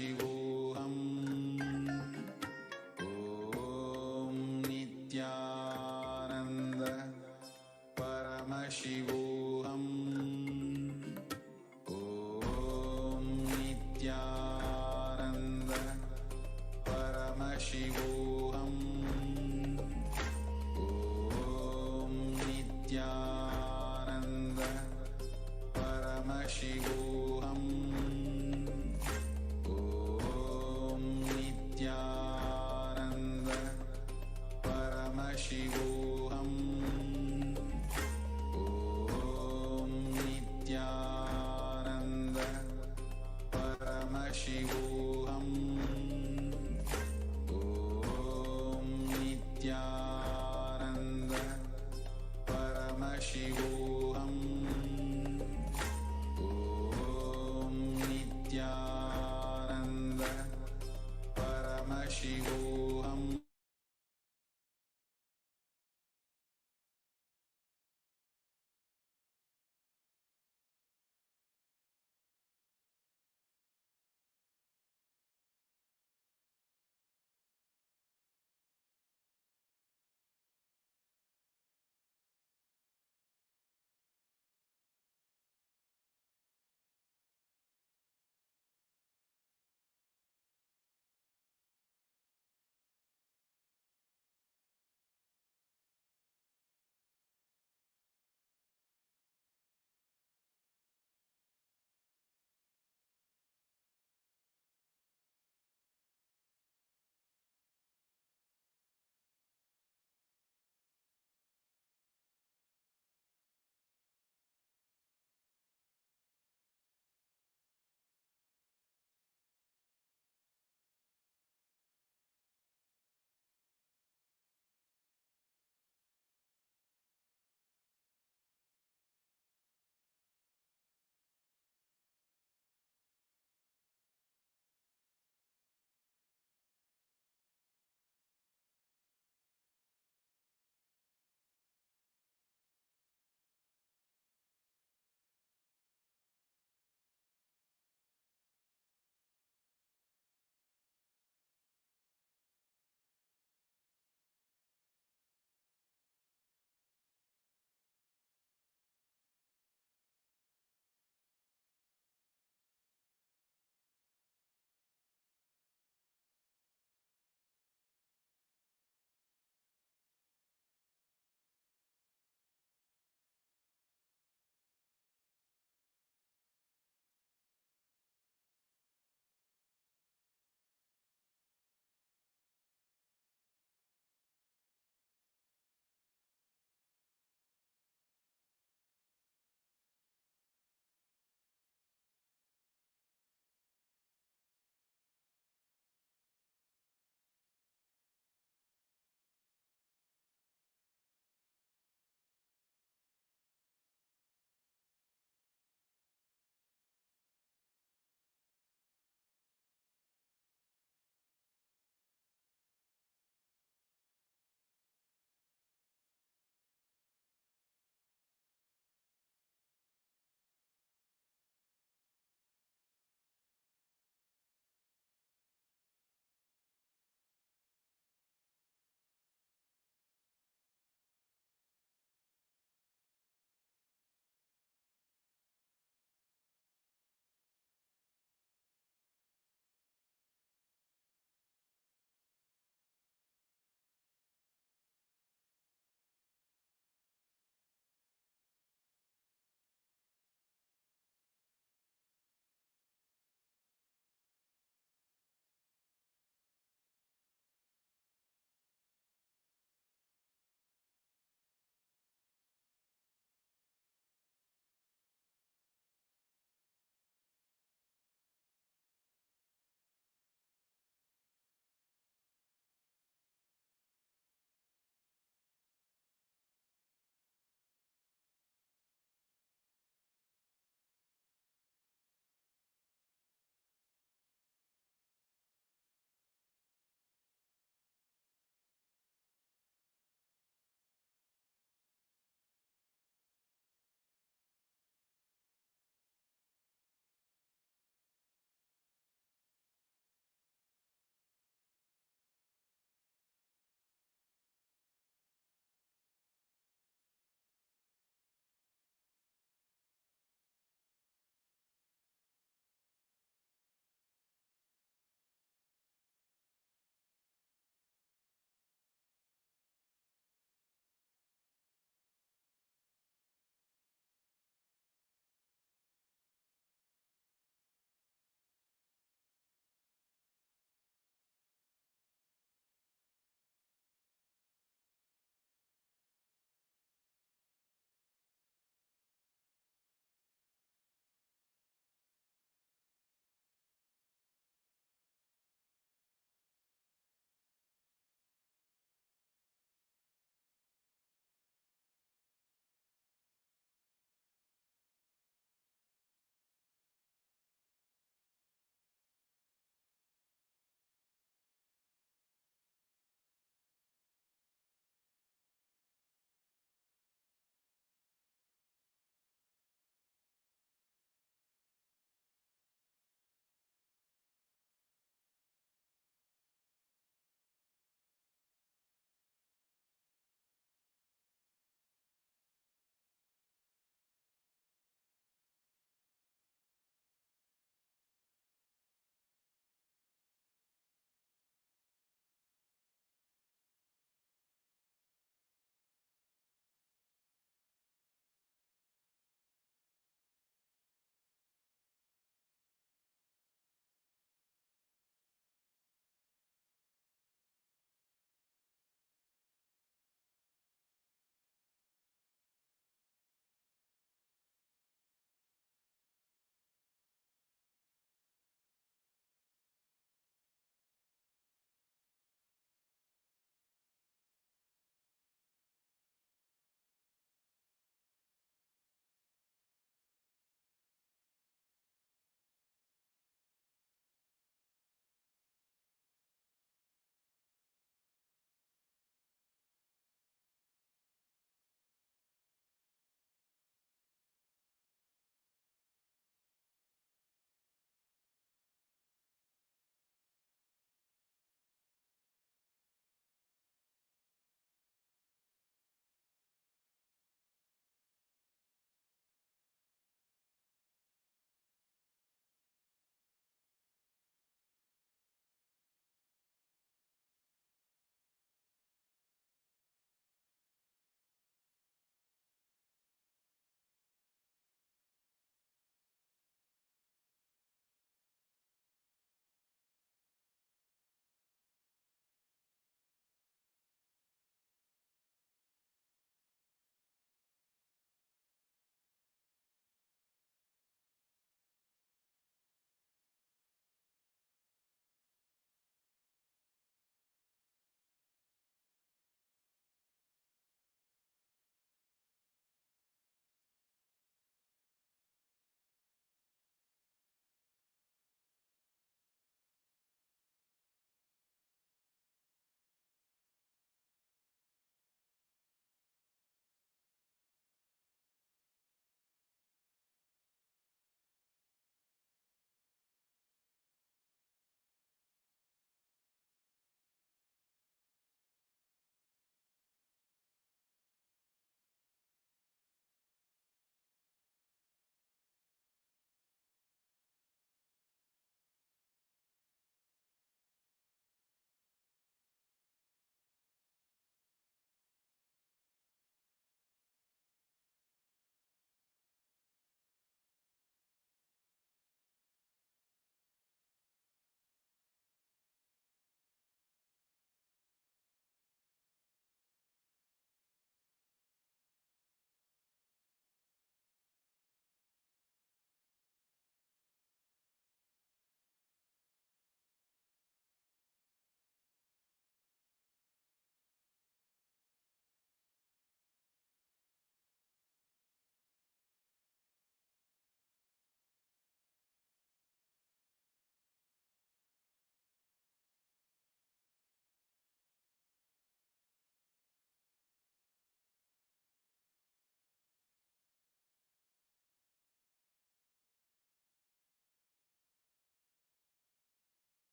Om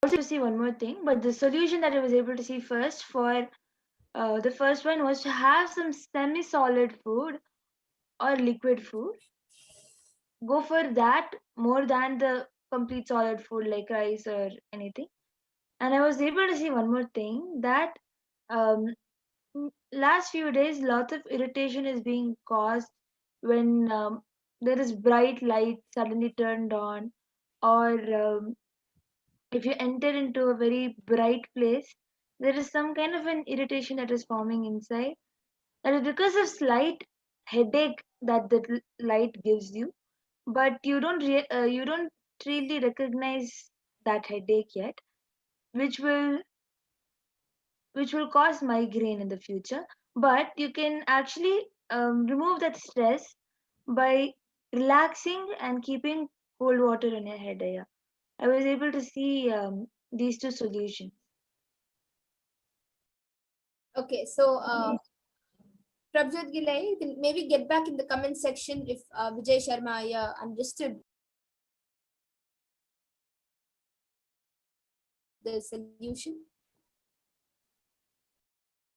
also to see one more thing, but the solution that I was able to see first for the first one was to have some semi-solid food or liquid food. Go for that more than the complete solid food like rice or anything. And I was able to see one more thing that um, last few days, lots of irritation is being caused when there is bright light suddenly turned on, or if you enter into a very bright place, there is some kind of an irritation that is forming inside. That is because of slight headache that the light gives you, but you don't really recognize that headache yet, which will which will cause migraine in the future. But you can actually remove that stress by relaxing and keeping cold water in your head. Yeah. I was able to see these two solutions. Okay, so Prabjot Gilay, you can maybe get back in the comment section if Vijay Sharma understood the solution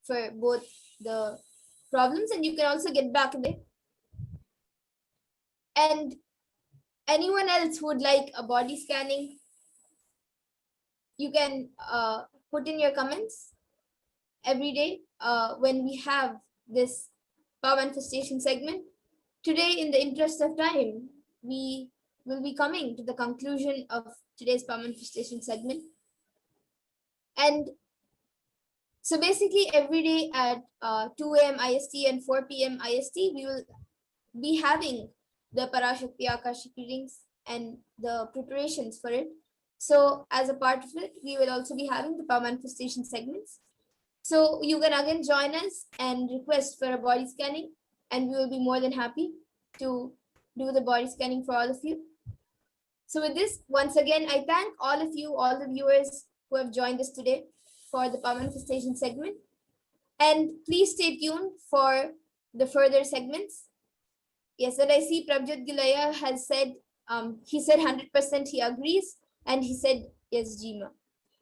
for both the problems, and you can also get back in there. And anyone else who would like a body scanning, you can put in your comments every day when we have this power manifestation segment. Today, in the interest of time, we will be coming to the conclusion of today's power manifestation segment. And so basically every day at 2 a.m. IST and 4 p.m. IST, we will be having the PARASHAKTI Akashic readings and the preparations for it. So as a part of it, we will also be having the power manifestation segments. So you can again join us and request for a body scanning, and we will be more than happy to do the body scanning for all of you. So with this, once again, I thank all of you, all the viewers who have joined us today for the power manifestation segment. And please stay tuned for the further segments. Yes, and I see Prabjot Gilaya has said, he said 100% he agrees, and he said, yes, Jima.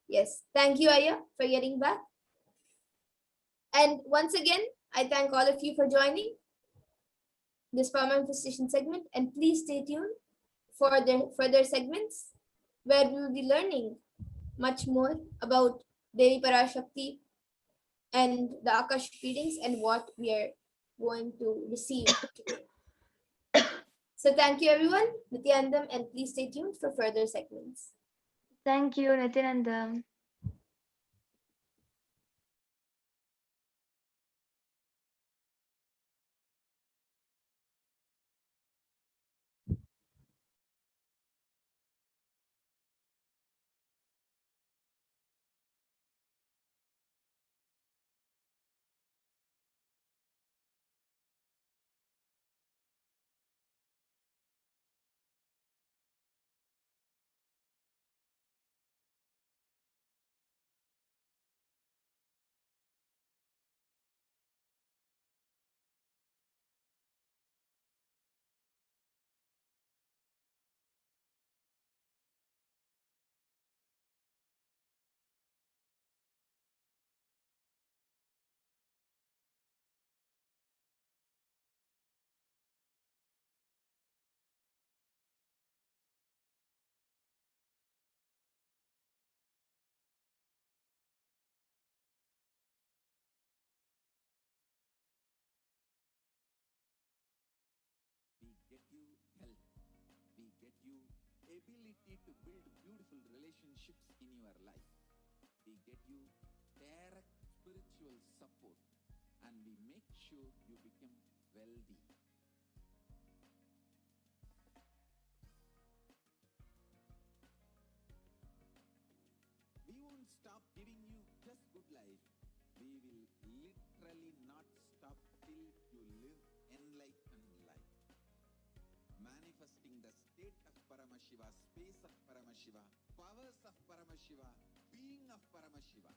Yes, thank you, Aya, for getting back. And once again, I thank all of you for joining this power manifestation segment, and please stay tuned for the further segments where we will be learning much more about Devi Parashakti and the Akashic readings and what we are going to receive today. So thank you everyone, Nityanandam, and please stay tuned for further segments. Thank you, Nityanandam. We get you health. We get you ability to build beautiful relationships in your life. We get you direct spiritual support, and we make sure you become wealthy. We won't stop giving you just good life. We will literally not stop till you live enlightened life. Manifesting the state of Paramashiva, space of Paramashiva, powers of Paramashiva, being of Paramashiva.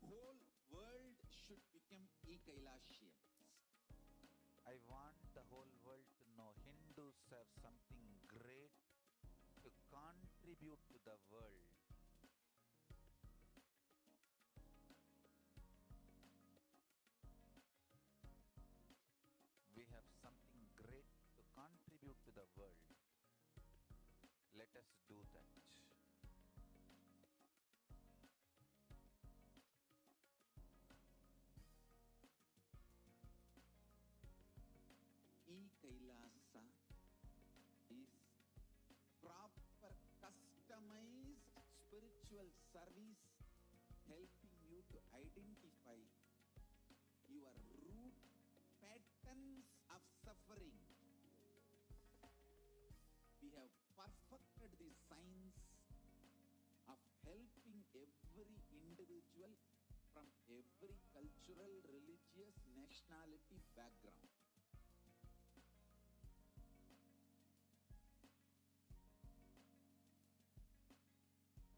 Whole world should contribute to the world. We have something great to contribute to the world. Let us do that. E-Kailasa is proper customized spiritual service helping you to identify your root patterns of suffering. We have perfected the science of helping every individual from every cultural, religious, nationality background.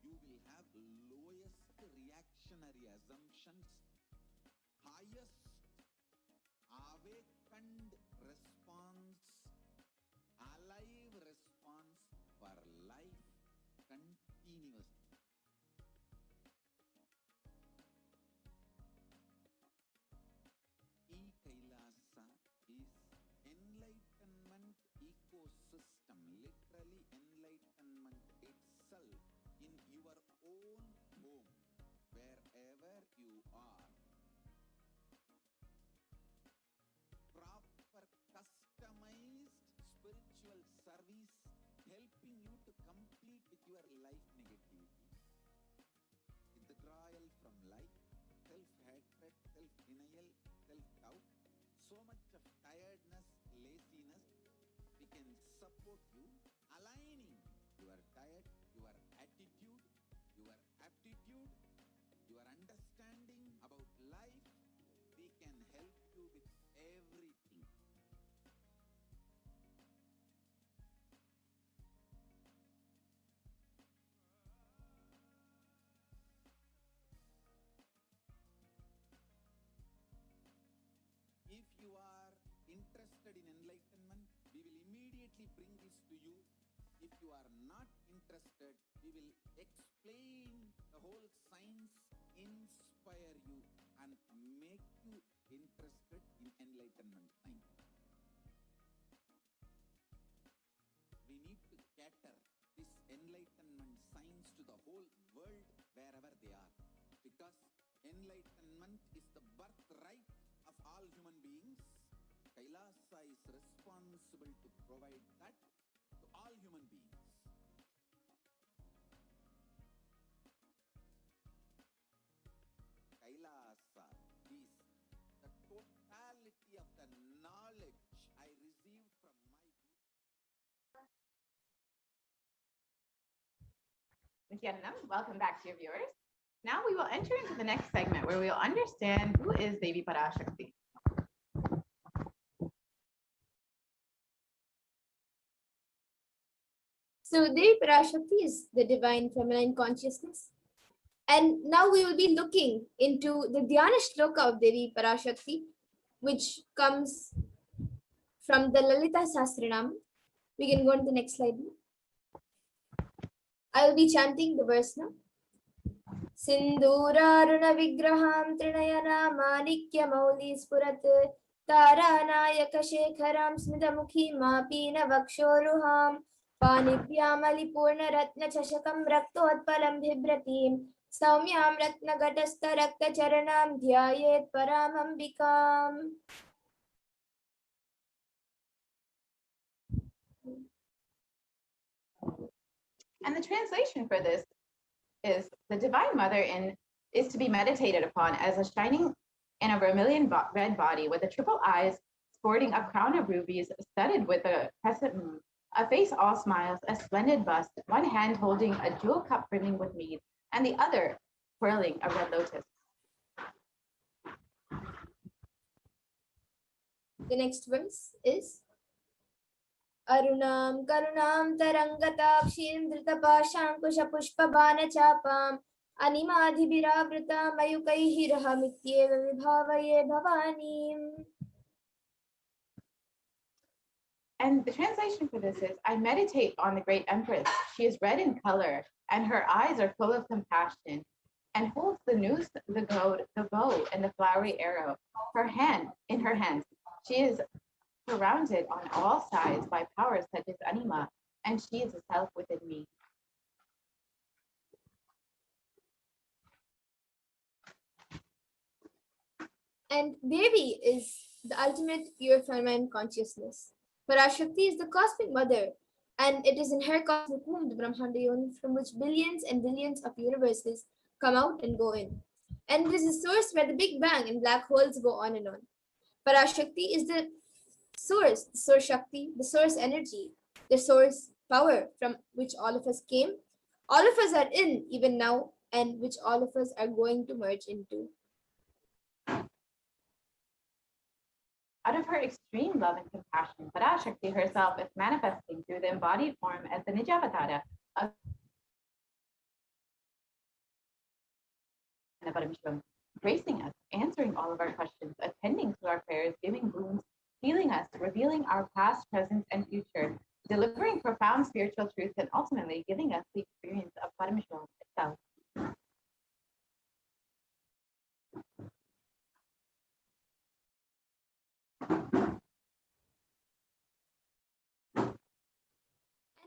You will have lowest reactionary assumptions, highest awakened response, alive response for life continuously. E-Kailasa is enlightenment ecosystem, literally enlightenment itself in your own home, wherever you are. Proper customized spiritual service helping you to complete with your life negativity. Withdrawal from life, self-hatred, self-denial, self-doubt, so much of tiredness, laziness. We can support you aligning your diet, your attitude, your aptitude, your understanding about life. We can help you with everything. If you are interested in enlightenment, we will immediately bring this to you. If you are not interested, we will explain the whole science, inspire you, and make you interested in enlightenment science. We need to cater this enlightenment science to the whole world wherever they are, because enlightenment is the birthright of all human beings. Kailasa is responsible to provide that to all human beings. Kailasa is the totality of the knowledge I received from my Guru. Nityanam, welcome back to your viewers. Now we will enter into the next segment where we will understand who is Devi PARASHAKTI. So Devi PARASHAKTI is the divine feminine consciousness. And now we will be looking into the Dhyana Shloka of Devi PARASHAKTI, which comes from the Lalita Sahasranam. We can go on to the next slide. I will be chanting the verse now. Sindhuraruna vigraham trinayana manikya mauli spurat taranayaka shekharam smidamukhi mapina vakshoruham panibhyam alipurna ratna chashakam raktotpalam bhibratim saumyam ratna gatastha rakta charanam dhyayet paramambikam. And the translation for this is the Divine Mother is to be meditated upon as a shining in a vermilion red body with the triple eyes, sporting a crown of rubies studded with a crescent moon, a face all smiles, a splendid bust, one hand holding a jewel cup brimming with mead, and the other twirling a red lotus. The next verse is Arunam Karunam Tarangatakshim Dritapashankusha Pushpabana Chapam Animadhibiravrita Mayukaihirahamityeva Vibhavaye Bhavanim. And the translation for this is, I meditate on the great empress. She is red in color, and her eyes are full of compassion, and holds the noose, the goad, the bow, and the flowery arrow. In her hands, she is surrounded on all sides by powers such as Anima, and she is a self within me. And Devi is the ultimate pure feminine consciousness. Parashakti is the cosmic mother, and it is in her cosmic womb, the Brahmanda Yoni, from which billions and billions of universes come out and go in. And it is the source where the Big Bang and black holes go on and on. Parashakti is the source Shakti, the source energy, the source power from which all of us came. All of us are in even now, and which all of us are going to merge into. Out of her extreme love and compassion, Parashakti herself is manifesting through the embodied form as the Nijavatara of the Parameshwaram, gracing us, answering all of our questions, attending to our prayers, giving boons, healing us, revealing our past, present, and future, delivering profound spiritual truths, and ultimately giving us the experience of Parameshwaram itself.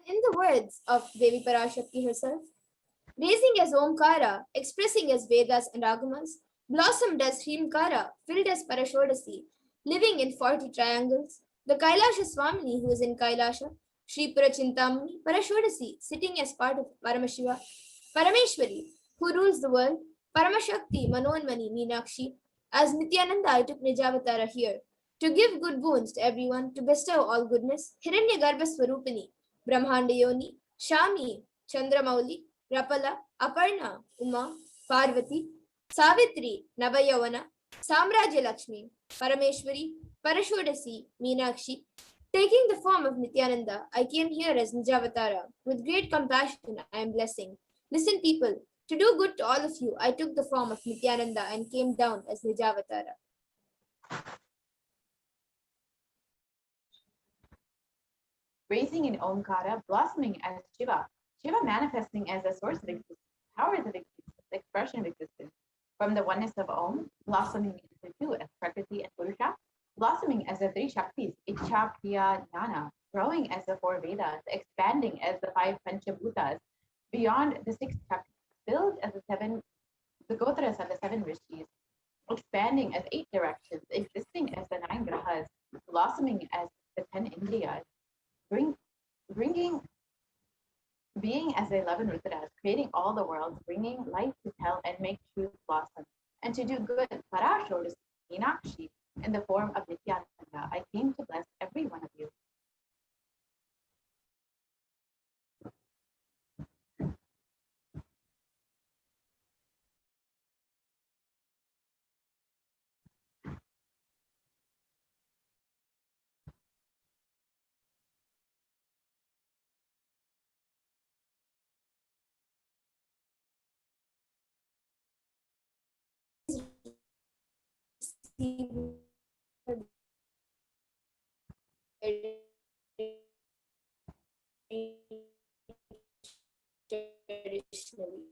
And in the words of Devi Parashakti herself, raising as Omkara, expressing as Vedas and Agamas, blossomed as Hrimkara, filled as Parashodasi, living in 40 triangles, the Kailasha Swamini who is in Kailasha, Sri Purachintamani, Parashodasi, sitting as part of Paramashiva, Parameshwari, who rules the world, Paramashakti, Manonmani, Meenakshi. As Nityananda, I took Nijavatara here, to give good boons to everyone, to bestow all goodness, Hiranyagarbha Swarupini, Brahmanda Yoni, Shami, Chandramauli, Rapala, Aparna, Uma, Parvati, Savitri, Navayavana, Samrajya Lakshmi, Parameshwari, Parashodasi, Meenakshi. Taking the form of Nityananda, I came here as Nijavatara. With great compassion, I am blessing. Listen, people, to do good to all of you, I took the form of Nityananda and came down as Nijavatara. Raising in Omkara, blossoming as Shiva, Shiva manifesting as a source of existence, powers of existence, expression of existence, from the oneness of Om, blossoming into two as Prakriti and Purusha, blossoming as the three Shaktis, Icha, Kriya, Jnana, growing as the four Vedas, expanding as the five Panchabhutas, beyond the six Shaktis, filled as the Gotras and the seven Rishis, expanding as 8 directions, existing as the 9 Grahas, blossoming as the 10 Indriyas, being as the 11 Rudras, creating all the worlds, bringing life to tell and make truth blossom, and to do good, Parashodasi, Meenakshi, in the form of Nityananda, I came to bless every one of you. Traditionally.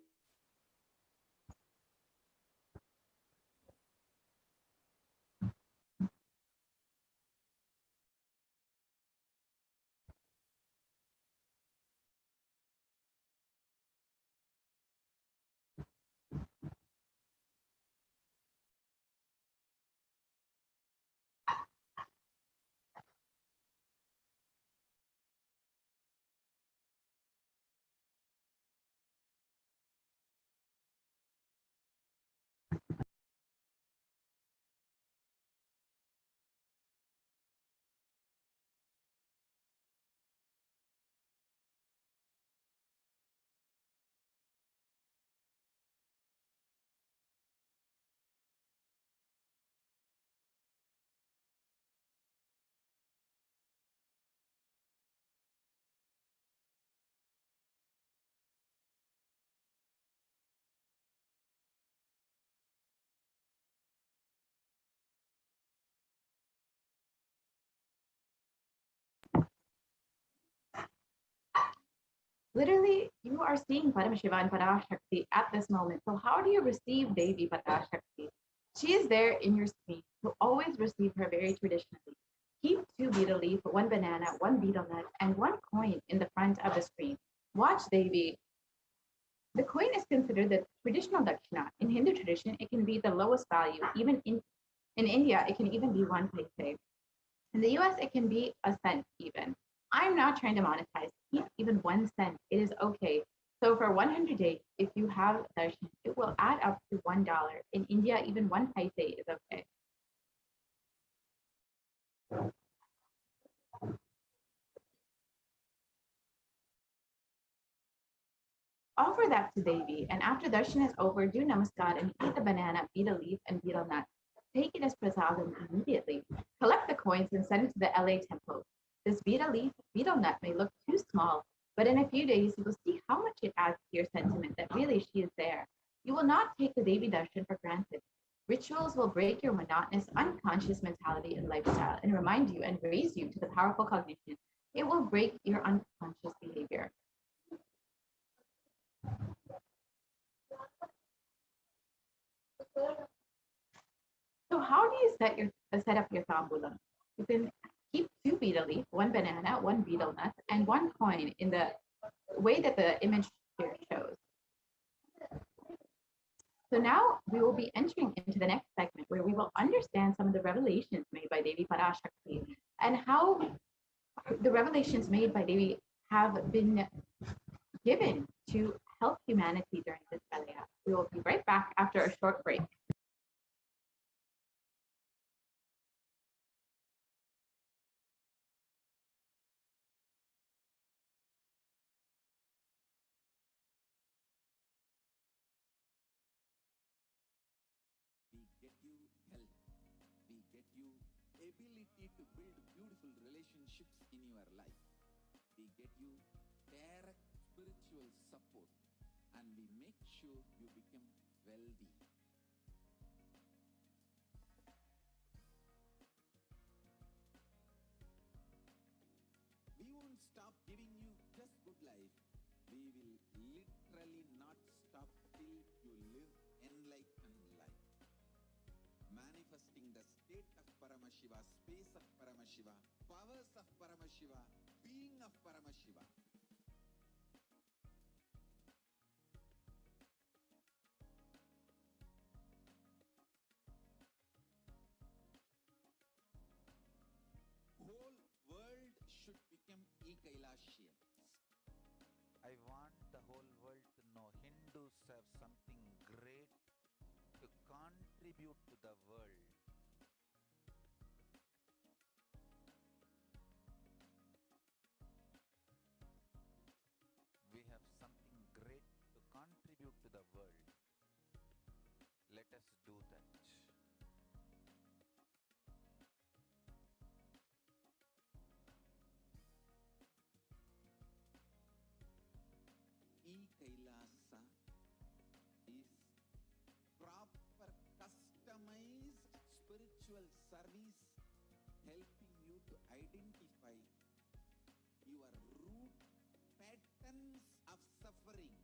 Literally, you are seeing Param and PARASHAKTI at this moment. So how do you receive Devi PARASHAKTI? She is there in your screen. You always receive her very traditionally. Keep 2 betel leaf, 1 banana, 1 betel nut, and 1 coin in the front of the screen. Watch Devi. The coin is considered the traditional dakshina. In Hindu tradition, it can be the lowest value. Even in India, it can even be 1 paise. In the US, it can be a cent even. I'm not trying to monetize. Keep even 1 cent. It is okay. So for 100 days, if you have darshan, it will add up to $1. In India, even 1 paise is okay. Offer that to Devi, and after darshan is over, do namaskar and eat the banana, betel leaf, and betel nut. Take it as prasadam immediately. Collect the coins and send it to the LA temple. This betel leaf, betel nut may look too small, but in a few days, you will see how much it adds to your sentiment that really she is there. You will not take the Devi darshan for granted. Rituals will break your monotonous, unconscious mentality and lifestyle and remind you and raise you to the powerful cognition. It will break your unconscious behavior. So how do you set up your tambulam? You can keep 2 betel leaf, 1 banana, 1 betel nut, and 1 coin in the way that the image here shows. So now we will be entering into the next segment where we will understand some of the revelations made by Devi PARASHAKTI and how the revelations made by Devi have been given to help humanity during this Kalaya. We will be right back after a short break. We get you health. We get you ability to build beautiful relationships in your life. We get you direct spiritual support, and we make sure you become wealthy. We won't stop giving you just good life. We will literally not stop till you live enlightened life. Manifesting the state of Paramashiva, space of Paramashiva, powers of Paramashiva, being of Paramashiva. Whole world should become e-Kailashians. I want the whole world to know Hindus have something great to contribute to the world. We have something great to contribute to the world. Let us do that. E-Kailasa is proper customized spiritual service helping you to identify your root patterns of suffering.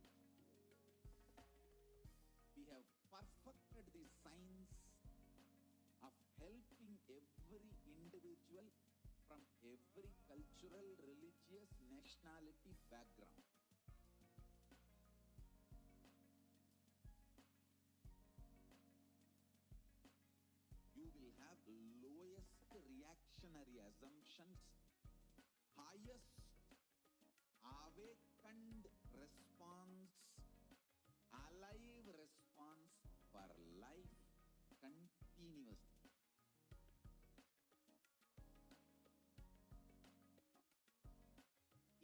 We have perfected the science of helping every individual from every cultural, religious, nationality background. You will have lowest reactionary assumptions, highest awakened response, alive response for life continuously.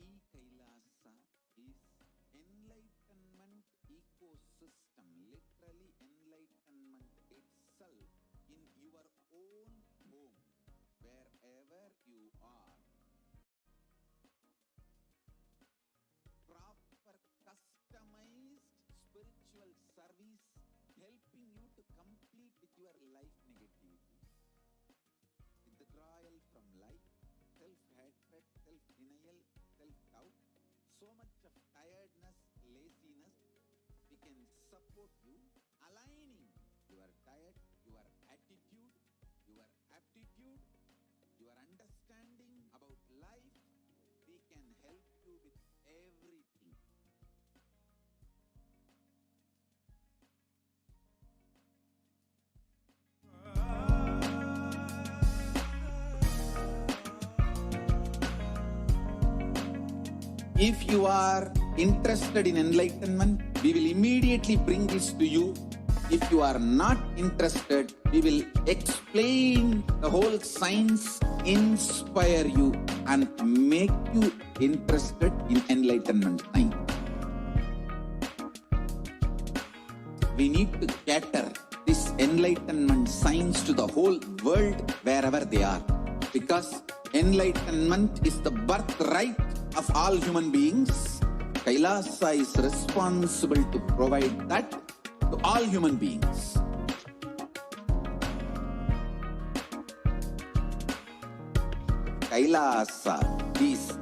E-Kailasa is enlightenment ecosystem, literally enlightenment itself in your own home, wherever you are. Proper customized spiritual service helping you to complete with your life negativity. Withdrawal from life, self-hatred, self-denial, self-doubt, so much of can support you, aligning your diet, your attitude, your aptitude, your understanding about life. We can help you with everything. If you are interested in enlightenment, we will immediately bring this to you. If you are not interested, we will explain the whole science, inspire you, and make you interested in enlightenment science. We need to cater this enlightenment science to the whole world wherever they are, because enlightenment is the birthright of all human beings. Kailasa is responsible to provide that to all human beings. Kailasa is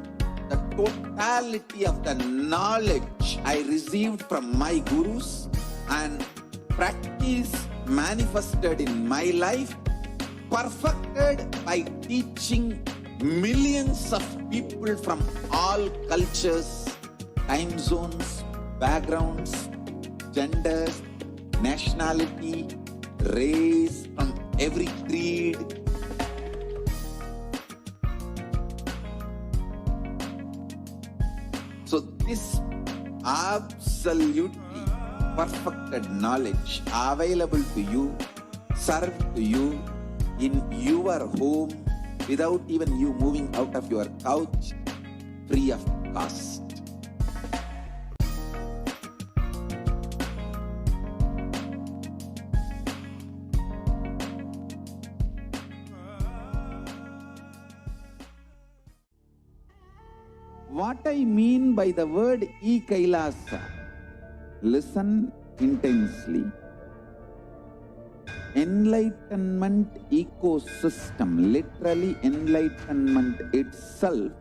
the totality of the knowledge I received from my gurus and practice manifested in my life, perfected by teaching millions of people from all cultures, time zones, backgrounds, genders, nationality, race, from every creed. So this absolutely perfected knowledge available to you, served to you in your home, without even you moving out of your couch, free of cost. What I mean by the word e-Kailasa, listen intensely. Enlightenment ecosystem, literally enlightenment itself,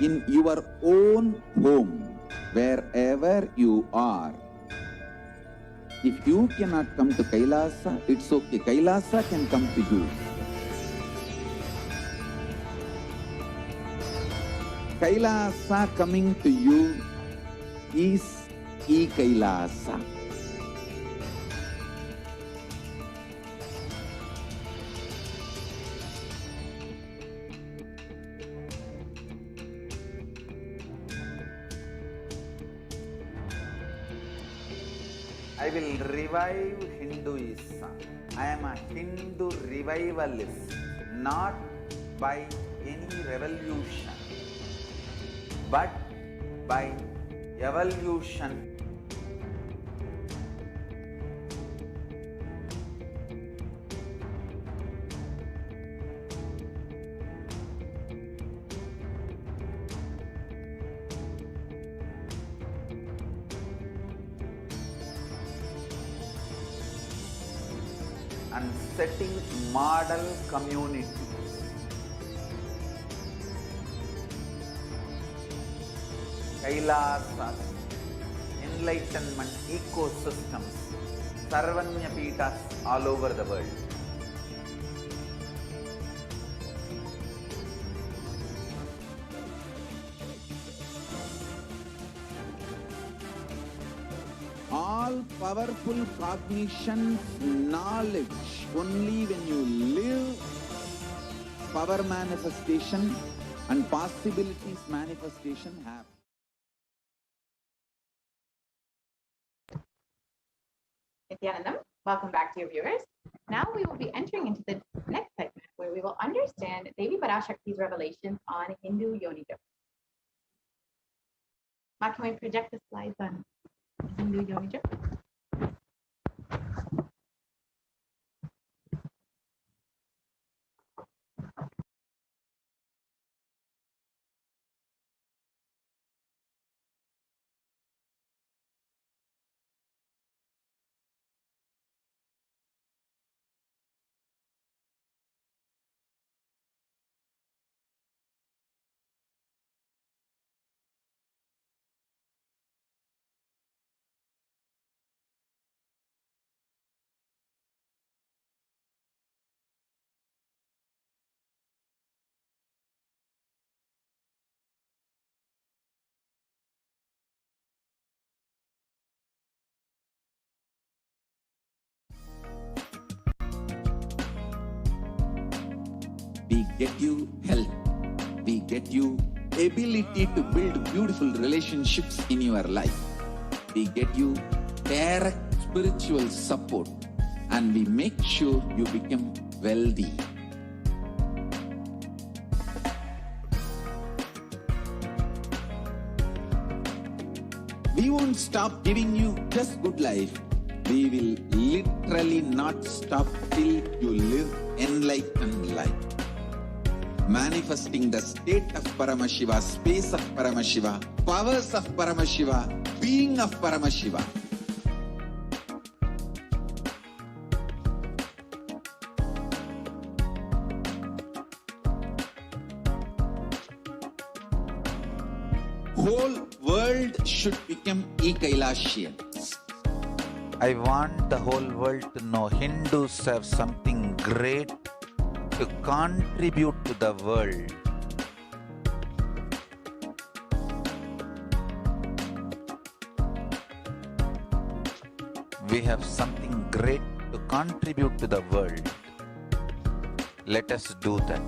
in your own home, wherever you are. If you cannot come to Kailasa, it's okay. Kailasa can come to you. Kailasa coming to you is e-Kailasa. I will revive Hinduism. I am a Hindu revivalist, not by any revolution, but by evolution. And setting model communities. Kailasas, enlightenment ecosystems, Sarvanya Pitas all over the world. All powerful cognition, knowledge, only when you live, power manifestation and possibilities manifestation happen. Nityanandam, welcome back to your viewers. Now we will be entering into the next segment where we will understand Devi PARASHAKTI's revelations on Hindu Yoni Japa. Ma, can we project the slides on Hindu Yoni Japa? We get you health. We get you ability to build beautiful relationships in your life. We get you direct spiritual support, and we make sure you become wealthy. We won't stop giving you just good life. We will literally not stop till you live enlightened life. Manifesting the state of Paramashiva, space of Paramashiva, powers of Paramashiva, being of Paramashiva. Whole world should become e-Kailashians. I want the whole world to know Hindus have something great to contribute to the world. We have something great to contribute to the world. Let us do that.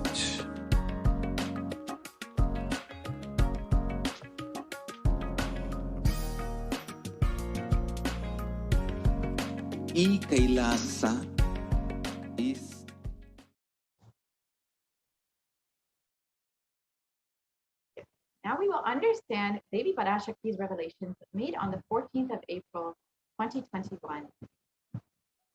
E-Kailasa is Now we will understand Devi PARASHAKTI's revelations made on the 14th of April, 2021.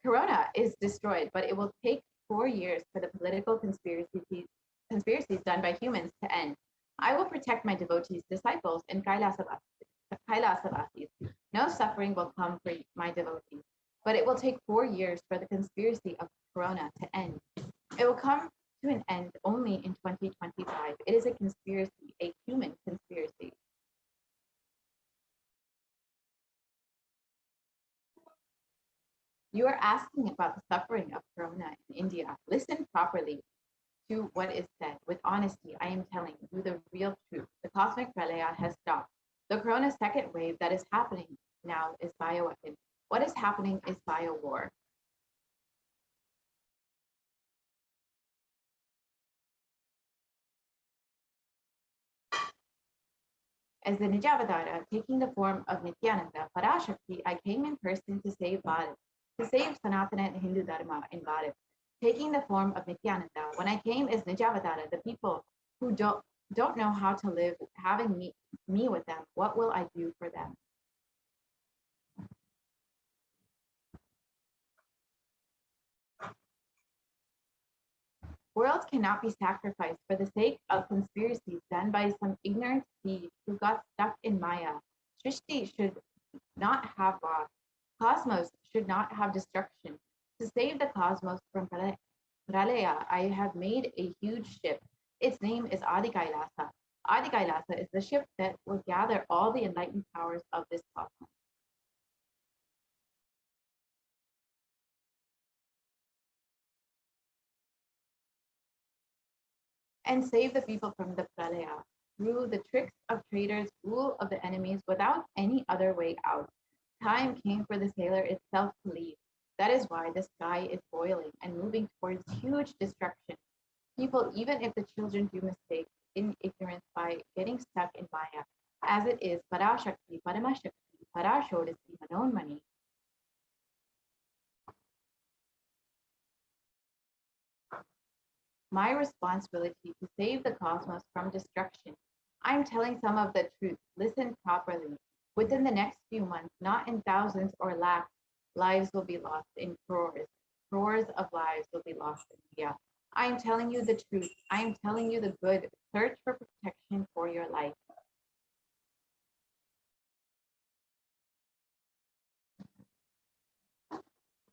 Corona is destroyed, but it will take 4 years for the political conspiracies done by humans to end. I will protect my devotees, disciples, and Kailasa-vasis. No suffering will come for my devotees, but it will take 4 years for the conspiracy of Corona to end. It will come to an end only in 2025. It is a conspiracy, a human conspiracy. You are asking about the suffering of Corona in India. Listen properly to what is said. With honesty, I am telling you the real truth. The cosmic pralaya has stopped. The Corona second wave that is happening now is bioweapon. What is happening is biowar. As the Nijavadara, taking the form of Nityananda, PARASHAKTI, I came in person to save Bharat, to save Sanatana Hindu Dharma in Bharat. Taking the form of Nityananda, when I came as Nijavadara, the people who don't know how to live, having me with them, what will I do for them? Worlds cannot be sacrificed for the sake of conspiracies done by some ignorant thieves who got stuck in Maya. Srishti should not have loss. Cosmos should not have destruction. To save the cosmos from Pralaya, I have made a huge ship. Its name is Adi Kailasa. Adi Kailasa is the ship that will gather all the enlightened powers of this cosmos. And save the people from the pralaya through the tricks of traitors, rule of the enemies, without any other way out. Time came for the sailor itself to leave. That is why the sky is boiling and moving towards huge destruction. People, even if the children do mistakes in ignorance by getting stuck in Maya, as it is PARASHAKTI, PARAMASHAKTI, PARASHODASI, Manonmani. My responsibility to save the cosmos from destruction. I'm telling some of the truth. Listen properly. Within the next few months, not in thousands or lakhs, lives will be lost in crores. Crores of lives will be lost in India. I'm telling you the truth. I'm telling you the good. Search for protection for your life.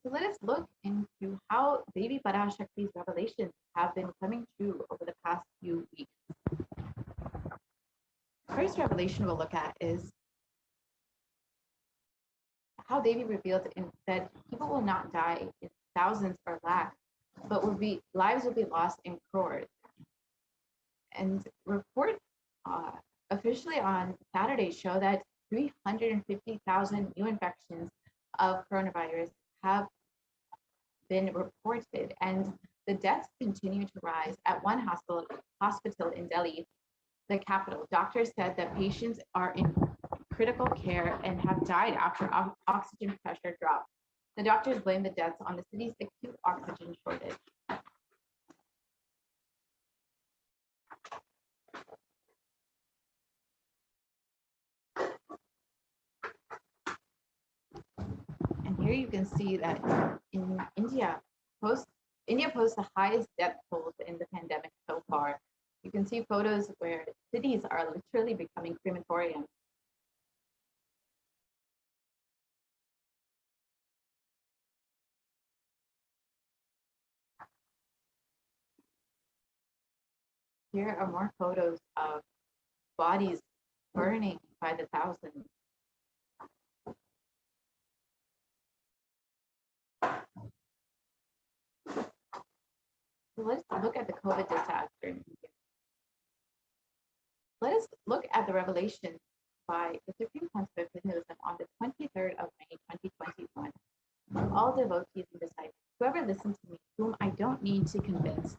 So let us look into how Devi PARASHAKTI's revelations have been coming true over the past few weeks. The first revelation we'll look at is how Devi revealed that people will not die in thousands or lakhs, but lives will be lost in crores. And reports officially on Saturday show that 350,000 new infections of coronavirus have been reported, and The deaths continue to rise. At one hospital in Delhi, the capital, doctors said that patients are in critical care and have died after oxygen pressure dropped. The doctors blame the deaths on the city's acute oxygen shortage. And here you can see that in India posts the highest death tolls in the pandemic so far. You can see photos where cities are literally becoming crematoriums. Here are more photos of bodies burning by the thousands. So let's look at the COVID disaster in India. Let us look at the revelation by the Supreme Council of Hinduism on the 23rd of May, 2021. All devotees and disciples, whoever listens to me, whom I don't need to convince,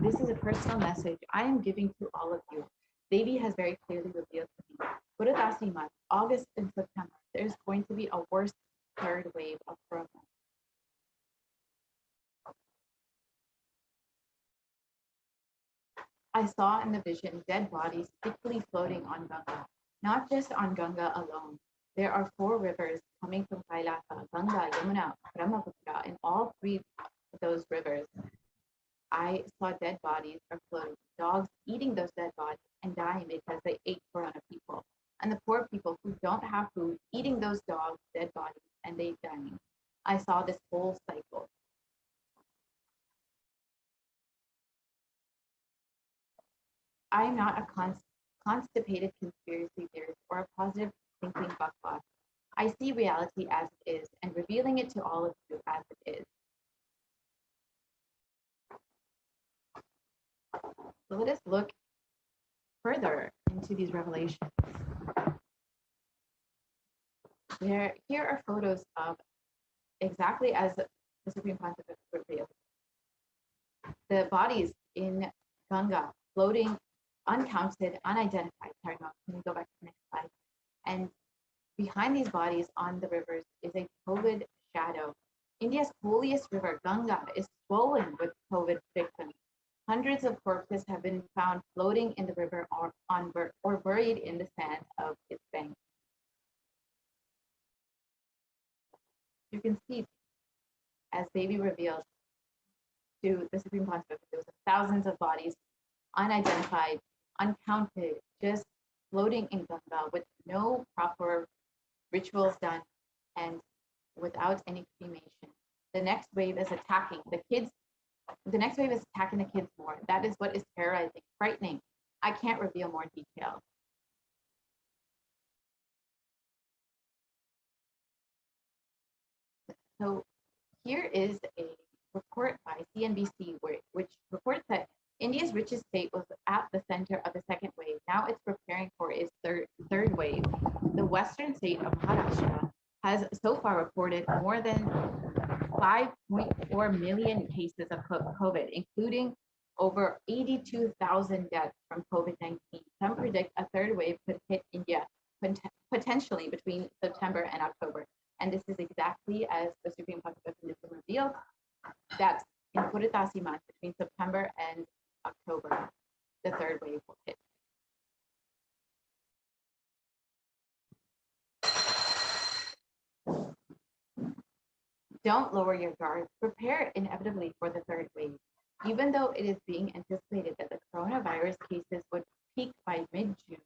this is a personal message I am giving to all of you. Devi has very clearly revealed to me. Buddhadasi month, August and September, there's going to be a worse third wave of corona. I saw in the vision dead bodies thickly floating on Ganga, not just on Ganga alone. There are 4 rivers coming from Kailasa, Ganga, Yamuna, Brahmaputra, and all 3 of those rivers. I saw dead bodies are floating, dogs eating those dead bodies and dying because they ate corona people. And the poor people who don't have food eating those dogs' dead bodies and they dying. I saw this whole cycle. I am not a constipated conspiracy theorist or a positive thinking buckbot. I see reality as it is and revealing it to all of you as it is. So let us look further into these revelations. Here are photos of exactly as the Supreme Pontificate revealed. The bodies in Ganga floating uncounted, unidentified. Sorry, no, can we go back to the next slide? And behind these bodies on the rivers is a COVID shadow. India's holiest river, Ganga, is swollen with COVID victims. Hundreds of corpses have been found floating in the river or buried in the sand of its banks. You can see, as Devi revealed to the Supreme Pontificate, there was thousands of bodies, unidentified, uncounted, just floating in Ganga with no proper rituals done and without any cremation. The next wave is attacking the kids. The next wave is attacking the kids more. That is what is terrorizing, frightening. I can't reveal more detail. So here is a report by CNBC which reports that India's richest state was at the center of the second wave. Now it's preparing for its third wave. The western state of Maharashtra has so far reported more than 5.4 million cases of COVID, including over 82,000 deaths from COVID-19. Some predict a third wave could hit India potentially between September and October. And this is exactly as the Supreme Pontificate revealed, that in Puritasi month, between September and October, the third wave will hit. Don't lower your guard. Prepare inevitably for the third wave. Even though it is being anticipated that the coronavirus cases would peak by mid-June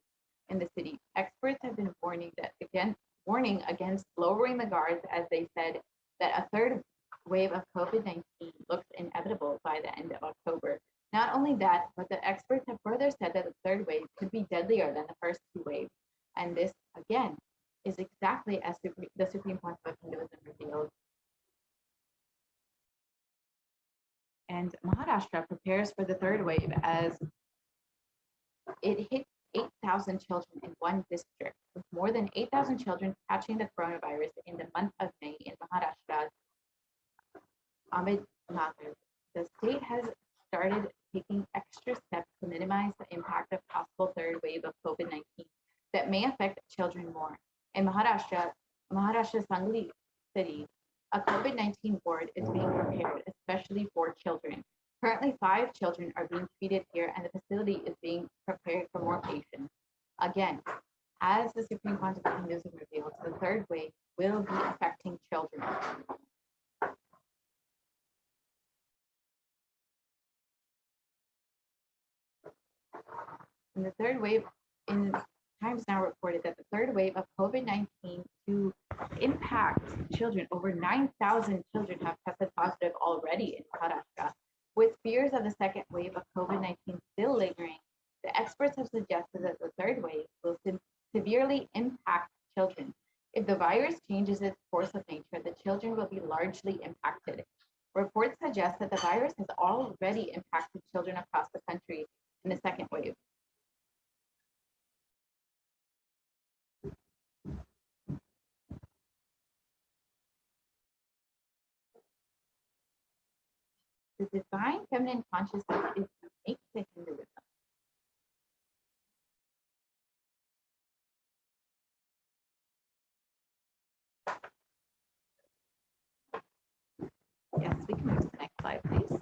in the city, experts have been warning against lowering the guards, as they said that a third wave of COVID-19 looks inevitable by the end of October. Not only that, but the experts have further said that the third wave could be deadlier than the first 2 waves. And this, again, is exactly as the Supreme Pontificate revealed. And Maharashtra prepares for the third wave as it hit 8,000 children in one district, with more than 8,000 children catching the coronavirus in the month of May in Maharashtra's Ahmednagar. The state has third wave of COVID-19 that may affect children more. In Maharashtra Sangli city, a COVID-19 ward is being prepared, especially for children. Currently, 5 children are being treated here, and the facility is being prepared for more patients. Again, as the Supreme Council of Hinduism reveals, the third wave will be affecting children. And the third wave, in Times Now reported that the third wave of COVID-19 to impact children, over 9,000 children have tested positive already in Maharashtra. With fears of the second wave of COVID-19 still lingering, the experts have suggested that the third wave will severely impact children. If the virus changes its course of nature, the children will be largely impacted. Reports suggest that the virus has already impacted children across the country in the second wave. The divine feminine consciousness is unique to Hinduism. Yes, we can move to the next slide, please.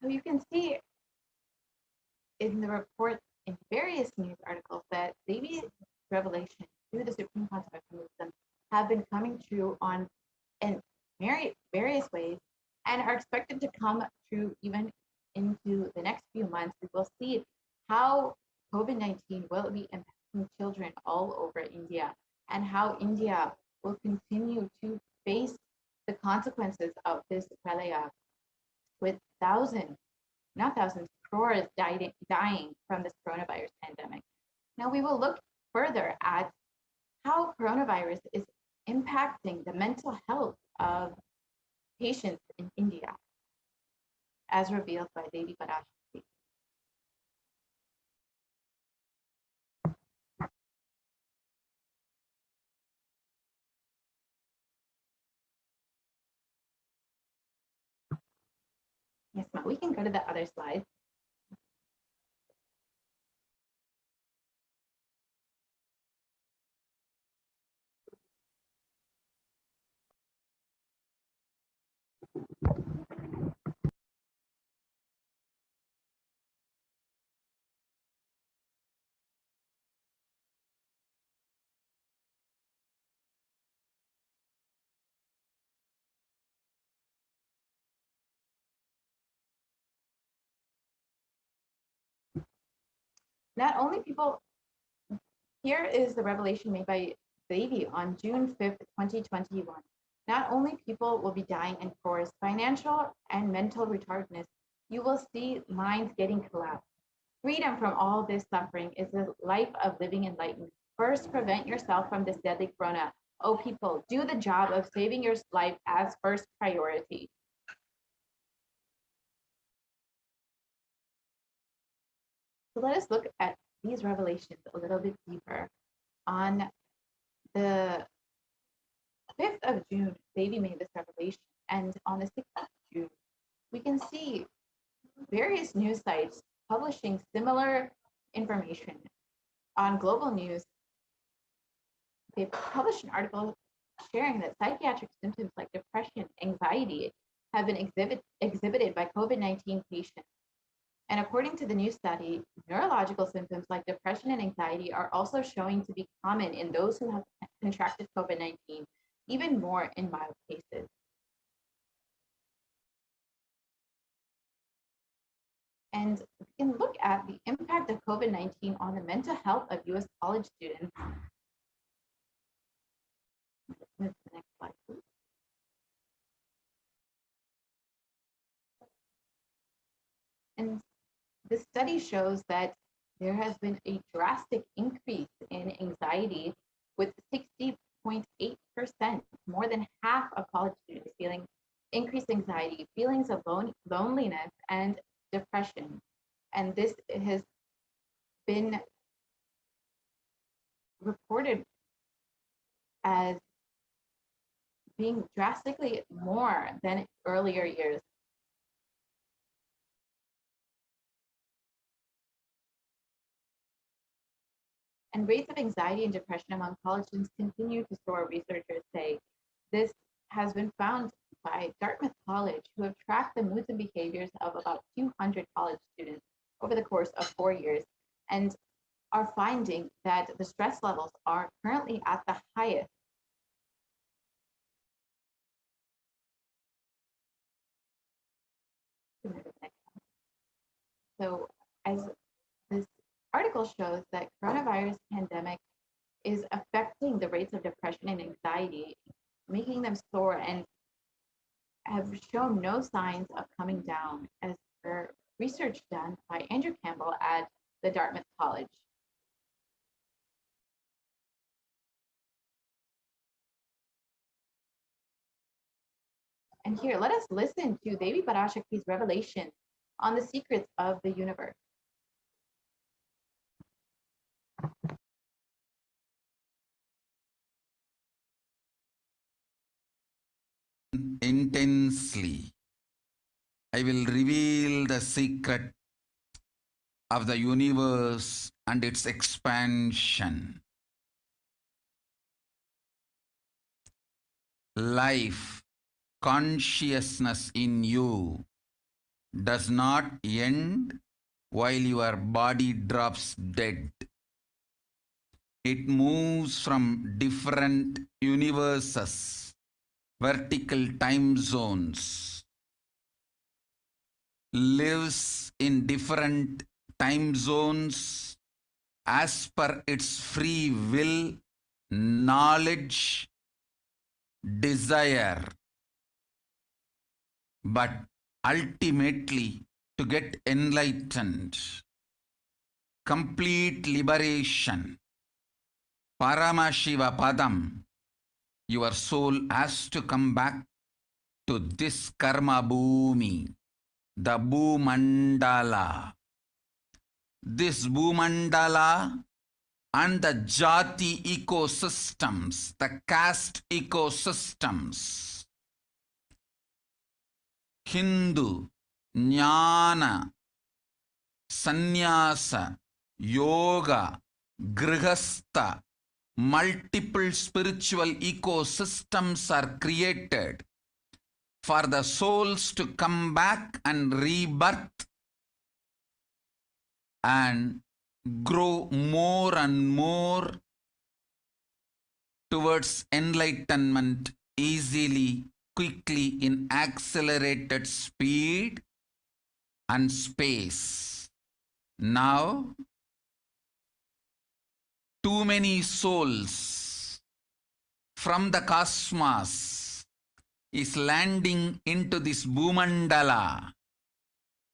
So you can see in the report in various news articles that Devi's revelation through the Supreme Council of Hinduism have been coming true in various ways and are expected to come true even into the next few months. We will see how COVID-19 will be impacting children all over India and how India will continue to face the consequences of this pralaya with crores dying from this coronavirus pandemic. Now we will look further at how coronavirus is impacting the mental health of patients in India, as revealed by Devi PARASHAKTI. Yes, ma'am. We can go to the other slide. Not only people, here is the revelation made by Devi on June 5th, 2021. Not only people will be dying in forest, financial and mental retardedness, you will see minds getting collapsed. Freedom from all this suffering is the life of living enlightened. First, prevent yourself from this deadly corona. Oh, people, do the job of saving your life as first priority. So let us look at these revelations a little bit deeper. On the 5th of June, Devi made this revelation, and on the 6th of June, we can see various news sites publishing similar information. On Global News, they published an article sharing that psychiatric symptoms like depression, anxiety have been exhibited by COVID-19 patients. And according to the new study, neurological symptoms like depression and anxiety are also showing to be common in those who have contracted COVID-19, even more in mild cases. And we can look at the impact of COVID-19 on the mental health of US college students. Move to the next slide, please. And this study shows that there has been a drastic increase in anxiety, with 60.8%, more than half of college students feeling increased anxiety, feelings of loneliness, and depression. And this has been reported as being drastically more than earlier years. And rates of anxiety and depression among college students continue to soar, researchers say. This has been found by Dartmouth College, who have tracked the moods and behaviors of about 200 college students over the course of 4 years, and are finding that the stress levels are currently at the highest. So as this article shows, that coronavirus pandemic is affecting the rates of depression and anxiety, making them soar, and have shown no signs of coming down, as per research done by Andrew Campbell at the Dartmouth College. And here, let us listen to Devi Parashakti's revelation on the secrets of the universe. Intensely, I will reveal the secret of the universe and its expansion. Life, consciousness in you does not end while your body drops dead. It moves from different universes, vertical time zones, lives in different time zones as per its free will, knowledge, desire, but ultimately to get enlightened, complete liberation, Paramashiva Padam, your soul has to come back to this karma bhumi, the Bhumandala. This Bhumandala and the Jati ecosystems, the caste ecosystems, Hindu, Jnana, Sannyasa, Yoga, Grihastha, multiple spiritual ecosystems are created for the souls to come back and rebirth and grow more and more towards enlightenment easily, quickly, in accelerated speed and space. Now, too many souls from the cosmos is landing into this Bhumandala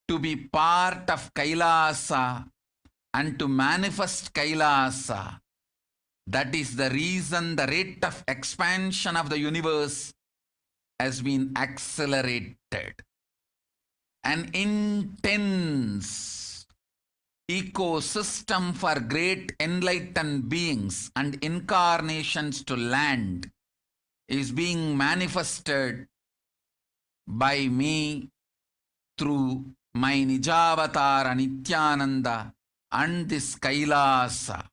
to be part of Kailasa and to manifest Kailasa. That is the reason the rate of expansion of the universe has been accelerated. An intense ecosystem for great enlightened beings and incarnations to land is being manifested by me through my Nijavatara Nityananda and this Kailasa.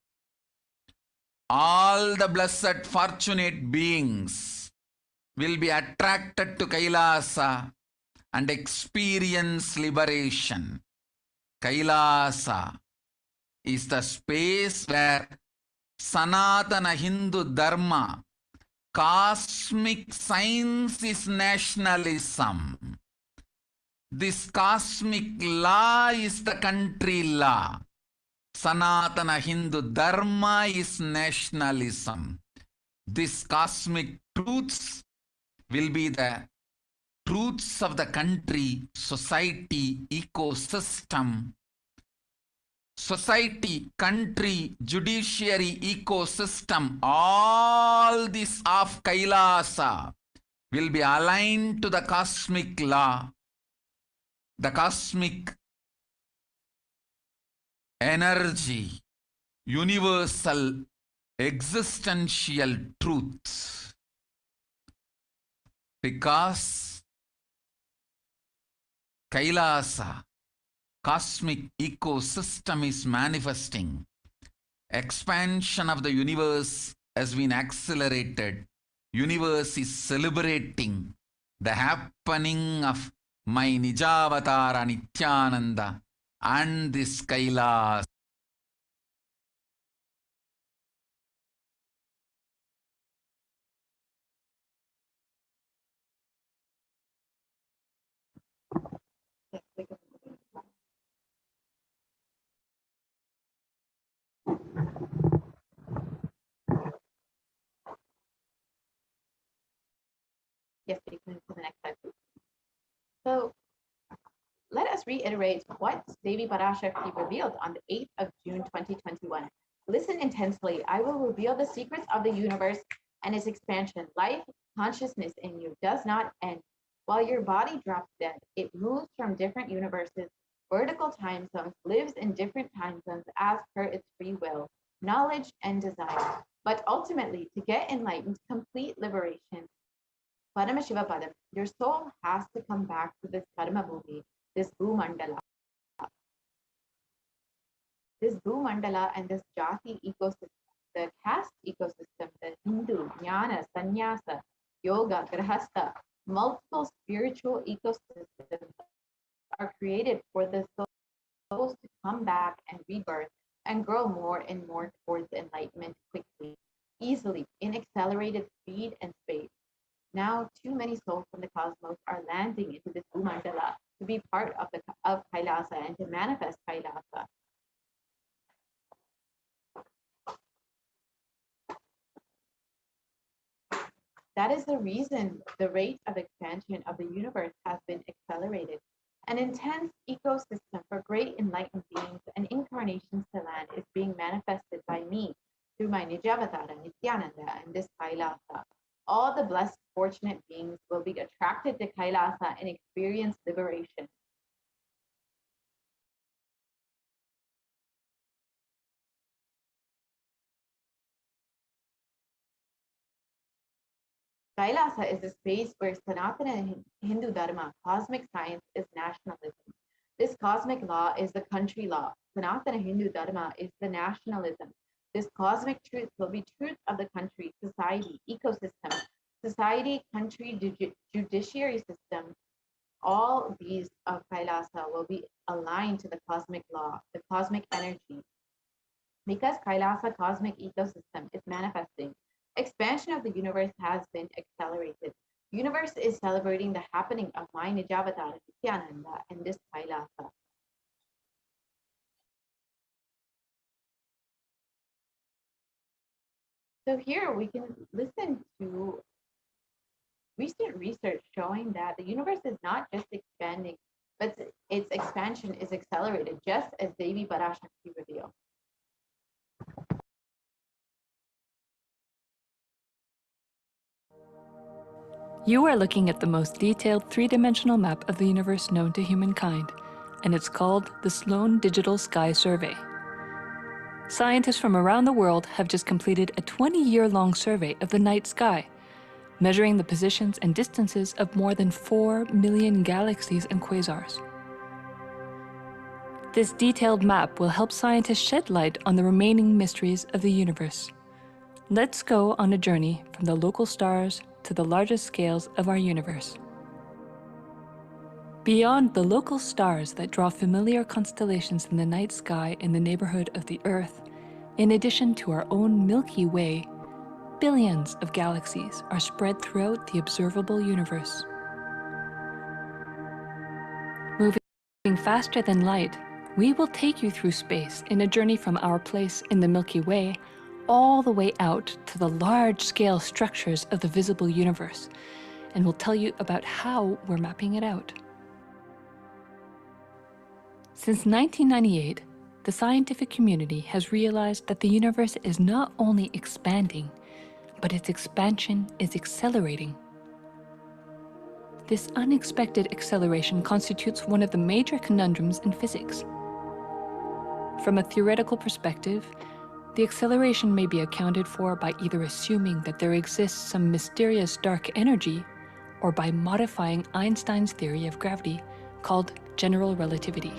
all the blessed fortunate beings will be attracted to Kailasa and experience liberation. Kailasa is the space where Sanatana Hindu Dharma, cosmic science is nationalism. This cosmic law is the country law. Sanatana Hindu Dharma is nationalism. These cosmic truths will be the truths of the country, society, ecosystem. Society, country, judiciary, ecosystem, all this of Kailasa will be aligned to the cosmic law, the cosmic energy, universal existential truths. Because Kailasa, cosmic ecosystem is manifesting. Expansion of the universe has been accelerated. Universe is celebrating the happening of my Nijavatara Nityananda and this Kailas. Yes, we can move to the next slide, please. So let us reiterate what Devi PARASHAKTI revealed on the 8th of June 2021. Listen intensely. I will reveal the secrets of the universe and its expansion. Life, consciousness in you does not end. While your body drops dead, it moves from different universes, vertical time zones, lives in different time zones as per its free will, knowledge, and desire. But ultimately, to get enlightened, complete liberation, Paramashiva Padam, your soul has to come back to this Karma Bhumi, this Bhumandala. This Bhumandala and this Jati ecosystem, the caste ecosystem, the Hindu, Jnana, Sannyasa, Yoga, Grahastha, multiple spiritual ecosystems are created for the souls to come back and rebirth and grow more and more towards enlightenment quickly, easily, in accelerated speed and space. Now, too many souls from the cosmos are landing into this Bhumandala to be part of Kailasa and to manifest Kailasa. That is the reason the rate of expansion of the universe has been accelerated. An intense ecosystem for great enlightened beings and incarnations to land is being manifested by me through my Nijavatara, Nityananda, and this Kailasa. All the blessed, fortunate beings will be attracted to Kailasa and experience liberation. Kailasa is a space where Sanatana Hindu Dharma, cosmic science, is nationalism. This cosmic law is the country law. Sanatana Hindu Dharma is the nationalism. This cosmic truth will be truth of the country, society, ecosystem, society, country, judiciary system. All these of Kailasa will be aligned to the cosmic law, the cosmic energy. Because Kailasa cosmic ecosystem is manifesting, expansion of the universe has been accelerated. Universe is celebrating the happening of my Nijavatara, Nityananda, and this Kailasa. So here we can listen to recent research showing that the universe is not just expanding, but its expansion is accelerated, just as Devi PARASHAKTI revealed. You are looking at the most detailed three-dimensional map of the universe known to humankind, and it's called the Sloan Digital Sky Survey. Scientists from around the world have just completed a 20-year-long survey of the night sky, measuring the positions and distances of more than 4 million galaxies and quasars. This detailed map will help scientists shed light on the remaining mysteries of the universe. Let's go on a journey from the local stars to the largest scales of our universe. Beyond the local stars that draw familiar constellations in the night sky in the neighborhood of the Earth, in addition to our own Milky Way, billions of galaxies are spread throughout the observable universe. Moving faster than light, we will take you through space in a journey from our place in the Milky Way all the way out to the large-scale structures of the visible universe, and we'll tell you about how we're mapping it out. Since 1998, the scientific community has realized that the universe is not only expanding, but its expansion is accelerating. This unexpected acceleration constitutes one of the major conundrums in physics. From a theoretical perspective, the acceleration may be accounted for by either assuming that there exists some mysterious dark energy, or by modifying Einstein's theory of gravity, called general relativity.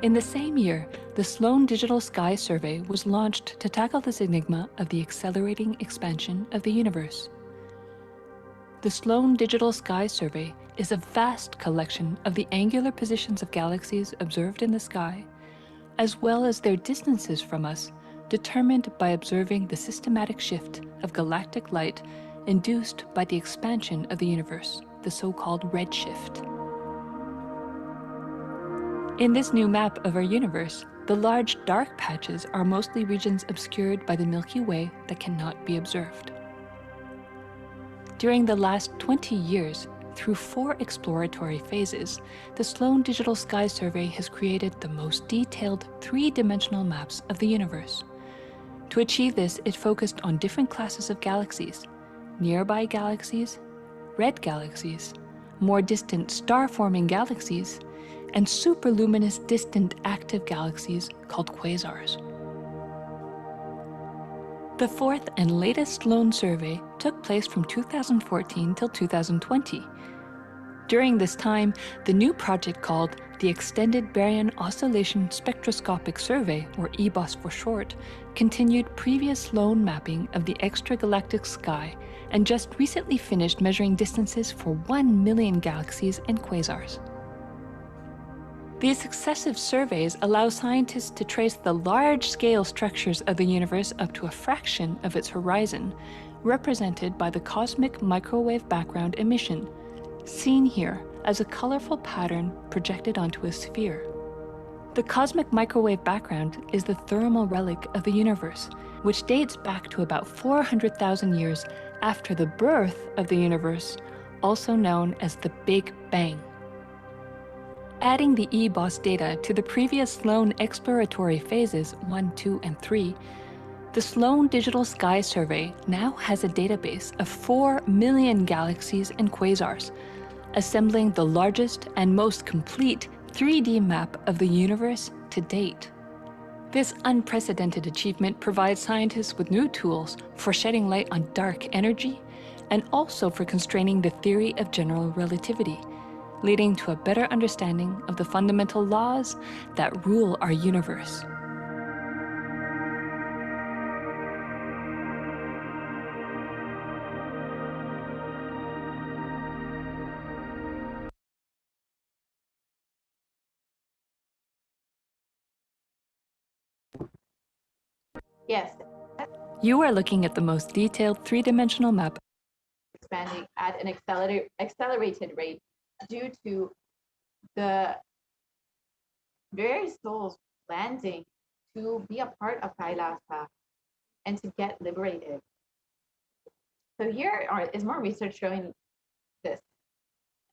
In the same year, the Sloan Digital Sky Survey was launched to tackle this enigma of the accelerating expansion of the universe. The Sloan Digital Sky Survey is a vast collection of the angular positions of galaxies observed in the sky, as well as their distances from us, determined by observing the systematic shift of galactic light induced by the expansion of the universe, the so-called redshift. In this new map of our universe, the large dark patches are mostly regions obscured by the Milky Way that cannot be observed. During the last 20 years, through 4 exploratory phases, the Sloan Digital Sky Survey has created the most detailed 3-dimensional maps of the universe. To achieve this, it focused on different classes of galaxies: nearby galaxies, red galaxies, more distant star-forming galaxies, and superluminous distant active galaxies called quasars. The 4th and latest Sloan survey took place from 2014 till 2020. During this time, the new project called the Extended Baryon Oscillation Spectroscopic Survey, or EBOS for short, continued previous Sloan mapping of the extragalactic sky and just recently finished measuring distances for 1 million galaxies and quasars. These successive surveys allow scientists to trace the large-scale structures of the universe up to a fraction of its horizon, represented by the cosmic microwave background emission, seen here as a colorful pattern projected onto a sphere. The cosmic microwave background is the thermal relic of the universe, which dates back to about 400,000 years after the birth of the universe, also known as the Big Bang. Adding the EBOS data to the previous Sloan exploratory phases 1, 2, and 3, the Sloan Digital Sky Survey now has a database of 4 million galaxies and quasars, assembling the largest and most complete 3D map of the universe to date. This unprecedented achievement provides scientists with new tools for shedding light on dark energy and also for constraining the theory of general relativity, leading to a better understanding of the fundamental laws that rule our universe. Yes, You are looking at the most detailed 3-dimensional map expanding at an accelerated rate due to the various souls landing to be a part of Kailasa and to get liberated. So here is more research showing this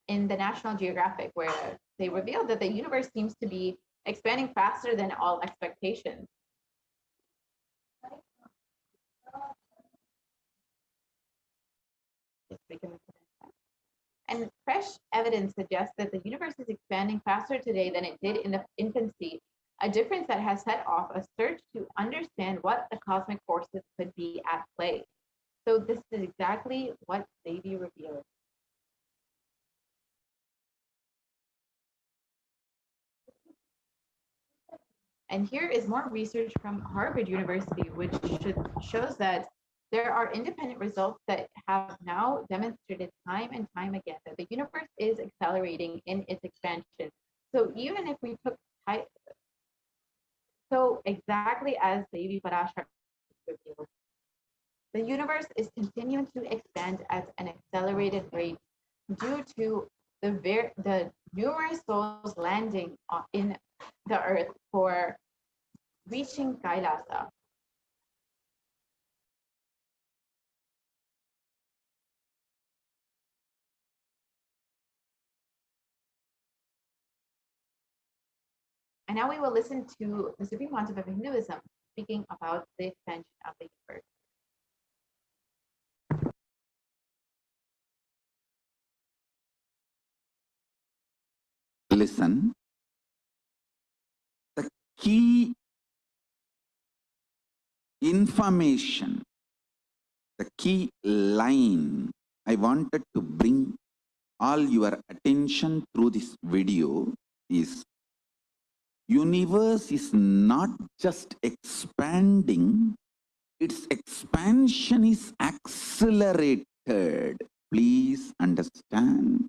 in the National Geographic, where they revealed that the universe seems to be expanding faster than all expectations. And fresh evidence suggests that the universe is expanding faster today than it did in the infancy, a difference that has set off a search to understand what the cosmic forces could be at play. So this is exactly what Devi revealed. And here is more research from Harvard University, which shows that there are independent results that have now demonstrated time and time again that the universe is accelerating in its expansion. So even if we took exactly as Devi PARASHAKTI revealed, the universe is continuing to expand at an accelerated rate due to the numerous souls landing in the earth for reaching Kailasa. And now we will listen to the Supreme Pontiff of Hinduism speaking about the expansion of the universe. Listen, the key information, the key line I wanted to bring all your attention through this video is universe is not just expanding, its expansion is accelerated. Please understand.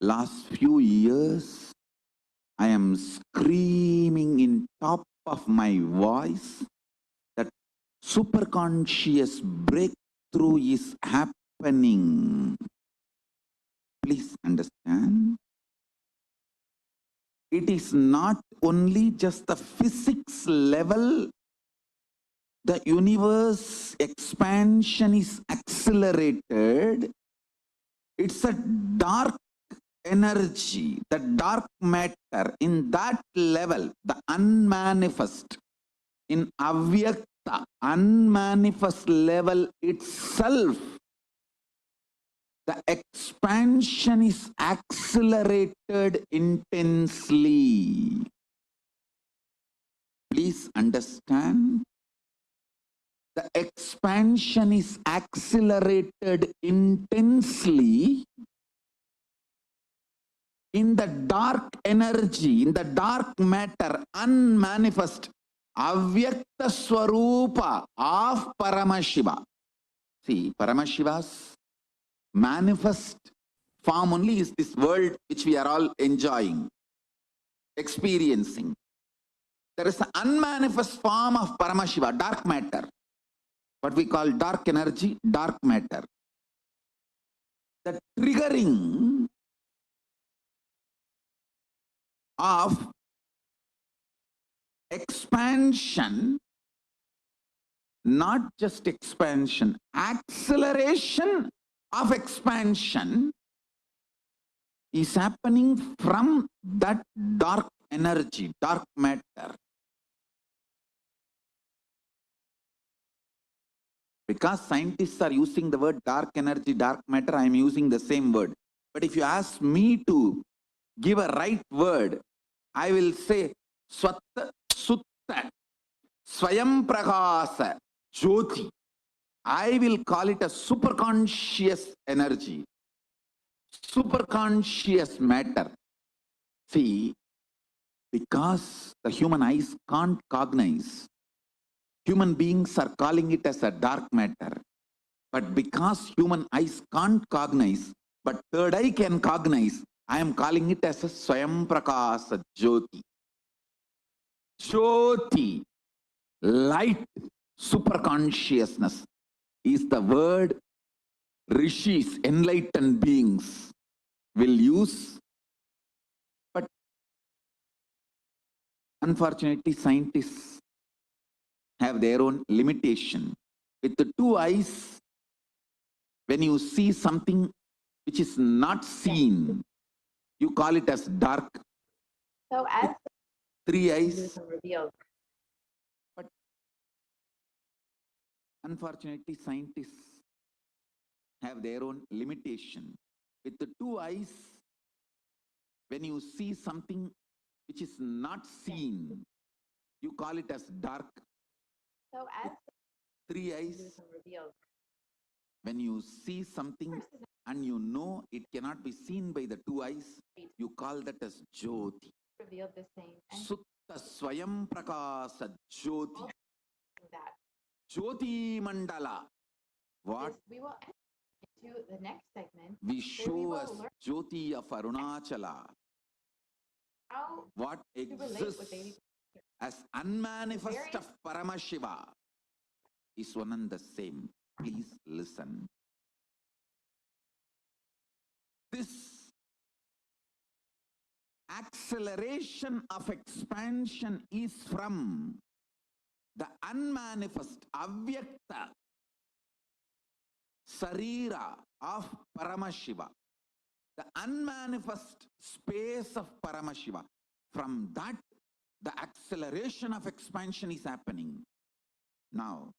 Last few years, I am screaming in top of my voice that superconscious breakthrough is happening. Please understand. It is not only just the physics level. The universe expansion is accelerated. It's a dark energy, the dark matter, in that level, the unmanifest, in avyakta, unmanifest level itself, the expansion is accelerated intensely. Please understand. The expansion is accelerated intensely in the dark energy, in the dark matter, unmanifest, avyakta swarupa of Paramashiva. See, Paramashiva's manifest form only is this world which we are all enjoying, experiencing. There is an unmanifest form of Paramashiva, dark matter, what we call dark energy, dark matter. The triggering of expansion, not just expansion, acceleration of expansion is happening from that dark energy, dark matter. Because scientists are using the word dark energy, dark matter, I am using the same word. But if you ask me to give a right word, I will say Swatta Sutta Swayam Prakasa Jyoti. I will call it a superconscious energy, superconscious matter. See, because the human eyes can't cognize, human beings are calling it as a dark matter. But because human eyes can't cognize, but third eye can cognize, I am calling it as a Swayam Prakasa Jyoti. Jyoti, light, superconsciousness, is the word rishis, enlightened beings, will use. But unfortunately, scientists have their own limitation. With the two eyes, when you see something which is not seen, you call it as dark. So as three eyes. Revealed. But unfortunately, scientists have their own limitation. With the two eyes, when you see something which is not seen, you call it as dark. So as three eyes. Revealed. When you see something and you know it cannot be seen by the two eyes, you call that as Jyoti. revealed the same. And Sutta Swayam Prakasa Jyoti. that Jyoti Mandala. What is we will enter into the next segment we we show will us learn Jyoti of Arunachala. how What to relate with exists baby. as unmanifest Very- of Paramashiva is one and the same. Please listen. This acceleration of expansion is from the unmanifest, avyakta sarira of Paramashiva, the unmanifest space of Paramashiva. From that, the acceleration of expansion is happening. Now,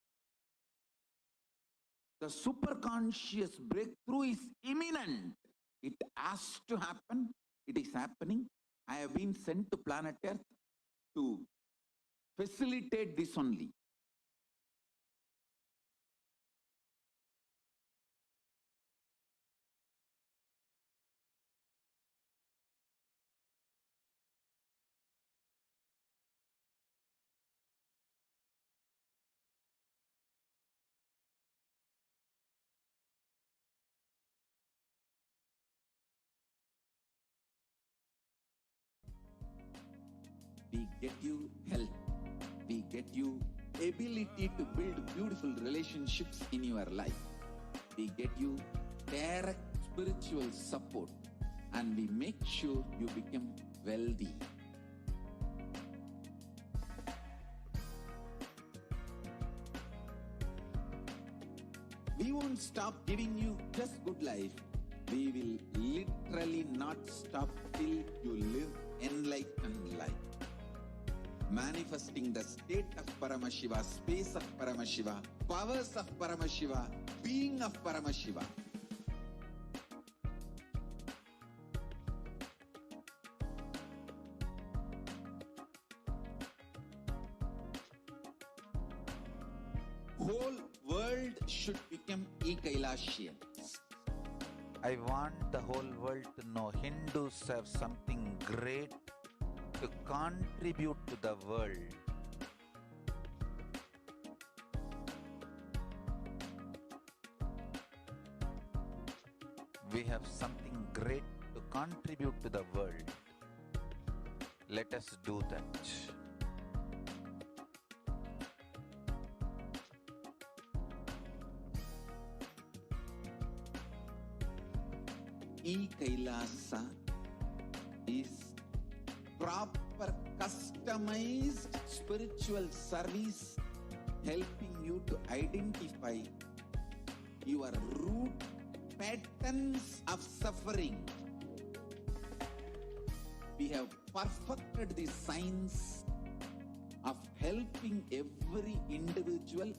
the superconscious breakthrough is imminent. It has to happen. It is happening. I have been sent to planet Earth to facilitate this only. We get you health. We get you ability to build beautiful relationships in your life. We get you direct spiritual support, and we make sure you become wealthy. We won't stop giving you just good life. We will literally not stop till you live enlightened life. Manifesting the state of Paramashiva, space of Paramashiva, powers of Paramashiva, being of Paramashiva. Whole world should become e-Kailashians. I want the whole world to know Hindus have something great to contribute to the world. We have something great to contribute to the world. Let us do that. E-Kailasa is proper customized spiritual service helping you to identify your root patterns of suffering. We have perfected the science of helping every individual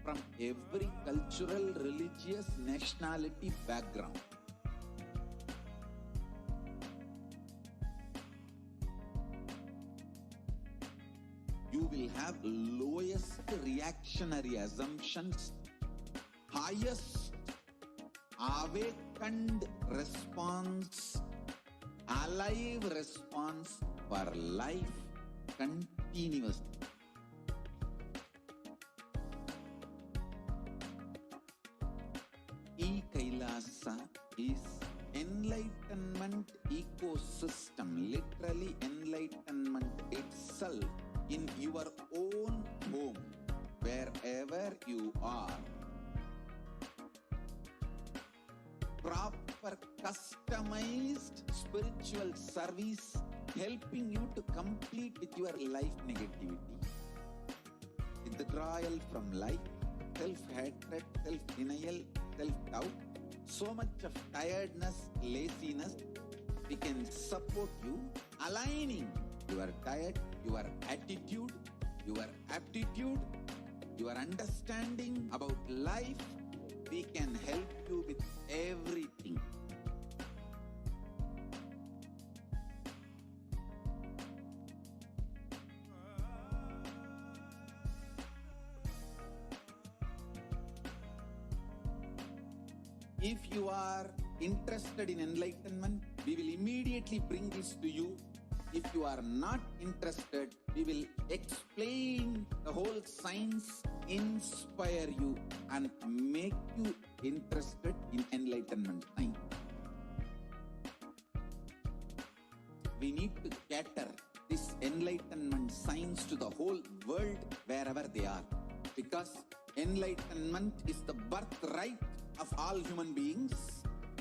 from every cultural, religious, nationality background. You will have lowest reactionary assumptions, highest awakened response, alive response for life continuously. E-Kailasa is enlightenment ecosystem, literally enlightenment itself in your own home, wherever you are. Proper customized spiritual service helping you to complete with your life negativity. Withdrawal from life, self-hatred, self-denial, self-doubt, so much of tiredness, laziness. We can support you aligning your diet, your attitude, your aptitude, your understanding about life. We can help you with everything. If you are interested in enlightenment, we will immediately bring this to you If you are not interested, we will explain the whole science, inspire you, and make you interested in enlightenment time. We need to cater this enlightenment science to the whole world wherever they are. Because enlightenment is the birthright of all human beings.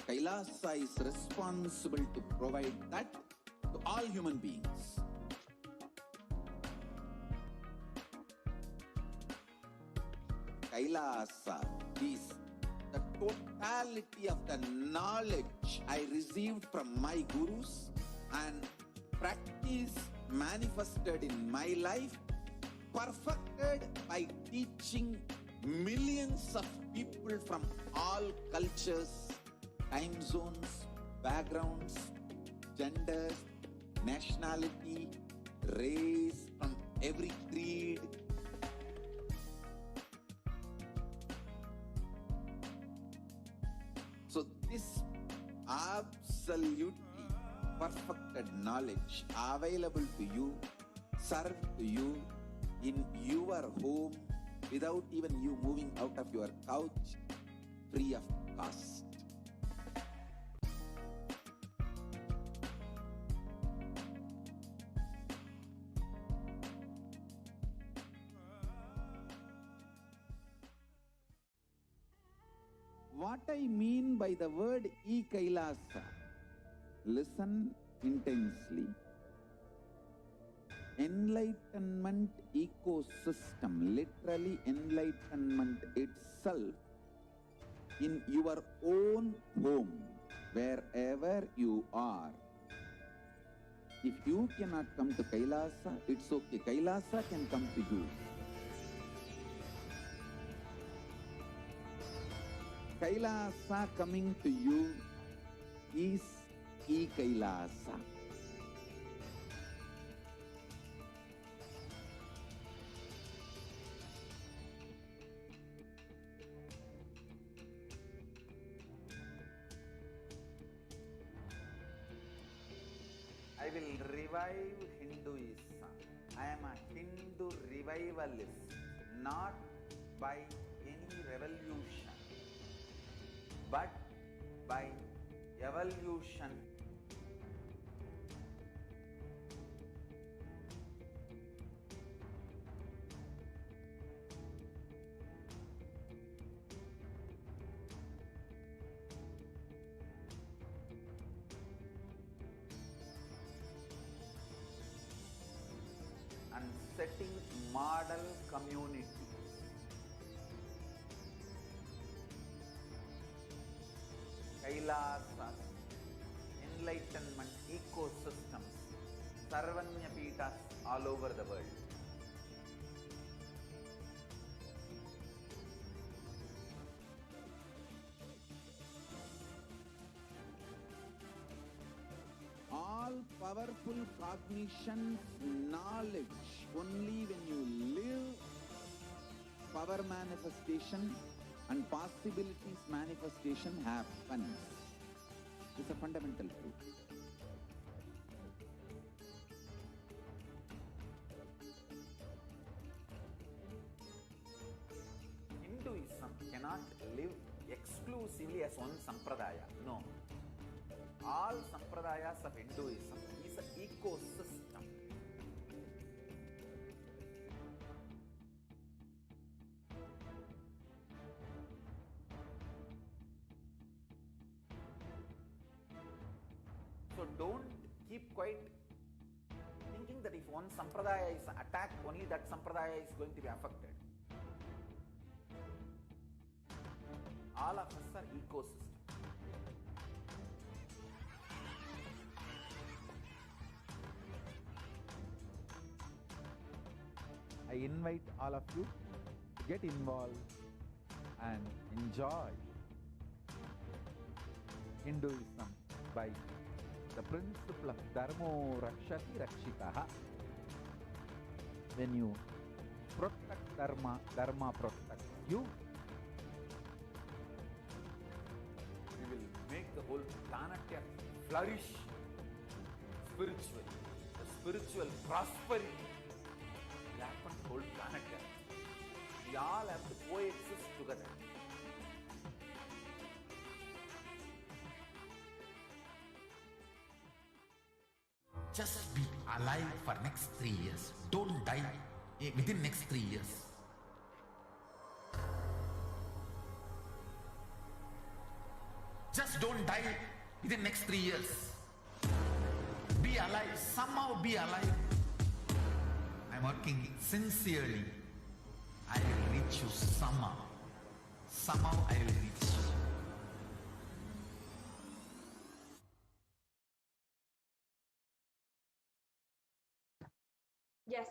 Kailasa is responsible to provide that to all human beings. Kailasa is the totality of the knowledge I received from my gurus and practice manifested in my life, perfected by teaching millions of people from all cultures, time zones, backgrounds, genders, nationality, race, from every creed. So this absolutely perfected knowledge available to you, served to you in your home without even you moving out of your couch, free of cost. What I mean by the word e-Kailasa, listen intensely. Enlightenment ecosystem, literally enlightenment itself, in your own home, wherever you are. If you cannot come to Kailasa, it's okay. Kailasa can come to you. Kailasa coming to you is e-Kailasa. I will revive Hinduism. I am a Hindu revivalist, not by any revolution, but by evolution. And setting model communities. Kailasas, enlightenment ecosystems, Sarvanya Pitas all over the world. All powerful cognition, knowledge, only when you live, power manifestation and possibilities manifestation happens. It's a fundamental truth. Hinduism cannot live exclusively as one sampradaya. No. All sampradayas of Hinduism is an ecosystem. So don't keep quiet thinking that if one sampradaya is attacked, only that sampradaya is going to be affected. All of us are ecosystems. I invite all of you to get involved and enjoy Hinduism by the principle of Dharmo Rakshati Rakshitaha. When you protect Dharma, Dharma protects you. We will make the whole planet flourish spiritually. The spiritual prosperity will happen to the whole planet Earth. We all have to coexist together. Just be alive for next 3 years. Don't die within next 3 years. Just don't die within next 3 years. Be alive, somehow be alive. I'm working sincerely. I will reach you somehow. Somehow I will reach you. Yes.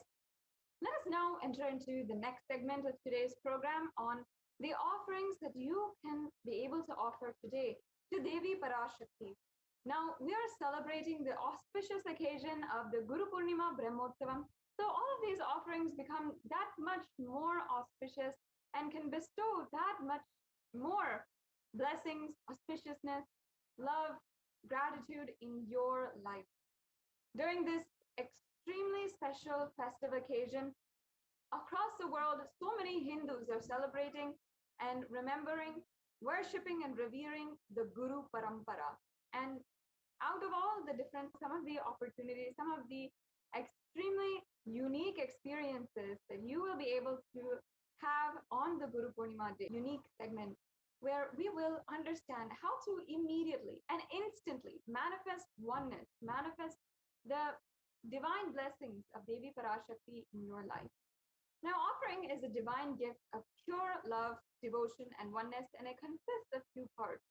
Let us now enter into the next segment of today's program on the offerings that you can be able to offer today to Devi PARASHAKTI. Now, we are celebrating the auspicious occasion of the Guru Purnima Brahmotsavam. So all of these offerings become that much more auspicious and can bestow that much more blessings, auspiciousness, love, gratitude in your life. During this extremely special festive occasion, across the world, so many Hindus are celebrating and remembering, worshipping and revering the Guru Parampara. And out of all the different, some of the opportunities, some of the extremely unique experiences that you will be able to have on the Guru Purnima Day, unique segment, where we will understand how to immediately and instantly manifest oneness, manifest the divine blessings of Devi PARASHAKTI in your life. Now, offering is a divine gift of pure love, devotion, and oneness, and it consists of two parts.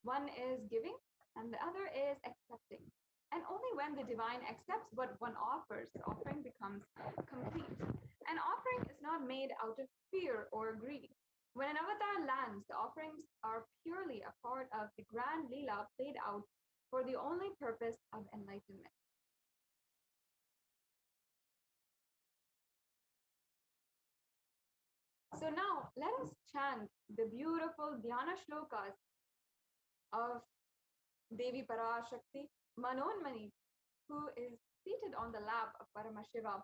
One is giving, and the other is accepting. And only when the divine accepts what one offers, the offering becomes complete. An offering is not made out of fear or greed. When an avatar lands, the offerings are purely a part of the grand Leela played out for the only purpose of enlightenment. So now let us chant the beautiful Dhyana shlokas of Devi PARASHAKTI, Manonmani, who is seated on the lap of Paramashiva,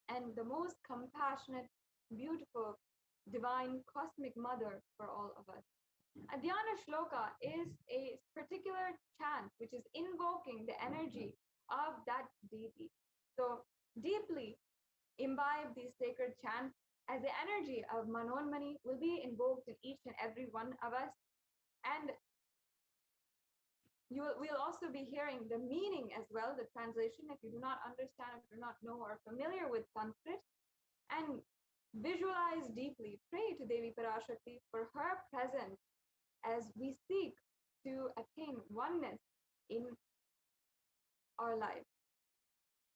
and the most compassionate, beautiful, divine, cosmic mother for all of us. A Dhyana shloka is a particular chant which is invoking the energy of that deity. So deeply imbibe these sacred chants as the energy of Manonmani will be invoked in each and every one of us. And we'll also be hearing the meaning as well, the translation, if you do not understand, if you do not know or familiar with Sanskrit, and visualize deeply, pray to Devi PARASHAKTI for her presence as we seek to attain oneness in our life.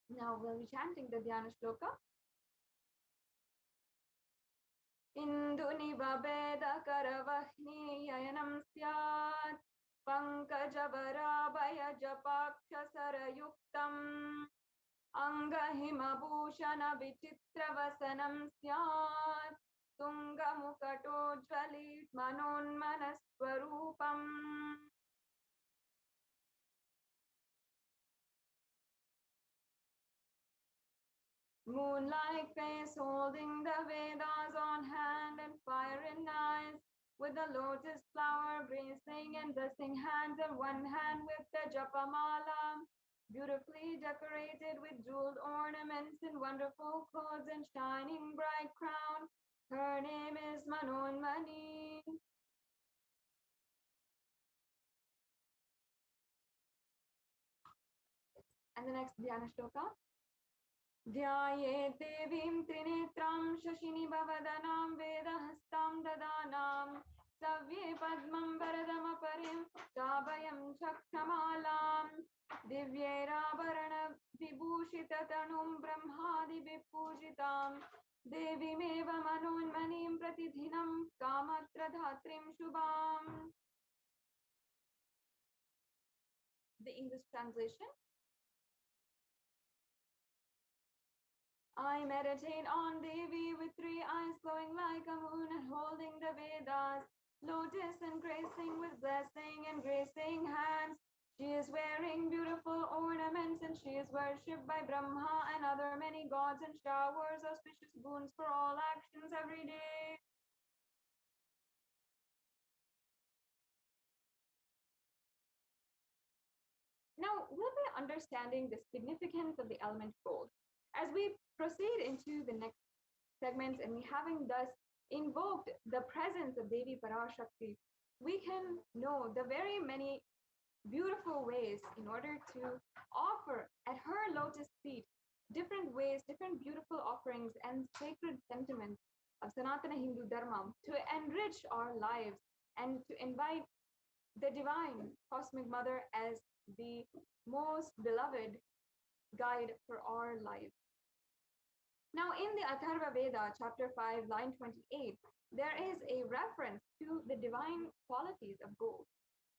Now we'll be chanting the Dhyana shloka. Induniva Veda Karavahni Yayanam Syat Pankajavara Japaksha Sarayuktam Angahima Bhushana Vichitra Vasanam Syat Tunga Mukato Jvalit Manon Manaswarupam. Moonlight face holding the Vedas on hand and fire in eyes, with the lotus flower bracing and blessing hands in one hand with the Japamala, beautifully decorated with jeweled ornaments and wonderful clothes and shining bright crown. Her name is Manonmani. And the next Dhyana shloka. Dhyaye devim trinetram shashini bhavadanam vedahastam dadanam savye padmam varadam aparim jabhayam chakshamalam divyera varana vibhushita tanum brahmadi vipujitam devimeva manonmanim pratidhinam kamatra dhatrim shubham. The English translation. I meditate on Devi with 3 eyes glowing like a moon and holding the Vedas, lotus and gracing with blessing and gracing hands, She is wearing beautiful ornaments and she is worshipped by Brahma and other many gods and showers auspicious boons for all actions every day. Now, we'll be understanding the significance of the element gold as we proceed into the next segments, and we having thus invoked the presence of Devi PARASHAKTI, we can know the very many beautiful ways in order to offer at her lotus feet different ways, different beautiful offerings and sacred sentiments of Sanatana Hindu Dharma to enrich our lives and to invite the divine cosmic mother as the most beloved guide for our life. Now, in the Atharva Veda, chapter 5, line 28, there is a reference to the divine qualities of gold.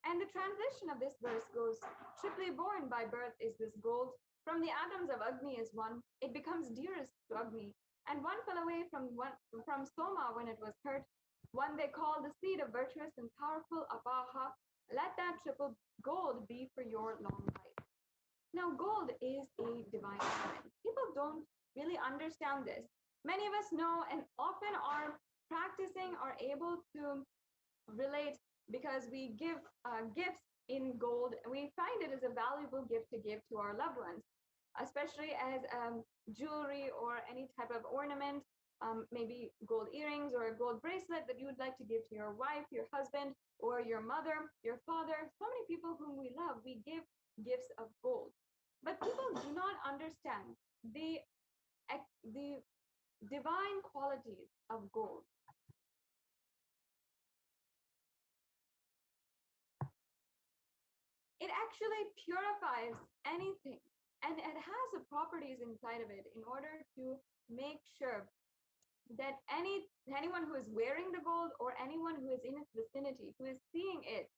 And the translation of this verse goes, triply born by birth is this gold. From the atoms of Agni is one. It becomes dearest to Agni. And one fell away from Soma when it was hurt. One they call the seed of virtuous and powerful Apaha. Let that triple gold be for your long life. Now, gold is a divine element. People don't really understand this. Many of us know and often are practicing, are able to relate because we give gifts in gold. We find it as a valuable gift to give to our loved ones, especially as jewelry or any type of ornament, maybe gold earrings or a gold bracelet that you would like to give to your wife, your husband, or your mother, your father. So many people whom we love, we give gifts of gold. But people do not understand the divine qualities of gold. It actually purifies anything, and it has the properties inside of it in order to make sure that anyone who is wearing the gold or anyone who is in its vicinity, who is seeing it,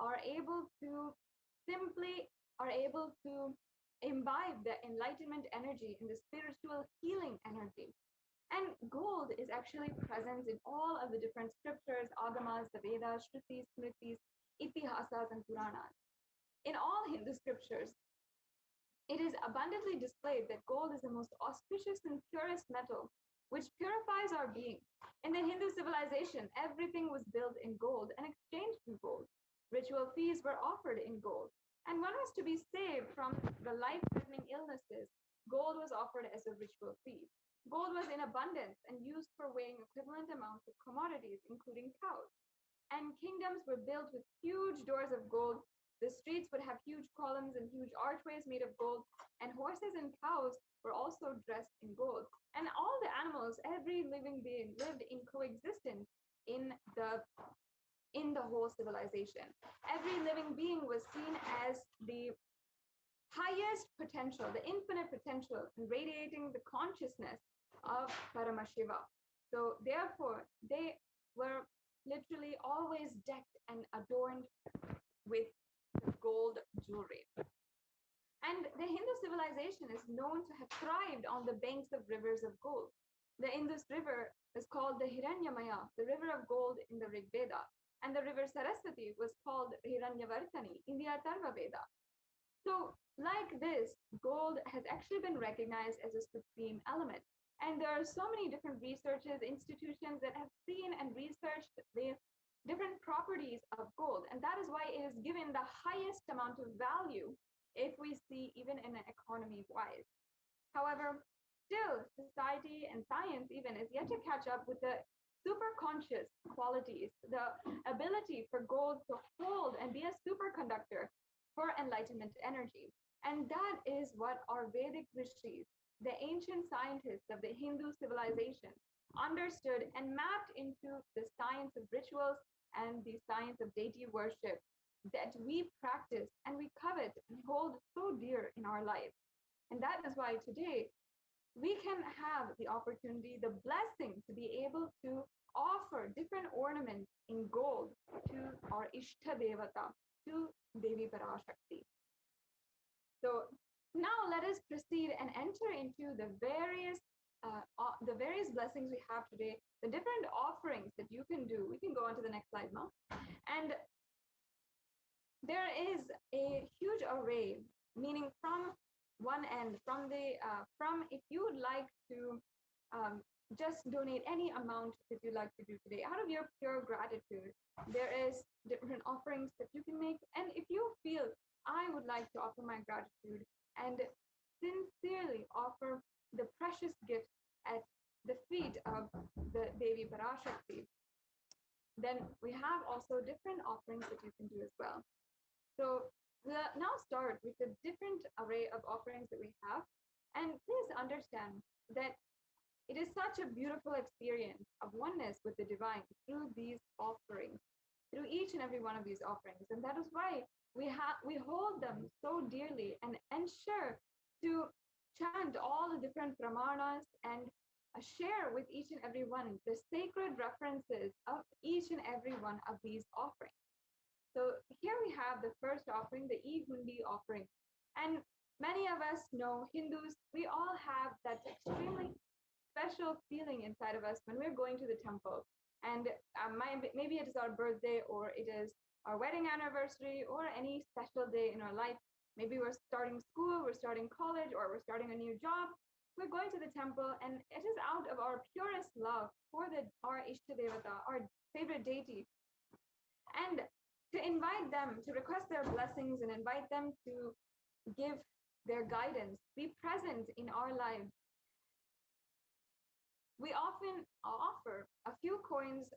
are able to imbibe the enlightenment energy and the spiritual healing energy. And gold is actually present in all of the different scriptures, agamas, the Vedas, Shrutis, Smritis, Itihasas, and Puranas. In all Hindu scriptures, it is abundantly displayed that gold is the most auspicious and purest metal, which purifies our being. In the Hindu civilization, everything was built in gold and exchanged in gold. Ritual feasts were offered in gold. And one was to be saved from the life-threatening illnesses. Gold was offered as a ritual fee. Gold was in abundance and used for weighing equivalent amounts of commodities, including cows. And kingdoms were built with huge doors of gold. The streets would have huge columns and huge archways made of gold, and horses and cows were also dressed in gold. And all the animals, every living being, lived in coexistence in the whole civilization. Every living being was seen as the highest potential, the infinite potential, in radiating the consciousness of Paramashiva. So therefore, they were literally always decked and adorned with gold jewelry. And the Hindu civilization is known to have thrived on the banks of rivers of gold. The Indus River is called the Hiranyamaya, the river of gold in the Rig Veda. And the river Saraswati was called Hiranyavartani in the Atharva Veda. So like this, gold has actually been recognized as a supreme element. And there are so many different researches, institutions that have seen and researched the different properties of gold. And that is why it is given the highest amount of value if we see even in an economy wise. However, still society and science even is yet to catch up with the super conscious qualities, the ability for gold to hold and be a superconductor for enlightenment energy. And that is what our Vedic rishis, the ancient scientists of the Hindu civilization, understood and mapped into the science of rituals and the science of deity worship that we practice and we covet and hold so dear in our life. And that is why today we can have the opportunity, the blessing to be able to offer different ornaments in gold to our Ishta Devata, to Devi PARASHAKTI. So now let us proceed and enter into the various blessings we have today, the different offerings that you can do. We can go on to the next slide now. And there is a huge array, meaning from one end, from if you would like to just donate any amount that you like to do today out of your pure gratitude, there is different offerings that you can make. And if you feel, I would like to offer my gratitude and sincerely offer the precious gift at the feet of the Devi PARASHAKTI, then we have also different offerings that you can do as well. So we'll now start with the different array of offerings that we have. And please understand that it is such a beautiful experience of oneness with the divine through these offerings, through each and every one of these offerings. And that is why we hold them so dearly and ensure to chant all the different pramanas and share with each and every one the sacred references of each and every one of these offerings. So here we have the first offering, the E-Hundi offering. And many of us know, Hindus, we all have that extremely special feeling inside of us when we're going to the temple. And maybe it is our birthday, or it is our wedding anniversary, or any special day in our life. Maybe we're starting school, we're starting college, or we're starting a new job. We're going to the temple, and it is out of our purest love for our Ishtadevata, our favorite deity. And to invite them, to request their blessings and invite them to give their guidance, be present in our lives. We often offer a few coins,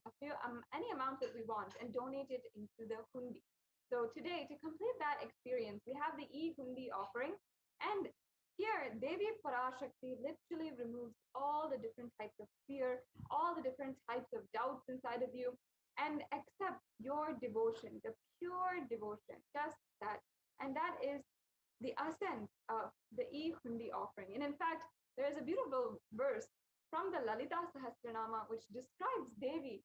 any amount that we want, and donate it into the hundi. So today, to complete that experience, we have the E-Hundi offering. And here, Devi PARASHAKTI literally removes all the different types of fear, all the different types of doubts inside of you, and accept your devotion, the pure devotion, just that. And that is the essence of the E-Hundi offering. And in fact, there is a beautiful verse from the Lalita Sahasranama which describes Devi,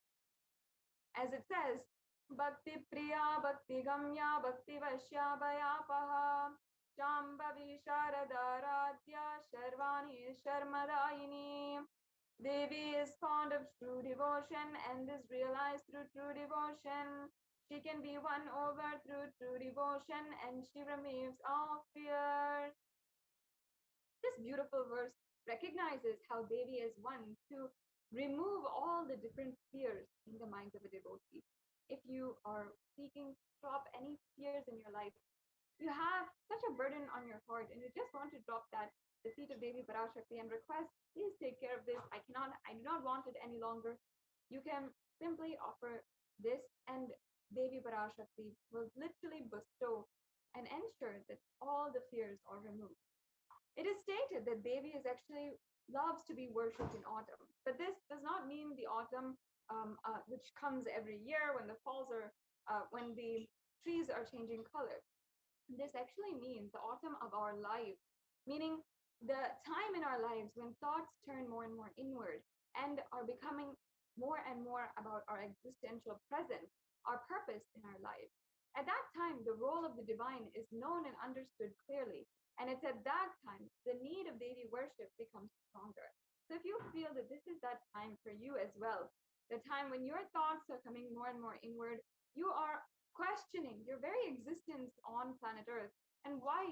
as it says, Bhakti Priya, Bhakti Gamya, Bhakti Vashya Bhayapaha, Shambhavi Sharadaradhya, Sharvani Sharmadayini. Devi is fond of true devotion and is realized through true devotion. She can be won over through true devotion, and she removes all fears. This beautiful verse recognizes how Devi is one to remove all the different fears in the minds of a devotee. If you are seeking to drop any fears in your life, you have such a burden on your heart and you just want to drop that at the feet of Devi PARASHAKTI and request, please take care of this. I do not want it any longer. You can simply offer this, and Devi PARASHAKTI will literally bestow and ensure that all the fears are removed. It is stated that Devi is actually loves to be worshipped in autumn, but this does not mean the autumn which comes every year when the when the trees are changing color. This actually means the autumn of our lives, meaning the time in our lives when thoughts turn more and more inward and are becoming more and more about our existential presence, our purpose in our life. At that time, the role of the divine is known and understood clearly. And it's at that time the need of Devi worship becomes stronger. So if you feel that this is that time for you as well, the time when your thoughts are coming more and more inward, you are questioning your very existence on planet Earth and why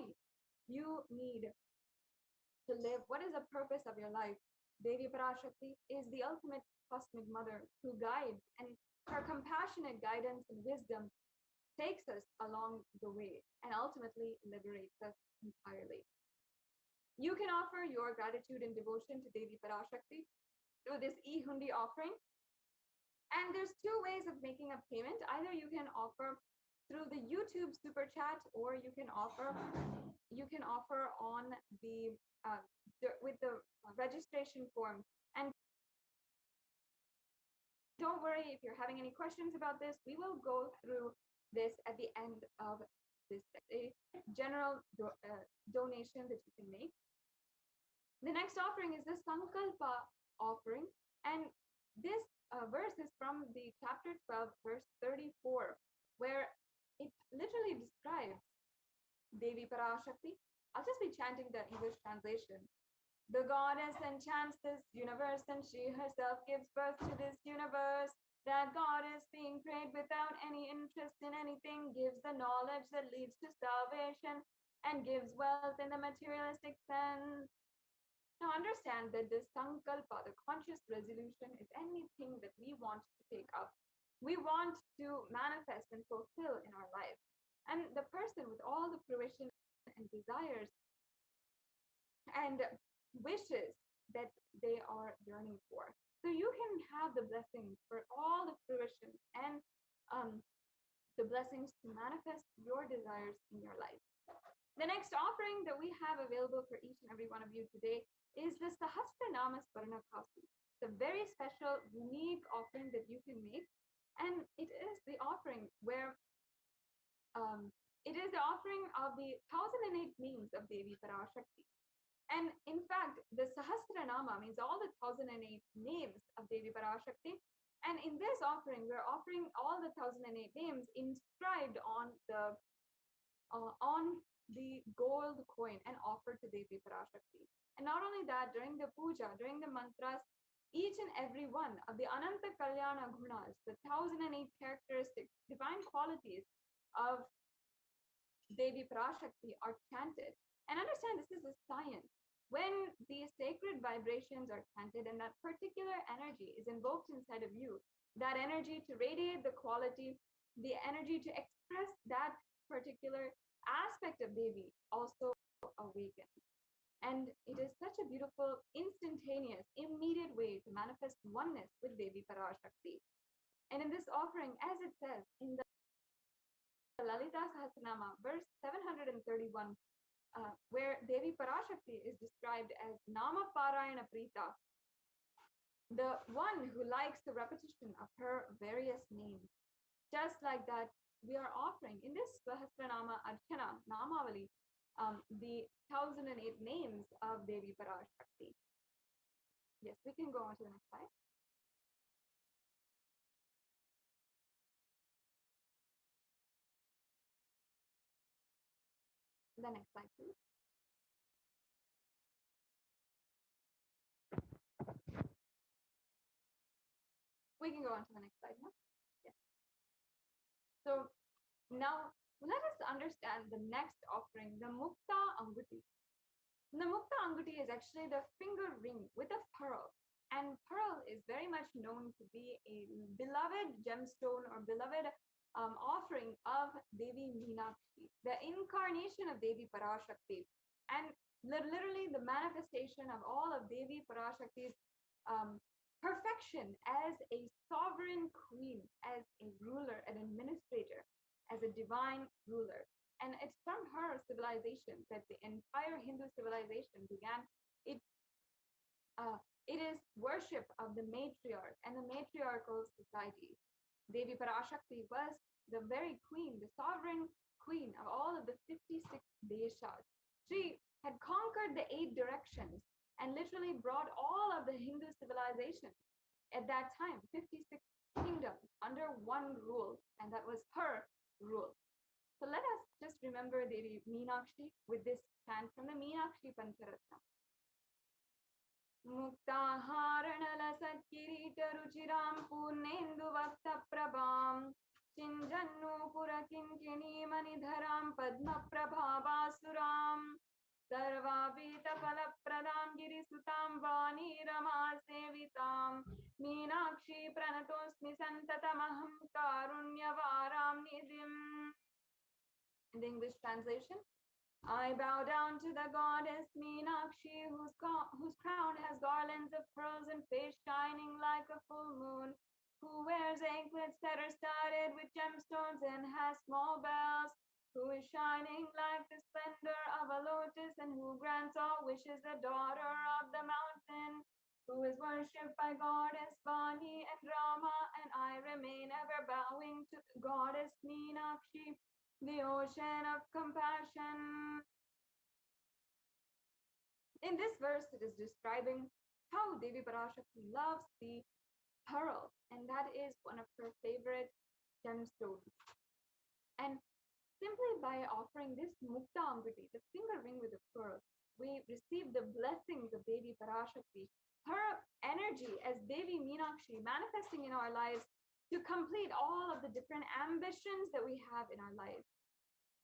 you need to live. What is the purpose of your life? Devi PARASHAKTI is the ultimate cosmic mother who guides, and her compassionate guidance and wisdom takes us along the way and ultimately liberates us entirely. You can offer your gratitude and devotion to Devi PARASHAKTI through this E-Hundi offering. And there's two ways of making a payment. Either you can offer through the YouTube super chat, or you can offer on the with the registration form. And don't worry if you're having any questions about this. We will go through this at the end of this, a general donation that you can make. The next offering is the Sankalpa offering, and this verse is from the chapter 12, verse 34, where it literally describes Devi PARASHAKTI. I'll just be chanting the English translation. The goddess enchants this universe, and she herself gives birth to this universe. That God is being prayed without any interest in anything, gives the knowledge that leads to salvation, and gives wealth in the materialistic sense. Now understand that this sankalpa, the conscious resolution, is anything that we want to take up. We want to manifest and fulfill in our life. And the person with all the fruition and desires and wishes that they are yearning for. So you can have the blessings for all the fruition and the blessings to manifest your desires in your life. The next offering that we have available for each and every one of you today is the Sahasranama Swarnakasi. It's a very special, unique offering that you can make. And it is the offering where it is the offering of the 1008 names of Devi PARASHAKTI. And in fact, the Sahasranama means all the 1008 names of Devi PARASHAKTI. And in this offering, we're offering all the 1008 names inscribed on the gold coin and offered to Devi PARASHAKTI. And not only that, during the puja, during the mantras, each and every one of the Ananta Kalyana Gunas, the 1008 characteristics, divine qualities of Devi PARASHAKTI are chanted. And understand, this is a science. When these sacred vibrations are chanted and that particular energy is invoked inside of you, that energy to radiate the quality, the energy to express that particular aspect of Devi also awakens. And it is such a beautiful, instantaneous, immediate way to manifest oneness with Devi PARASHAKTI. And in this offering, as it says in the Lalita Sahasranama, verse 731, where Devi PARASHAKTI is described as Nama Parayana Prita, the one who likes the repetition of her various names. Just like that, we are offering in this Sahasranama Archana Namavali, the 1008 names of Devi PARASHAKTI. Yes, we can go on to the next slide. The next slide, please. We can go on to the next slide now. Yes. So now let us understand the next offering, the Mukta Anguti. The Mukta Anguti is actually the finger ring with a pearl. And pearl is very much known to be a beloved gemstone or beloved offering of Devi Meenakshi, the incarnation of Devi PARASHAKTI, and literally the manifestation of all of Devi PARASHAKTI's perfection as a sovereign queen, as a ruler, an administrator, as a divine ruler. And it's from her civilization that the entire Hindu civilization began. It is worship of the matriarch and the matriarchal society. Devi PARASHAKTI was the very queen, the sovereign queen of all of the 56 deshas. She had conquered the 8 directions and literally brought all of the Hindu civilization at that time, 56 kingdoms under one rule, and that was her rule. So let us just remember Devi Meenakshi with this chant from the Meenakshi Pancharatna. Muktaharanala Satkirita Ruchiram Purnendu Vakta Prabham Chinjannu Purakinkini Manidharam Padma Prabhavasuram Sarvabhita Palapradam Girisutam Vani Rama Sevitam Meenakshi Pranatosmi Santatamaham Karunyavaram Nidhim. In the English translation, I bow down to the goddess Meenakshi, whose crown has garlands of pearls and face shining like a full moon, who wears anklets that are studded with gemstones and has small bells, who is shining like the splendor of a lotus and who grants all wishes, the daughter of the mountain, who is worshipped by goddess Vani and Rama, and I remain ever bowing to the goddess Meenakshi, the ocean of compassion. In this verse, it is describing how Devi PARASHAKTI loves the pearl, and that is one of her favorite gemstones. And simply by offering this Mukta Anguti, the finger ring with the pearl, we receive the blessings of Devi PARASHAKTI. Her energy as Devi Meenakshi manifesting in our lives to complete all of the different ambitions that we have in our lives.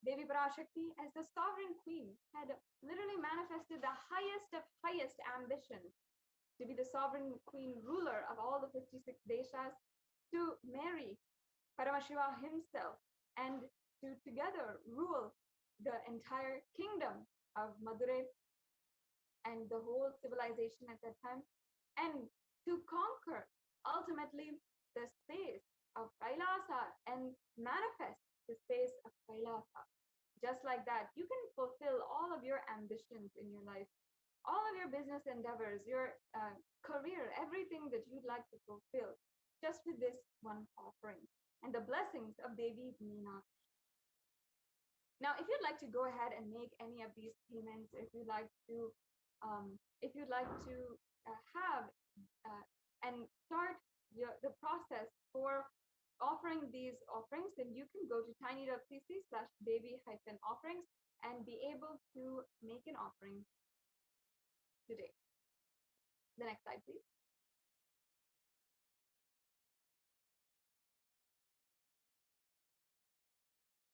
Devi PARASHAKTI, as the sovereign queen, had literally manifested the highest of highest ambitions to be the sovereign queen ruler of all the 56 deshas, to marry Paramashiva himself, and to together rule the entire kingdom of Madurai and the whole civilization at that time, and to conquer ultimately the space of Kailasa and manifest the space of Kailasa. Just like that, you can fulfill all of your ambitions in your life, all of your business endeavors, your career, everything that you'd like to fulfill, just with this one offering and the blessings of Devi Meenakshi. Now, if you'd like to go ahead and make any of these payments, if you'd like to have and start the process for offering these offerings, then you can go to tiny.cc/baby-offerings and be able to make an offering today. The next slide, please.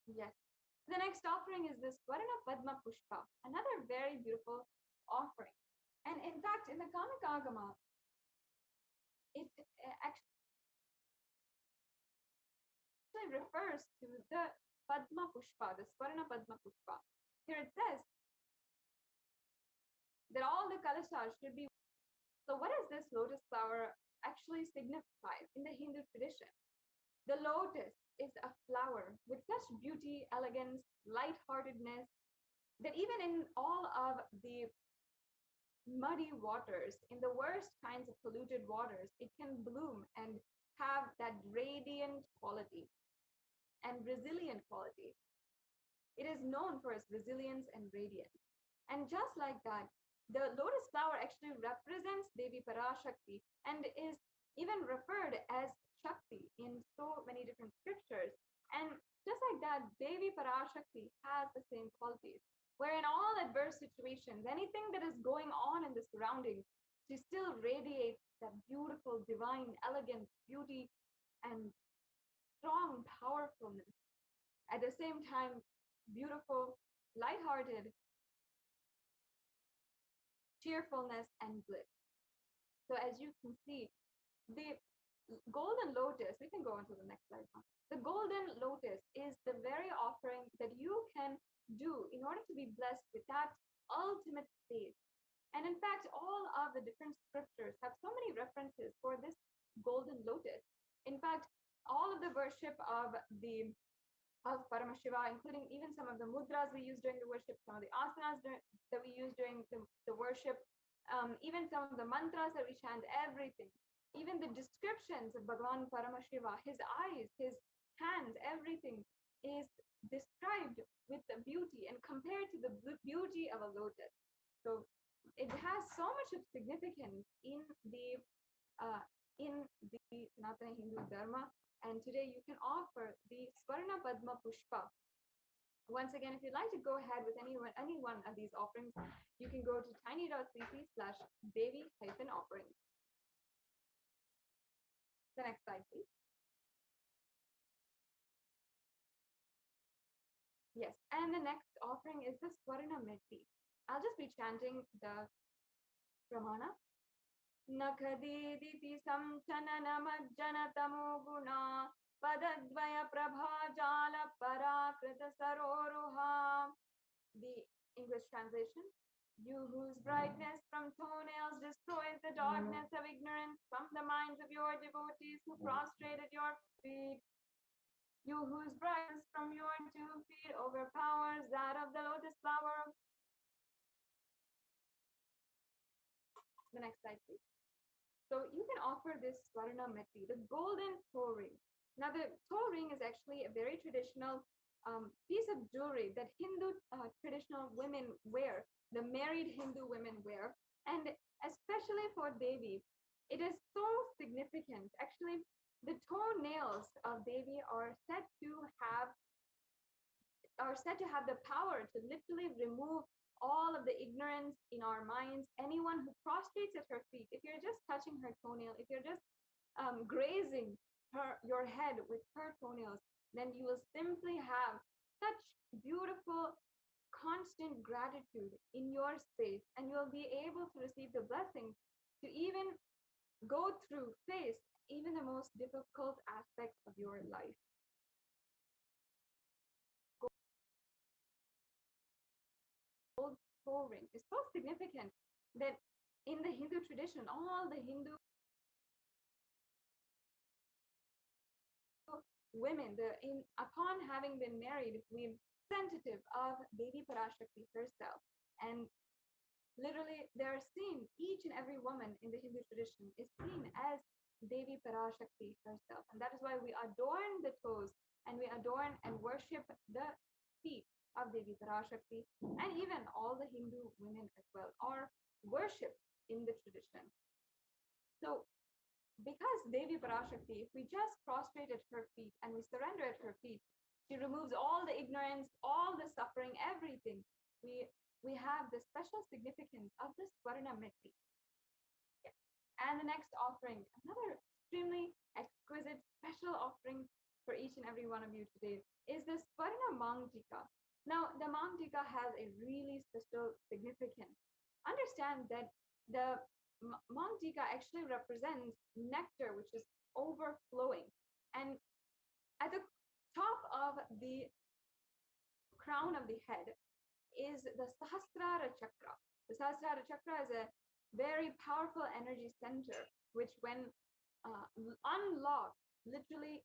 Yes. The next offering is this Varana Padma Pushpa, another very beautiful offering. And in fact, in the Kamikagama, it actually refers to the Padma Pushpa, the Swarna Padma Pushpa. Here it says that all the kalashas should be. So what does this lotus flower actually signify in the Hindu tradition? The lotus is a flower with such beauty, elegance, lightheartedness, that even in all of the muddy waters, in the worst kinds of polluted waters, it can bloom and have that radiant quality and resilient quality. It is known for its resilience and radiance. And just like that, the lotus flower actually represents Devi PARASHAKTI and is even referred as Shakti in so many different scriptures. And just like that, Devi PARASHAKTI has the same qualities, where in all adverse situations, anything that is going on in the surroundings, she still radiates that beautiful, divine, elegant beauty and strong powerfulness. At the same time, beautiful, lighthearted, cheerfulness, and bliss. So as you can see, the golden lotus, we can go on to the next slide now. The golden lotus is the very offering that you can do in order to be blessed with that ultimate state. And in fact, all of the different scriptures have so many references for this golden lotus. In fact, all of the worship of Paramashiva, including even some of the mudras we use during the worship, some of the asanas that we use during the worship, even some of the mantras that we chant, everything, even the descriptions of Bhagavan Paramashiva, his eyes, his hands, everything is described with the beauty and compared to the beauty of a lotus. So it has so much of significance in the Sanatana Hindu Dharma. And today you can offer the Swarna Padma Pushpa. Once again, if you'd like to go ahead with any one of these offerings, you can go to tiny.cc/baby-offerings. The next slide, please. Yes, and the next offering is the Swarna Meti. I'll just be chanting the Pramana. Nakadiditi samchananamajjanatamo guna padadvaya prabhajala parakrita saroruha. The English translation: you whose brightness from toenails destroys the darkness of ignorance from the minds of your devotees who prostrated your feet. You whose brightness from your 2 feet overpowers that of the lotus flower. The next slide, please. So you can offer this Swarna Meti, the golden toe ring. Now the toe ring is actually a very traditional piece of jewelry that Hindu traditional women wear, the married Hindu women wear, and especially for Devi, it is so significant. Actually, the toenails of Devi are said to have the power to literally remove all of the ignorance in our minds. Anyone who prostrates at her feet, if you're just touching her toenail, if you're just grazing your head with her toenails, then you will simply have such beautiful, constant gratitude in your space, and you'll be able to receive the blessings to even go through, face even the most difficult aspects of your life. Gold toe ring is so significant that in the Hindu tradition, all the Hindu women, upon having been married, we're representative of Devi PARASHAKTI herself. And literally, they're seen, each and every woman in the Hindu tradition is seen as Devi PARASHAKTI herself. And that is why we adorn the toes and we adorn and worship the feet of Devi PARASHAKTI, and even all the Hindu women as well are worshipped in the tradition. So because Devi PARASHAKTI, if we just prostrate at her feet and we surrender at her feet, she removes all the ignorance, all the suffering, everything. We have the special significance of the Swarna Miti. Yeah. And the next offering, another extremely exquisite, special offering for each and every one of you today, is the Swarna Mangtika. Now, the Mangtika has a really special significance. Understand that the Mangtika actually represents nectar, which is overflowing. And at the top of the crown of the head is the Sahasrara Chakra. The Sahasrara Chakra is a very powerful energy center, which when unlocked, literally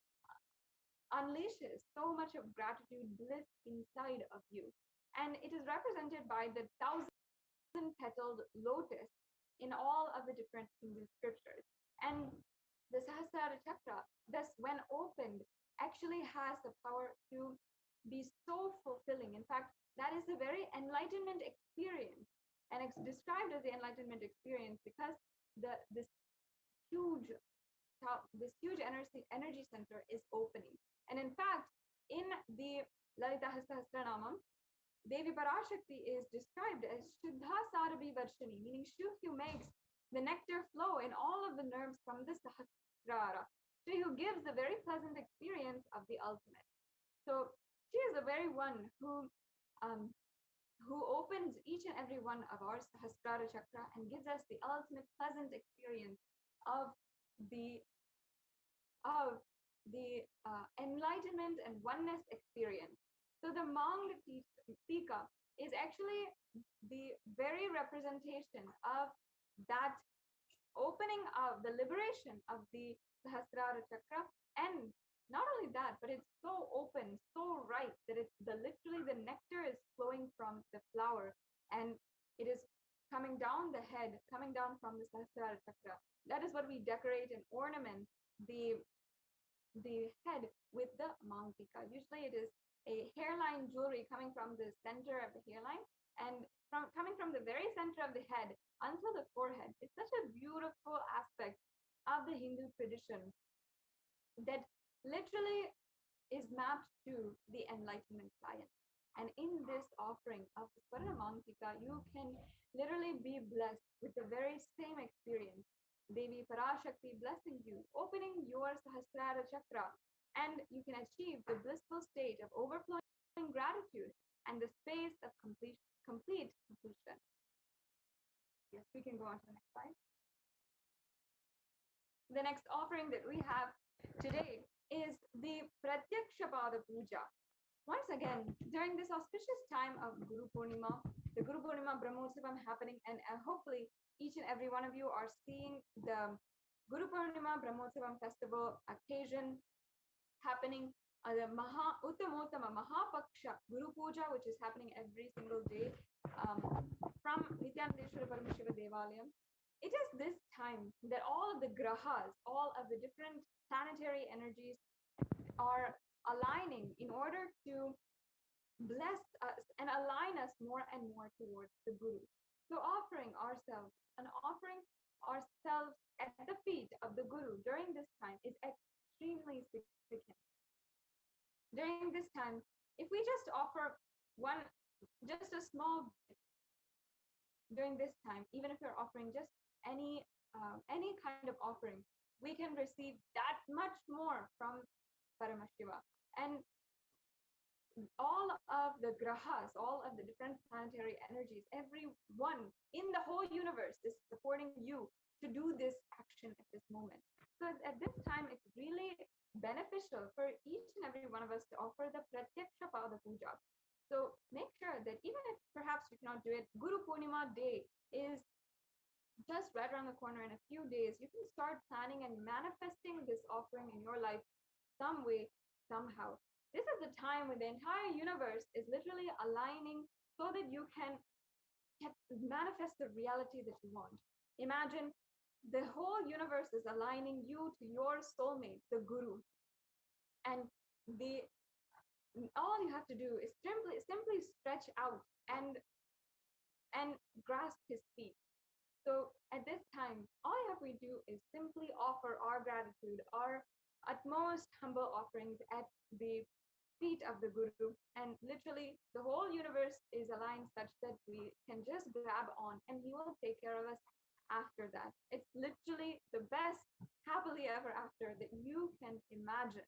unleashes so much of gratitude, bliss inside of you. And it is represented by the 1,000-petaled lotus in all of the different Hindu scriptures. And the Sahasrara Chakra, thus when opened, actually has the power to be so fulfilling. In fact, that is the very enlightenment experience. And it's described as the enlightenment experience because this huge energy center is opening. And in fact, in the Lalita Sahasranamam, Devi PARASHAKTI is described as Shuddha Sarabhi Varshini, meaning she who makes the nectar flow in all of the nerves from the Sahasrara. She who gives the very pleasant experience of the ultimate. So she is the very one who opens each and every one of our Sahasrara Chakra and gives us the ultimate pleasant experience of the enlightenment and oneness experience. So the Mangtika is actually the very representation of that opening of the liberation of the Sahasrara Chakra. And not only that, but it's so open, so ripe that it's literally the nectar is flowing from the flower and it is coming down the head, coming down from the Sahasrara Chakra. That is what we decorate and ornament the head with the Mangtika. Usually it is a hairline jewelry coming from the center of the hairline and coming from the very center of the head until the forehead. It's such a beautiful aspect of the Hindu tradition that literally is mapped to the enlightenment science. And in this offering of the Swarna Mangtika, you can literally be blessed with the very same experience. Devi PARASHAKTI blessing you, opening your Sahasrara Chakra, and you can achieve the blissful state of overflowing gratitude and the space of complete completion. Yes, we can go on to the next slide. The next offering that we have today is the Pratyakshapada Puja. Once again, during this auspicious time of Guru Purnima, the Guru Purnima Brahmotsavam happening, and hopefully each and every one of you are seeing the Guru Purnima Brahmotsavam festival occasion happening, the Uttamotama Mahapaksha Guru Puja, which is happening every single day from Nityanandeshwara Parameshiva Devalayam. It is this time that all of the grahas, all of the different planetary energies are aligning in order to bless us and align us more and more towards the Guru. So offering ourselves at the feet of the Guru during this time is extremely significant. During this time, if we just offer just a small bit during this time, even if you're offering just any kind of offering, we can receive that much more from Paramashiva. And all of the grahas, all of the different planetary energies, everyone in the whole universe is supporting you to do this action at this moment. So at this time, it's really beneficial for each and every one of us to offer the Pratyaksha Pada Puja. So make sure that even if perhaps you cannot do it, Guru Purnima Day is just right around the corner. In a few days, you can start planning and manifesting this offering in your life some way, somehow. This is the time when the entire universe is literally aligning so that you can manifest the reality that you want. Imagine the whole universe is aligning you to your soulmate, the Guru. And all you have to do is simply stretch out and grasp his feet. So at this time, all you have to do is simply offer our gratitude, our utmost humble offerings at the feet of the Guru, and literally the whole universe is aligned such that we can just grab on and he will take care of us after that. It's literally the best happily ever after that you can imagine.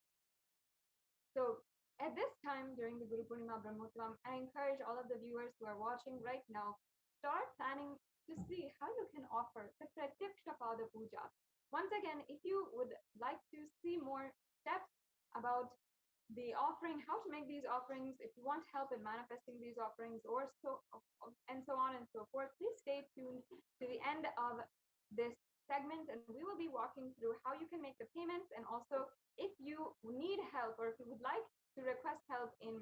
So at this time during the Guru Purnima Brahmotsavam, I encourage all of the viewers who are watching right now, start planning to see how you can offer the Pratyaksha Pada Puja. Once again, if you would like to see more steps about the offering, how to make these offerings, if you want help in manifesting these offerings, or so on and so forth, please stay tuned to the end of this segment, and we will be walking through how you can make the payments, and also if you need help or if you would like to request help in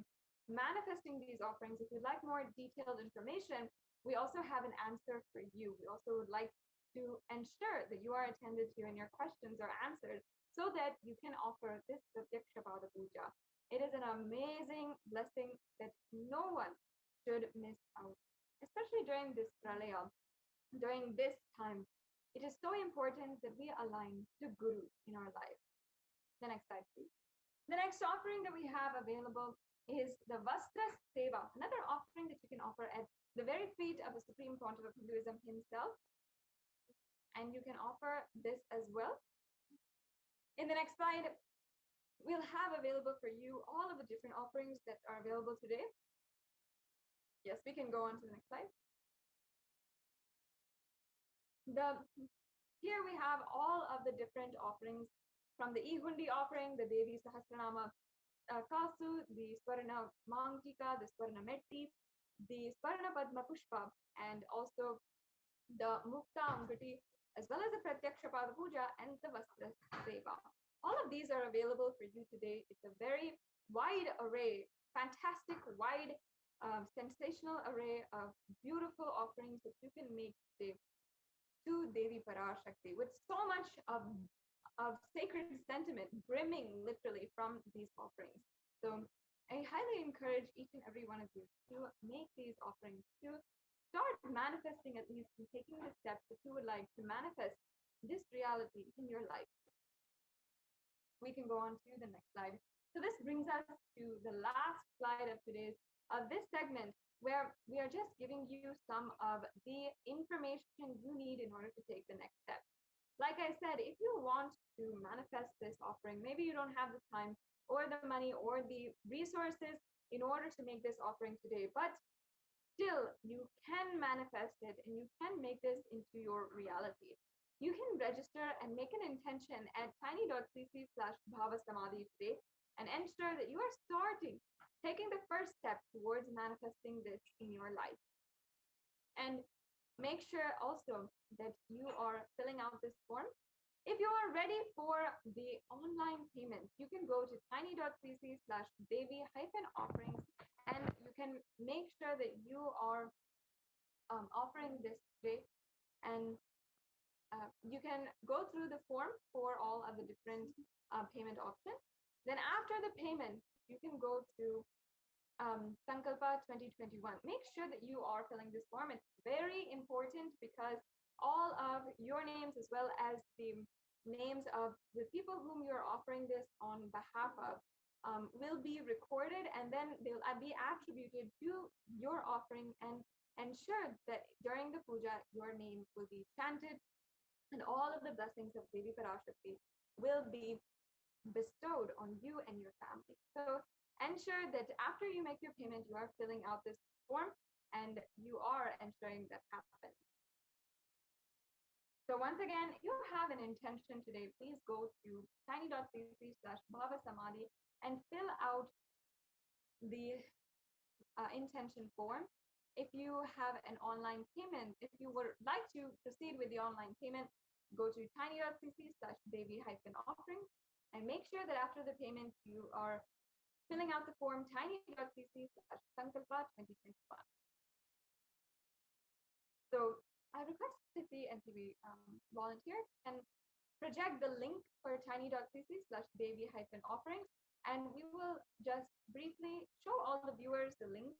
manifesting these offerings, if you'd like more detailed information, we also have an answer for you. We also would like to ensure that you are attended to and your questions are answered, so that you can offer this Pratyaksha Pada Puja. It is an amazing blessing that no one should miss out, especially during this pralaya, during this time. It is so important that we align to Guru in our life. The next slide, please. The next offering that we have available is the Vastra Seva, another offering that you can offer at the very feet of the Supreme Pontiff of Hinduism himself. And you can offer this as well. In the next slide, we'll have available for you all of the different offerings that are available today. Yes, we can go on to the next slide. Here we have all of the different offerings, from the Ihundi offering, the Devi Sahasranama Kasu, the Swarna Mangtika, the Swarna Metti, the Swarna Padma Pushpa, and also the Mukta Angati, as well as the Pratyaksha Pada Puja and the Vastra Seva. All of these are available for you today. It's a very wide array, fantastic, wide, sensational array of beautiful offerings that you can make today to Devi PARASHAKTI, with so much of sacred sentiment brimming literally from these offerings. So I highly encourage each and every one of you to make these offerings, to start manifesting at least, and taking the steps that you would like to manifest this reality in your life. We can go on to the next slide. So this brings us to the last slide of this segment, where we are just giving you some of the information you need in order to take the next step. Like I said, if you want to manifest this offering, maybe you don't have the time or the money or the resources in order to make this offering today, but still you can manifest it and you can make this into your reality. You can register and make an intention at tiny.cc/bhavasamadhi today and ensure that you are taking the first step towards manifesting this in your life. And make sure also that you are filling out this form. If you are ready for the online payments, you can go to tiny.cc/devi-offerings, and you can make sure that you are offering this today, and you can go through the form for all of the different payment options. Then after the payment, you can go to Sankalpa 2021. Make sure that you are filling this form. It's very important because all of your names, as well as the names of the people whom you're offering this on behalf of, will be recorded, and then they'll be attributed to your offering, and ensure that during the puja your name will be chanted and all of the blessings of Devi PARASHAKTI will be bestowed on you and your family. So ensure that after you make your payment, you are filling out this form and you are ensuring that happens. So once again, you have an intention today, please go to tiny.cc/bhavasamadhi and fill out the intention form. If you have an online payment, if you would like to proceed with the online payment, go to tiny.cc/devi-offering and make sure that after the payment, you are filling out the form tiny.cc/sankalpa2021. So I request Tithi and TV volunteer and project the link for tiny.cc/devi-offerings, and we will just briefly show all the viewers the link.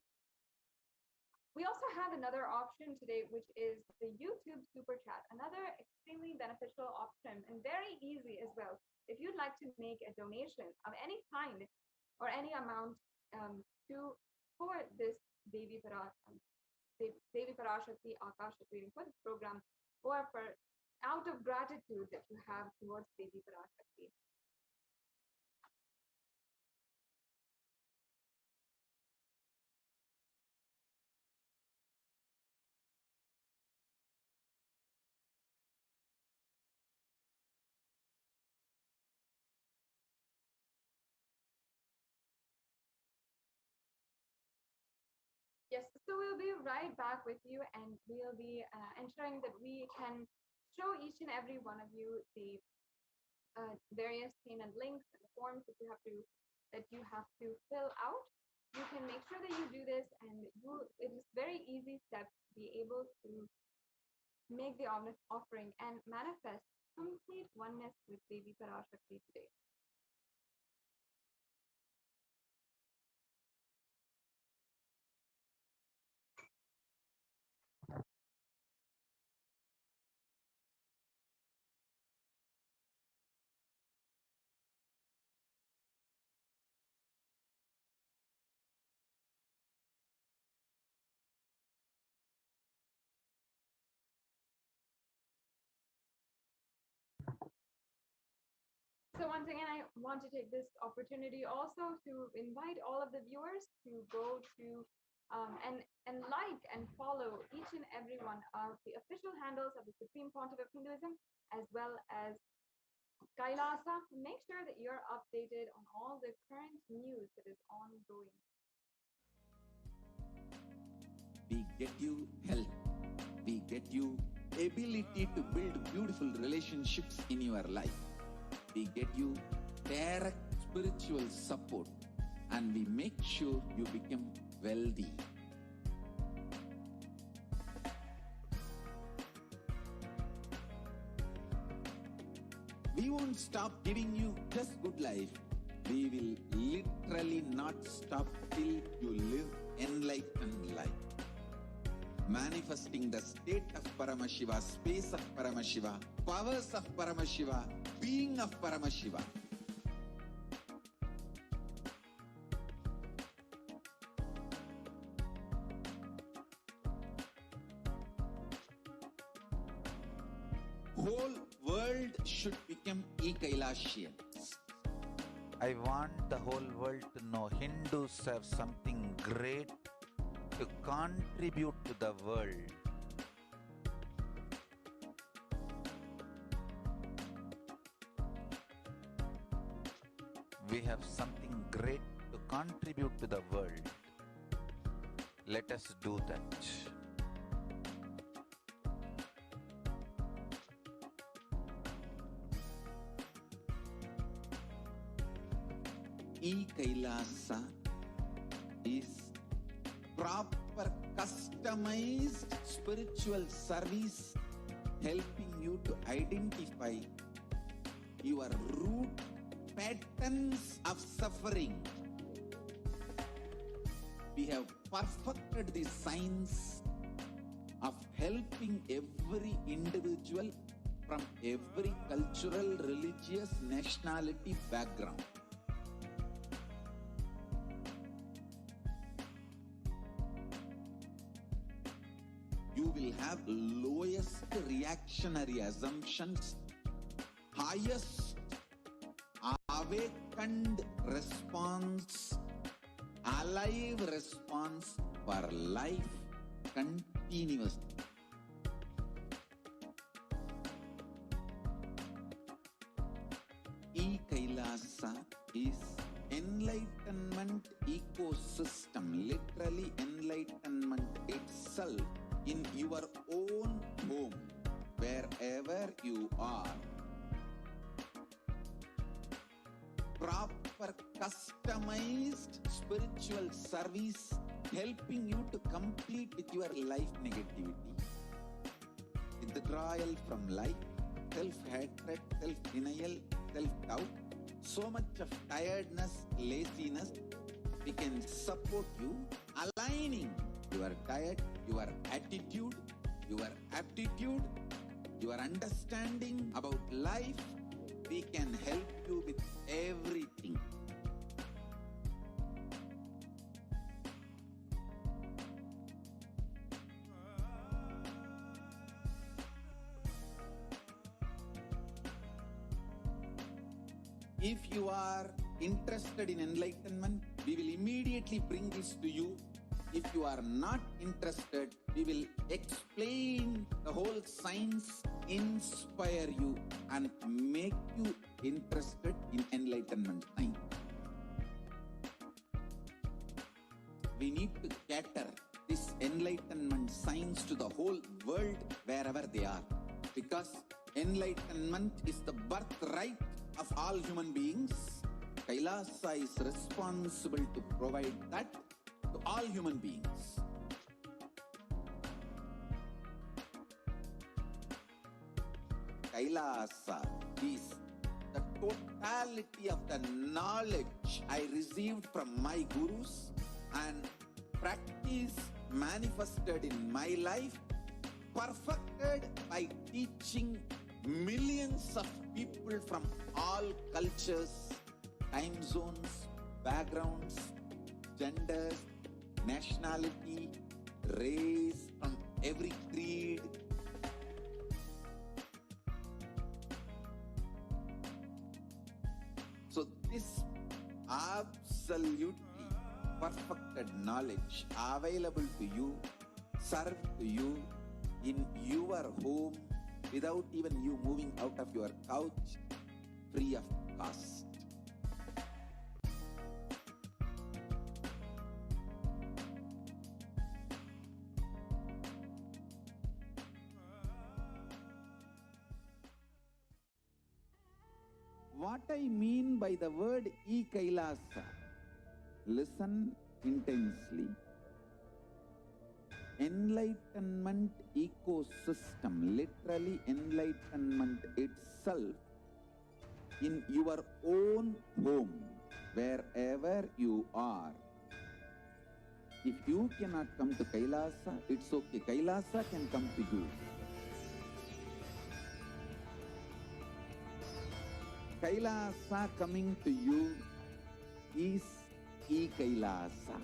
We also have another option today, which is the YouTube Super Chat, another extremely beneficial option and very easy as well. If you'd like to make a donation of any kind or any amount for this Devi PARASHAKTI Akashic reading for this program, or for out of gratitude that you have towards Devi PARASHAKTI. Yes, so we'll be right back with you, and we'll be ensuring that we can show each and every one of you the various payment links and forms that you have to fill out. You can make sure that you do this, and it is very easy steps to be able to make the offering and manifest complete oneness with Devi PARASHAKTI today. So once again, I want to take this opportunity also to invite all of the viewers to go to and like and follow each and every one of the official handles of the Supreme Pontiff of Hinduism, as well as Kailasa. Make sure that you're updated on all the current news that is ongoing. We get you health. We get you ability to build beautiful relationships in your life. We get you direct spiritual support, and we make sure you become wealthy. We won't stop giving you just good life. We will literally not stop till you live enlightened life. Manifesting the state of Paramashiva, space of Paramashiva, powers of Paramashiva, being of Paramashiva. Whole world should become e-Kailashians. I want the whole world to know Hindus have something great to contribute to the world. We have something great to contribute to the world. Let us do that. E-Kailasa is proper customized spiritual service helping you to identify your root patterns of suffering. We have perfected the science of helping every individual from every cultural, religious, nationality background. you will have lowest reactionary assumptions, highest awakened response, alive response for life continuously. E-Kailasa is enlightenment ecosystem, literally enlightenment itself in your own home, wherever you are. Proper customized spiritual service helping you to complete with your life negativity. Withdrawal from life, self-hatred, self-denial, self-doubt, so much of tiredness, laziness, we can support you, aligning your diet, your attitude, your aptitude, your understanding about life. We can help you with everything. If you are interested in enlightenment, we will immediately bring this to you. If you are not interested, we will explain the whole science, inspire you, and make you interested in enlightenment science. We need to cater this enlightenment science to the whole world wherever they are, because enlightenment is the birthright of all human beings. Kailasa is responsible to provide that to all human beings. Kailasa is the totality of the knowledge I received from my gurus and practice manifested in my life, perfected by teaching millions of people from all cultures, time zones, backgrounds, genders, nationality, race, from every creed. So this absolutely perfected knowledge available to you, served to you in your home, without even you moving out of your couch, free of cost. What I mean by the word E-Kailasa, listen intensely. Enlightenment ecosystem, literally enlightenment itself in your own home, wherever you are. If you cannot come to Kailasa, it's okay. Kailasa can come to you. Kailasa coming to you is E-Kailasa.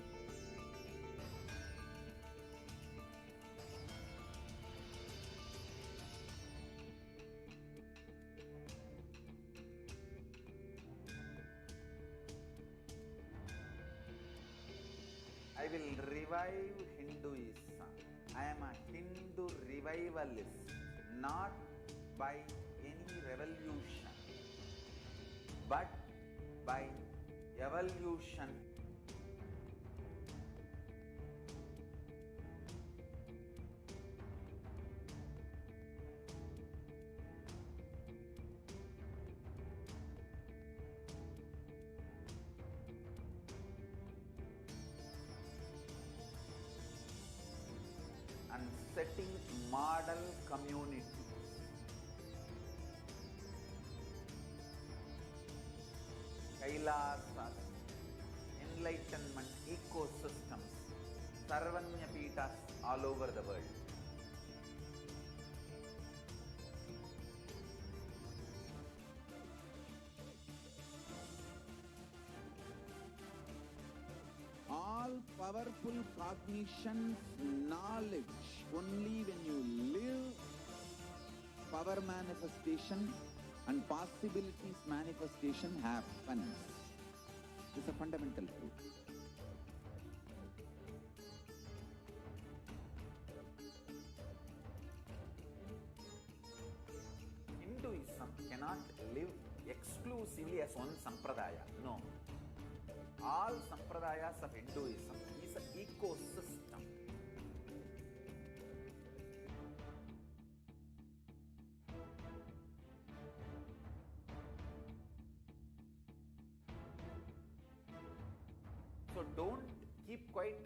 I will revive Hinduism. I am a Hindu revivalist, not by any revolution, but by evolution. And setting model communities. Kailasas, enlightenment ecosystems, Sarvanya Pitas all over the world. All powerful cognition, knowledge. Only when you live, power manifestation and possibilities manifestation happens. It's a fundamental truth. Hinduism cannot live exclusively as one sampradaya. No. All sampradayas of Hinduism is an ecosystem. So don't keep quiet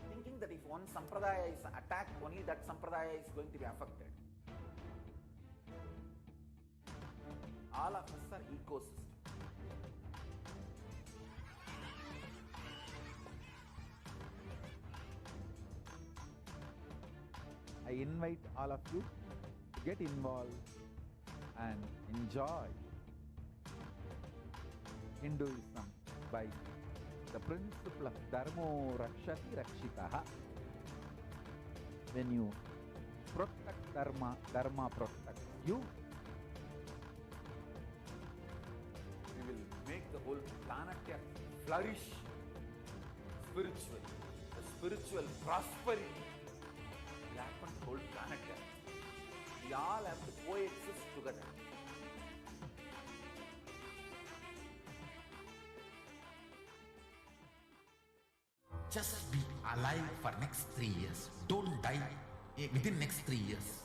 thinking that if one sampradaya is attacked, only that sampradaya is going to be affected. All of us are ecosystem. I invite all of you to get involved and enjoy Hinduism by the principle of Dharmo Rakshati Rakshitaha. When you protect Dharma, Dharma protects you. We will make the whole planet flourish spiritually. The spiritual prosperity will happen to the whole planet. We all have to coexist together. Just be alive for next 3 years. Don't die within next 3 years.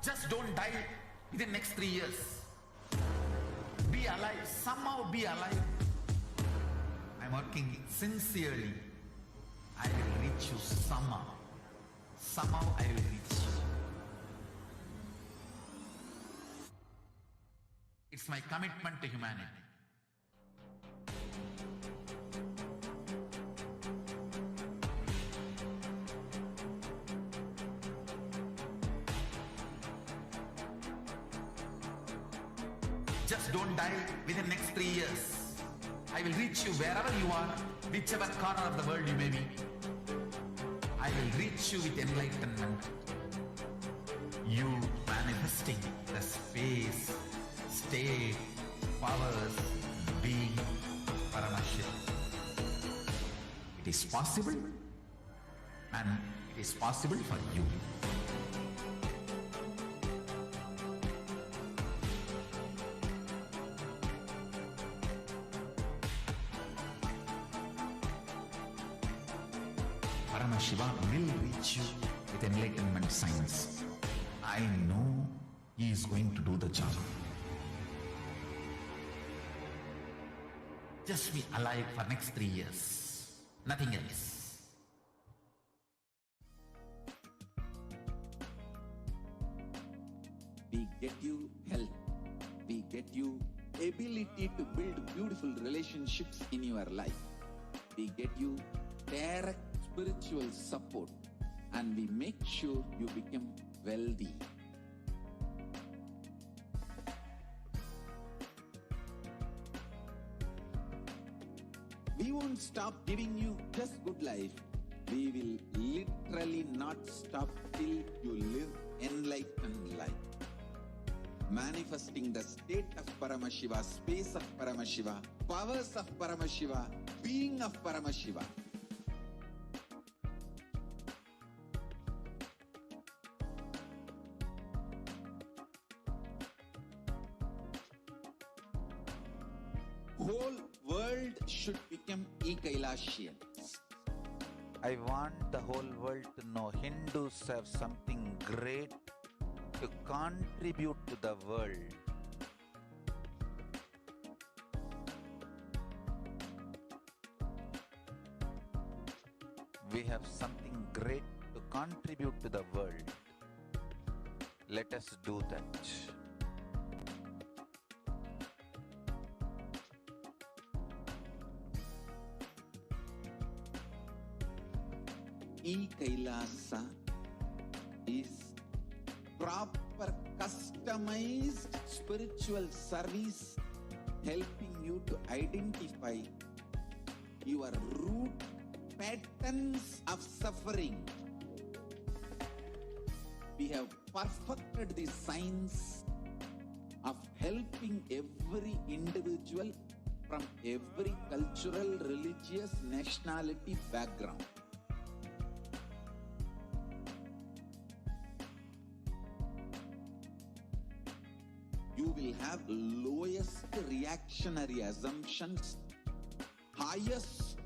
Just don't die within next 3 years. Be alive. Somehow be alive. I'm working sincerely. I will reach you somehow. Somehow I will reach you. It's my commitment to humanity. Just don't die within the next 3 years. I will reach you wherever you are, whichever corner of the world you may be. I will reach you with enlightenment. You manifesting the space, state, powers, being, Paramashakti. It is possible, and it is possible for you. Shiva will reach you with enlightenment science. I know he is going to do the job. Just be alive for next 3 years. Nothing else. We get you health. We get you ability to build beautiful relationships in your life. We get you direct spiritual support, and we make sure you become wealthy. We won't stop giving you just good life. We will literally not stop till you live enlightened life. Manifesting the state of Paramashiva, space of Paramashiva, powers of Paramashiva, being of Paramashiva. Whole world should become e-Kailashians. I want the whole world to know Hindus have something great to contribute to the world. We have something great to contribute to the world. Let us do that. E-Kailasa is proper customized spiritual service helping you to identify your root patterns of suffering. We have perfected the science of helping every individual from every cultural, religious, nationality background. You will have lowest reactionary assumptions, highest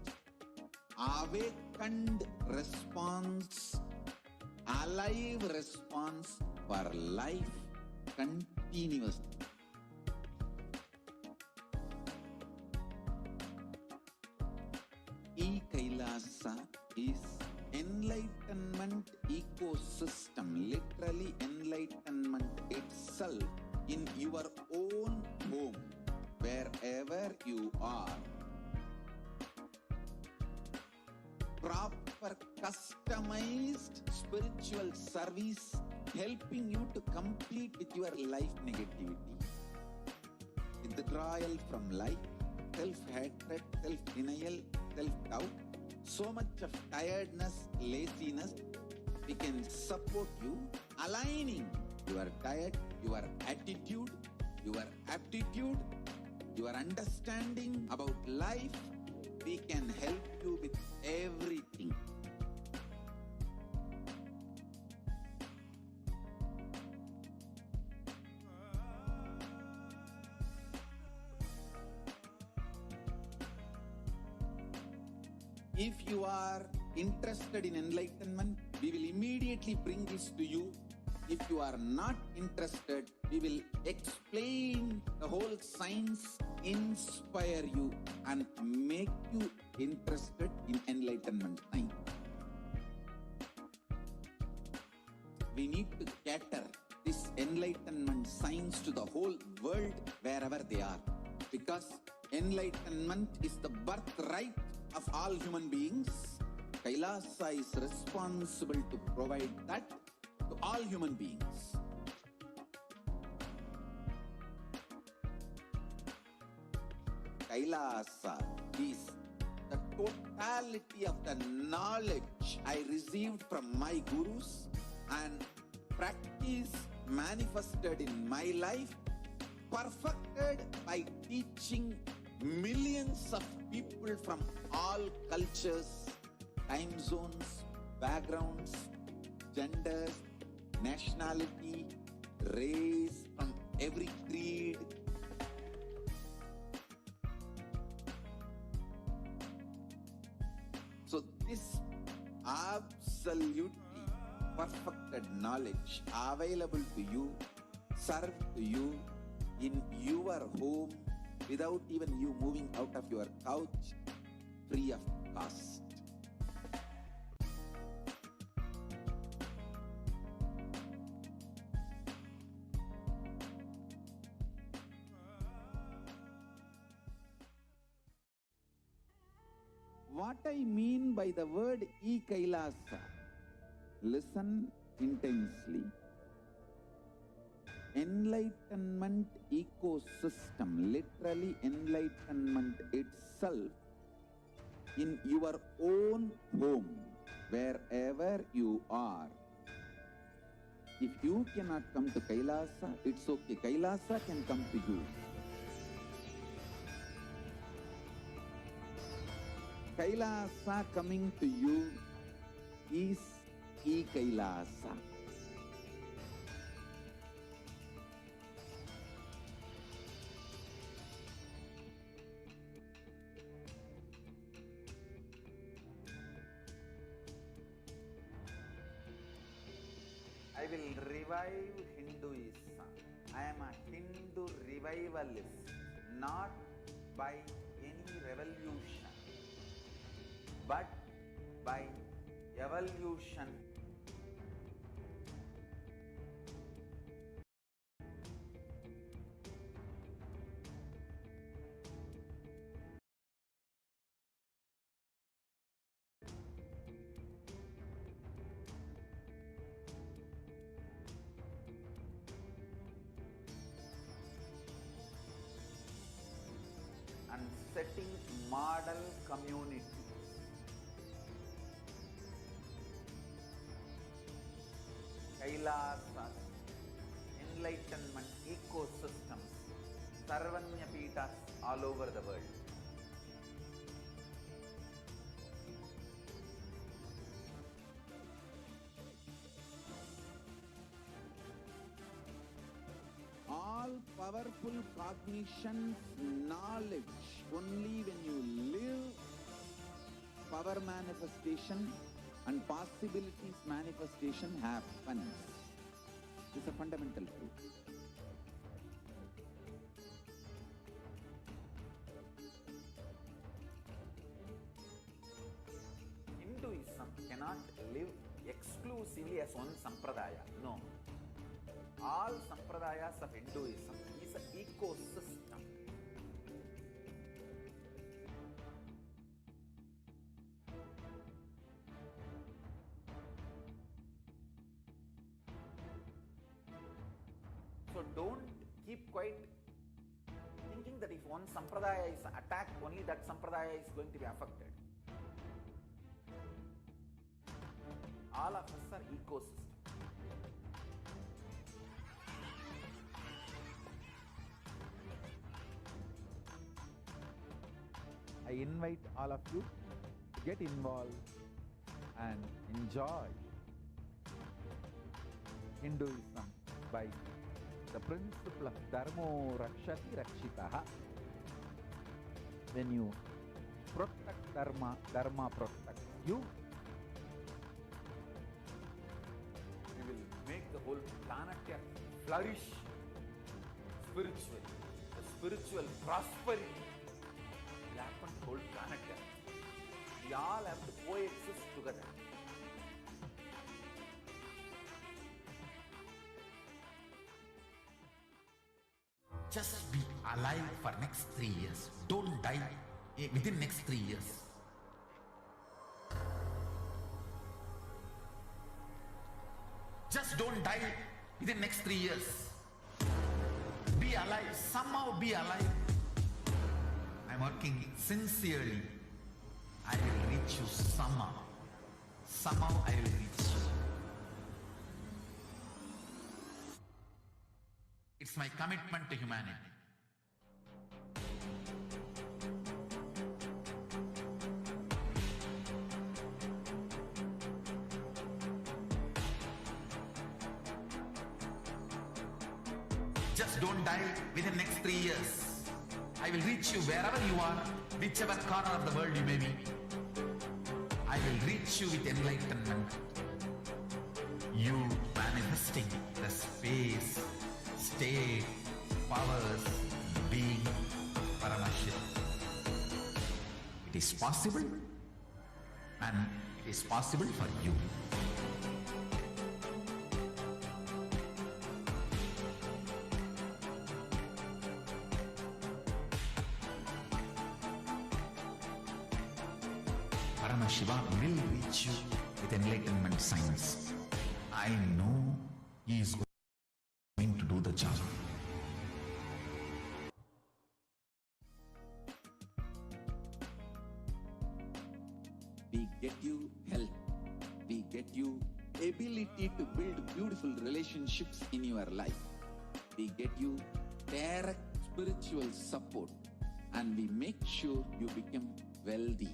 awakened response, alive response for life continuously. E-Kailasa is enlightenment ecosystem, literally enlightenment itself in your own home, wherever you are. Proper customized spiritual service helping you to complete with your life negativity. Withdrawal from life, self-hatred, self-denial, self-doubt, so much of tiredness, laziness, we can support you aligning your diet, your attitude, your aptitude, your understanding about life. We can help you with everything. If you are interested in enlightenment, we will immediately bring this to you. If you are not interested, we will explain the whole science, inspire you, and make you interested in enlightenment science. We need to cater this enlightenment science to the whole world wherever they are, because enlightenment is the birthright of all human beings. Kailasa is responsible to provide that to all human beings. Kailasa is the totality of the knowledge I received from my gurus and practice manifested in my life, perfected by teaching millions of people from all cultures, time zones, backgrounds, genders, nationality, race, from every creed. So this absolutely perfected knowledge available to you, served to you in your home, without even you moving out of your couch, free of cost. What I mean by the word E-Kailasa, listen intensely. Enlightenment ecosystem, literally enlightenment itself in your own home, wherever you are. If you cannot come to Kailasa, it's okay. Kailasa can come to you. Kailasa coming to you is E-Kailasa. I will revive Hinduism. I am a Hindu revivalist, not by any revolution, but by evolution. and setting model communities. Kailasas, enlightenment ecosystems, Sarvanya Pitas all over the world. All powerful cognition, knowledge, only when you live power manifestation and possibilities manifestation happens. It's a fundamental truth. Hinduism cannot live exclusively as one sampradaya. No. All sampradayas of Hinduism is an ecosystem. So don't keep quiet thinking that if one sampradaya is attacked, only that sampradaya is going to be affected. All of us are ecosystems. I invite all of you to get involved and enjoy Hinduism by the principle of Dharmo Rakshati Rakshitaha. When you protect Dharma, Dharma protects you. We will make the whole planet flourish spiritually. The spiritual prosperity will happen to the whole planet. We all have to coexist together. Just be alive for next 3 years. Don't die within next 3 years. Just don't die within next 3 years. Be alive, somehow be alive. I'm working sincerely. I will reach you somehow. Somehow I will reach you. It's my commitment to humanity. Just don't die within the next 3 years. I will reach you wherever you are, whichever corner of the world you may be. I will reach you with enlightenment. You manifesting the space, state, powers, being, Paramashya. It is possible, and it is possible for you. Paramashiva will reach you with enlightenment science. I know he is going to do the job. We get you health. We get you ability to build beautiful relationships in your life. We get you direct spiritual support, and we make sure you become wealthy.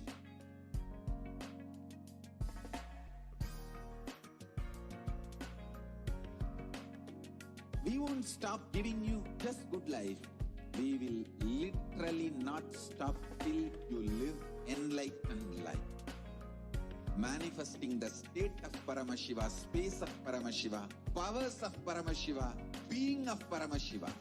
We won't stop giving you just good life. We will literally not stop till you live enlightened life. Manifesting the state of Paramashiva, space of Paramashiva, powers of Paramashiva, being of Paramashiva.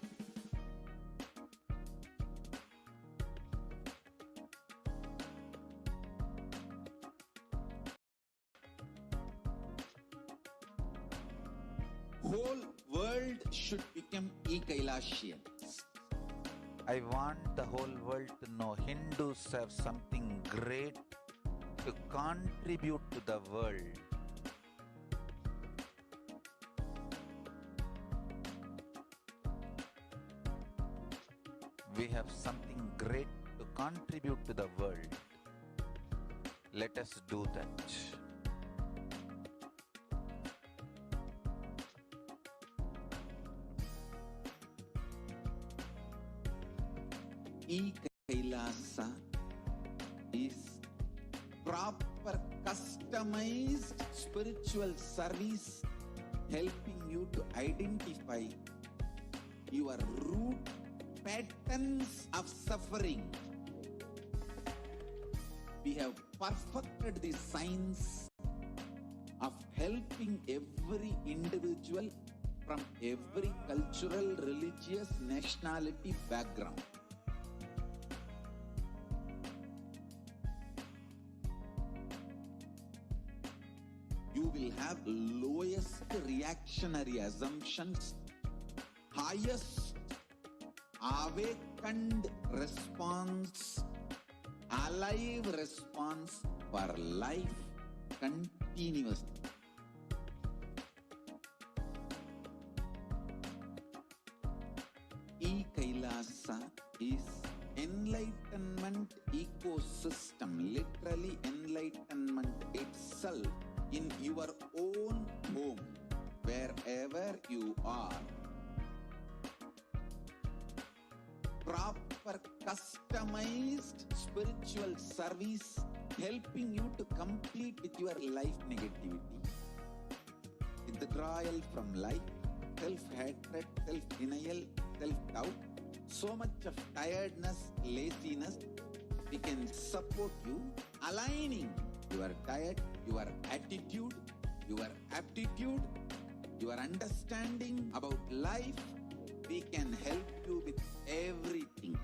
Whole world should become e-Kailashian. I want the whole world to know Hindus have something great to contribute to the world. We have something great to contribute to the world. Let us do that. E-Kailasa is proper customized spiritual service helping you to identify your root patterns of suffering. We have perfected the science of helping every individual from every cultural, religious, nationality background. You will have lowest reactionary assumptions, highest awakened response, alive response for life continuously. E-Kailasa is enlightenment ecosystem, literally enlightenment itself in your own home, wherever you are. Proper customized spiritual service helping you to complete with your life negativity. Withdrawal from life, self-hatred, self-denial, self-doubt, so much of tiredness, laziness. We can support you aligning your diet, your attitude, your aptitude, your understanding about life. We can help you with everything.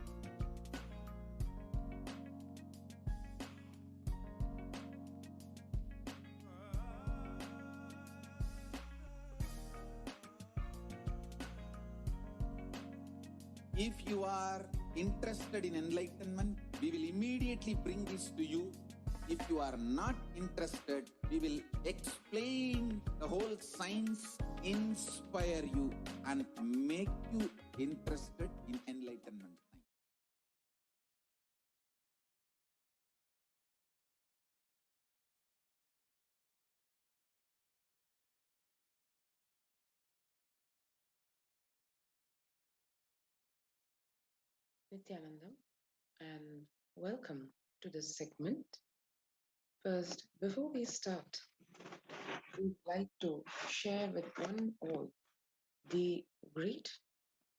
If you are interested in enlightenment, we will immediately bring this to you. If you are not interested, we will explain the whole science, inspire you, and make you interested in enlightenment. Nityanandam, and welcome to this segment. First, before we start, we'd like to share with one all the great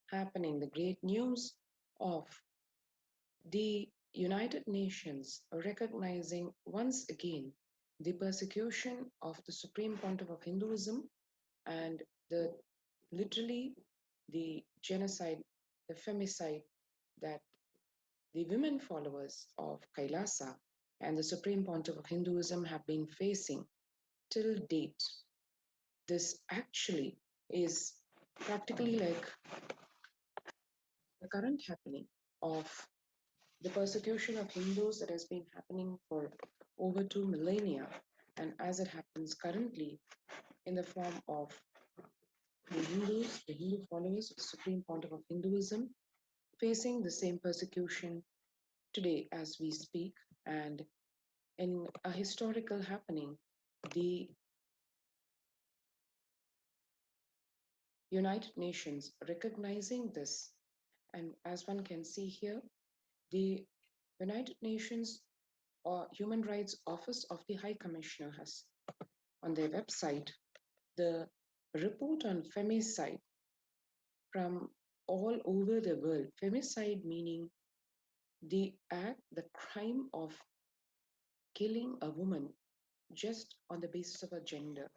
happening, the great news of the United Nations recognizing once again the persecution of the Supreme Pontiff of Hinduism and literally the genocide, the femicide that the women followers of Kailasa and the Supreme Pontiff of Hinduism have been facing till date. This actually is practically like the current happening of the persecution of Hindus that has been happening for over 2 millennia, and as it happens currently in the form of the Hindus, the Hindu followers of the Supreme Pontiff of Hinduism, facing the same persecution today as we speak. And in a historical happening, the United Nations recognizing this, and as one can see here, the United Nations or Human Rights Office of the High Commissioner has on their website the report on femicide from all over the world. Femicide meaning the act, the crime of killing a woman just on the basis of her gender,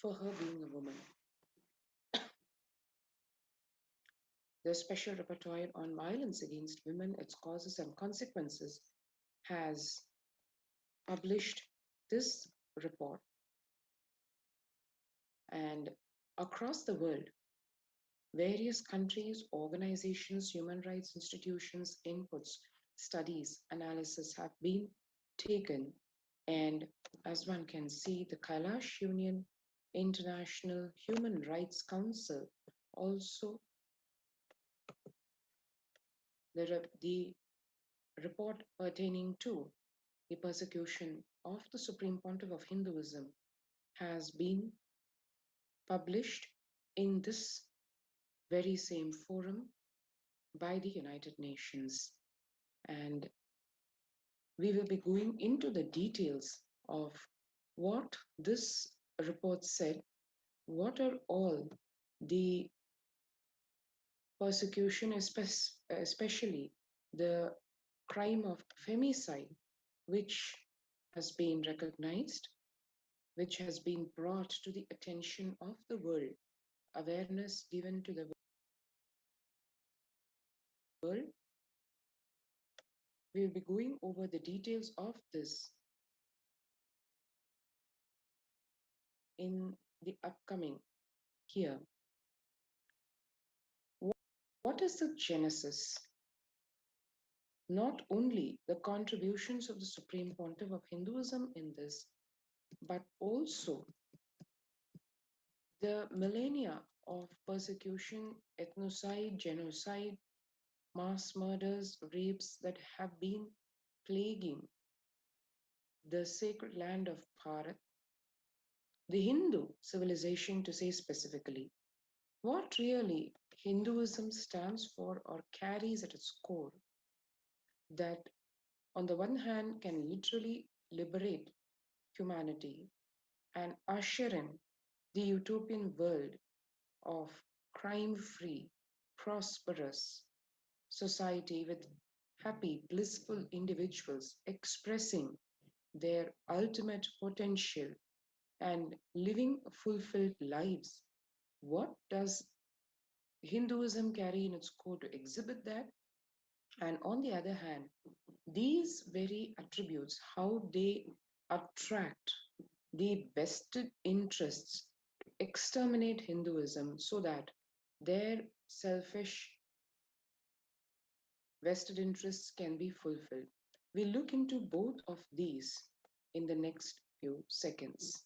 for her being a woman. The Special Rapporteur on Violence Against Women, its Causes and Consequences, has published this report. And across the world, various countries, organizations, human rights institutions, inputs, studies, analysis have been taken. And as one can see, the Kailash Union International Human Rights Council also the report pertaining to the persecution of the Supreme Pontiff of Hinduism has been published in this very same forum by the United Nations. And we will be going into the details of what this report said, what are all the persecution, especially the crime of femicide, which has been recognized, which has been brought to the attention of the world, awareness given to the world. We will be going over the details of this in the upcoming here. What is the genesis? Not only the contributions of the Supreme Pontiff of Hinduism in this, but also the millennia of persecution, ethnocide, genocide, mass murders, rapes that have been plaguing the sacred land of Bharat, the Hindu civilization to say specifically. What really Hinduism stands for or carries at its core, that on the one hand can literally liberate humanity and usher in the utopian world of crime-free, prosperous society with happy, blissful individuals expressing their ultimate potential and living fulfilled lives. What does Hinduism carry in its core to exhibit that? And on the other hand, these very attributes, how they attract the vested interests to exterminate Hinduism so that their selfish vested interests can be fulfilled. We'll look into both of these in the next few seconds.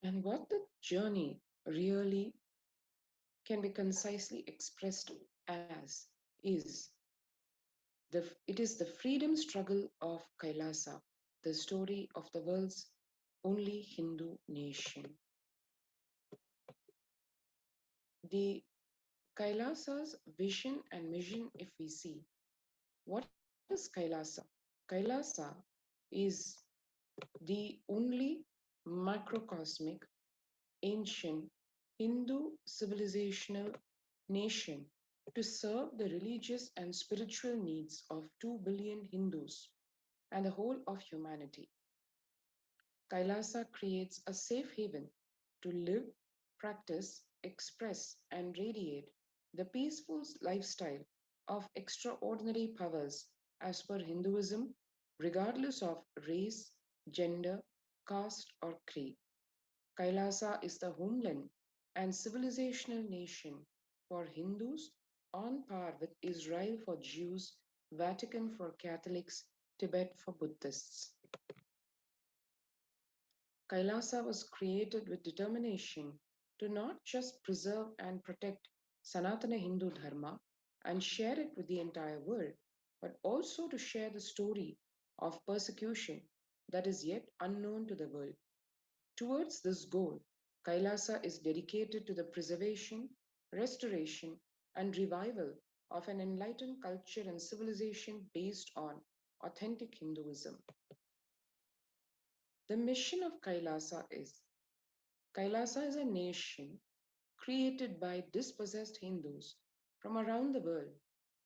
And what the journey really can be concisely expressed as is it is the freedom struggle of Kailasa, the story of the world's only Hindu nation. The Kailasa's vision and mission, if we see, what is Kailasa? Kailasa is the only microcosmic ancient Hindu civilizational nation to serve the religious and spiritual needs of 2 billion Hindus and the whole of humanity. Kailasa creates a safe haven to live, practice, express, and radiate the peaceful lifestyle of extraordinary powers as per Hinduism, regardless of race, gender, caste, or creed. Kailasa is the homeland and civilizational nation for Hindus on par with Israel for Jews, Vatican for Catholics, Tibet for Buddhists. Kailasa was created with determination to not just preserve and protect Sanatana Hindu Dharma and share it with the entire world, but also to share the story of persecution that is yet unknown to the world. Towards this goal, Kailasa is dedicated to the preservation, restoration, and revival of an enlightened culture and civilization based on authentic Hinduism. The mission of Kailasa is a nation created by dispossessed Hindus from around the world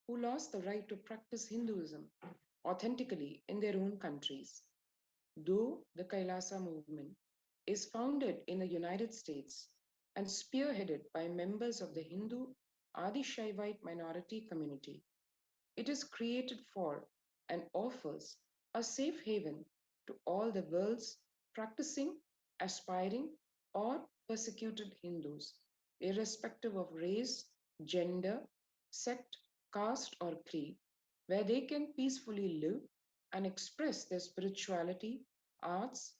who lost the right to practice Hinduism authentically in their own countries. Though the Kailasa movement is founded in the United States and spearheaded by members of the Hindu Adi-Shaivite minority community, it is created for and offers a safe haven to all the world's practicing, aspiring, or persecuted Hindus, irrespective of race, gender, sect, caste, or creed, where they can peacefully live and express their spirituality, arts,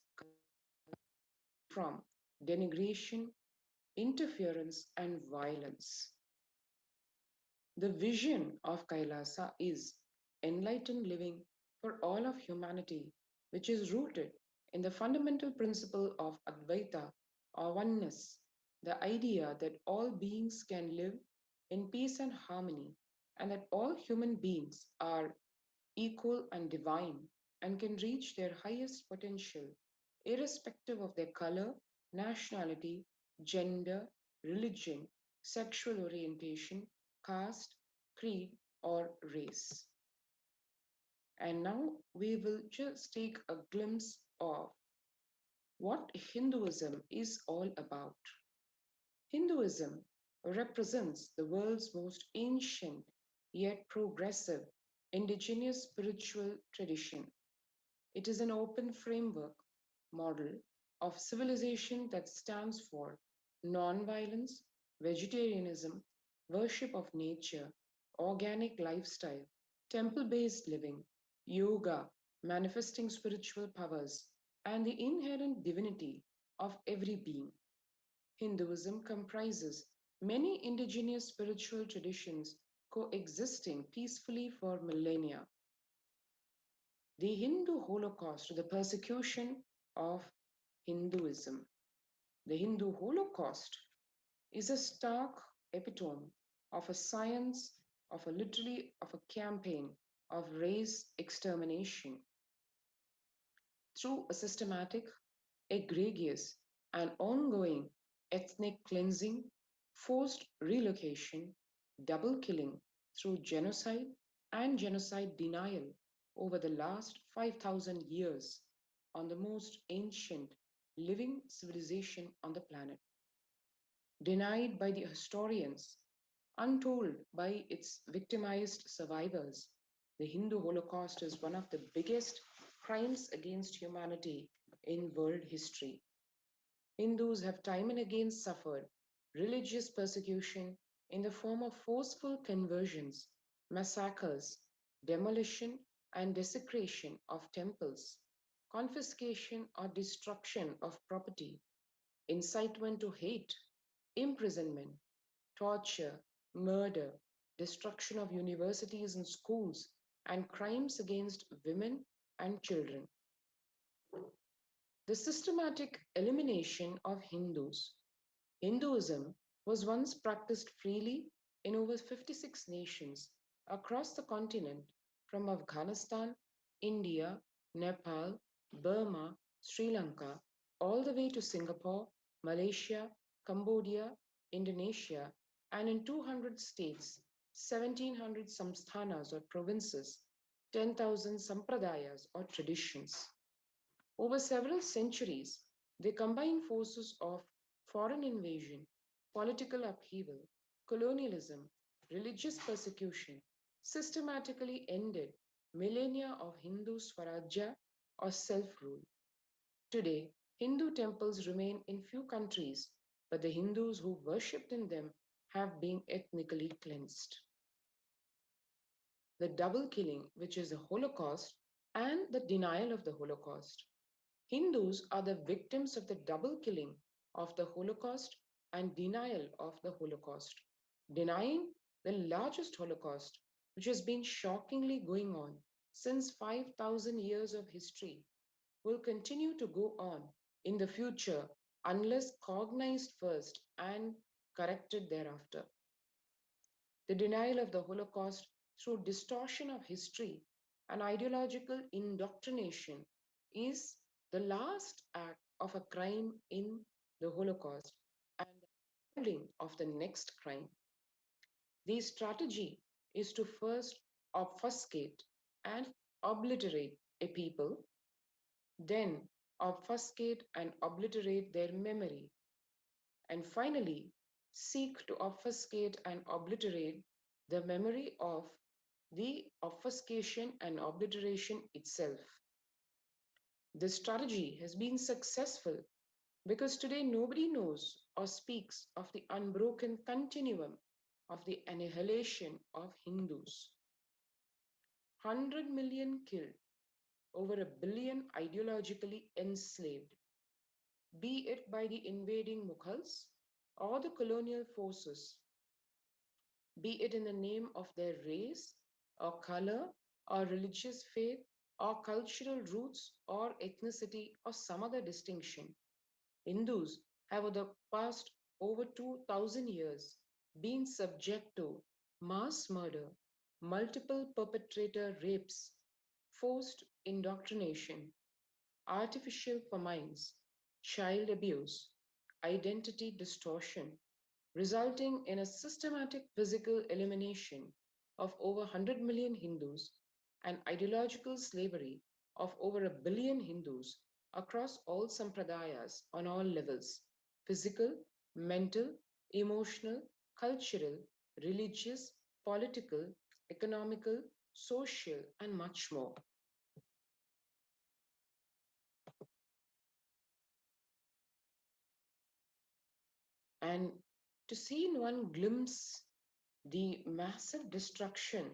from denigration, interference, and violence. The vision of Kailasa is enlightened living for all of humanity, which is rooted in the fundamental principle of Advaita or oneness, the idea that all beings can live in peace and harmony, and that all human beings are equal and divine and can reach their highest potential irrespective of their color, nationality, gender, religion, sexual orientation, caste, creed, or race. And now we will just take a glimpse of what Hinduism is all about. Hinduism represents the world's most ancient yet progressive indigenous spiritual tradition. It is an open framework model of civilization that stands for non-violence, vegetarianism, worship of nature, organic lifestyle, temple-based living, yoga, manifesting spiritual powers, and the inherent divinity of every being. Hinduism comprises many indigenous spiritual traditions coexisting peacefully for millennia. The Hindu Holocaust, or the persecution of Hinduism. The Hindu Holocaust is a stark epitome of a science, of a campaign of race extermination. Through a systematic, egregious, and ongoing ethnic cleansing, forced relocation, double killing through genocide and genocide denial over the last 5,000 years on the most ancient living civilization on the planet. Denied by the historians, untold by its victimized survivors, the Hindu Holocaust is one of the biggest crimes against humanity in world history. Hindus have time and again suffered religious persecution in the form of forceful conversions, massacres, demolition and desecration of temples, confiscation or destruction of property, incitement to hate, imprisonment, torture, murder, destruction of universities and schools, and crimes against women and children. The systematic elimination of Hindus. Hinduism was once practiced freely in over 56 nations across the continent, from Afghanistan, India, Nepal, Burma, Sri Lanka, all the way to Singapore, Malaysia, Cambodia, Indonesia, and in 200 states, 1,700 samsthanas or provinces, 10,000 sampradayas or traditions. Over several centuries, they combine forces of foreign invasion, political upheaval, colonialism, religious persecution, systematically ended millennia of Hindu Swarajya or self-rule. Today, Hindu temples remain in few countries, but the Hindus who worshipped in them have been ethnically cleansed. The double killing, which is the Holocaust, and the denial of the Holocaust. Hindus are the victims of the double killing of the Holocaust and denial of the Holocaust, denying the largest Holocaust, which has been shockingly going on since 5,000 years of history, will continue to go on in the future unless cognized first and corrected thereafter. The denial of the Holocaust through distortion of history and ideological indoctrination is the last act of a crime in the Holocaust and the building of the next crime. The strategy is to first obfuscate and obliterate a people, then obfuscate and obliterate their memory, and finally seek to obfuscate and obliterate the memory of the obfuscation and obliteration itself. This strategy has been successful because today nobody knows or speaks of the unbroken continuum of the annihilation of Hindus. 100 million killed, over 1 billion ideologically enslaved, be it by the invading Mughals or the colonial forces, be it in the name of their race or color or religious faith or cultural roots or ethnicity or some other distinction. Hindus have over the past over 2,000 years been subject to mass murder, multiple perpetrator rapes, forced indoctrination, artificial famines, child abuse, identity distortion, resulting in a systematic physical elimination of over 100 million Hindus and ideological slavery of over 1 billion Hindus across all sampradayas on all levels: physical, mental, emotional, cultural, religious, political, economical, social, and much more. And to see in one glimpse the massive destruction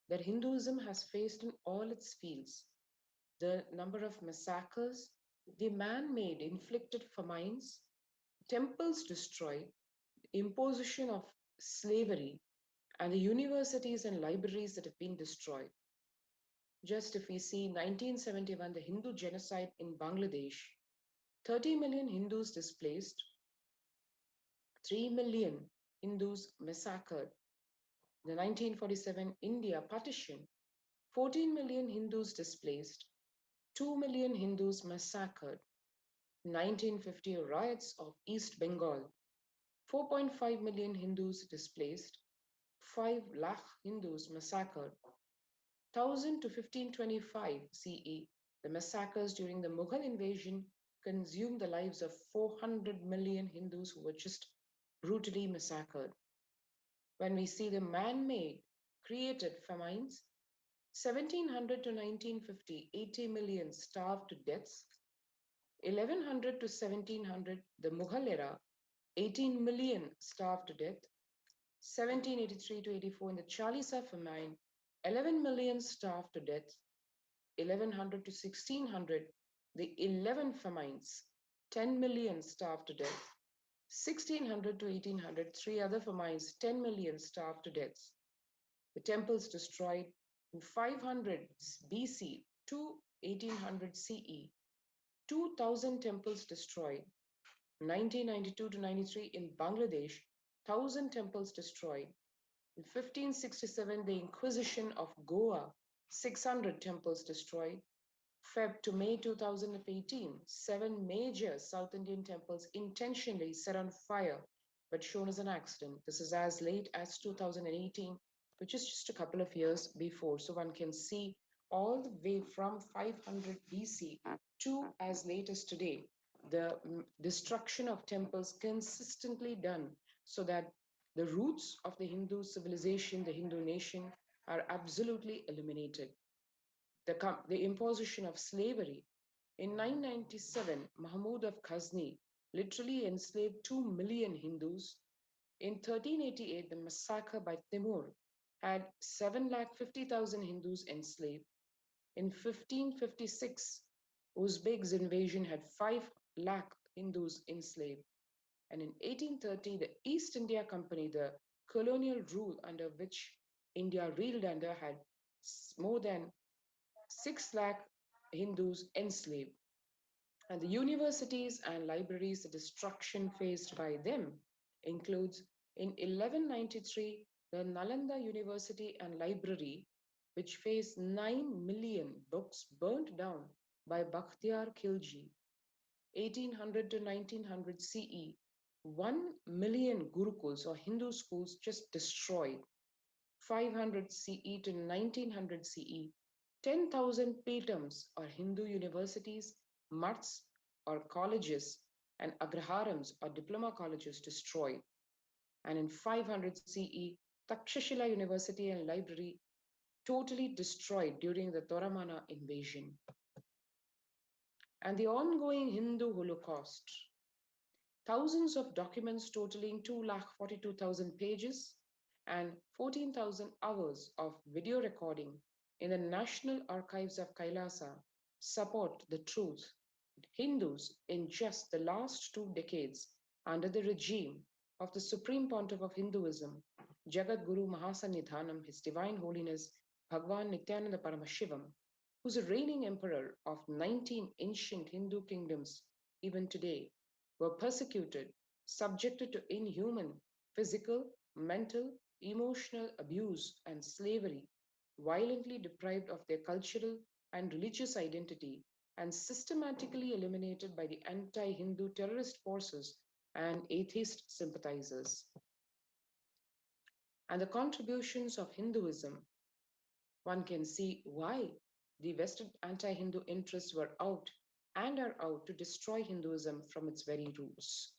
that Hinduism has faced in all its fields, the number of massacres, the man-made inflicted famines, temples destroyed, imposition of slavery, and the universities and libraries that have been destroyed. Just if we see 1971, the Hindu genocide in Bangladesh, 30 million Hindus displaced, 3 million Hindus massacred. The 1947 India partition, 14 million Hindus displaced, 2 million Hindus massacred. 1950 riots of East Bengal, 4.5 million Hindus displaced, 5 lakh Hindus massacred. 1000 to 1525 CE, the massacres during the Mughal invasion consumed the lives of 400 million Hindus who were just brutally massacred. When we see the man-made, created famines, 1700 to 1950, 80 million starved to death. 1100 to 1700, the Mughal era, 18 million starved to death. 1783 to 84, in the Chalisa famine, 11 million starved to death. 1100 to 1600, the 11 famines, 10 million starved to death. 1600 to 1800, 3 other famines, 10 million starved to death. The temples destroyed in 500 BC to 1800 CE. 2,000 temples destroyed. 1992 to 93 in Bangladesh, 1,000 temples destroyed. In 1567, the Inquisition of Goa, 600 temples destroyed. Feb to May 2018, 7 major South Indian temples intentionally set on fire, but shown as an accident. This is as late as 2018, which is just a couple of years before. So one can see all the way from 500 BC to as late as today, the destruction of temples consistently done so that the roots of the Hindu civilization, the Hindu nation, are absolutely eliminated. The imposition of slavery. In 997, Mahmud of Ghazni literally enslaved 2 million Hindus. In 1388, the massacre by Timur had 750,000 Hindus enslaved. In 1556, Uzbeks invasion had 5 lakh Hindus enslaved. And in 1830, the East India Company, the colonial rule under which India reeled under, had more than 6 lakh Hindus enslaved. And the universities and libraries, the destruction faced by them includes in 1193, the Nalanda University and Library, which faced 9 million books burnt down by Bakhtiyar Khilji. 1800 to 1900 CE, 1 million gurukuls or Hindu schools just destroyed. 500 CE to 1900 CE, 10,000 petams or Hindu universities, mats or colleges, and agraharams or diploma colleges destroyed. And in 500 CE, Takshashila University and Library totally destroyed during the Toramana invasion. And the ongoing Hindu Holocaust. Thousands of documents totaling 242,000 pages and 14,000 hours of video recording in the National Archives of Kailasa support the truth. Hindus in just the last 2 decades under the regime of the Supreme Pontiff of Hinduism, Jagat Guru Mahasannidhanam, His Divine Holiness Bhagwan Nityananda Paramashivam, who's a reigning emperor of 19 ancient Hindu kingdoms, even today, were persecuted, subjected to inhuman physical, mental, emotional abuse and slavery, violently deprived of their cultural and religious identity, and systematically eliminated by the anti-Hindu terrorist forces and atheist sympathizers. And the contributions of Hinduism, one can see why the vested anti-Hindu interests were out and are out to destroy Hinduism from its very roots.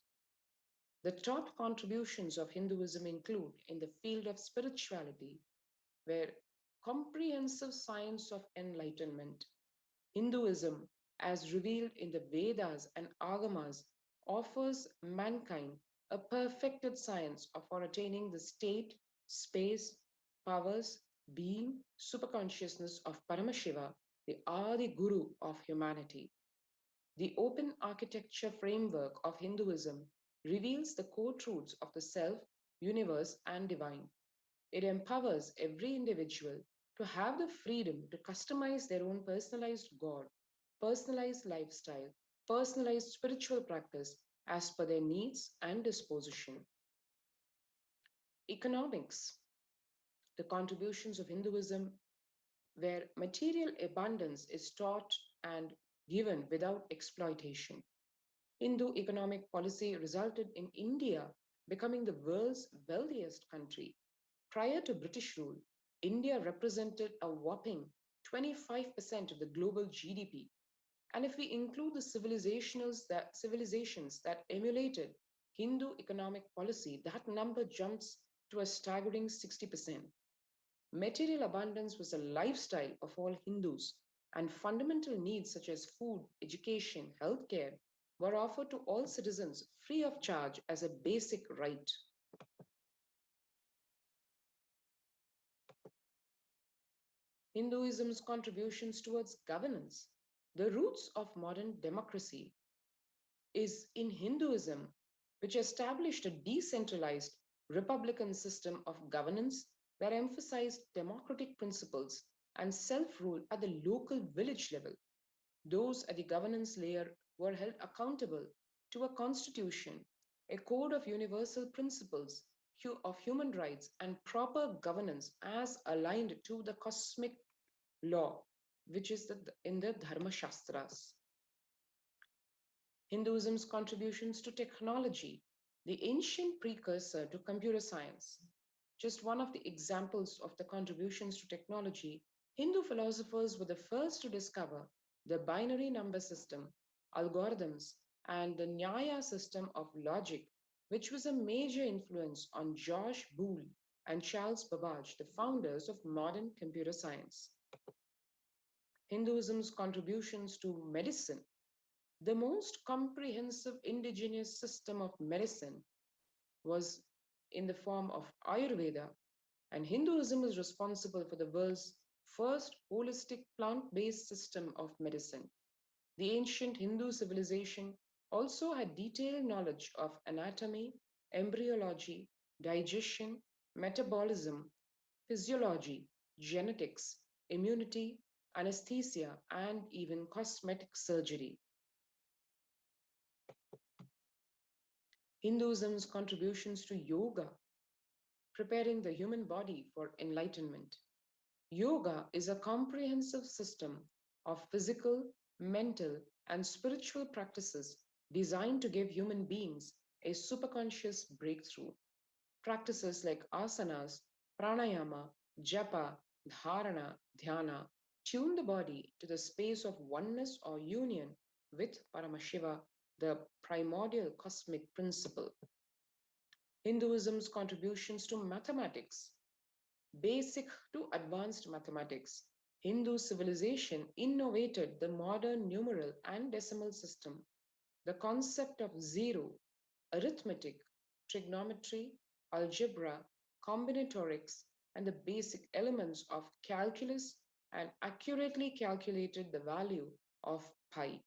The top contributions of Hinduism include in the field of spirituality, where comprehensive science of enlightenment, Hinduism, as revealed in the Vedas and Agamas, offers mankind a perfected science for attaining the state, space, powers, being, superconsciousness of Paramashiva, the Adi Guru of humanity. The open architecture framework of Hinduism reveals the core truths of the self, universe, and divine. It empowers every individual to have the freedom to customize their own personalized God, personalized lifestyle, personalized spiritual practice as per their needs and disposition. Economics. The contributions of Hinduism, where material abundance is taught and given without exploitation. Hindu economic policy resulted in India becoming the world's wealthiest country. Prior to British rule, India represented a whopping 25% of the global GDP. And if we include the civilizations that emulated Hindu economic policy, that number jumps to a staggering 60%. Material abundance was a lifestyle of all Hindus, and fundamental needs such as food, education, healthcare were offered to all citizens free of charge as a basic right. Hinduism's contributions towards governance. The roots of modern democracy. is in Hinduism, which established a decentralized republican system of governance that emphasized democratic principles and self-rule at the local village level. Those at the governance layer were held accountable to a constitution, a code of universal principles of human rights, and proper governance as aligned to the cosmic law, which is in the Dharma Shastras. Hinduism's contributions to technology, the ancient precursor to computer science. Just one of the examples of the contributions to technology, Hindu philosophers were the first to discover the binary number system, algorithms, and the Nyaya system of logic, which was a major influence on George Boole and Charles Babbage, the founders of modern computer science. Hinduism's contributions to medicine. The most comprehensive indigenous system of medicine was in the form of Ayurveda, and Hinduism is responsible for the world's first holistic plant-based system of medicine. The ancient Hindu civilization also had detailed knowledge of anatomy, embryology, digestion, metabolism, physiology, genetics, immunity, anesthesia, and even cosmetic surgery. Hinduism's contributions to yoga, preparing the human body for enlightenment. Yoga is a comprehensive system of physical, mental, and spiritual practices designed to give human beings a superconscious breakthrough. Practices like asanas, pranayama, japa, dharana, dhyana tune the body to the space of oneness or union with Paramashiva, the primordial cosmic principle. Hinduism's contributions to mathematics. Basic to advanced mathematics, Hindu civilization innovated the modern numeral and decimal system, the concept of zero, arithmetic, trigonometry, algebra, combinatorics, and the basic elements of calculus, and accurately calculated the value of pi.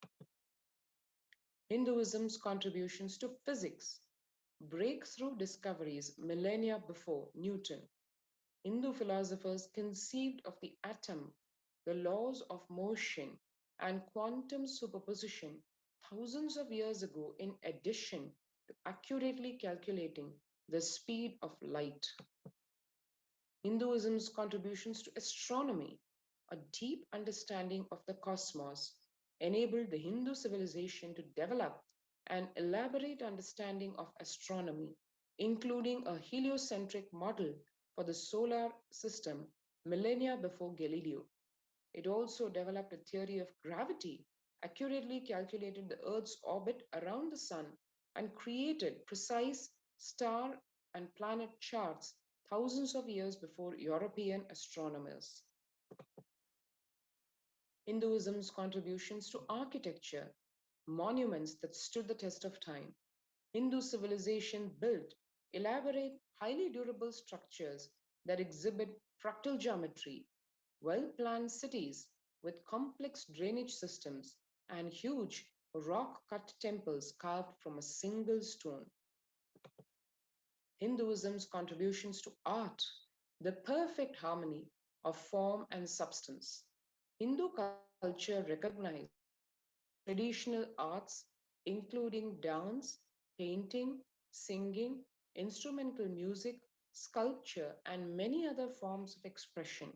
Hinduism's contributions to physics, breakthrough discoveries millennia before Newton. Hindu philosophers conceived of the atom, the laws of motion, and quantum superposition thousands of years ago, in addition to accurately calculating the speed of light. Hinduism's contributions to astronomy, a deep understanding of the cosmos, enabled the Hindu civilization to develop an elaborate understanding of astronomy, including a heliocentric model for the solar system millennia before Galileo. It also developed a theory of gravity, accurately calculated the Earth's orbit around the sun, and created precise star and planet charts thousands of years before European astronomers. Hinduism's contributions to architecture, monuments that stood the test of time. Hindu civilization built elaborate, highly durable structures that exhibit fractal geometry, well-planned cities with complex drainage systems, and huge rock-cut temples carved from a single stone. Hinduism's contributions to art, the perfect harmony of form and substance. Hindu culture recognized traditional arts, including dance, painting, singing, instrumental music, sculpture, and many other forms of expression.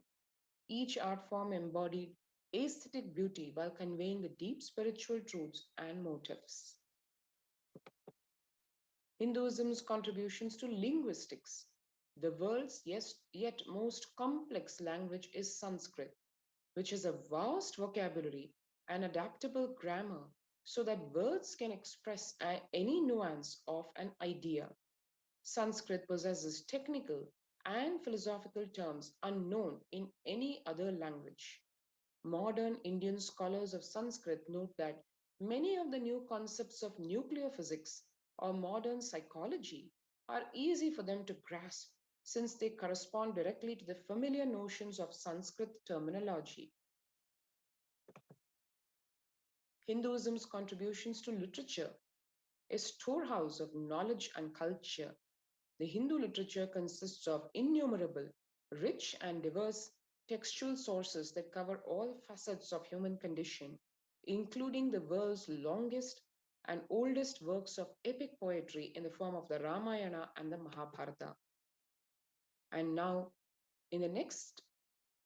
Each art form embodied aesthetic beauty while conveying the deep spiritual truths and motives. Hinduism's contributions to linguistics. The world's yet most complex language is Sanskrit, which is a vast vocabulary and adaptable grammar so that words can express any nuance of an idea. Sanskrit possesses technical and philosophical terms unknown in any other language. Modern Indian scholars of Sanskrit note that many of the new concepts of nuclear physics or modern psychology are easy for them to grasp since they correspond directly to the familiar notions of Sanskrit terminology. Hinduism's contributions to literature, a storehouse of knowledge and culture. The Hindu literature consists of innumerable, rich and diverse textual sources that cover all facets of human condition, including the world's longest and oldest works of epic poetry in the form of the Ramayana and the Mahabharata. And now, in the next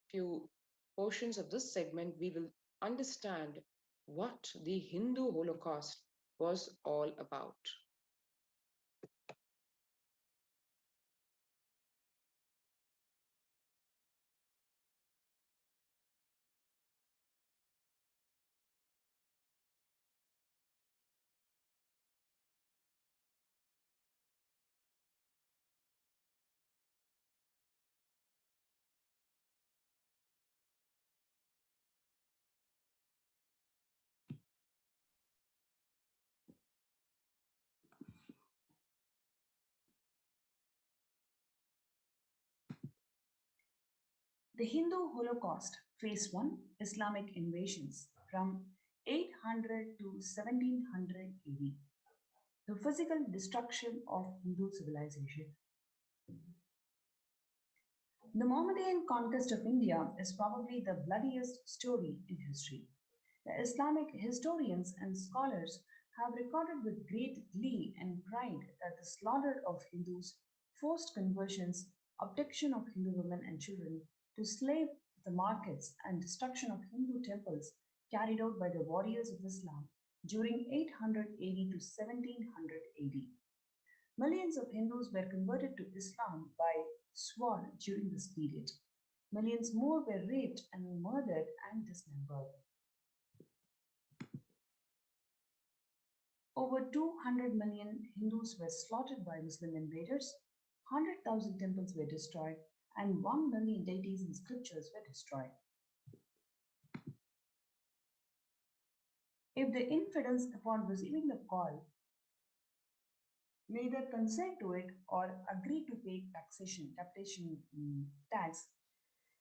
few portions of this segment, we will understand what the Hindu Holocaust was all about. The Hindu Holocaust, Phase 1, Islamic invasions from 800 to 1700 AD. The physical destruction of Hindu civilization. The Mohammedan conquest of India is probably the bloodiest story in history. The Islamic historians and scholars have recorded with great glee and pride that the slaughter of Hindus, forced conversions, abduction of Hindu women and children to slave the markets, and destruction of Hindu temples carried out by the warriors of Islam during 800 AD to 1700 AD. Millions of Hindus were converted to Islam by sword during this period. Millions more were raped and murdered and dismembered. Over 200 million Hindus were slaughtered by Muslim invaders, 100,000 temples were destroyed, and 1 million deities and scriptures were destroyed. If the infidels, upon receiving the call, neither consent to it or agree to pay taxation tax,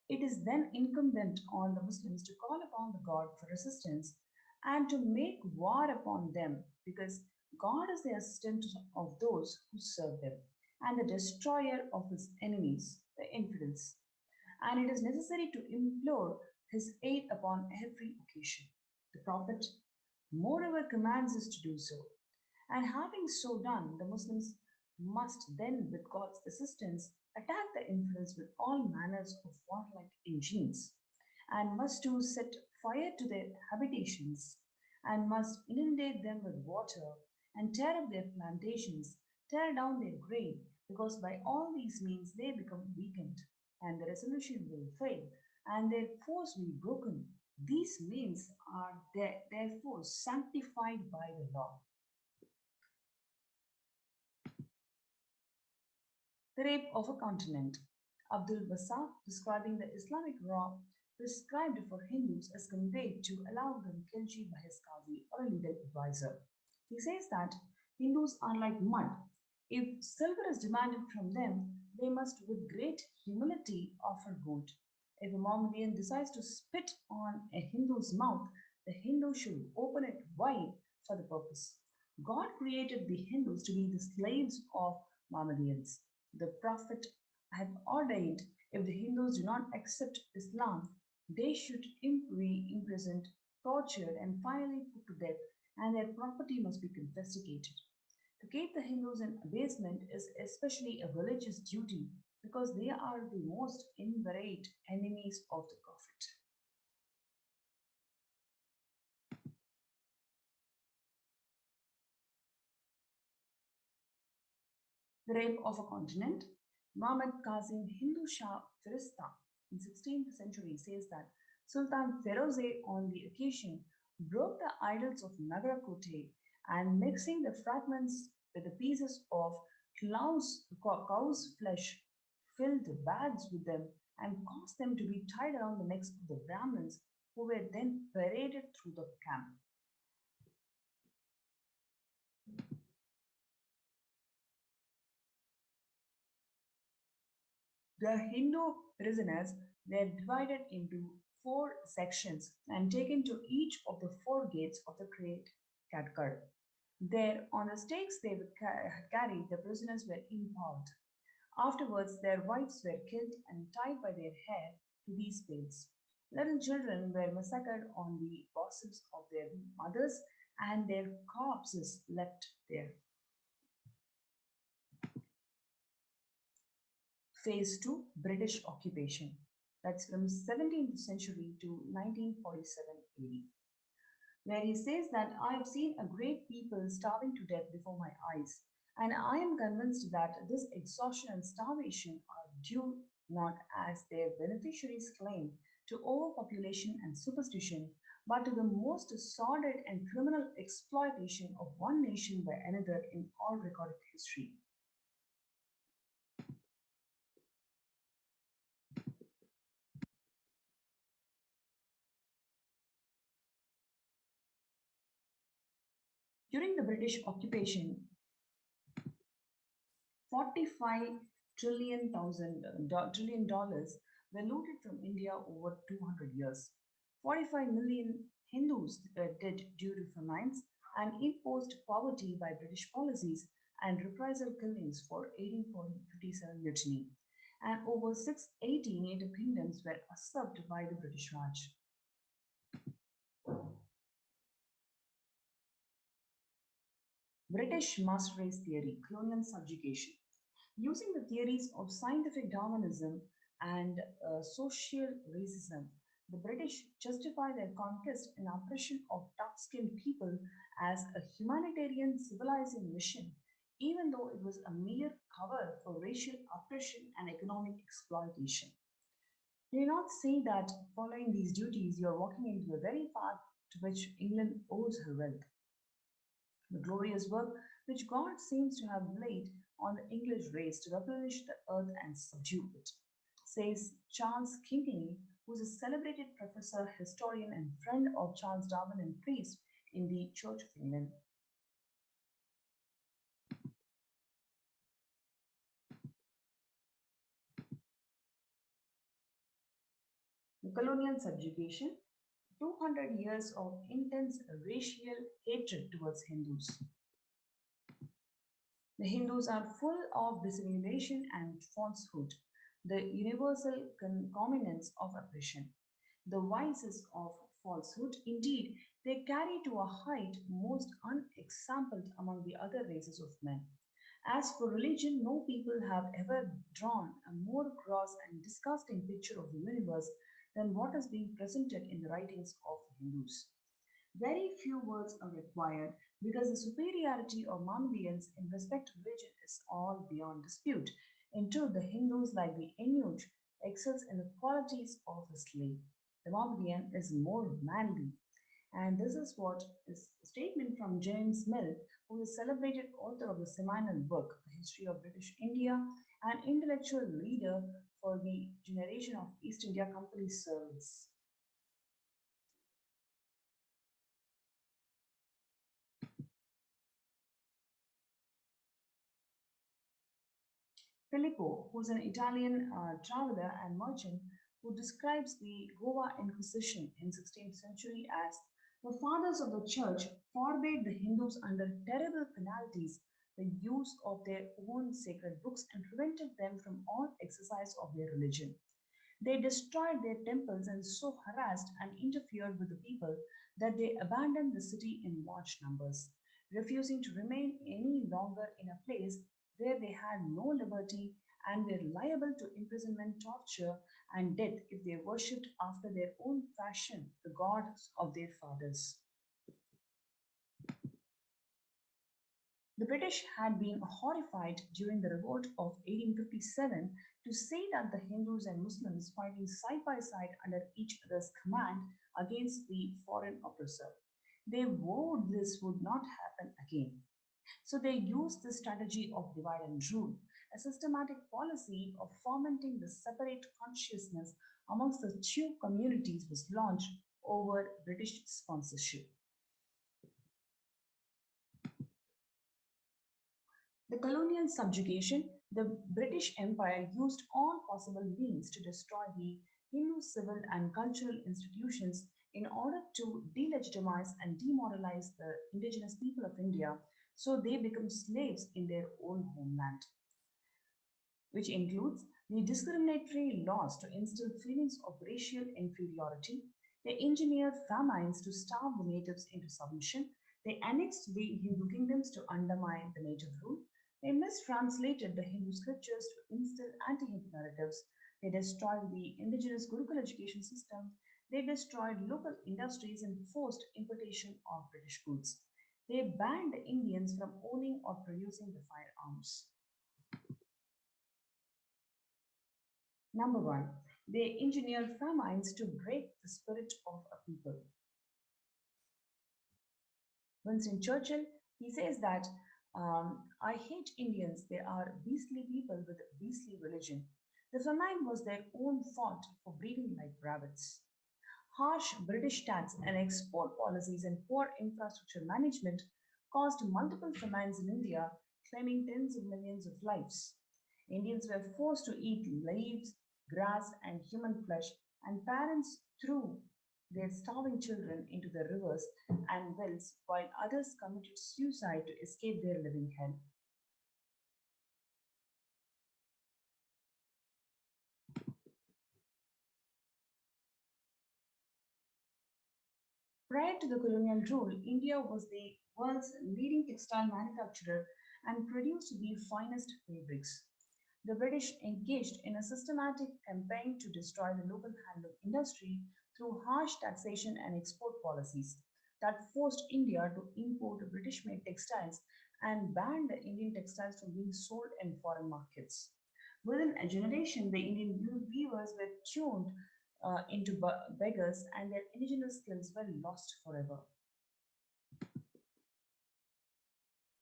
it is then incumbent on the Muslims to call upon the God for assistance and to make war upon them, because God is the assistant of those who serve them and the destroyer of his enemies, the infidels. And it is necessary to implore his aid upon every occasion. The Prophet, moreover, commands us to do so. And having so done, the Muslims must then, with God's assistance, attack the infidels with all manners of warlike engines, and must to set fire to their habitations, and must inundate them with water, and tear up their plantations, tear down their grain, because by all these means they become weakened, and the resolution will fail, and their force will be broken. These means are therefore sanctified by the law. The rape of a continent. Abdul Bassam, describing the Islamic law prescribed for Hindus, is conveyed to allow them khilji by his qazi or a legal advisor. He says that Hindus are like mud. If silver is demanded from them, they must with great humility offer gold. If a Mohammedan decides to spit on a Hindu's mouth, the Hindu should open it wide for the purpose. God created the Hindus to be the slaves of Mohammedans. The Prophet had ordained if the Hindus do not accept Islam, they should be imprisoned, tortured, and finally put to death, and their property must be confiscated. To keep the Hindus in abasement is especially a religious duty, because they are the most inveterate enemies of the Prophet. The rape of a continent. Muhammad Qasim Hindu Shah Firista in 16th century says that Sultan Feroze on the occasion broke the idols of Nagarkote and mixing the fragments with the pieces of cow's flesh, filled bags with them and caused them to be tied around the necks of the Brahmins, who were then paraded through the camp. The Hindu prisoners were divided into 4 sections and taken to each of the 4 gates of the great Katkar. There, on the stakes they would carry, the prisoners were impaled. Afterwards, their wives were killed and tied by their hair to these pails. Little children were massacred on the bosoms of their mothers and their corpses left there. Phase 2, British occupation. That's from 17th century to 1947 AD. Where he says that I have seen a great people starving to death before my eyes, and I am convinced that this exhaustion and starvation are due not, as their beneficiaries claim, to overpopulation and superstition, but to the most sordid and criminal exploitation of one nation by another in all recorded history. During the British occupation, $45 trillion were looted from India over 200 years. 45 million Hindus died due to famines and imposed poverty by British policies and reprisal killings for 1857 mutiny. And over 680 native kingdoms were usurped by the British Raj. British master race theory, colonial subjugation. Using the theories of scientific Darwinism and social racism, the British justify their conquest and oppression of dark-skinned people as a humanitarian civilizing mission, even though it was a mere cover for racial oppression and economic exploitation. Do not say that following these duties you are walking into the very path to which England owes her wealth. The glorious work which God seems to have laid on the English race to replenish the earth and subdue it, says Charles Kingsley, who is a celebrated professor, historian, and friend of Charles Darwin and priest in the Church of England. The colonial subjugation, 200 years of intense racial hatred towards Hindus. The Hindus are full of dissimulation and falsehood, the universal concomitants of oppression, the vices of falsehood. Indeed, they carry to a height most unexampled among the other races of men. As for religion, no people have ever drawn a more gross and disgusting picture of the universe than what is being presented in the writings of the Hindus. Very few words are required because the superiority of Mohammedans in respect to religion is all beyond dispute. In truth, the Hindus, like the Inuit, excels in the qualities of a slave. The Mohammedan is more manly. And this is what is a statement from James Mill, who is a celebrated author of the seminal book, The History of British India, and intellectual leader for the generation of East India Company servants. Filippo, who is an Italian traveler and merchant, who describes the Goa Inquisition in 16th century as the fathers of the church forbade the Hindus under terrible penalties the use of their own sacred books and prevented them from all exercise of their religion. They destroyed their temples and so harassed and interfered with the people that they abandoned the city in large numbers, refusing to remain any longer in a place where they had no liberty and were liable to imprisonment, torture, and death if they worshipped after their own fashion the gods of their fathers. The British had been horrified during the revolt of 1857 to see that the Hindus and Muslims fighting side by side under each other's command against the foreign oppressor. They vowed this would not happen again. So they used the strategy of divide and rule. A systematic policy of fomenting the separate consciousness amongst the two communities was launched over British sponsorship. The colonial subjugation, the British Empire used all possible means to destroy the Hindu civil and cultural institutions in order to delegitimize and demoralize the indigenous people of India so they become slaves in their own homeland, which includes the discriminatory laws to instill feelings of racial inferiority. They engineered famines to starve the natives into submission. They annexed the Hindu kingdoms to undermine the native rule. They mistranslated the Hindu scriptures to instill anti-Hindu narratives. They destroyed the indigenous Gurukul education system. They destroyed local industries and forced importation of British goods. They banned Indians from owning or producing the firearms. Number one, they engineered famines to break the spirit of a people. Winston Churchill, he says that, I hate Indians, they are beastly people with a beastly religion. The famine was their own fault for breeding like rabbits. Harsh British tax and export policies and poor infrastructure management caused multiple famines in India, claiming tens of millions of lives. Indians were forced to eat leaves, grass, and human flesh, and parents threw their starving children into the rivers and wells, while others committed suicide to escape their living hell. Prior to the colonial rule, India was the world's leading textile manufacturer and produced the finest fabrics. The British engaged in a systematic campaign to destroy the local handloom industry through harsh taxation and export policies that forced India to import British-made textiles and banned the Indian textiles from being sold in foreign markets. Within a generation, the Indian weavers were tuned into beggars, and their indigenous skills were lost forever.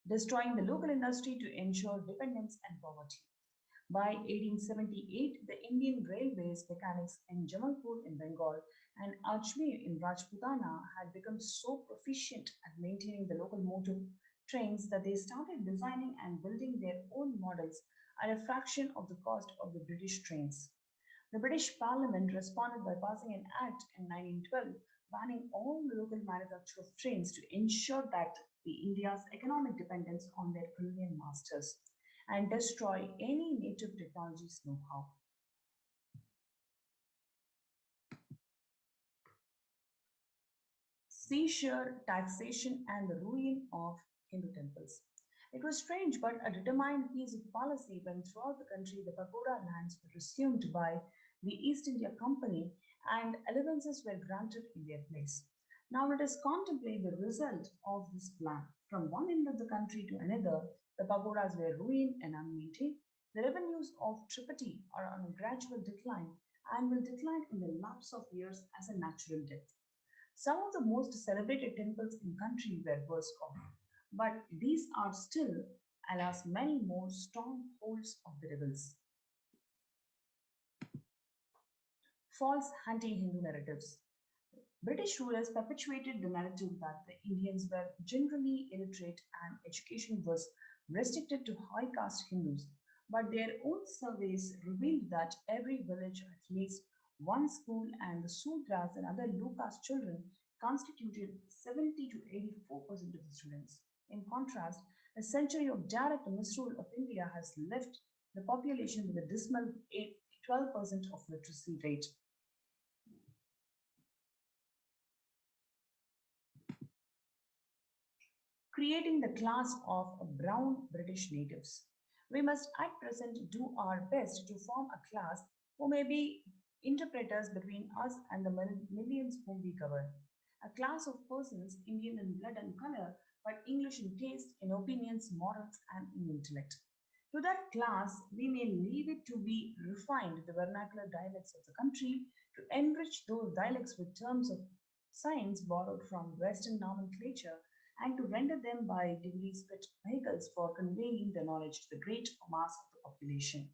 Destroying the local industry to ensure dependence and poverty. By 1878, the Indian railways mechanics in Jamalpur in Bengal and Ajmer in Rajputana had become so proficient at maintaining the locomotive trains that they started designing and building their own models at a fraction of the cost of the British trains. The British Parliament responded by passing an act in 1912 banning all the local manufacture of trains to ensure that India's economic dependence on their colonial masters and destroy any native technologies know-how. Seizure, taxation, and the ruin of Hindu temples. It was strange but a determined piece of policy when throughout the country the pagoda lands were resumed by the East India Company and allowances were granted in their place. Now let us contemplate the result of this plan. From one end of the country to another, the pagodas were ruined and unmaintained. The revenues of Tripati are on a gradual decline and will decline in the lapse of years as a natural death. Some of the most celebrated temples in country were worse off, but these are still, alas, many more strongholds of the rebels. False anti-Hindu narratives. British rulers perpetuated the narrative that the Indians were generally illiterate and education was restricted to high caste Hindus, but their own surveys revealed that every village had at least one school and the Sudras and other low caste children constituted 70 to 84% of the students. In contrast, a century of direct misrule of India has left the population with a dismal 12% of literacy rate. Creating the class of brown British natives. We must at present do our best to form a class who may be interpreters between us and the millions whom we govern. A class of persons Indian in blood and color, but English in taste, in opinions, morals, and in intellect. To that class, we may leave it to be refined the vernacular dialects of the country, to enrich those dialects with terms of science borrowed from Western nomenclature, and to render them by degrees fit vehicles for conveying the knowledge to the great mass of the population.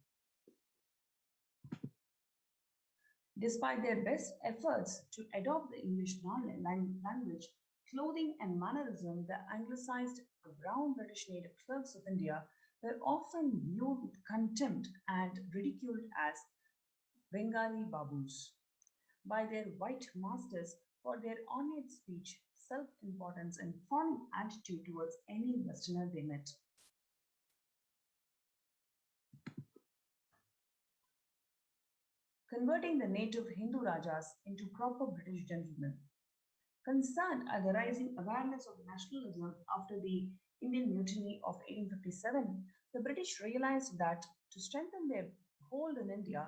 Despite their best efforts to adopt the English language, clothing, and mannerism, the anglicized brown British native clerks of India were often viewed with contempt and ridiculed as Bengali babus by their white masters for their ornate speech, self-importance, and fawning attitude towards any Westerner they met. Converting the native Hindu Rajas into proper British gentlemen. Concerned at the rising awareness of nationalism after the Indian Mutiny of 1857, the British realized that to strengthen their hold in India,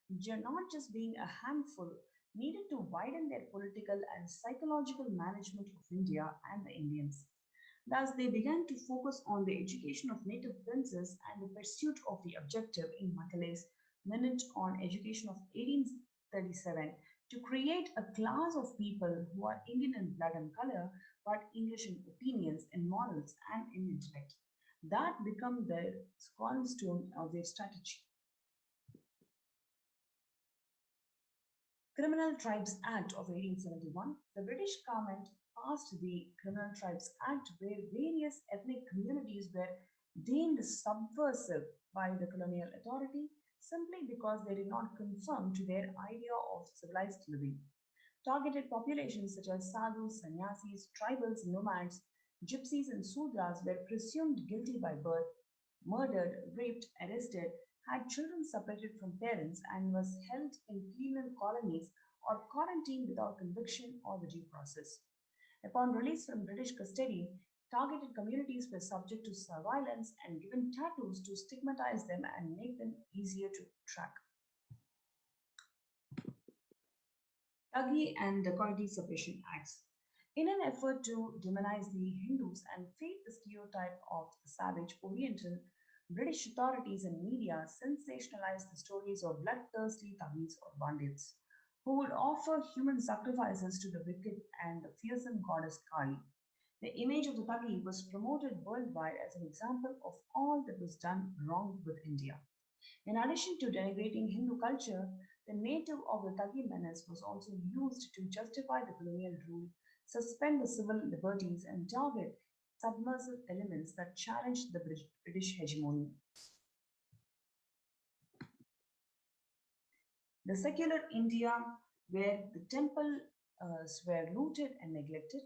not just being a handful, needed to widen their political and psychological management of India and the Indians. Thus, they began to focus on the education of native princes and the pursuit of the objective in Macaulay's Minute on Education of 1837 to create a class of people who are Indian in blood and color, but English in opinions, in morals, and in intellect. That became the cornerstone of their strategy. Criminal Tribes Act of 1871, the British government passed the Criminal Tribes Act where various ethnic communities were deemed subversive by the colonial authority simply because they did not conform to their idea of civilized living. Targeted populations such as sadhus, sannyasis, tribals, nomads, gypsies, and sudras were presumed guilty by birth, murdered, raped, arrested, had children separated from parents, and was held in penal colonies or quarantined without conviction or the due process. Upon release from British custody, targeted communities were subject to surveillance and given tattoos to stigmatize them and make them easier to track. Thuggery and Dacoity Suppression Acts. In an effort to demonize the Hindus and fade the stereotype of the savage Oriental, British authorities and media sensationalized the stories of bloodthirsty Thuggis or bandits who would offer human sacrifices to the wicked and the fearsome goddess Kali. The image of the Thuggi was promoted worldwide as an example of all that was done wrong with India. In addition to denigrating Hindu culture, the native of the Thuggi menace was also used to justify the colonial rule, suspend the civil liberties, and target submersive elements that challenged the British hegemony. The secular India, where the temples were looted and neglected.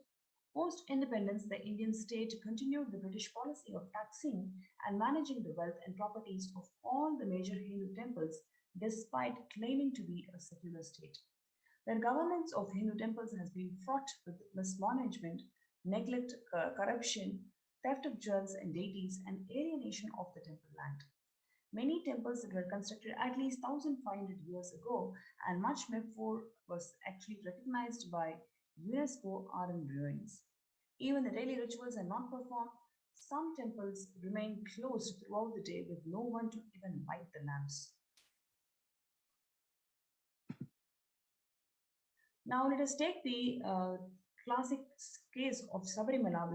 Post-independence, the Indian state continued the British policy of taxing and managing the wealth and properties of all the major Hindu temples, despite claiming to be a secular state. The governance of Hindu temples has been fraught with mismanagement, neglect, corruption, theft of jewels and deities, and alienation of the temple land. Many temples that were constructed at least 1,500 years ago and much before was actually recognized by UNESCO are in ruins. Even the daily rituals are not performed. Some temples remain closed throughout the day with no one to even light the lamps. Now let us take the classic case of Sabarimala,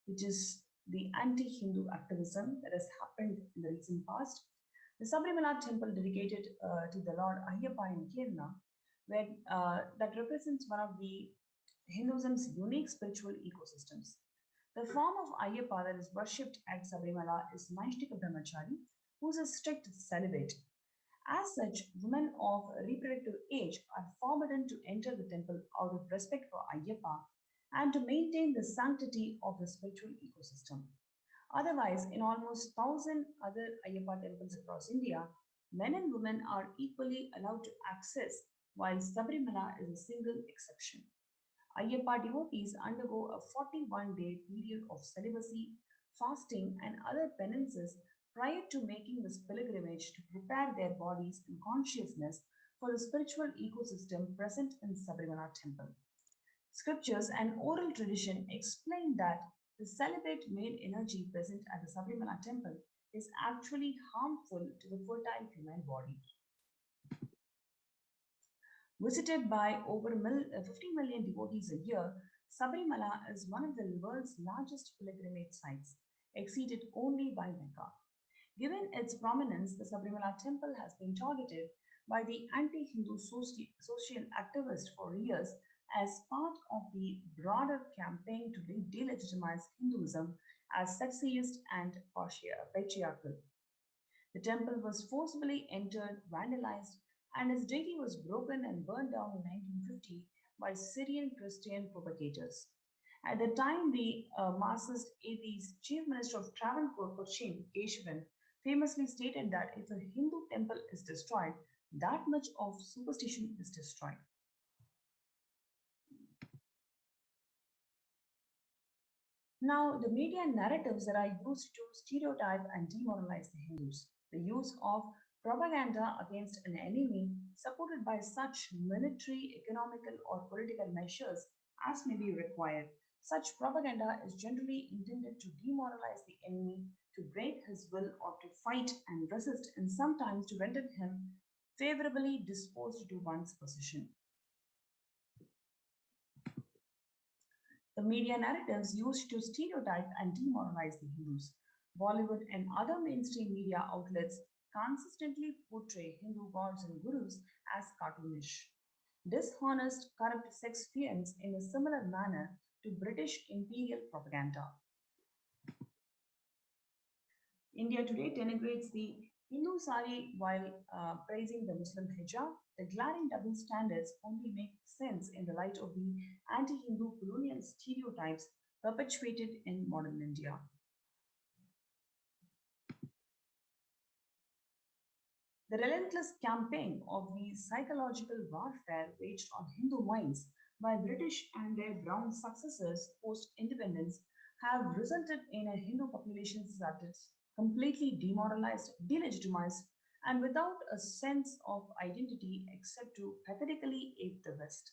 which is the anti-Hindu activism that has happened in the recent past. The Sabarimala temple dedicated to the Lord Ayyappa in Kerala, where that represents one of the Hinduism's unique spiritual ecosystems. The form of Ayyappa that is worshipped at Sabarimala is Naishtika Brahmachari, who is a strict celibate. As such, women of reproductive age are forbidden to enter the temple out of respect for Ayyappa and to maintain the sanctity of the spiritual ecosystem. Otherwise, in almost 1,000 other Ayyappa temples across India, men and women are equally allowed to access, while Sabarimala is a single exception. Ayyappa devotees undergo a 41-day period of celibacy, fasting, and other penances prior to making this pilgrimage to prepare their bodies and consciousness for the spiritual ecosystem present in Sabarimala temple. Scriptures and oral tradition explain that the celibate male energy present at the Sabarimala temple is actually harmful to the fertile female body. Visited by over 50 million devotees a year, Sabarimala is one of the world's largest pilgrimage sites, exceeded only by Mecca. Given its prominence, the Sabarimala temple has been targeted by the anti-Hindu social activists for years as part of the broader campaign to delegitimize Hinduism as sexist and patriarchal. The temple was forcibly entered, vandalized, and its deity was broken and burned down in 1950 by Syrian Christian propagators. At the time, the Marxist atheist chief minister of Travancore, Cochin, Keshavan, famously stated that if a Hindu temple is destroyed, that much of superstition is destroyed. Now, the media narratives that are used to stereotype and demoralize the Hindus, the use of propaganda against an enemy supported by such military, economical, or political measures as may be required. Such propaganda is generally intended to demoralize the enemy, to break his will, or to fight and resist, and sometimes to render him favorably disposed to one's position. The media narratives used to stereotype and demoralize the Hindus. Bollywood and other mainstream media outlets consistently portray Hindu gods and gurus as cartoonish. Dishonest, corrupt sex fiends in a similar manner to British imperial propaganda. India today denigrates the Hindu sari while praising the Muslim hijab. The glaring double standards only make sense in the light of the anti-Hindu colonial stereotypes perpetuated in modern India. The relentless campaign of the psychological warfare waged on Hindu minds by British and their brown successors post-independence have resulted in a Hindu population that is completely demoralized, delegitimized, and without a sense of identity except to pathetically ape the West.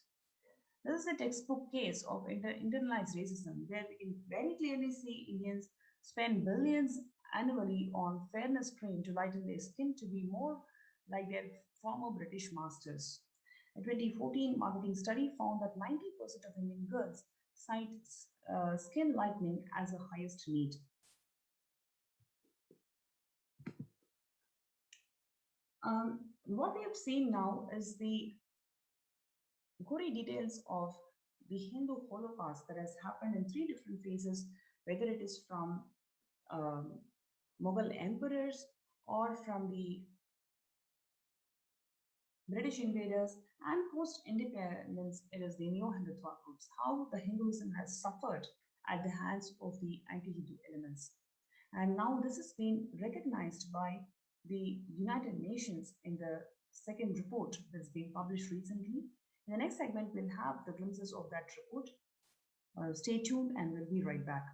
This is a textbook case of internalized racism, where we can very clearly see Indians spend billions annually on fairness cream to lighten their skin to be more like their former British masters. A 2014 marketing study found that 90% of Indian girls cite skin lightening as the highest need. What we have seen now is the gory details of the Hindu Holocaust that has happened in 3 different phases, whether it is from Mughal emperors or from the British invaders, and post-independence, it is the neo-Hindutva groups, how the Hinduism has suffered at the hands of the anti-Hindu elements. And now this has been recognized by the United Nations in the second report that's been published recently. In the next segment, we'll have the glimpses of that report. Stay tuned and we'll be right back.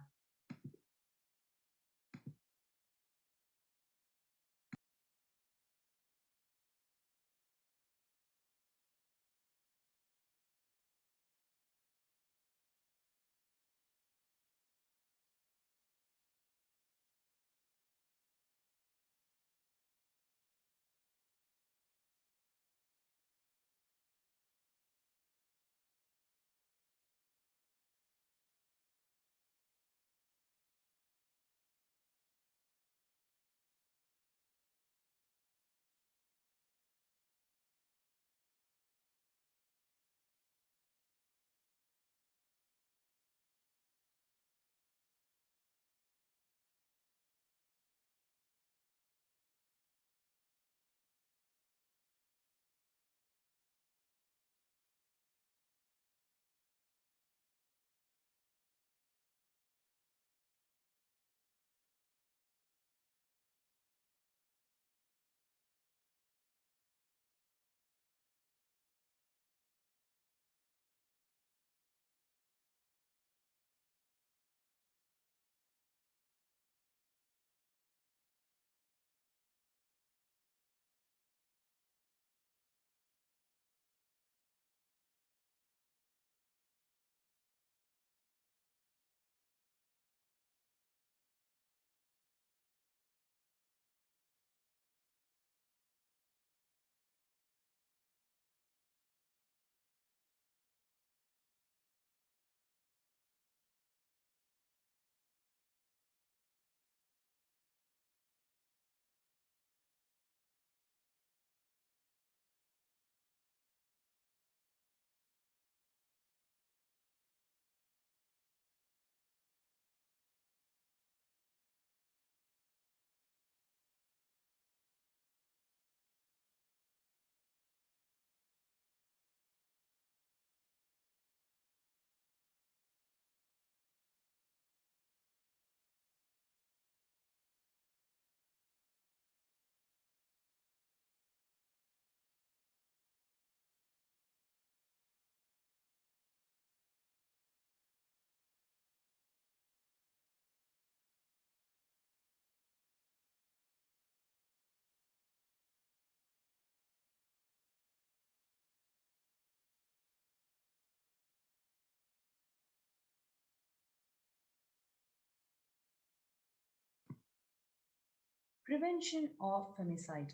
Prevention of femicide.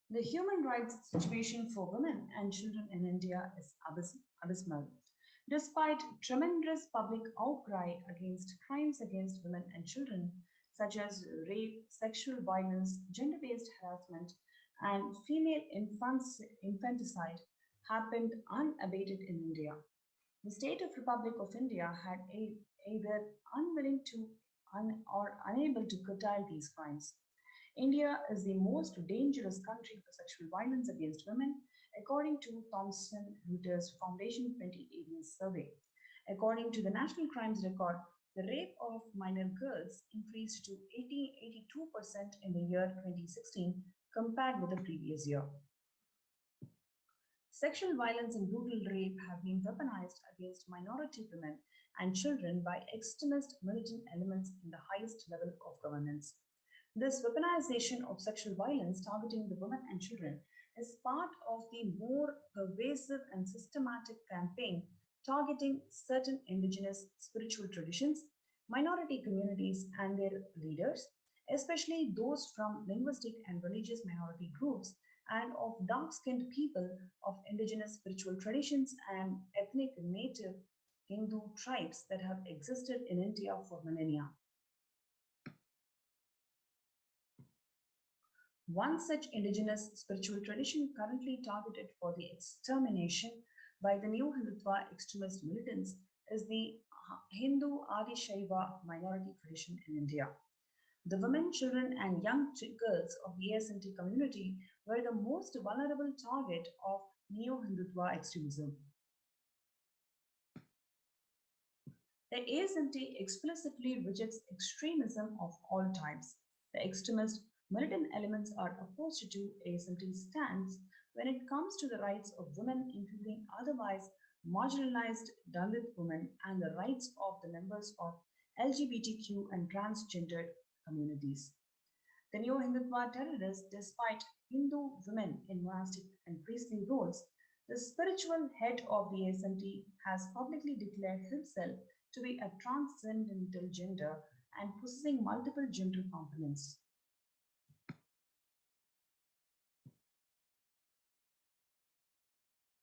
The human rights situation for women and children in India is abysmal. Despite tremendous public outcry against crimes against women and children, such as rape, sexual violence, gender-based harassment, and female infanticide, happened unabated in India. The State of Republic of India had either unwilling to or unable to curtail these crimes. India is the most dangerous country for sexual violence against women, according to Thomson Reuters Foundation 2018 survey. According to the National Crimes Record, the rape of minor girls increased to 82% in the year 2016 compared with the previous year. Sexual violence and brutal rape have been weaponized against minority women and children by extremist militant elements in the highest level of governance. This weaponization of sexual violence targeting the women and children is part of the more pervasive and systematic campaign targeting certain indigenous spiritual traditions, minority communities and their leaders, especially those from linguistic and religious minority groups and of dark-skinned people of indigenous spiritual traditions and ethnic native Hindu tribes that have existed in India for millennia. One such indigenous spiritual tradition currently targeted for the extermination by the new Hindutva extremist militants is the Hindu Adi Shaiva minority tradition in India. The women, children, and young girls of the ASNT community were the most vulnerable target of neo-Hindutva extremism. The ASNT explicitly rejects extremism of all types. The extremist militant elements are opposed to ASNT's stance when it comes to the rights of women, including otherwise marginalized Dalit women and the rights of the members of LGBTQ and transgender communities. The neo-Hindutva terrorists, despite Hindu women in monastic and priestly roles, the spiritual head of the ASNT has publicly declared himself to be a transcendental gender and possessing multiple gender components.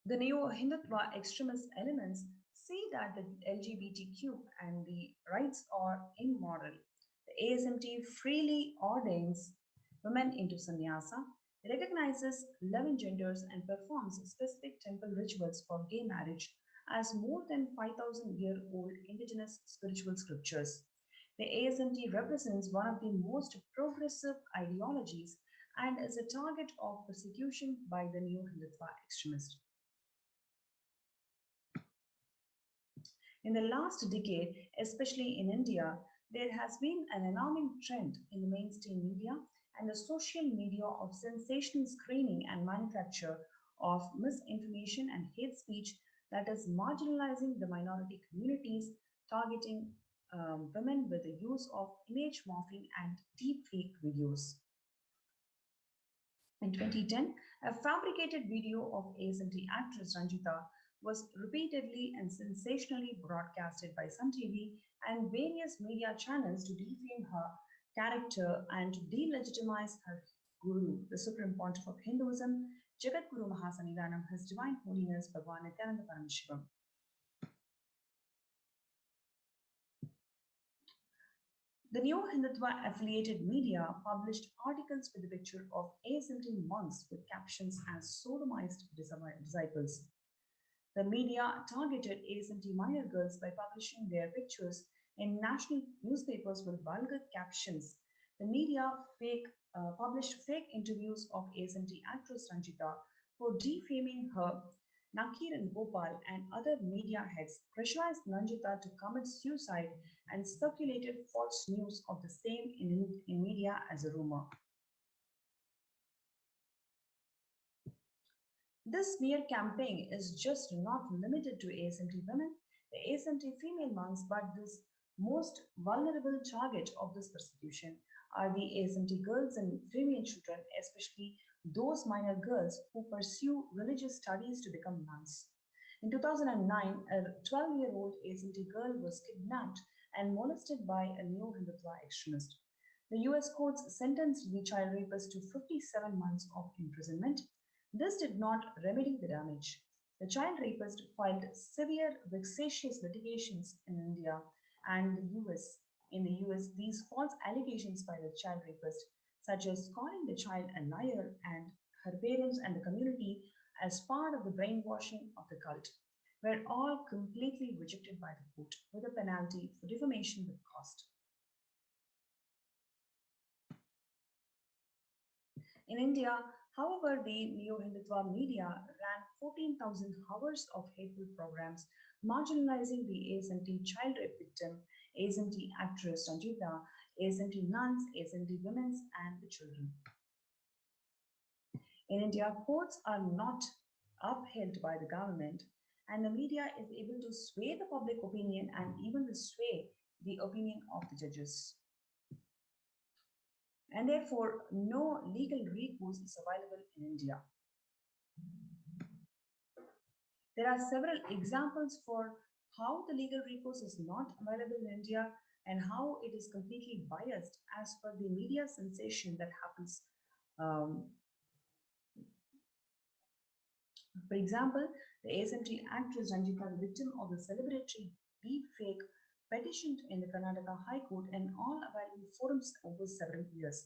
The neo-Hindutva extremist elements see that the LGBTQ and the rights are immoral. The ASMT freely ordains women into sannyasa, recognizes 11 genders and performs specific temple rituals for gay marriage as more than 5,000-year-old indigenous spiritual scriptures. The ASMT represents one of the most progressive ideologies and is a target of persecution by the neo-Hindutva extremists. In the last decade, especially in India, there has been an alarming trend in the mainstream media and the social media of sensational screening and manufacture of misinformation and hate speech that is marginalizing the minority communities, targeting women with the use of image morphing and deepfake videos. In 2010, a fabricated video of ASMT actress Ranjita was repeatedly and sensationally broadcasted by Sun TV and various media channels to defame her character and to delegitimize her guru, the Supreme Pontiff of Hinduism, Jagat Guru Mahasannidhanam, His Divine Holiness Bhagwan Nityananda Paramashivam. The new Hindutva affiliated media published articles with the picture of ASMT monks with captions as sodomized disciples. The media targeted ASMT minor girls by publishing their pictures in national newspapers with vulgar captions. The media published fake interviews of ASMT actress Ranjita for defaming her. Nakir and Gopal and other media heads pressurized Ranjita to commit suicide and circulated false news of the same in media as a rumor. This smear campaign is just not limited to ASMT women, the ASMT female monks, but this most vulnerable target of this persecution are the ASMT girls and female children, especially those minor girls who pursue religious studies to become nuns. In 2009, a 12-year-old ASMT girl was kidnapped and molested by a new Hindutva extremist. The US courts sentenced the child rapist to 57 months of imprisonment. This did not remedy the damage. The child rapist filed severe vexatious litigations in India and the US. In the US, these false allegations by the child rapist, such as calling the child a liar and her parents and the community as part of the brainwashing of the cult, were all completely rejected by the court with a penalty for defamation with cost. In India, however, the neo-Hindutva media ran 14,000 hours of hateful programs marginalizing the ASMT child rape victim, ASMT actress Ranjita, ASMT nuns, ASMT women, and the children. In India, courts are not upheld by the government, and the media is able to sway the public opinion and even to sway the opinion of the judges. And therefore, no legal recourse is available in India. There are several examples for how the legal recourse is not available in India and how it is completely biased as per the media sensation that happens. For example, the ASMT actress Ranjita, the victim of the celebratory deepfake, petitioned in the Karnataka High Court and all available forums over several years.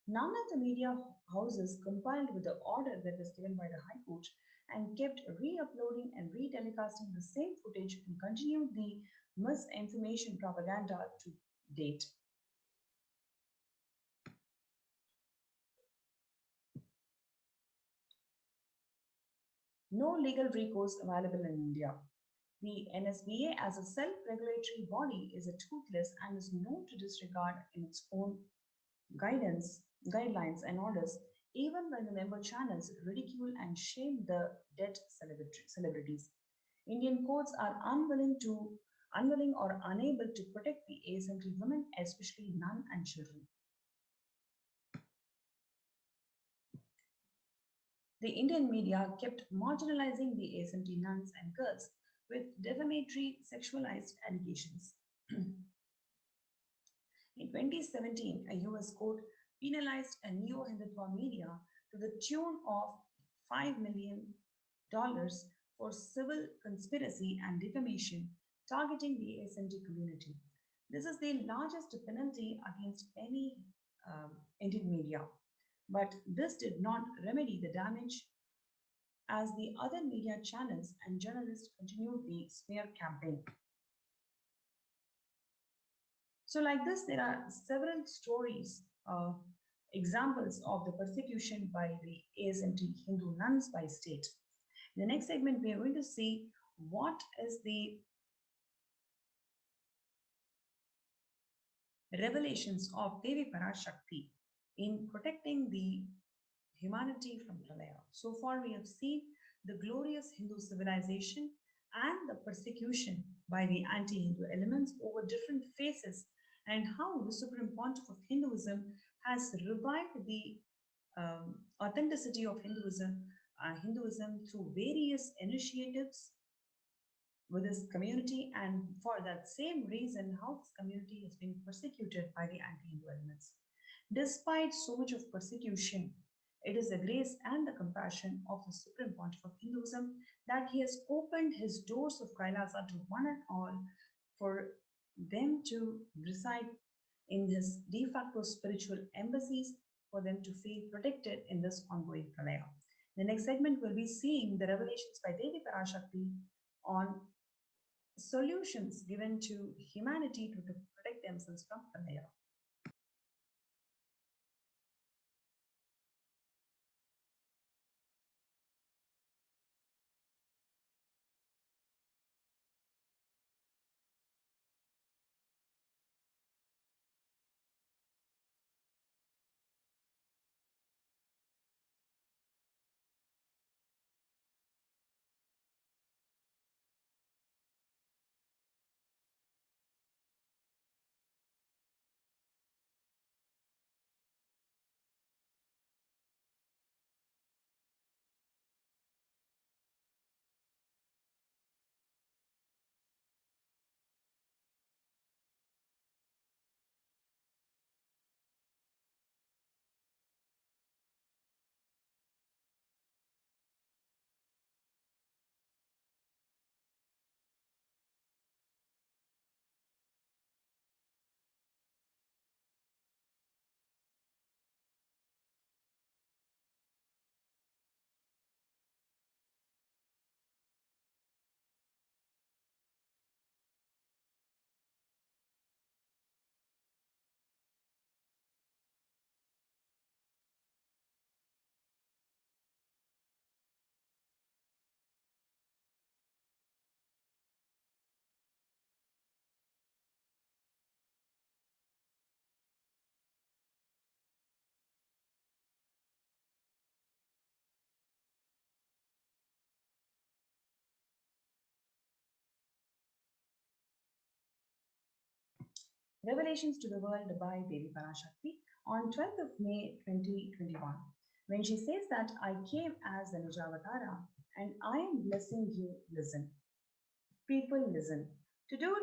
None of the media houses complied with the order that was given by the High Court and kept re-uploading and re-telecasting the same footage and continued the misinformation propaganda to date. No legal recourse available in India. The NSBA as a self-regulatory body is a toothless and is known to disregard in its own guidelines and orders, even when the member channels ridicule and shame the dead celebrities. Indian courts are unwilling or unable to protect the ASMT women, especially nun and children. The Indian media kept marginalizing the ASMT nuns and girls with defamatory sexualized allegations. In 2017, a US court penalized a neo-Hindutva media to the tune of $5 million for civil conspiracy and defamation targeting the ASMT community. This is the largest penalty against any Indian media, but this did not remedy the damage as the other media channels and journalists continued the smear campaign. So like this, there are several stories, examples of the persecution by the ASMT Hindu nuns by state. In the next segment, we are going to see what is the revelations of Devi PARASHAKTI in protecting the humanity from Pralaya. So far, we have seen the glorious Hindu civilization and the persecution by the anti-Hindu elements over different phases, and how the Supreme Pontiff of Hinduism has revived the authenticity of Hinduism through various initiatives with this community, and for that same reason, how this community has been persecuted by the anti-Hindu elements. Despite so much of persecution, it is the grace and the compassion of the Supreme Pontiff of Hinduism that he has opened his doors of Kailasa to one and all for them to reside in his de facto spiritual embassies, for them to feel protected in this ongoing Pralaya. The next segment will be seeing the revelations by Devi PARASHAKTI on solutions given to humanity to protect themselves from Pralaya. Revelations to the World by Devi PARASHAKTI on 12th of May 2021, when she says that I came as the Nijavatara and I am blessing you, listen. People, listen. To do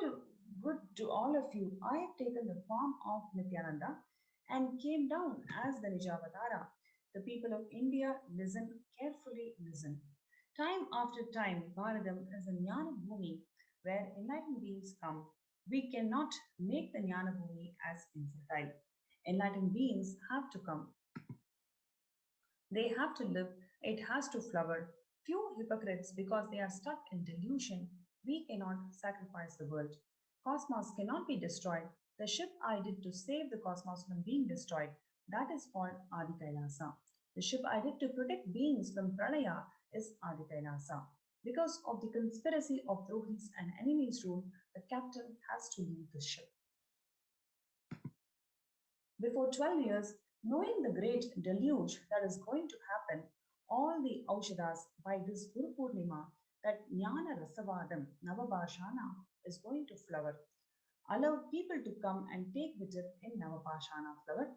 good to all of you, I have taken the form of Nityananda and came down as the Nijavatara. The people of India, listen, carefully listen. Time after time, Bharadam is a Jnana Bhumi where enlightened beings come. We cannot make the Jnana Bhumi as infertile. Enlightened beings have to come. They have to live. It has to flower. Few hypocrites, because they are stuck in delusion, we cannot sacrifice the world. Cosmos cannot be destroyed. The ship I did to save the cosmos from being destroyed, that is called Adi Kailasa. The ship I did to protect beings from Pralaya is Adi Kailasa. Because of the conspiracy of Drohis and enemies' rule, the captain has to leave the ship. Before 12 years, knowing the great deluge that is going to happen, all the Aushadas by this Guru Purnima, that Jnana Rasavadam, Navabhashana, is going to flower. Allow people to come and take the dip in Navabhashana flower.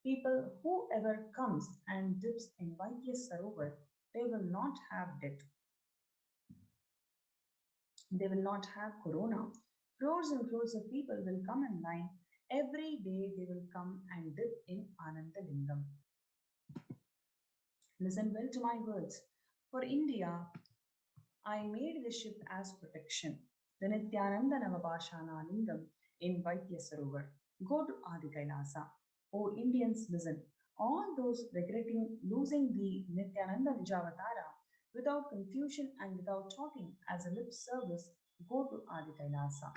People, whoever comes and dips in Vaidya Sarovar, they will not have death. They will not have corona. Crores and crores of people will come in line. Every day they will come and dip in Ananda Lingam. Listen well to my words. For India, I made the ship as protection. The Nityananda Navabhashana Lingam in Vaidya Sarovar. Go to Adi Kailasa. O Indians, listen. All those regretting losing the Nityananda Nijavatara without confusion and without talking as a lip service, go to Adi Kailasa.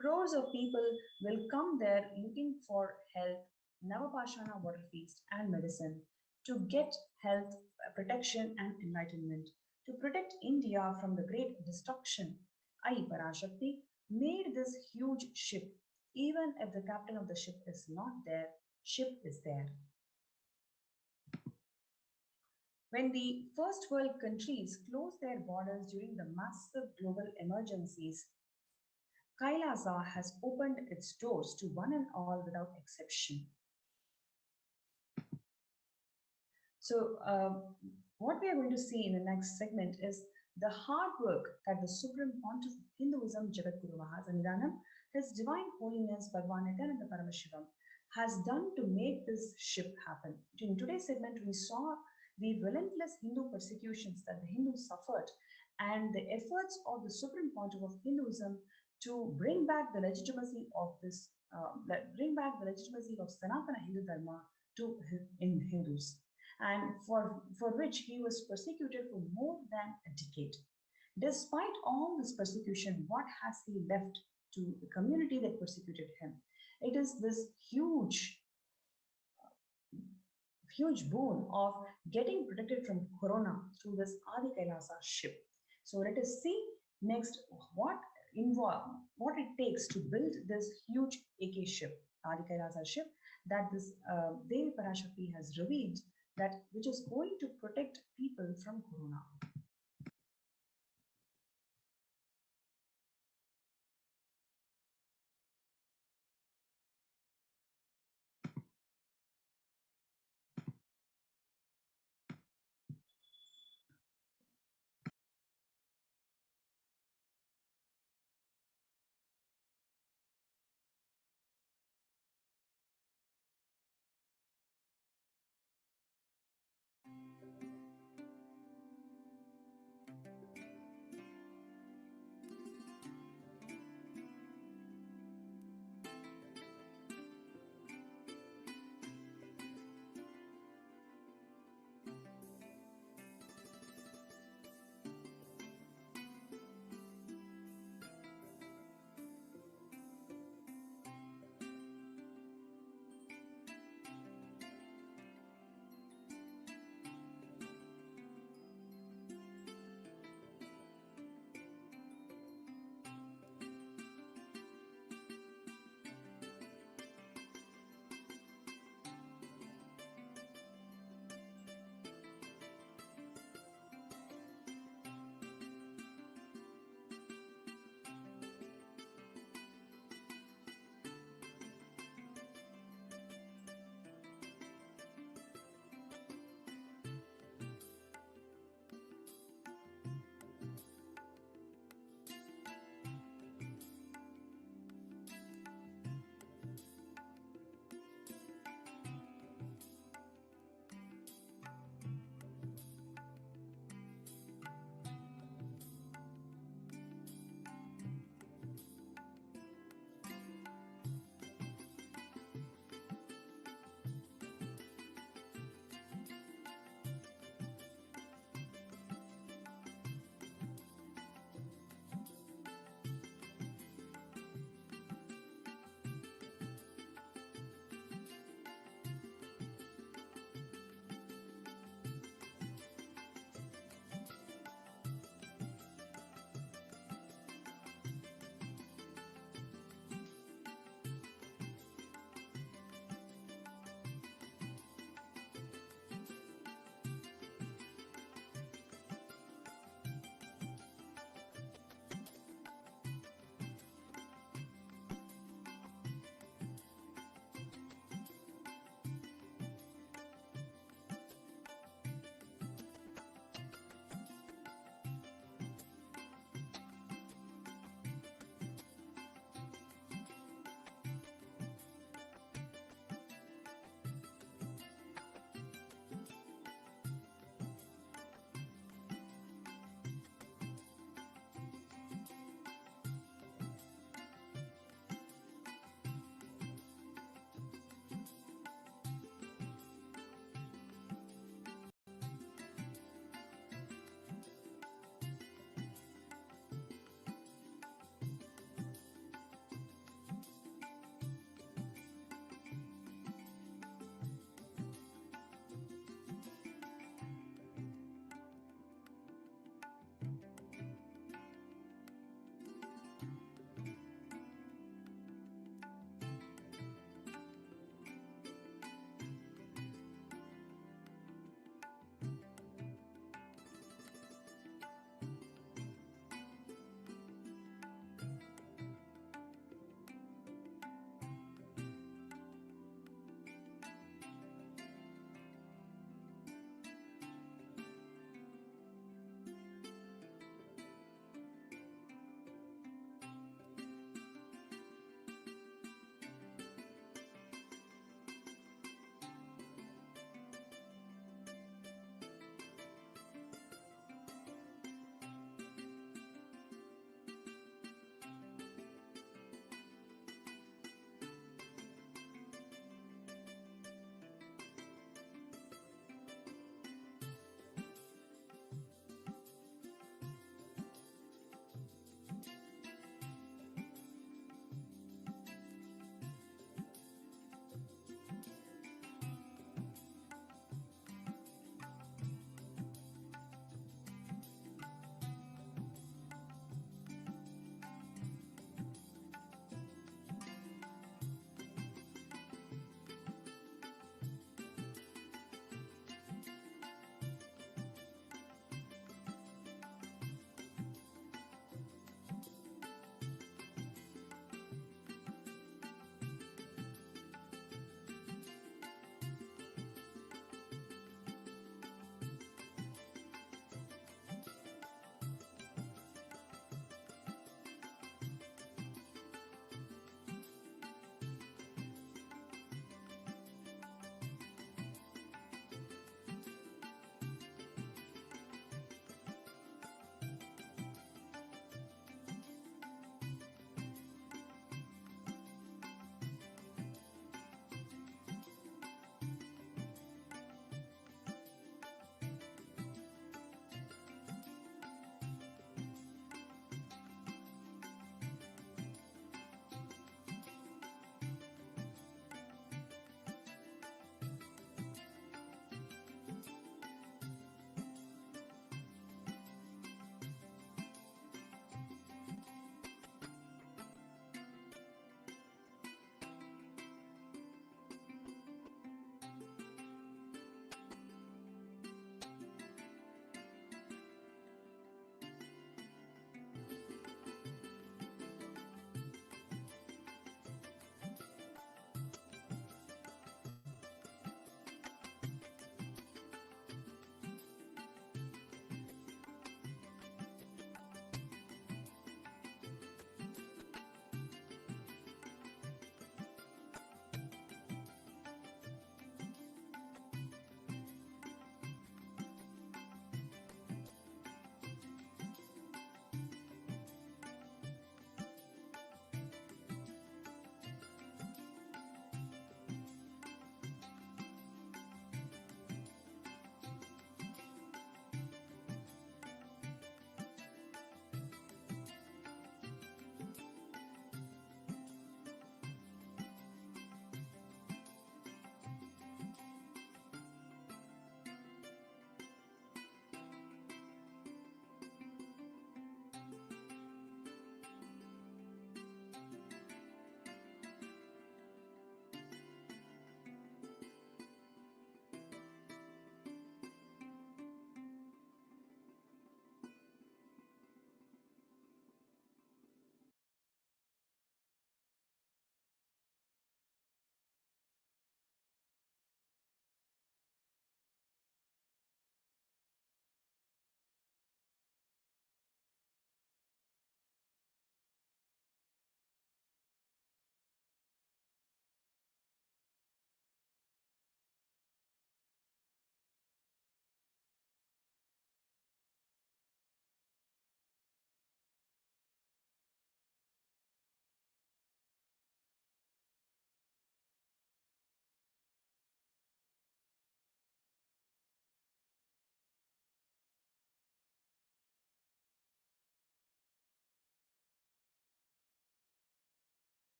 Crores of people will come there looking for health, Navapashana water feast and medicine to get health, protection and enlightenment, to protect India from the great destruction. I, PARASHAKTI, made this huge ship. Even if the captain of the ship is not there, ship is there. When the first world countries closed their borders during the massive global emergencies, Kailasa has opened its doors to one and all without exception. So what we are going to see in the next segment is the hard work that the Supreme Pontiff of Hinduism, Jagadguru Mahasanidanam, His Divine Holiness Bhagavan Nityananda Paramashivam, has done to make this ship happen. In today's segment, we saw the relentless Hindu persecutions that the Hindus suffered and the efforts of the Supreme Pontiff of Hinduism to bring back the legitimacy of this, of Sanatana Hindu Dharma to in Hindus, and for which he was persecuted for more than a decade. Despite all this persecution, what has he left to the community that persecuted him? It is this huge boon of getting protected from corona through this Adi Kailasa ship. So let us see next what it takes to build this huge AK ship, Adi Kailasa ship, that this Devi PARASHAKTI has revealed, that which is going to protect people from corona.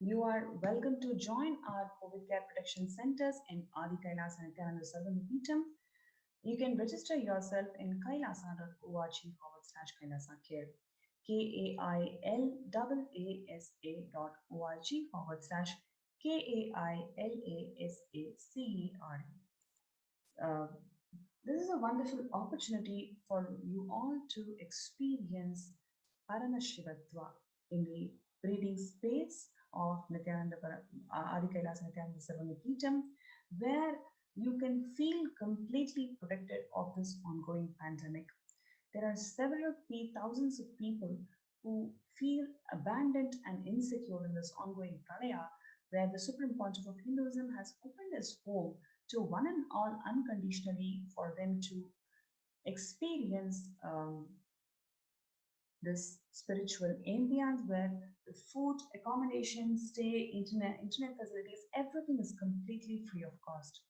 You are welcome to join our COVID care protection centers in Adi Kailas and Nityananda Sarvanipeetham. You can register yourself in kailasa.org/kailasacare, KAILASA.org/KAILASACARE. This is a wonderful opportunity for you all to experience Paramashivatva in the breathing space of Adi Kailas Nityananda Sarvanipeetham, where you can feel completely protected of this ongoing pandemic. There are thousands of people who feel abandoned and insecure in this ongoing pranaya, where the Supreme Pontiff of Hinduism has opened his home to one and all unconditionally for them to experience this spiritual ambience where the food, accommodation, stay, internet facilities, everything is completely free of cost.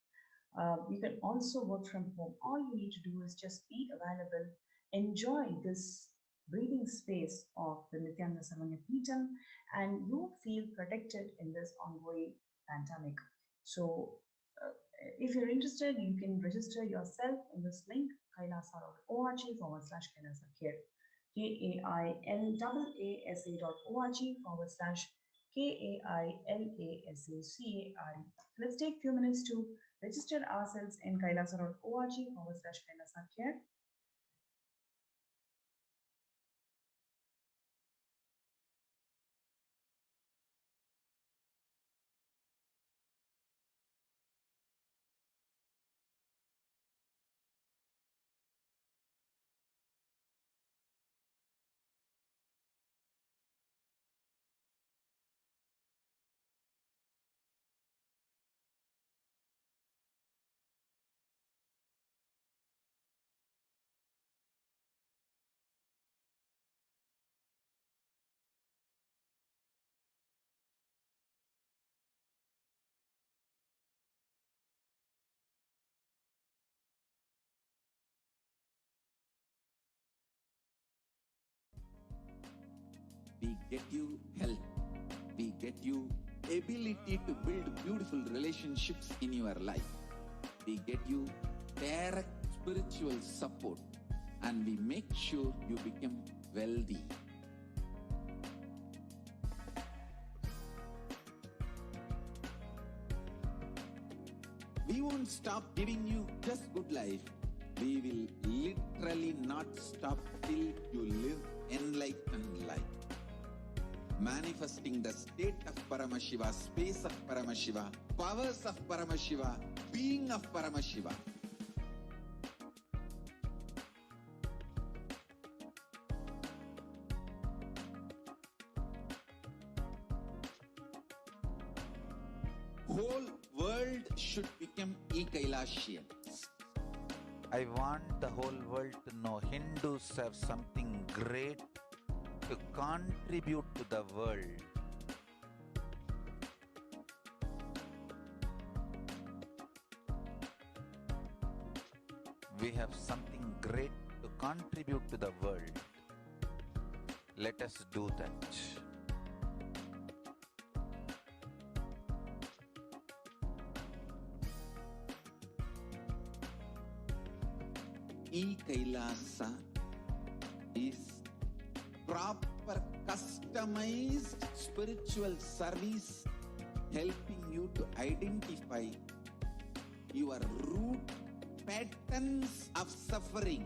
You can also work from home. All you need to do is just be available, enjoy this breathing space of the Nityananda Sarvanipeetham, and you feel protected in this ongoing pandemic. So if you're interested, you can register yourself in this link, kailasa.org/kailasacare, KAILASA.org/KAILASACARE. Let's take a few minutes to register ourselves in kailasa.org/kailasacare. We get you health. We get you ability to build beautiful relationships in your life. We get you direct spiritual support, and we make sure you become wealthy. We won't stop giving you just good life. We will literally not stop till you live enlightened life. Manifesting the state of Paramashiva, space of Paramashiva, powers of Paramashiva, being of Paramashiva. Whole world should become e-Kailashians. I want the whole world to know Hindus have something great to contribute to the world. We have something great to contribute to the world. Let us do that. E-Kailasa is proper customized spiritual service helping you to identify your root patterns of suffering.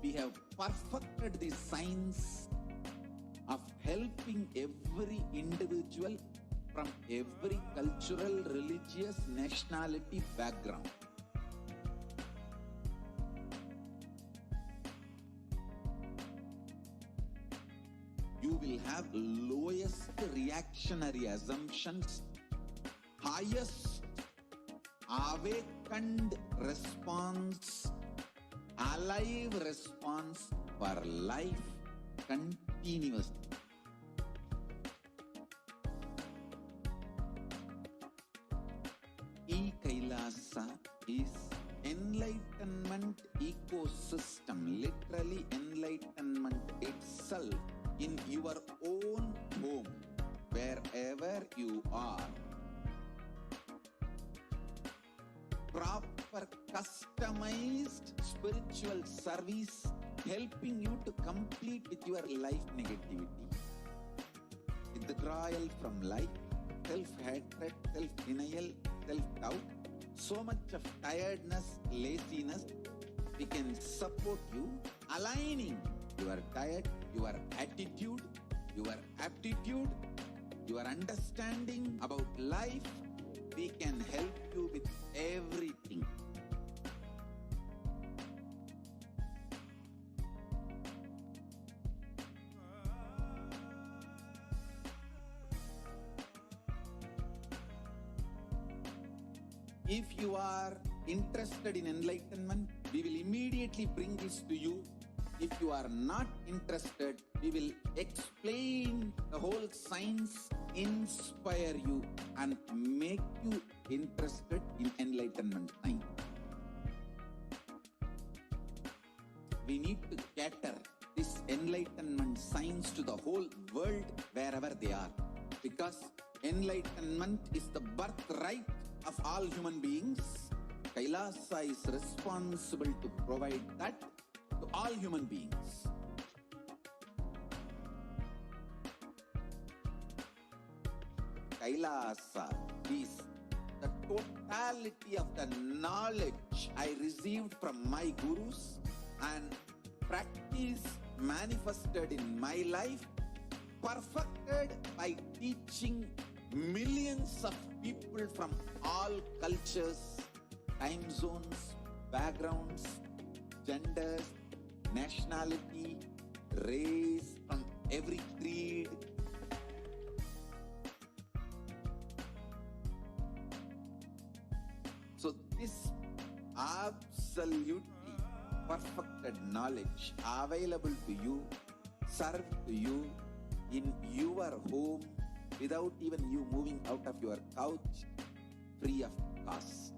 We have perfected the science of helping every individual from every cultural, religious, nationality background. You will have lowest reactionary assumptions, highest awakened response, alive response for life continuously. E-Kailasa is enlightenment ecosystem, literally enlightenment itself in your own home. spiritual service, helping you to complete with your life negativity. Withdrawal from life, self-hatred, self-denial, self-doubt, so much of tiredness, laziness. We can support you, aligning your diet, your attitude, your aptitude, your understanding about life. We can help you with everything. If you are interested in enlightenment, we will immediately bring this to you. If you are not interested, we will explain the whole science, inspire you, and make you interested in enlightenment science. We need to cater this enlightenment science to the whole world wherever they are, because enlightenment is the birthright of all human beings. Kailasa is responsible to provide that to all human beings. Kailasa is the totality of the knowledge I received from my gurus and practice manifested in my life, perfected by teaching millions of people from all cultures, time zones, backgrounds, genders, nationality, race, from every creed. So this absolutely perfected knowledge available to you, served to you in your home without even you moving out of your couch, free of cost.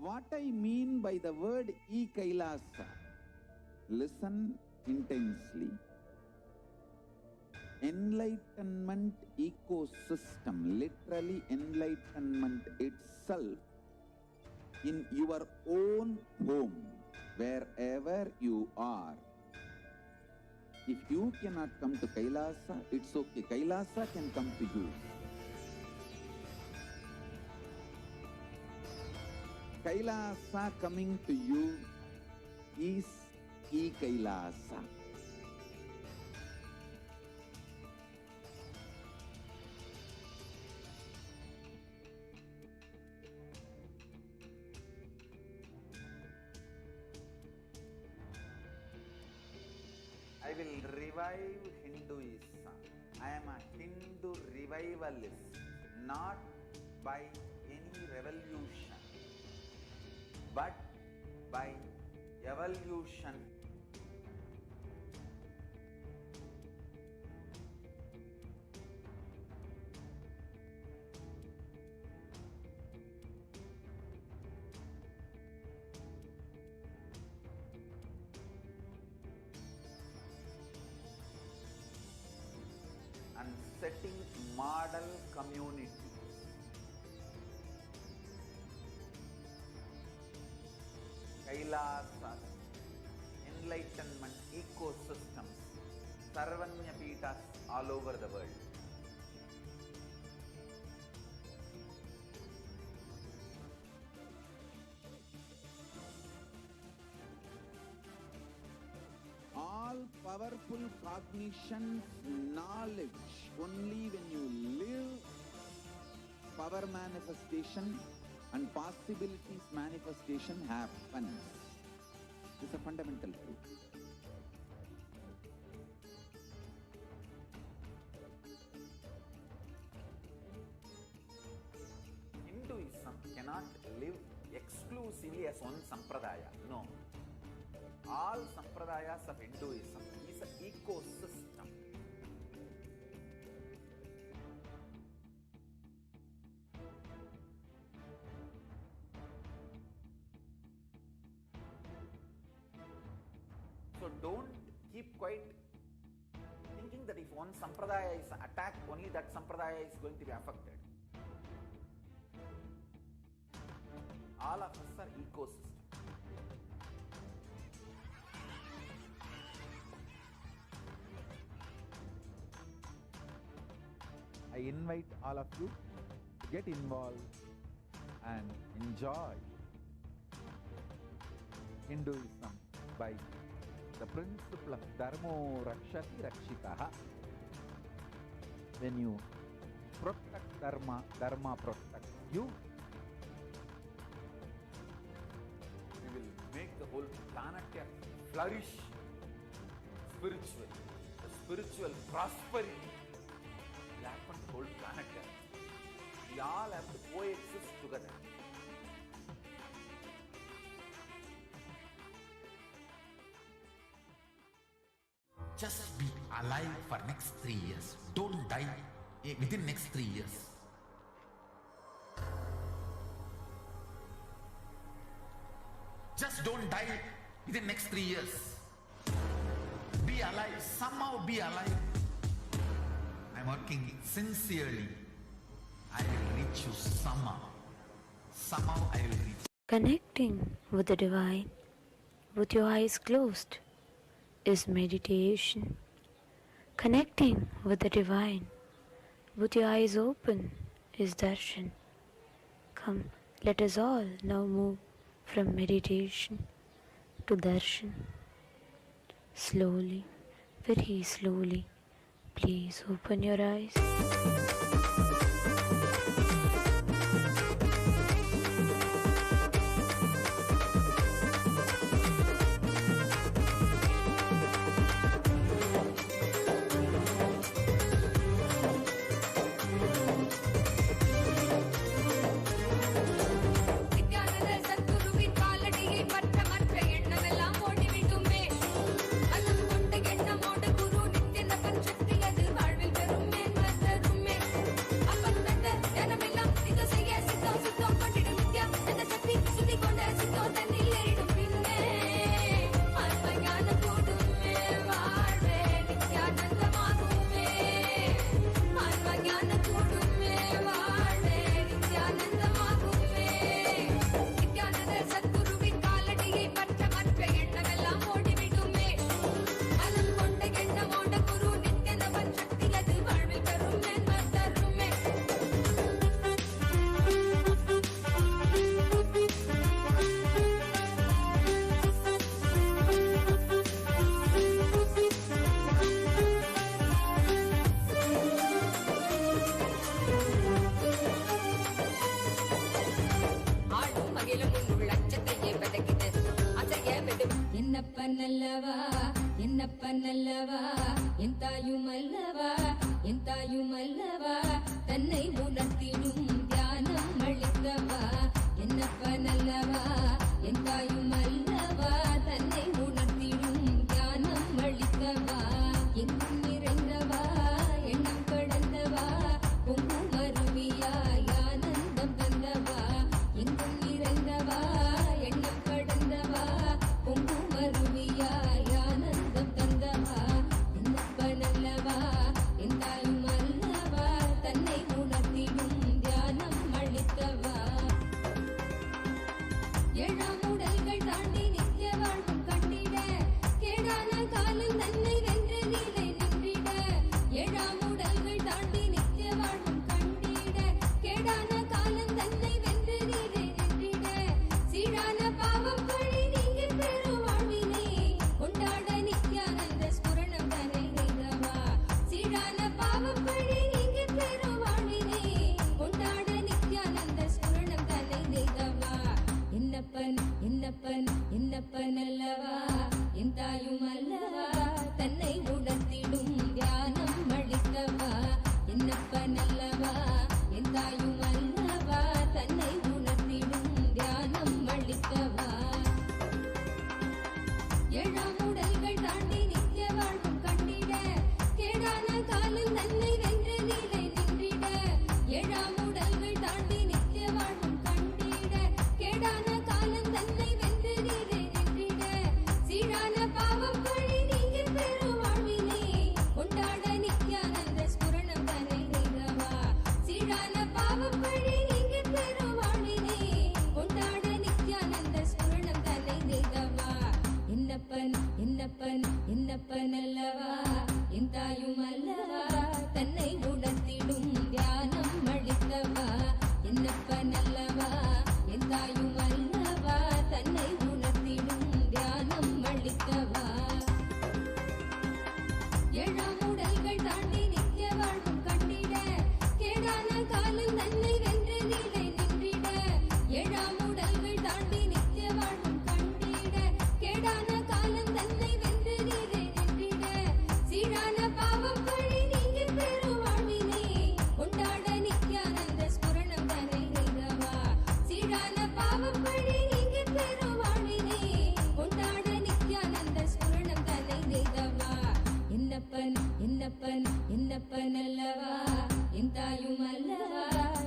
What I mean by the word E-Kailasa, listen intensely. Enlightenment ecosystem, literally enlightenment itself, in your own home, wherever you are. If you cannot come to Kailasa, it's okay. Kailasa can come to you. Kailasa coming to you is E-Kailasa. I will revive Hinduism. I am a Hindu revivalist, not by any revolution, but by evolution. And setting model communities. Kailasas, enlightenment ecosystems, Sarvanya Pitas all over the world. All powerful cognition, knowledge, only when you live, power manifestation and possibilities manifestation happens. This is a fundamental truth. Hinduism cannot live exclusively as one sampradaya. No. All sampradayas of Hinduism is an ecosystem. So don't keep quiet, thinking that if one sampradaya is attacked, only that sampradaya is going to be affected. All of us are ecosystem. I invite all of you to get involved and enjoy Hinduism by the principle of Dharmo Rakshati Rakshitaha. When you protect Dharma, Dharma protects you. We will make the whole planet flourish spiritually. The spiritual prosperity will happen to the whole planet. We all have to coexist together. Just be alive for next 3 years. Don't die within next 3 years. Just don't die within next 3 years. Be alive, somehow be alive. I'm working sincerely. I will reach you somehow. Somehow I will reach. Connecting with the divine with your eyes closed is meditation. Connecting with the divine with your eyes open is darshan. Come, let us all now move from meditation to darshan. Slowly, very slowly, please open your eyes. I என்னப்பனல்லவா என் தாயும் அல்லவா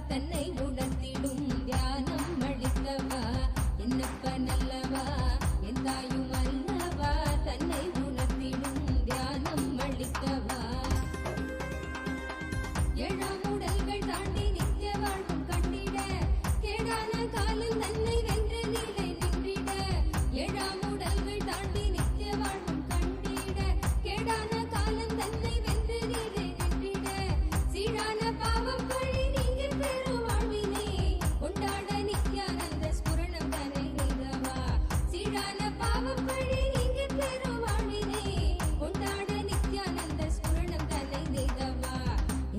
தன்னை உணர்த்திடும் தியானம் அளித்தவா என்னப்பனல்லவா என் தாயும் அல்லவா தன்னை உணர்த்திடும் தியானம் அளித்தவா ஏழாம் உடல்கள் தாண்டி நித்திய வாழ்வும் கண்டிட கேடான காலில் தன்னை வென்று நிலை நின்றிட ஏழாம் உடல்கள் தாண்டி நித்திய வாழ்வும் கண்டிட கேடான காலம் தன்னை வென்று நிலை நின்றிட சீரான பாவம் பழி நீங்கி பெரும் வாழ்வினை கொண்டாட நித்யானந்த ஸ்புரணம் தன்னை நீதவா சீரான பாவம் பழி நீங்கி பெரும் வாழ்வினை கொண்டாட நித்யானந்த ஸ்புரணம் தன்னை நீதவா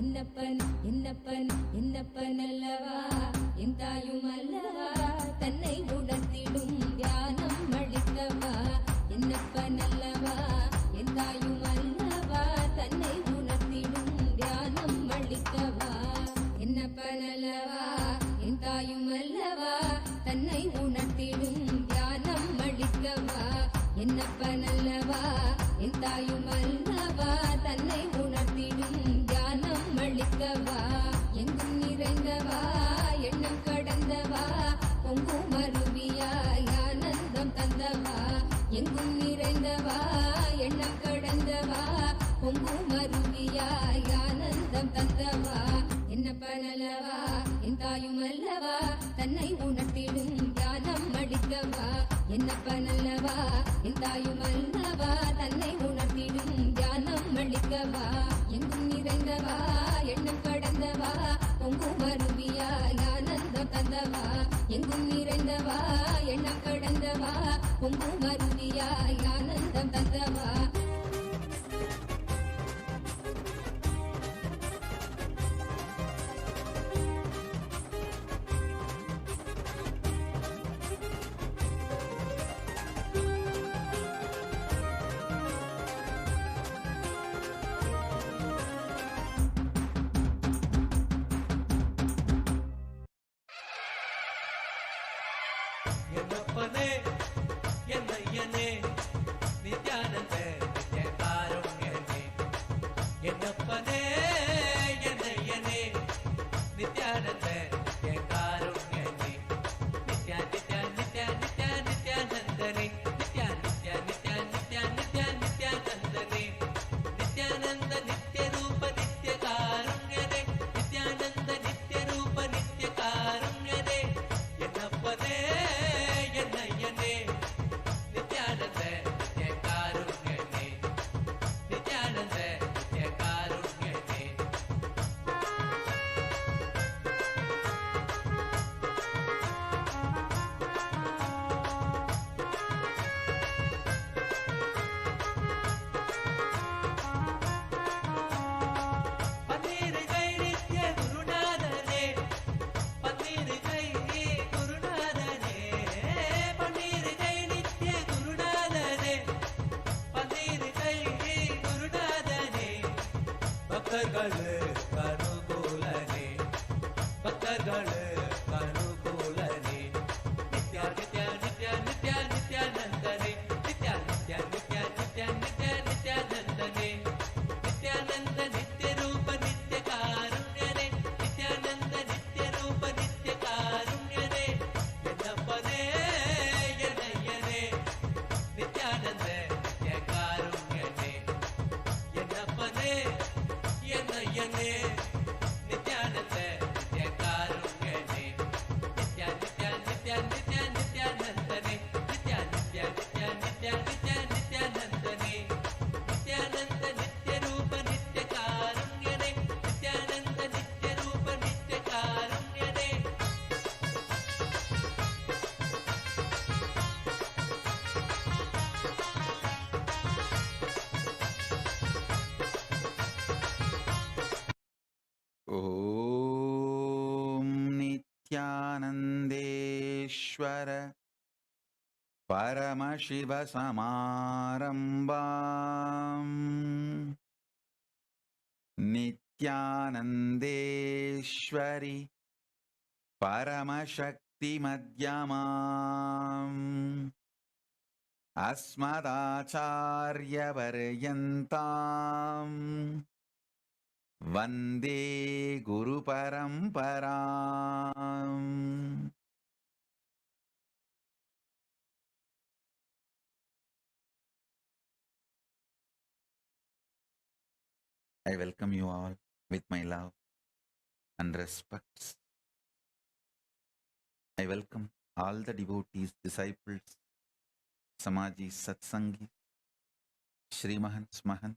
என்னப்பன் என்னப்பன் என்னப்பன் அல்லவா என் தாயும் அல்லவா தன்னை உணர்த்திடும் தியானம் அளித்தவா என்னப்பன் அல்லவா என் தாயும் அல்லவா தன்னை உணர்த்திடும் தியானம் அளித்தவா என்னப்பன் அல்லவா என் தாயும் அல்லவா தன்னை உணர்த்திடும் தியானம் அளித்தவா என்னப்பன் அல்லவா என் தாயும் அல்லவா தன்னை உணர்த்திடும் தியானம் அளித்தவா எங்கும் நிறைந்தவா எண்ணம் கடந்தவா பொங்கும் அருவியாய் ஆனந்தம் தந்தவா எங்கும் நிறைந்தவா எண்ணம் கடந்தவா பொங்கும் அருவியாய் ஆனந்தம் தந்தவா என்னப்பனல்லவா என் தாயும் அல்லவா தன்னை உணர்த்திடும் தியானம் அளித்தவா என்னப்பனல்லவா என் தாயும் அல்லவா தன்னை உணர்த்திடும் தியானம் அளித்தவா எங்கும் நிறைந்தவா எண்ணம் கடந்தவா பொங்கும் அருவியாய் ஆனந்தம் தந்தவா எங்கும் நிறைந்தவா எண்ணம் கடந்தவா பொங்கும் அருவியாய் ஆனந்தம் தந்தவா என்னப்பனே என்னையனே நித்யானந்த நித்ய காருண்யனே என்னப்பனே என்னையனே நித்யானந்த நித்ய காருண்யனே நித்யா நித்யா நித்யா நித்யா நித்யானந்தனே நித்யா நித்யா நித்யா நித்யா நித்யா நித்யானந்தனே நித்யானந்த நித்ய ரூப நித்ய காருண்யனே நித்யானந்த நித்ய ரூப நித்ய காருண்யனே என்னப்பனே என்னையனே நித்யானந்த நித்ய காருண்யனே நித்யானந்த நித்ய காருண்யனே பன்னீர் கை நித்ய குருநாதனே பன்னீர் கை குருநாதனே பன்னீர் கை நித்ய குருநாதனே பன்னீர் கை குருநாதனே பக்தர்கள் கனுகூலனே பக்தர்கள் கனுகூலனே நித்யா நித்யா நித்யா நித்யா நித்யானந்தனே நித்யா நித்யா நித்யா நித்யா நித்யா நித்யானந்தனே நித்யானந்த நித்ய ரூப நித்ய காருண்யனே நித்யானந்த நித்ய ரூப நித்ய காருண்யனே என்னப்பனே என்னையனே நித்யானந்த நித்ய காருண்யனே என்னப்பனே என்னையனே நித்யானந்த நித்ய காருண்யனே நித்யா நித்யா நித்யா நித்யா நித்யானந்தனே நித்யா நித்யா நித்யா நித்யா நித்யா நித்யானந்தனே நித்யானந்த நித்ய ரூப நித்ய காருண்யனே நித்யானந்த நித்ய ரூப நித்ய காருண்யனே ॐ नित्यानन्देश्वर परमशिवसमारम्भाम् नित्यानन्देश्वरि परमशक्तिमध्यमाम् अस्मदाचार्यपर्यन्ताम् Vande Guru Paramparam. I welcome you all with my love and respects. I welcome all the devotees, disciples, Samajis, Satsangis, Shri Mahants, Mahant,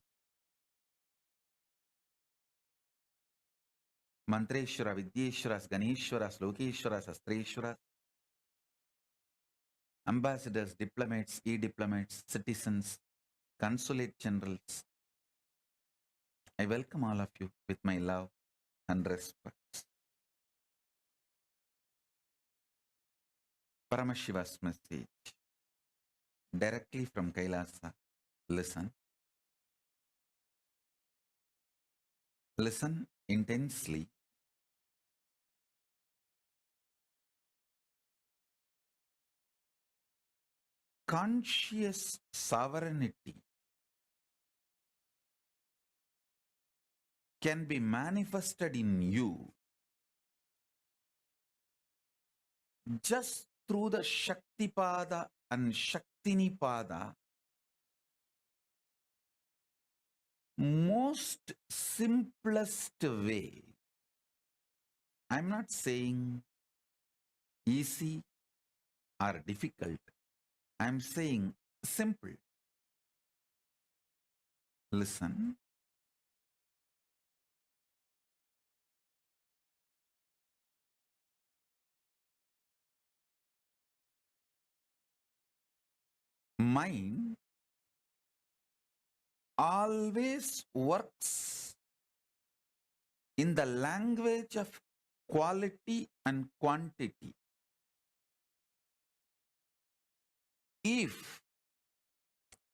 Mantreshwara, Vidyeshwaras, Ganeshwaras, Lokeshwaras, Astreshwaras, ambassadors, diplomats, e-diplomats, citizens, consulate generals. I welcome all of you with my love and respect. Paramashiva's message, directly from Kailasa. Listen. Listen intensely. Conscious sovereignty can be manifested in you just through the Shaktipada and Shaktinipada, most simplest way. I'm not saying easy or difficult. I'm saying simple. Listen. Mind always works in the language of quality and quantity. If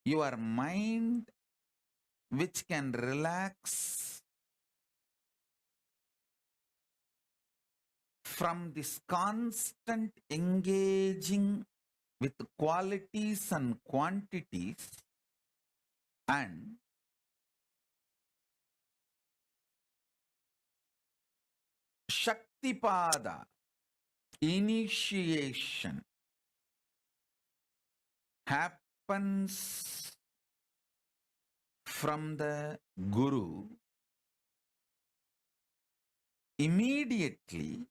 your mind, which can relax from this constant engaging with qualities and quantities, and Shaktipada, initiation, happens from the Guru, immediately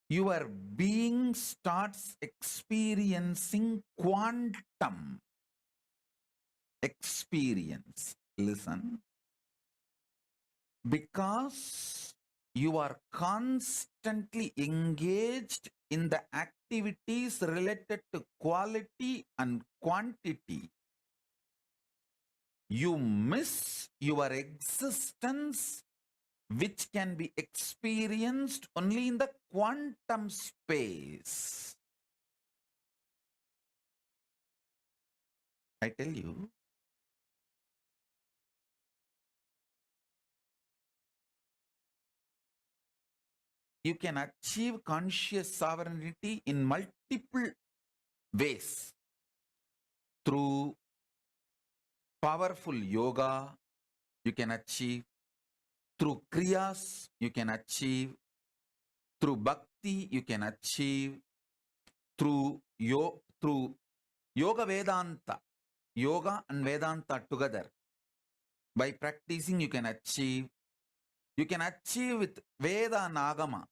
your being starts experiencing quantum experience. Listen. Because you are constantly engaged in the activities related to quality and quantity, you miss your existence, which can be experienced only in the quantum space. I tell you, you can achieve conscious sovereignty in multiple ways. Through powerful yoga, you can achieve. Through kriyas, you can achieve. Through bhakti, you can achieve. Through yoga Vedanta, yoga and Vedanta together. By practicing, you can achieve. You can achieve with Veda and Agama.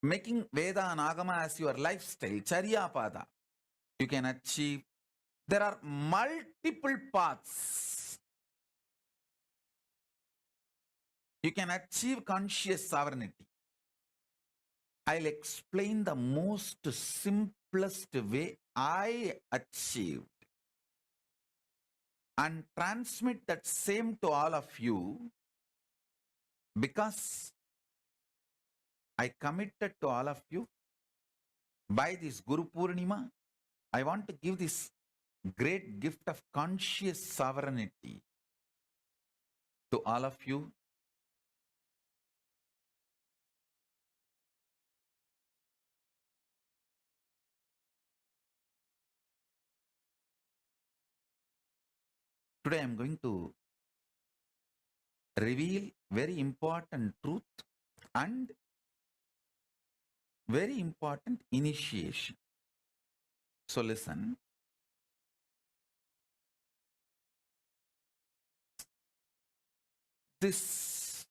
Making Veda and Agama as your lifestyle, Charyapada, you can achieve. There are multiple paths. You can achieve conscious sovereignty. I'll explain the most simplest way I achieved and transmit that same to all of you, because I committed to all of you by this Guru Purnima. I want to give this great gift of conscious sovereignty to all of you. Today I am going to reveal very important truth and very important initiation. So listen. This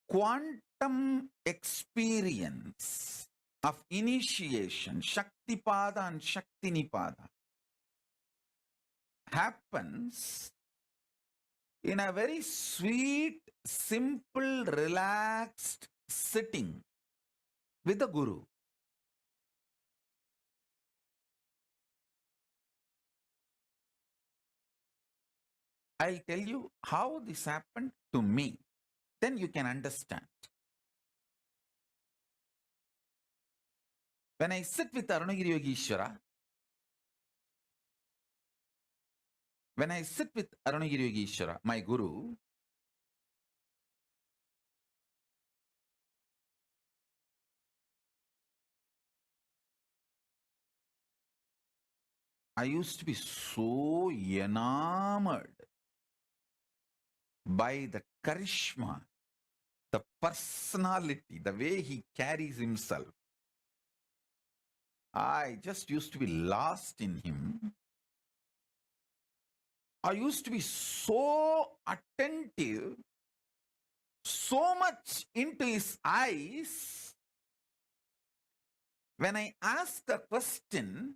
quantum experience of initiation, Shaktipada and Shaktinipada, happens in a very sweet, simple, relaxed sitting with the Guru. I'll tell you how this happened to me. Then you can understand. When I sit with Arunagiri Yogeshwara, my Guru, I used to be so enamored by the charisma, the personality, the way he carries himself. I just used to be lost in him. I used to be so attentive, so much into his eyes. When I asked the question,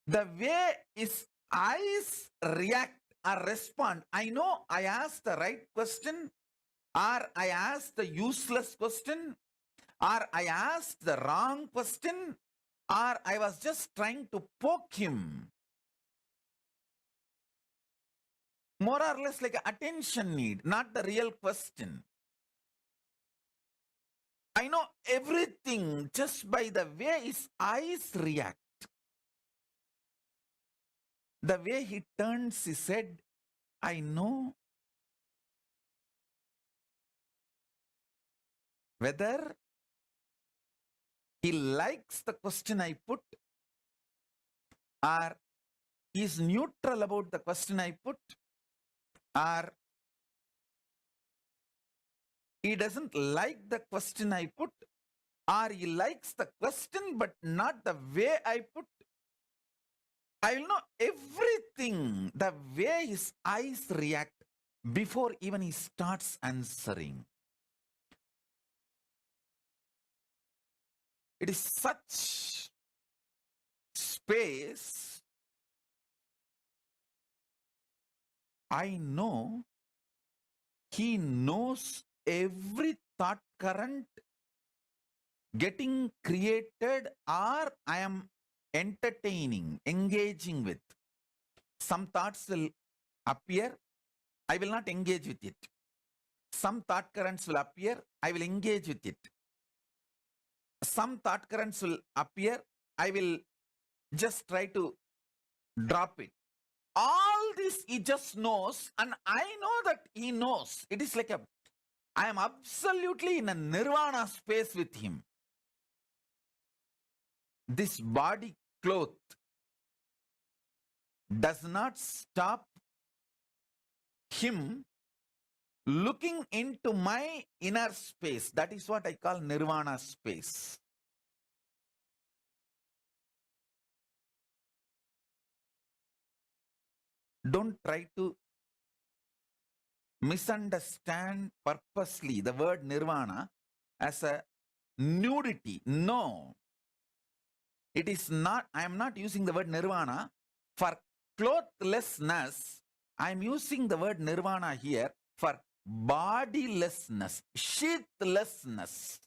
the way his eyes react or respond, I know I asked the right question, or I asked the useless question, or I asked the wrong question, or I was just trying to poke him. More or less like an attention need, not the real question. I know everything just by the way his eyes react. The way he turns his head, I know whether he likes the question I put or is neutral about the question I put, or he doesn't like the question I put, or he likes the question but not the way I put. I will know everything, the way his eyes react before even he starts answering. It is such space. I know he knows every thought current getting created or I am entertaining, engaging with. Some thoughts will appear, I will not engage with it. Some thought currents will appear, I will engage with it. Some thought currents will appear, I will just try to drop it. All this he just knows, and I know that he knows. It is like I am absolutely in a nirvana space with him. This body cloth does not stop him looking into my inner space. That is what I call nirvana space. Don't try to misunderstand purposely the word nirvana as a nudity. No. It is not, I am not using the word nirvana for clothlessness. I am using the word nirvana here for bodilessness, sheathlessness.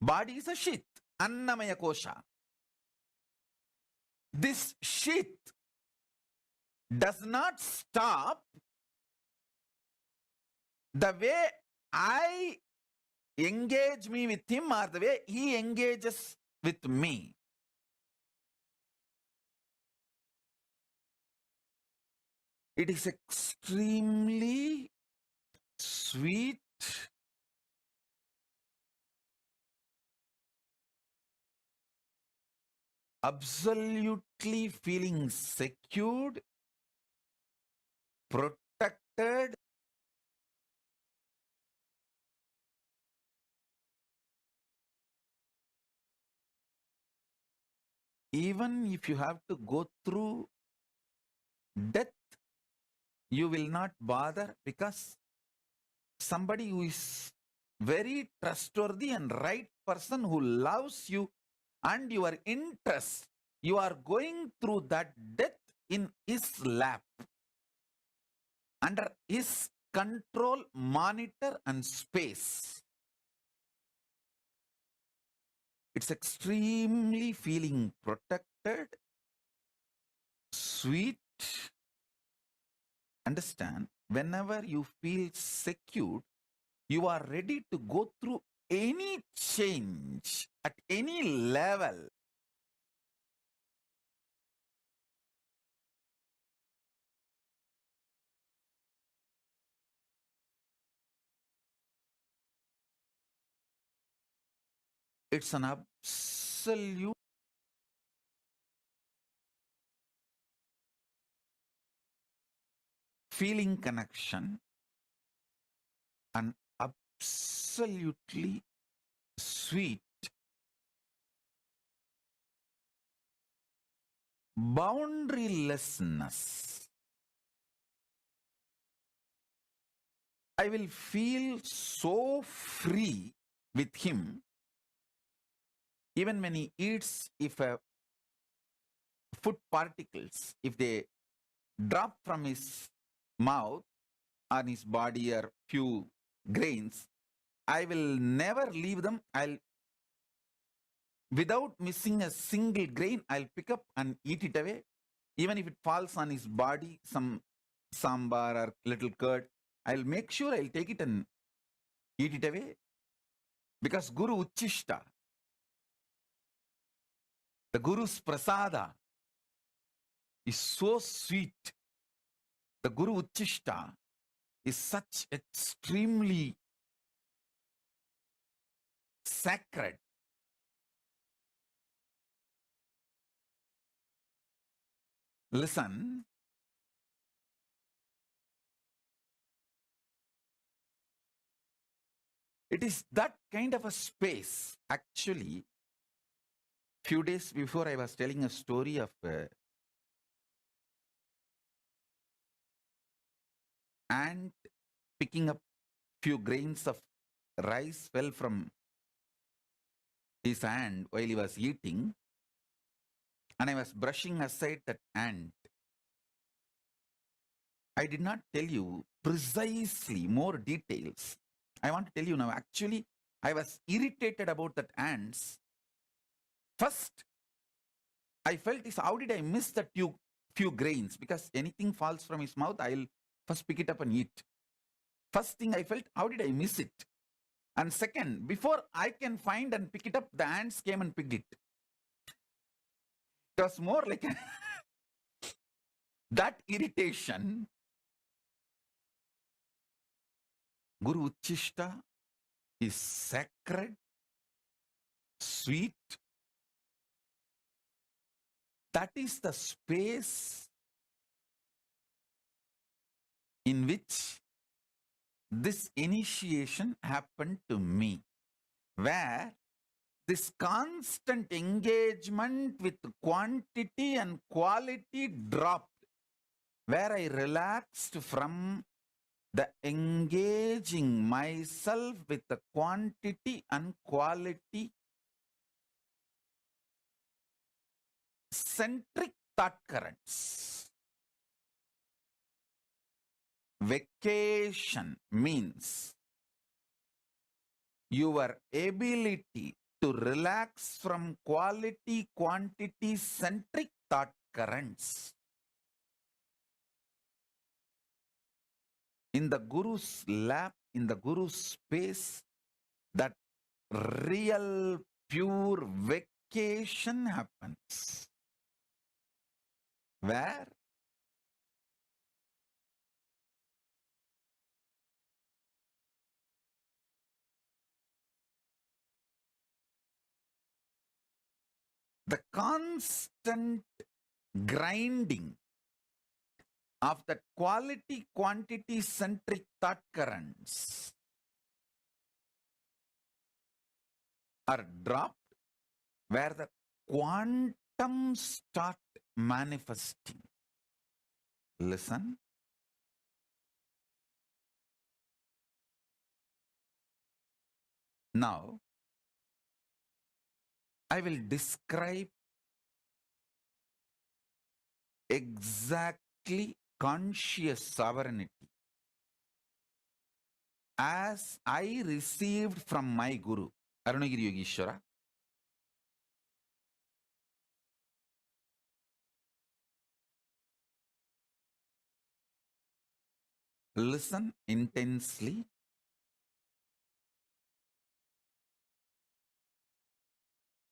Body is a sheath, annamaya kosha. This sheath does not stop the way I engage me with him or the way he engages with me. It is extremely sweet, absolutely feeling secured, protected, even if you have to go through death, you will not bother, because somebody who is very trustworthy and right person who loves you and your interest, you are going through that death in his lap, under his control, monitor and space. It's extremely feeling protected, sweet. Understand, whenever you feel secure, you are ready to go through any change at any level. It's an absolute feeling connection and absolutely sweet, boundarylessness. I will feel so free with him. Even when he eats, if food particles, if they drop from his mouth on his body or few grains, I will never leave them. Without missing a single grain, I'll pick up and eat it away. Even if it falls on his body, some sambar or little curd, I'll make sure I'll take it and eat it away. Because Guru Uchishta, the Guru's prasada, is so sweet. The Guru Uchishta is such extremely sacred. Listen. It is that kind of a space. Actually, few days before I was telling a story of ant picking up few grains of rice fell from his hand while he was eating, and I was brushing aside that ant. I did not tell you precisely more details. I want to tell you now. Actually, I was irritated about that ants. First, I felt this, how did I miss that few grains? Because anything falls from his mouth, I'll first pick it up and eat. First thing I felt, how did I miss it? And second, before I can find and pick it up, the ants came and picked it. It was more like that irritation. Guru Uchishta is sacred, sweet. That is the space in which this initiation happened to me, where this constant engagement with quantity and quality dropped, where I relaxed from the engaging myself with the quantity and quality centric thought currents. Vacation means your ability to relax from quality, quantity centric thought currents. In the Guru's lap, in the Guru's space, that real pure vacation happens. Where the constant grinding of the quality quantity centric thought currents are dropped, where the quantum start manifesting. Listen. Now, I will describe exactly conscious sovereignty as I received from my Guru, Arunagiri Yogeshwara. Listen intensely.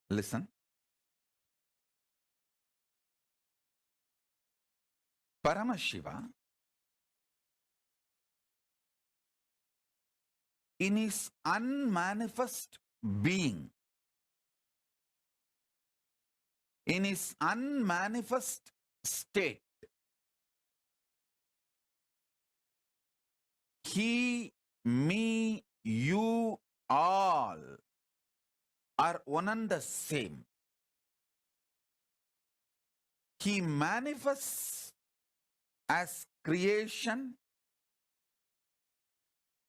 Listen. Paramashiva, in his unmanifest being, in his unmanifest state, he, me, you, all are one and the same. He manifests as creation,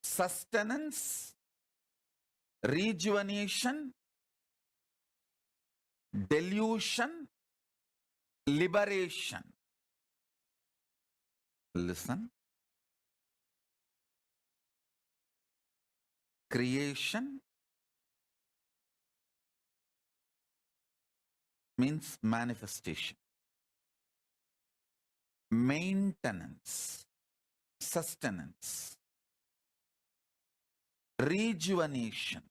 sustenance, rejuvenation, delusion, liberation. Listen. Creation means manifestation. Maintenance, sustenance, rejuvenation,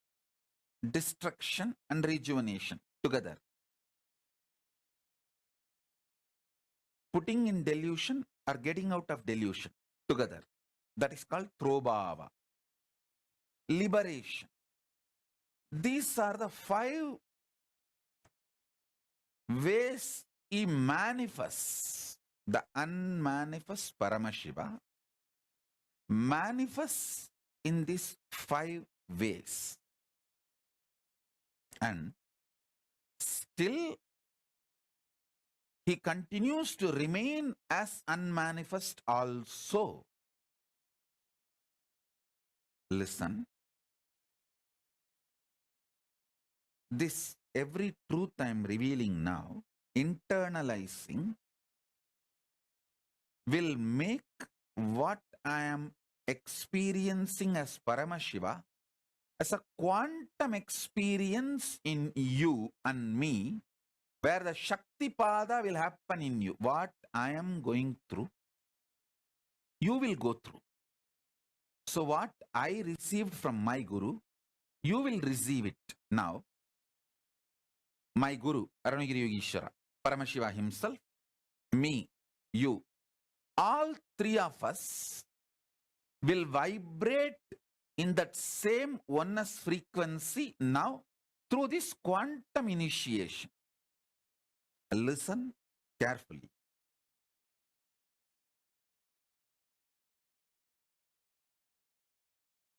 destruction and rejuvenation together. Putting in delusion or getting out of delusion together. That is called Throbhava. Liberation. These are the 5 ways he manifests. The unmanifest Paramashiva manifests in these 5 ways. And still he continues to remain as unmanifest also. Listen. This every truth I am revealing now, internalizing, will make what I am experiencing as Paramashiva as a quantum experience in you and me, where the Shakti Pada will happen in you. What I am going through, you will go through. So what I received from my Guru, you will receive it now. My Guru, Arunagiri Yogeshwara, Paramashiva himself, me, you, all 3 of us will vibrate in that same oneness frequency now through this quantum initiation. Listen carefully.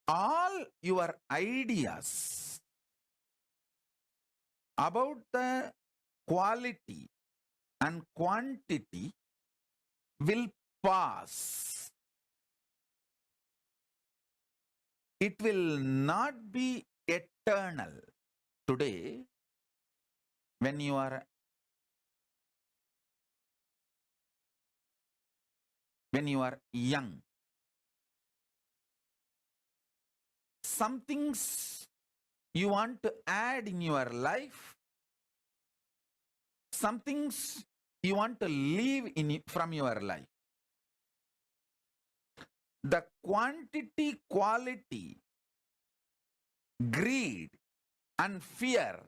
All your ideas about the quality and quantity will pass. It will not be eternal. Today, when you are young, some things you want to add in your life, some things you want to leave from your life. The quantity, quality, greed and fear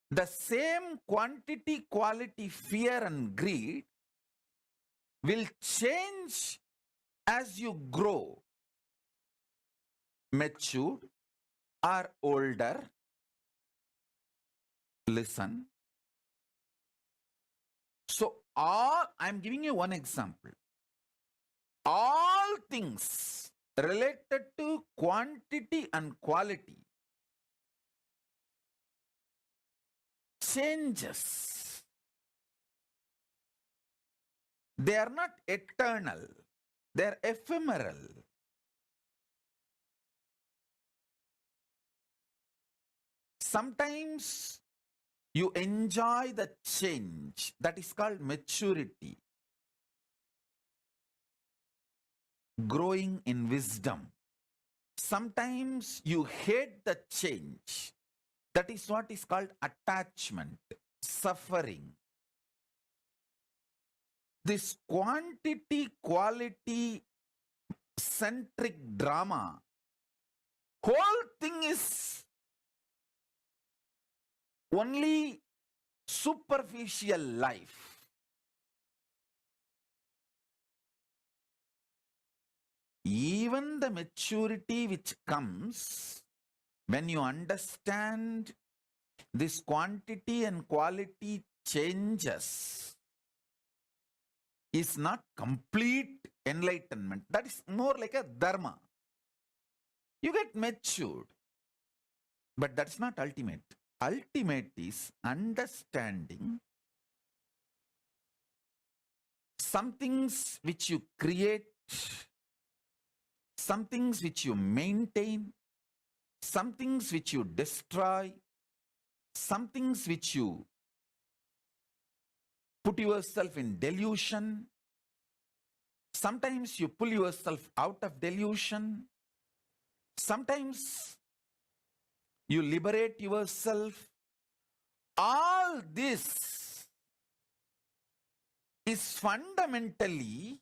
the same quantity, quality, fear and greed will change as you grow, mature or older. Listen. So I'm giving you one example. All things related to quantity and quality changes. They are not eternal. They are ephemeral. Sometimes you enjoy the change. That is called maturity. Growing in wisdom. Sometimes you hate the change. That is what is called attachment, suffering. This quantity, quality centric drama, whole thing is only superficial life. Even the maturity which comes when you understand this quantity and quality changes is not complete enlightenment. That is more like a dharma. You get matured, but that's not ultimate. Ultimate is understanding some things which you create, some things which you maintain, some things which you destroy, some things which you put yourself in delusion. Sometimes you pull yourself out of delusion. Sometimes you liberate yourself. All this is fundamentally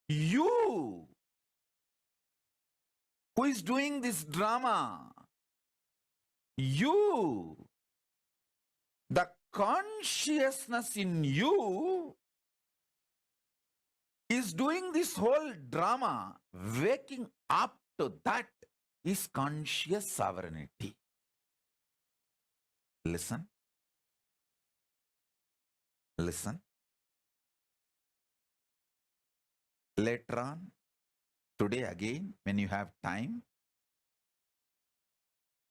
you who is doing this drama. You, the consciousness in you is doing this whole drama. Waking up to that is conscious sovereignty. Listen. Listen. Later on, today again, when you have time,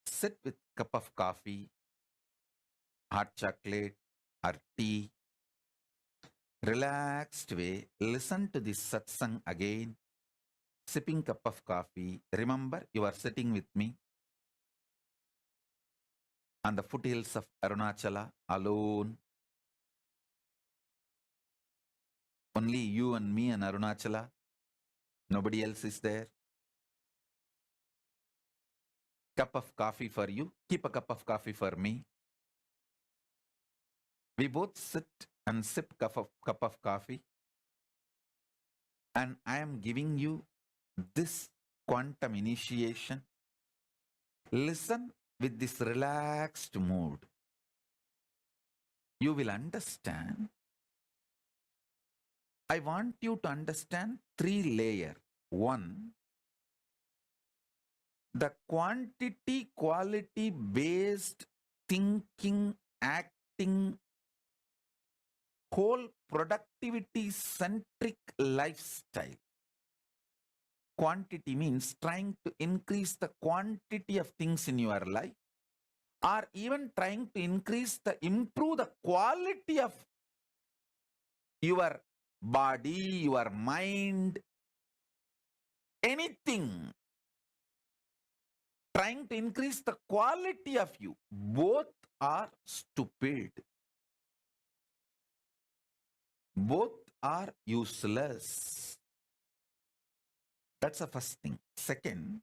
sit with a cup of coffee, hot chocolate or tea. Relaxed way, listen to this satsang again, sipping cup of coffee. Remember, you are sitting with me on the foothills of Arunachala alone. Only you and me and Arunachala. Nobody else is there. Cup of coffee for you. Keep a cup of coffee for me. We both sit and sip cup of coffee. And I am giving you this quantum initiation. Listen with this relaxed mood. You will understand. I want you to understand 3 layers. 1, the quantity, quality based thinking, acting, whole productivity centric lifestyle. Quantity means trying to increase the quantity of things in your life, or even trying to improve the quality of your body, your mind, anything. Trying to increase the quality of you. Both are stupid. Both are useless. That's the first thing. Second,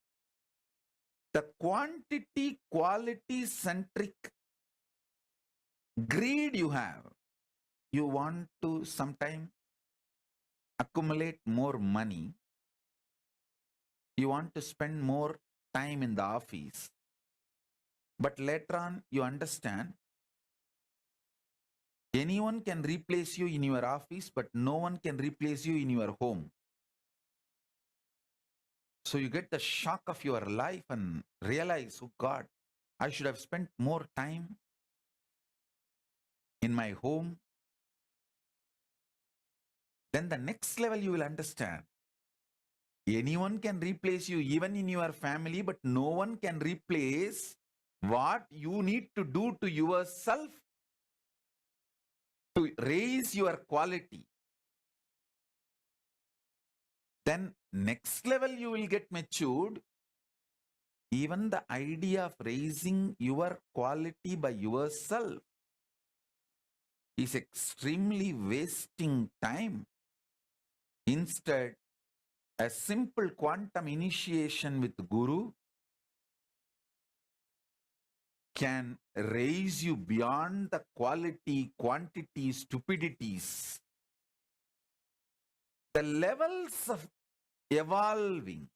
the quantity, quality centric greed you have. You want to sometime accumulate more money. You want to spend more time in the office. But later on, you understand anyone can replace you in your office, but no one can replace you in your home. So you get the shock of your life and realize, oh God, I should have spent more time in my home. Then the next level you will understand. Anyone can replace you, even in your family, but no one can replace what you need to do to yourself to raise your quality. Then next level you will get matured. Even the idea of raising your quality by yourself is extremely wasting time. Instead, a simple quantum initiation with Guru can raise you beyond the quality, quantity, stupidities. The levels of evolving.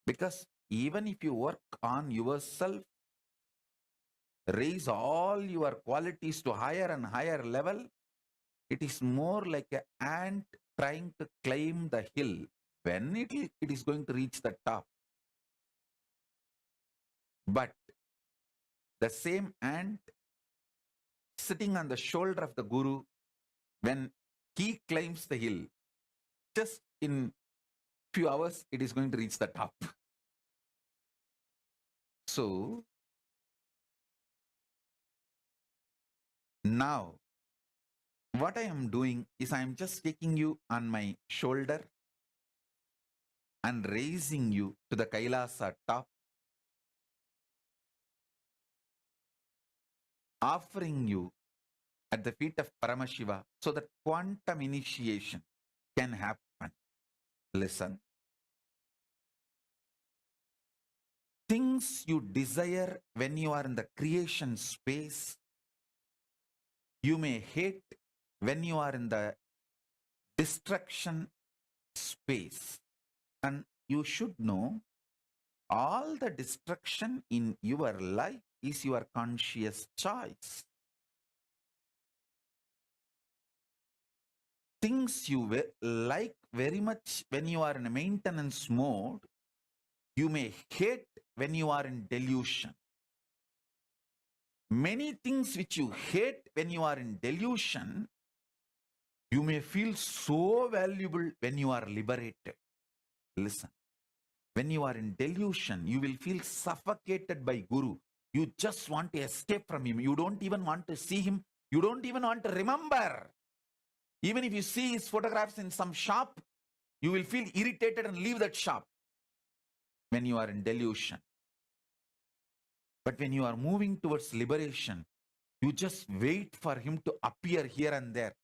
Because even if you work on yourself, raise all your qualities to higher and higher level, it is more like an ant trying to climb the hill. When it is going to reach the top. But the same ant sitting on the shoulder of the Guru, when he climbs the hill, just in few hours, it is going to reach the top. So, now, what I am doing is I am just taking you on my shoulder and raising you to the Kailasa top, offering you at the feet of Paramashiva so that quantum initiation can happen. Listen. Things you desire when you are in the creation space, you may hate when you are in the destruction space. And you should know, all the destruction in your life is your conscious choice. Things you like very much when you are in a maintenance mode, you may hate when you are in delusion. Many things which you hate when you are in delusion, you may feel so valuable when you are liberated. Listen, when you are in delusion, you will feel suffocated by Guru. You just want to escape from him. You don't even want to see him. You don't even want to remember. Even if you see his photographs in some shop, you will feel irritated and leave that shop when you are in delusion. But when you are moving towards liberation, you just wait for him to appear here and there.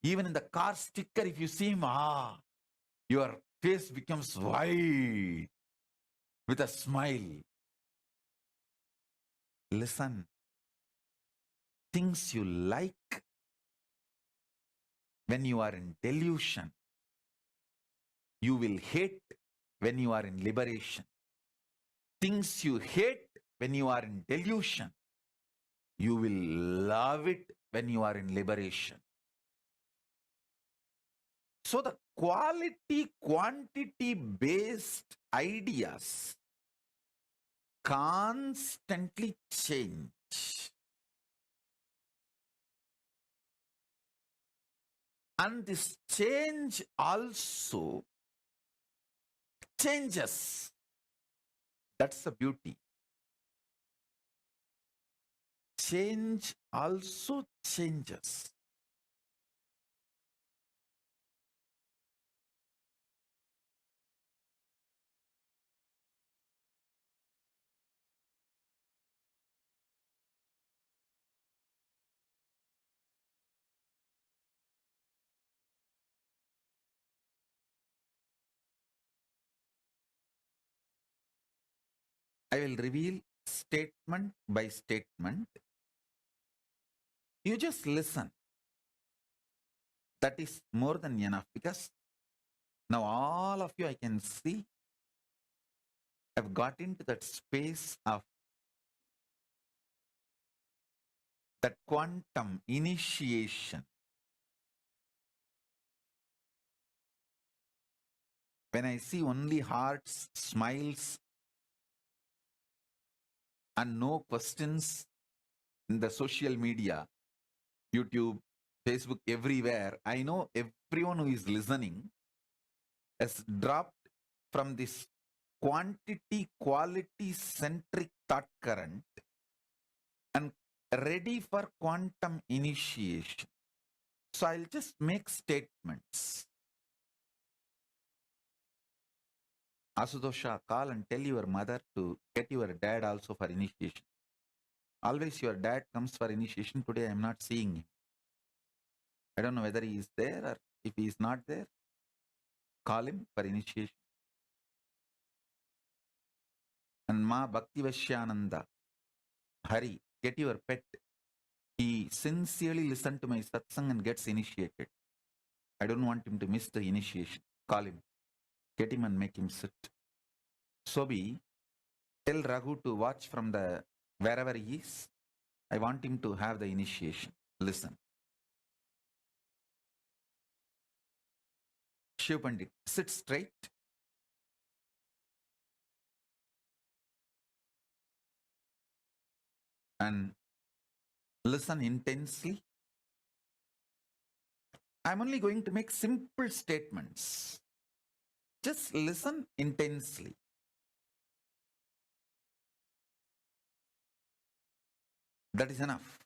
Even in the car sticker, if you see him, your face becomes white with a smile. Listen, things you like when you are in delusion, you will hate when you are in liberation. Things you hate when you are in delusion, you will love it when you are in liberation. So the quality, quantity based ideas constantly change. And this change also changes. That's the beauty. Change also changes. I will reveal statement by statement. You just listen. That is more than enough, because now all of you, I can see, have got into that space of that quantum initiation. when I see only hearts, smiles, and no questions in the social media, YouTube, Facebook, everywhere, I know everyone who is listening has dropped from this quantity, quality centric thought current and ready for quantum initiation. So I'll just make statements. Asudosha, call and tell your mother to get your dad also for initiation. Always your dad comes for initiation. Today I am not seeing him. I don't know whether he is there or if he is not there. Call him for initiation. And Ma Bhaktivashyananda, Hari, get your pet. He sincerely listened to my satsang and gets initiated. I don't want him to miss the initiation. Call him. Get him and make him sit. Sobi, tell Raghu to watch from the wherever he is. I want him to have the initiation. Listen. Shiv Pandit, sit straight. And listen intensely. I'm only going to make simple statements. Just listen intensely. That is enough.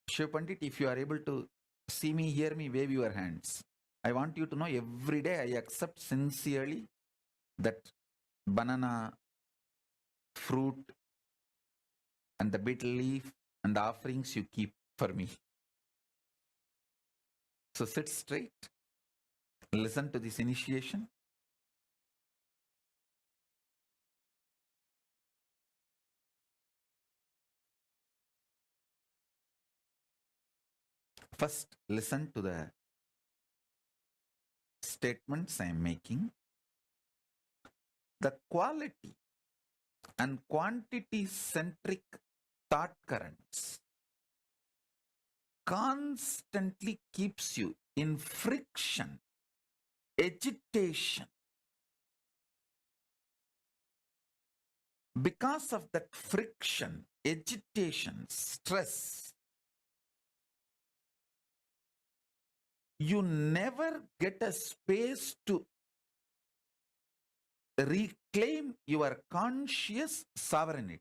Shiv Pandit, if you are able to see me, hear me, wave your hands. I want you to know every day I accept sincerely that banana, fruit, and the betel leaf and the offerings you keep for me. So sit straight. Listen to this initiation. First, listen to the statements I am making. The quality and quantity centric thought currents constantly keeps you in friction, agitation. Because of that friction, agitation, stress, you never get a space to reclaim your conscious sovereignty.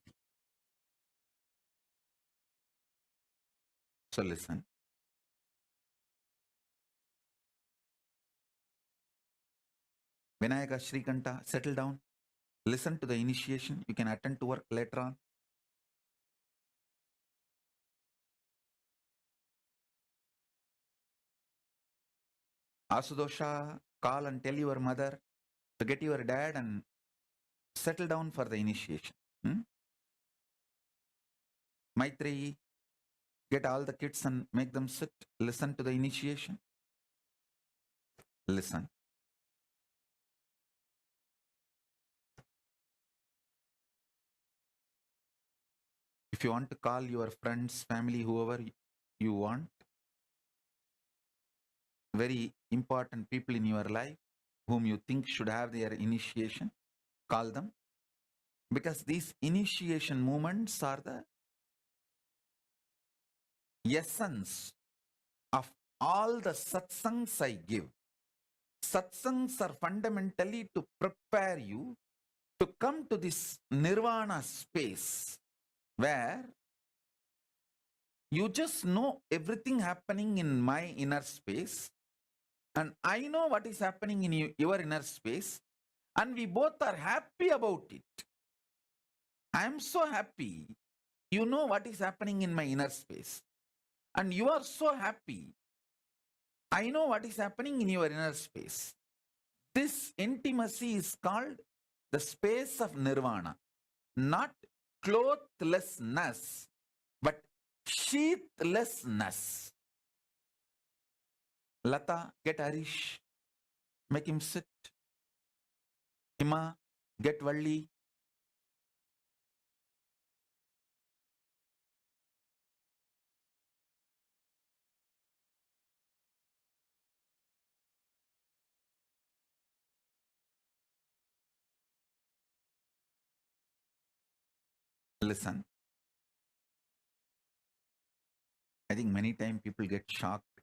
So listen. Vinayaka Shrikanta, settle down. Listen to the initiation. You can attend to work later on. Asudosha, call and tell your mother to get your dad and settle down for the initiation. Maitreyi, get all the kids and make them sit. Listen to the initiation. Listen. If you want to call your friends, family, whoever you want, very important people in your life whom you think should have their initiation, call them. Because these initiation moments are the essence of all the satsangs I give. Satsangs are fundamentally to prepare you to come to this nirvana space where you just know everything happening in my inner space and I know what is happening in your inner space and we both are happy about it. I am so happy. You know what is happening in my inner space and you are so happy. I know what is happening in your inner space. This intimacy is called the space of nirvana, not clothlessness, but sheathlessness. Lata, get Harish, make him sit. Hima, get Valli. listen. I think many times people get shocked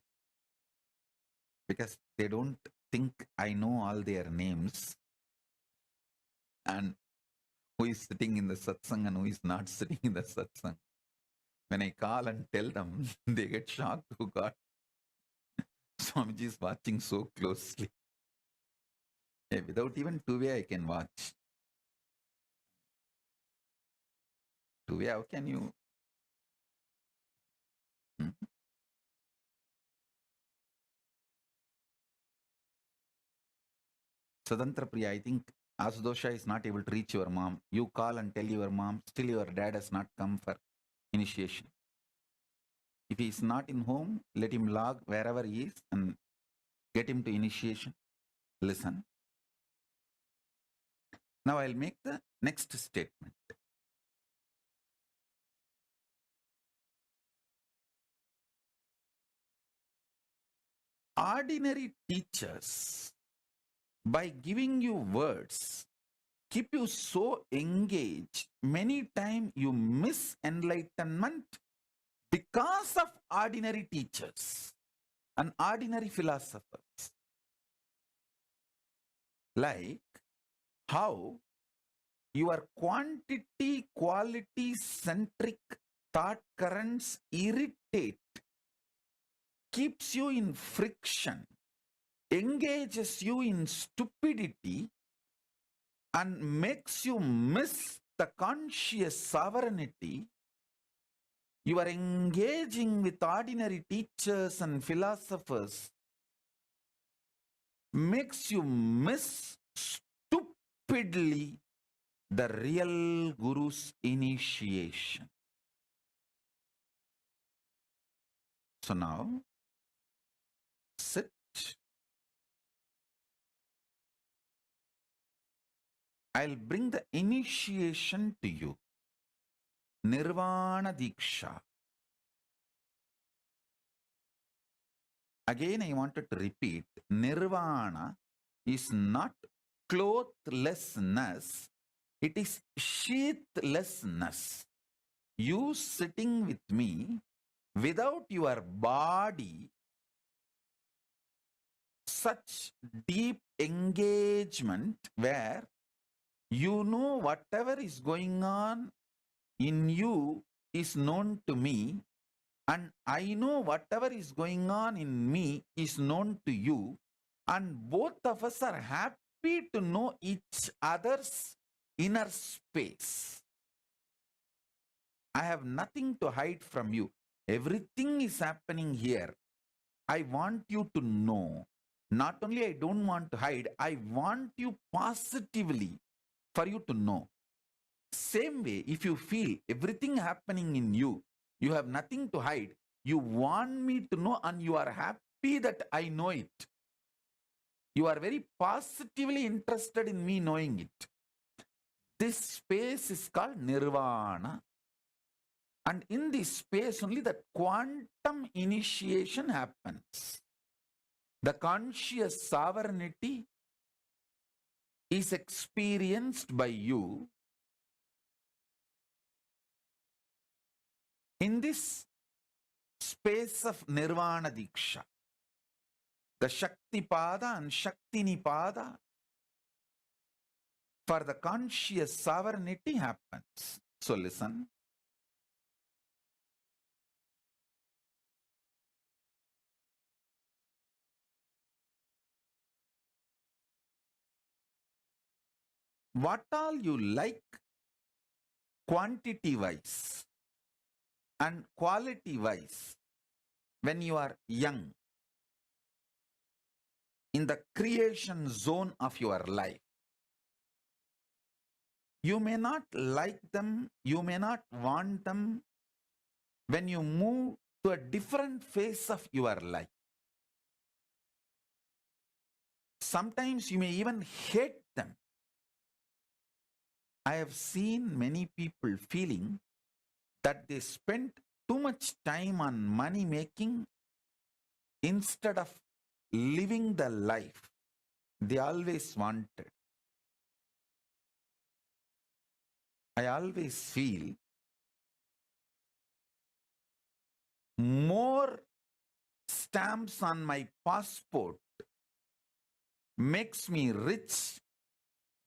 because they don't think I know all their names and who is sitting in the satsang and who is not sitting in the satsang. When I call and tell them, they get shocked. Oh God, Swamiji is watching so closely. Yeah, without even two-way, I can watch. Two-way, how can you? Sadantra Priya, I think Asudosha is not able to reach your mom. You call and tell your mom, still your dad has not come for initiation. If he is not in home, let him log wherever he is and get him to initiation. Listen. Now I'll make the next statement. Ordinary teachers, by giving you words, keep you so engaged, many times you miss enlightenment because of ordinary teachers and ordinary philosophers. Like how your quantity quality centric thought currents irritate, keeps you in friction, engages you in stupidity, and makes you miss the conscious sovereignty. You are engaging with ordinary teachers and philosophers, makes you miss stupidly the real Guru's initiation. So now, sit. I'll bring the initiation to you. Nirvana Diksha. Again, I wanted to repeat, Nirvana is not clothlessness, it is sheathlessness. You sitting with me without your body, such deep engagement where you know whatever is going on in you is known to me, and I know whatever is going on in me is known to you, and both of us are happy to know each other's inner space. I have nothing to hide from you. Everything is happening here. I want you to know. Not only I don't want to hide, I want you positively for you to know. Same way, if you feel everything happening in you, you have nothing to hide, you want me to know and you are happy that I know it. You are very positively interested in me knowing it. This space is called Nirvana. And in this space only that quantum initiation happens. The conscious sovereignty is experienced by you in this space of Nirvana Diksha. The Shakti Pada and Shakti Nipada for the conscious sovereignty happens. So listen. What all you like quantity wise and quality wise when you are young in the creation zone of your life. You may not like them, you may not want them when you move to a different phase of your life. Sometimes you may even hate them. I have seen many people feeling that they spent too much time on money making instead of living the life they always wanted. I always feel more stamps on my passport makes me rich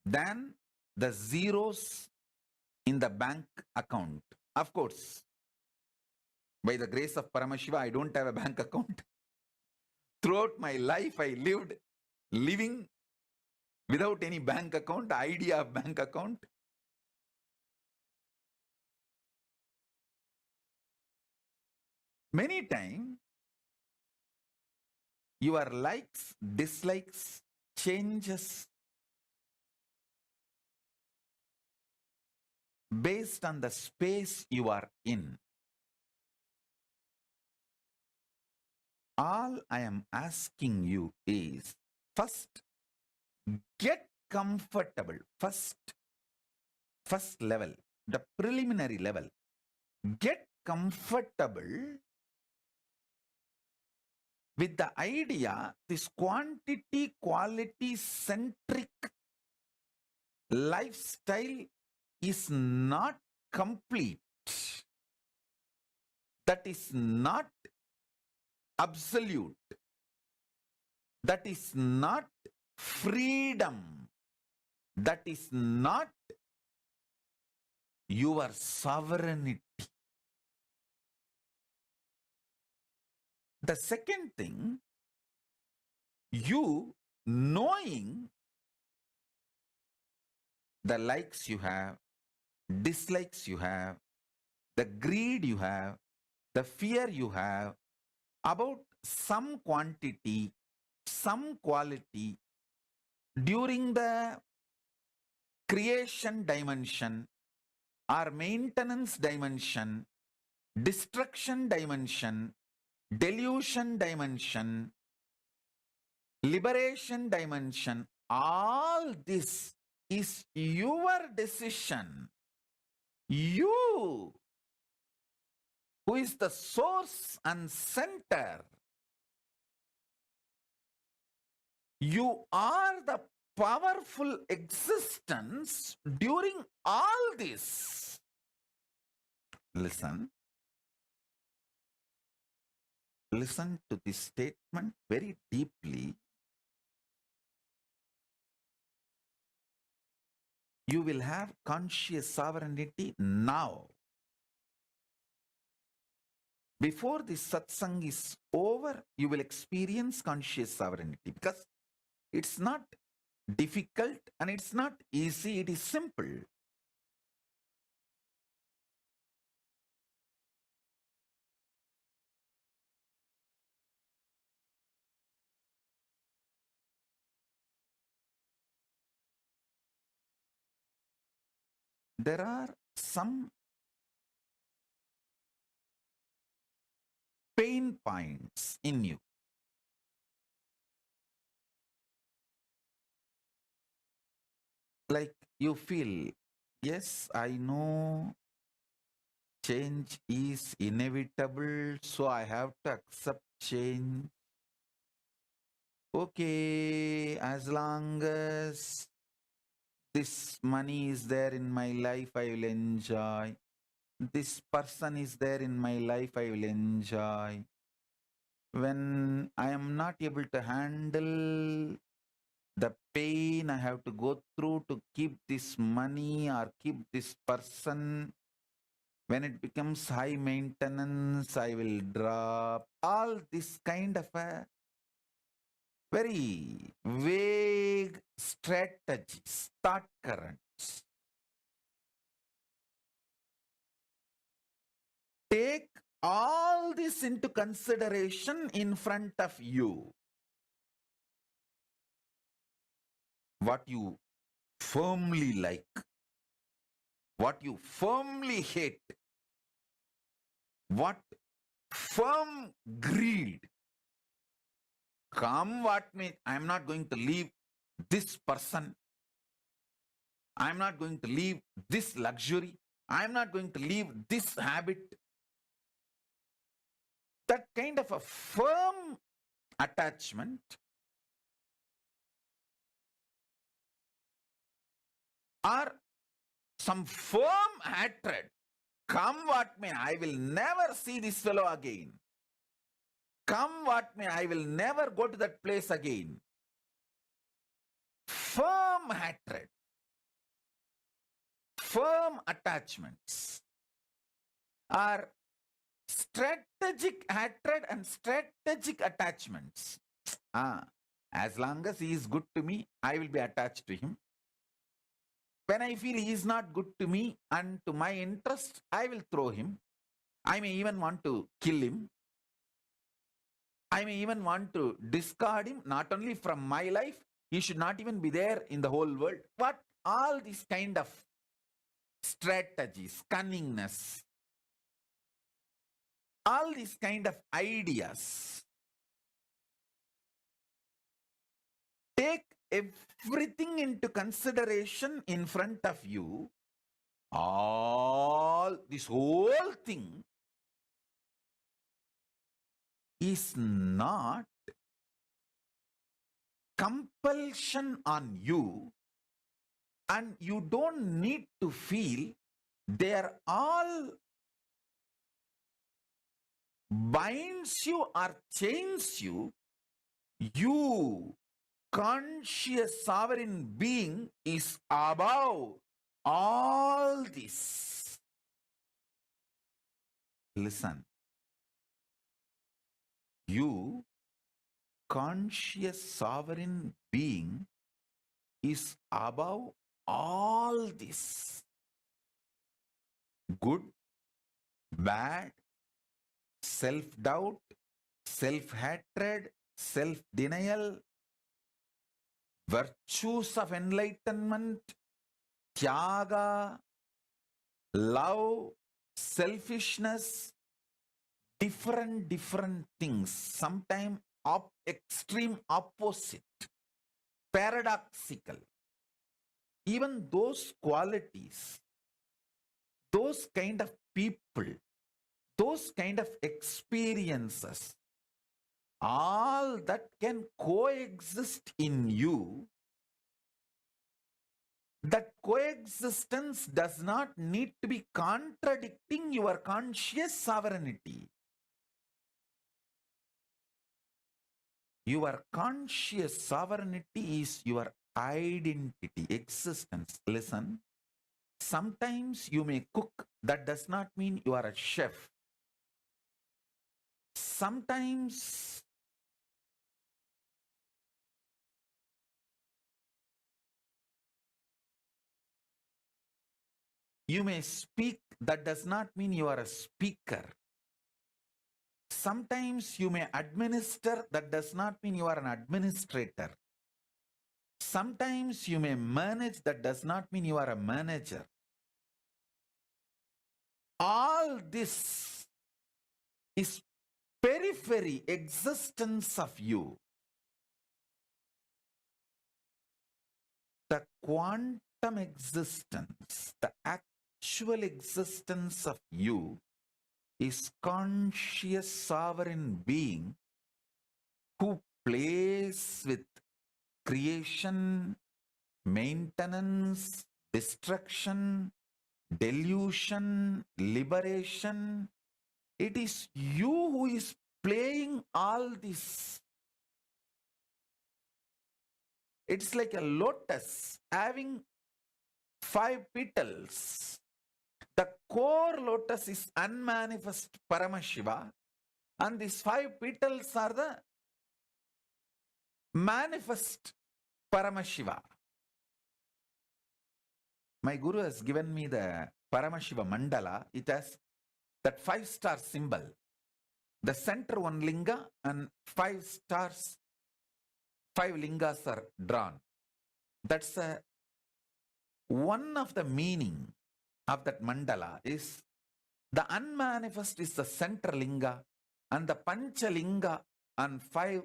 than the zeros in the bank account. Of course, by the grace of Paramashiva, I don't have a bank account. Throughout my life, I living without any bank account, the idea of bank account. Many times, your likes, dislikes, changes based on the space you are in. All I am asking you is, first, get comfortable. First level, the preliminary level. Get comfortable with the idea this quantity quality centric lifestyle is not complete. That is not absolute. That is not freedom. That is not your sovereignty. The second thing, you knowing the likes you have, dislikes you have, the greed you have, the fear you have about some quantity, some quality during the creation dimension or maintenance dimension, destruction dimension, delusion dimension, liberation dimension, all this is your decision. You, who is the source and center, you are the powerful existence during all this. Listen to this statement very deeply. You will have conscious sovereignty now. Before this satsang is over, you will experience conscious sovereignty, because it's not difficult and it's not easy, it is simple. There are some pain points in you. Like you feel, yes, I know change is inevitable, so I have to accept change. Okay, as long as this money is there in my life, I will enjoy. This person is there in my life, I will enjoy. When I am not able to handle the pain I have to go through to keep this money or keep this person, when it becomes high maintenance, I will drop. All this kind of a very vague strategies, thought currents. Take all this into consideration in front of you. What you firmly like, what you firmly hate, what firm greed. Come what may, I am not going to leave this person. I am not going to leave this luxury. I am not going to leave this habit. That kind of a firm attachment or some firm hatred. Come what may, I will never see this fellow again. Come what may, I will never go to that place again. Firm hatred, firm attachments are strategic hatred and strategic attachments. As long as he is good to me, I will be attached to him. When I feel he is not good to me and to my interest, I will throw him. I may even want to kill him. I may even want to discard him, not only from my life, he should not even be there in the whole world. What? All these kind of strategies, cunningness, all these kind of ideas. Take everything into consideration in front of you. This whole thing is not compulsion on you, and you don't need to feel they are all binds you or chains you. You, conscious sovereign being, is above all this. Listen. You, conscious sovereign being, is above all this. Good, bad, self-doubt, self-hatred, self-denial, virtues of enlightenment, tyaga, love, selfishness, different things, sometimes extreme opposite, paradoxical. Even those qualities, those kind of people, those kind of experiences, all that can coexist in you. That coexistence does not need to be contradicting your conscious sovereignty. Your conscious sovereignty is your identity, existence. Listen, sometimes you may cook, that does not mean you are a chef. Sometimes you may speak, that does not mean you are a speaker. Sometimes you may administer, that does not mean you are an administrator. Sometimes you may manage, that does not mean you are a manager. All this is periphery existence of you. The quantum existence, the actual existence of you is conscious sovereign being who plays with creation, maintenance, destruction, delusion, liberation. It is you who is playing all this. It's like a lotus having 5 petals. The core lotus is unmanifest Paramashiva, and these 5 petals are the manifest Paramashiva. My Guru has given me the Paramashiva mandala. It has that 5-star symbol. The center one linga and 5 stars, 5 lingas are drawn. That's one of the meaning of that mandala is the unmanifest is the center linga, and the panchalinga on 5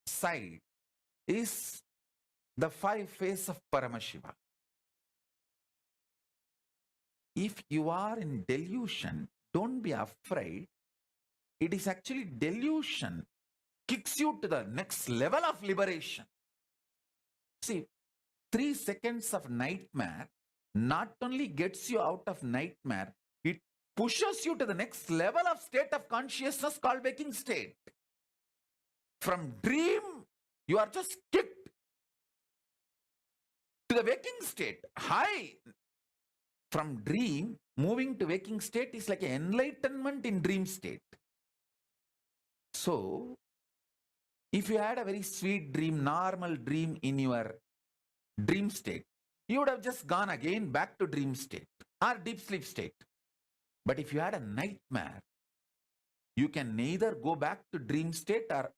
side is the 5 face of Paramashiva. If you are in delusion, don't be afraid. It is actually delusion kicks you to the next level of liberation. See, 3 seconds of nightmare not only gets you out of nightmare, it pushes you to the next level of state of consciousness called waking state. From dream, you are just kicked to the waking state. High. From dream, moving to waking state is like an enlightenment in dream state. So, if you had a very sweet dream, normal dream in your dream state, you would have just gone again back to dream state or deep sleep state. But if you had a nightmare, you can neither go back to dream state or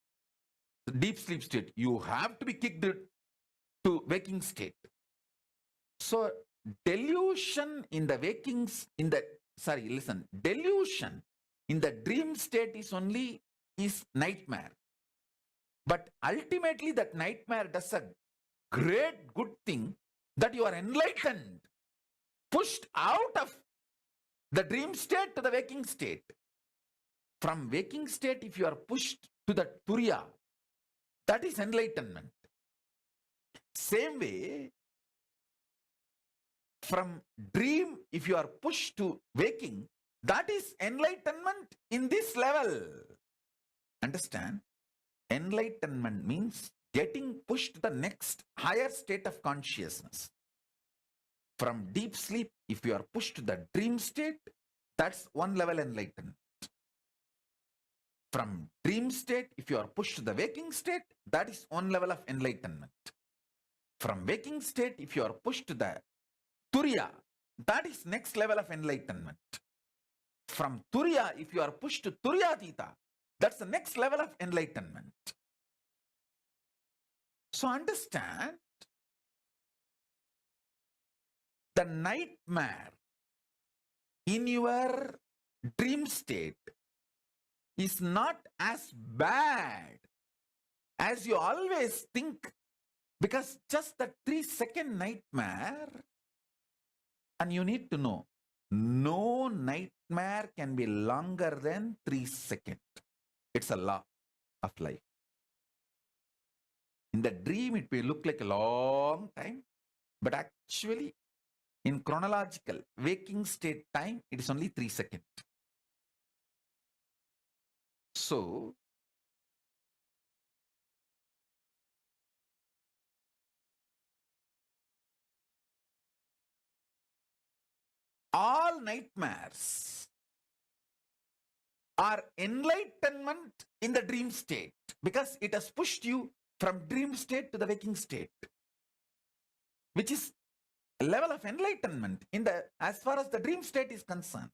deep sleep state. You have to be kicked to waking state. So, delusion in the delusion in the dream state is nightmare. But ultimately that nightmare does a great good thing, that you are enlightened, pushed out of the dream state to the waking state. From waking state, if you are pushed to the Turiya, that is enlightenment. Same way, from dream, if you are pushed to waking, that is enlightenment in this level. Understand? Enlightenment means getting pushed to the next higher state of consciousness. From deep sleep, if you are pushed to the dream state, that's one level enlightenment. From dream state, if you are pushed to the waking state, that is one level of enlightenment. From waking state, if you are pushed to the Turiya, that is next level of enlightenment. From Turiya, if you are pushed to Turiyatita, that's the next level of enlightenment. So understand, the nightmare in your dream state is not as bad as you always think, because just the 3-second nightmare, and you need to know, no nightmare can be longer than 3 seconds. It's a law of life. In the dream, it may look like a long time, but actually, in chronological waking state time, it is only 3 seconds. So, all nightmares are enlightenment in the dream state, because it has pushed you from dream state to the waking state, which is a level of enlightenment as far as the dream state is concerned.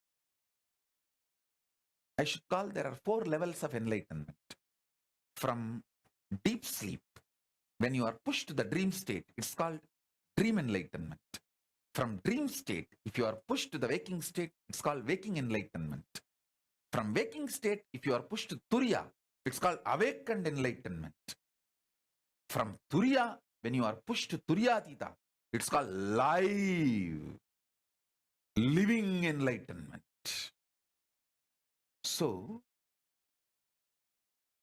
I should call there are 4 levels of enlightenment. From deep sleep, when you are pushed to the dream state, it's called dream enlightenment. From dream state, if you are pushed to the waking state, it's called waking enlightenment. From waking state, if you are pushed to Turiya, it's called awakened enlightenment. From Turiya, when you are pushed to Turiyatita, it's called living enlightenment. So,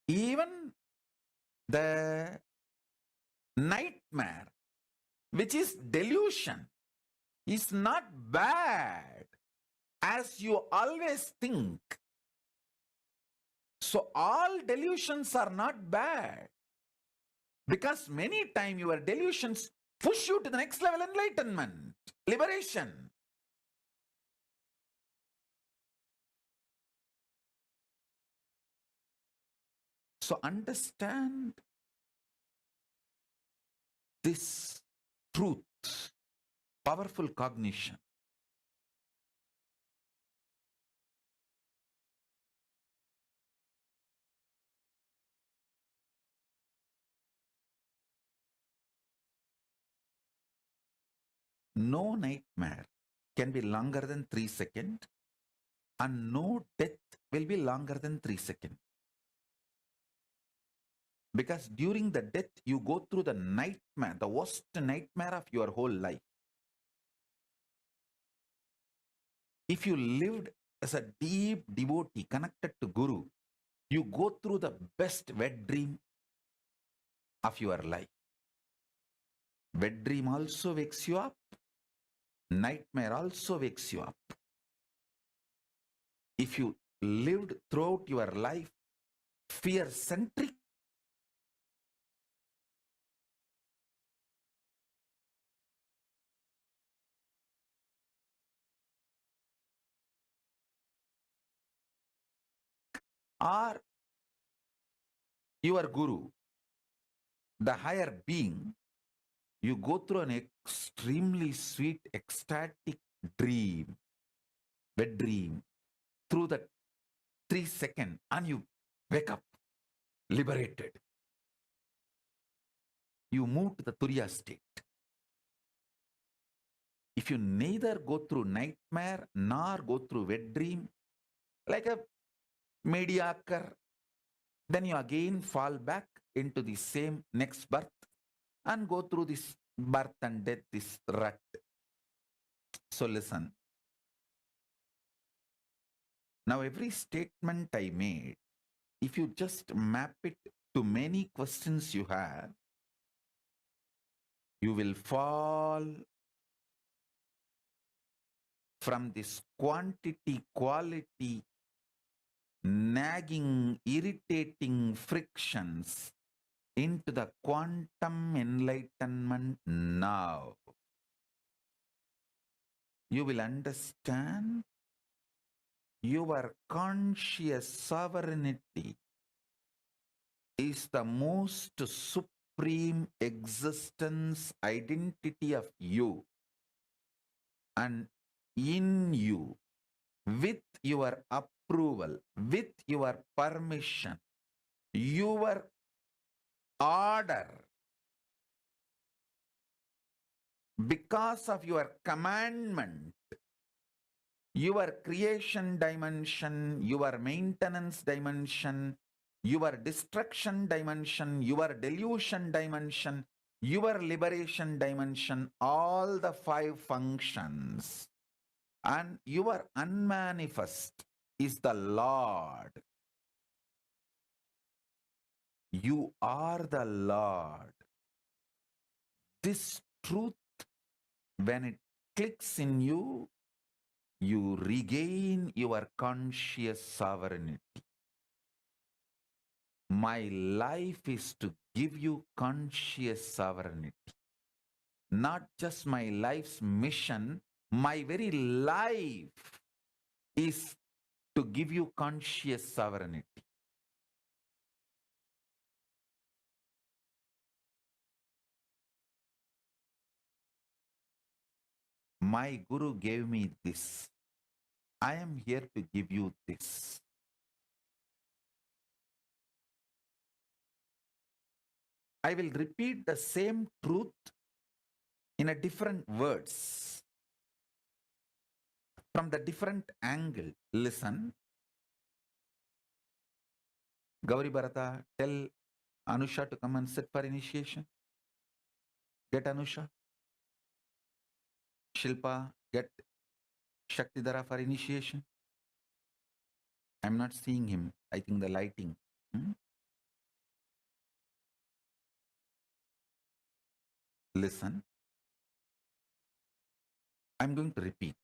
even the nightmare, which is delusion, is not bad as you always think. So, all delusions are not bad, because many times your delusions push you to the next level enlightenment, liberation. So understand this truth, powerful cognition. No nightmare can be longer than 3 seconds, and no death will be longer than 3 seconds. Because during the death, you go through the nightmare, the worst nightmare of your whole life. If you lived as a deep devotee connected to Guru, you go through the best wet dream of your life. Wet dream also wakes you up. Nightmare also wakes you up. If you lived throughout your life fear-centric, or your guru, the higher being, you go through an extremely sweet, ecstatic dream, wet dream, through the 3 seconds, and you wake up, liberated. You move to the Turiya state. If you neither go through nightmare nor go through wet dream, like a mediocre, then you again fall back into the same next birth and go through this birth and death, this rut. So listen. Now every statement I made, if you just map it to many questions you have, you will fall from this quantity, quality, nagging, irritating frictions into the quantum enlightenment now. You will understand your conscious sovereignty is the most supreme existence identity of you, and in you, with your approval, with your permission, your order, because of your commandment, your creation dimension, your maintenance dimension, your destruction dimension, your delusion dimension, your liberation dimension, all the 5 functions, and your unmanifest is the Lord. You are the Lord. This truth, when it clicks in you, you regain your conscious sovereignty. My life is to give you conscious sovereignty. Not just my life's mission, my very life is to give you conscious sovereignty. My Guru gave me this. I am here to give you this. I will repeat the same truth in a different words, from the different angle. Listen. Gauri Bharata, tell Anusha to come and sit for initiation. Get Anusha. Shilpa, get Shaktidhara for initiation. I'm not seeing him. I think the lighting. Listen. I'm going to repeat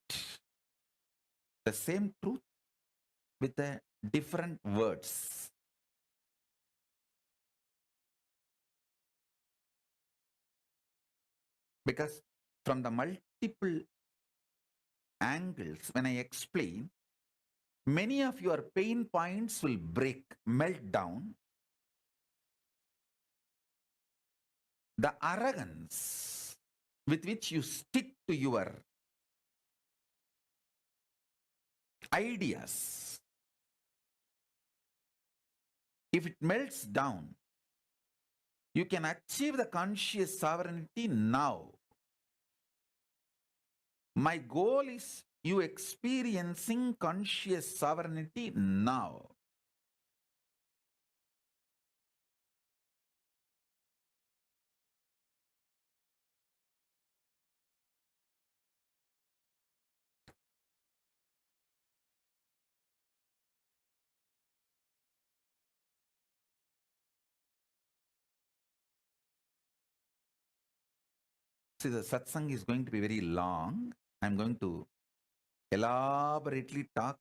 the same truth with the different words. Because from the multiple angles, when I explain, many of your pain points will break, melt down. The arrogance with which you stick to your ideas, if it melts down, you can achieve the conscious sovereignty now. My goal is you experiencing conscious sovereignty now. See, the satsang is going to be very long. I'm going to elaborately talk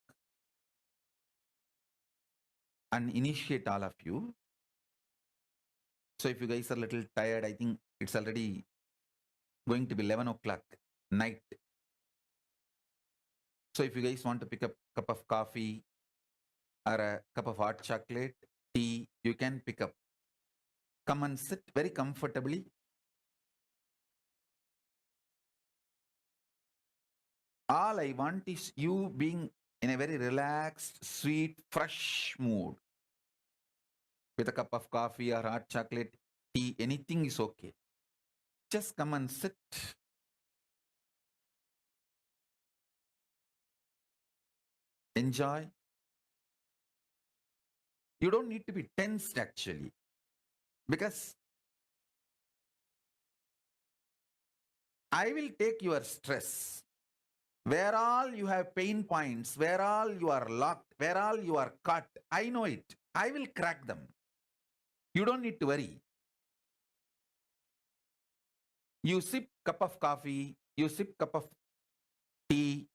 and initiate all of you. So if you guys are a little tired, I think it's already going to be 11 o'clock night. So if you guys want to pick up a cup of coffee or a cup of hot chocolate, tea, you can pick up. Come and sit very comfortably. All I want is you being in a very relaxed, sweet, fresh mood. With a cup of coffee or hot chocolate, tea, anything is okay. Just come and sit. Enjoy. You don't need to be tensed actually, because I will take your stress. Where all you have pain points, where all you are locked, where all you are caught, I know it. I will crack them. You don't need to worry. You sip cup of coffee, you sip cup of tea,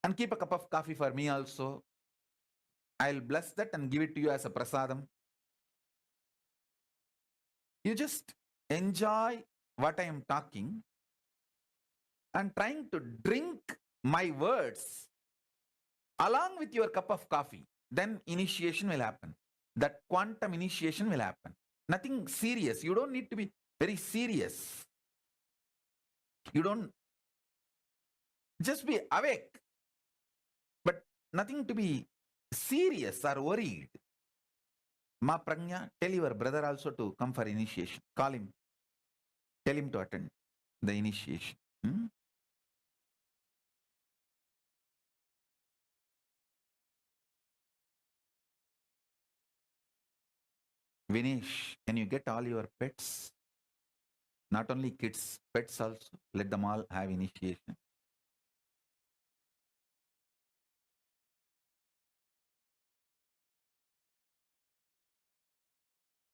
and keep a cup of coffee for me also. I'll bless that and give it to you as a prasadam. You just enjoy what I am talking and trying to drink my words along with your cup of coffee. Then initiation will happen. That quantum initiation will happen. Nothing serious. You don't need to be very serious. You don't just be awake, but nothing to be serious or worried. Ma Pragnya, tell your brother also to come for initiation. Call him. Tell him to attend the initiation. Vinesh, can you get all your pets? Not only kids, pets also. Let them all have initiation.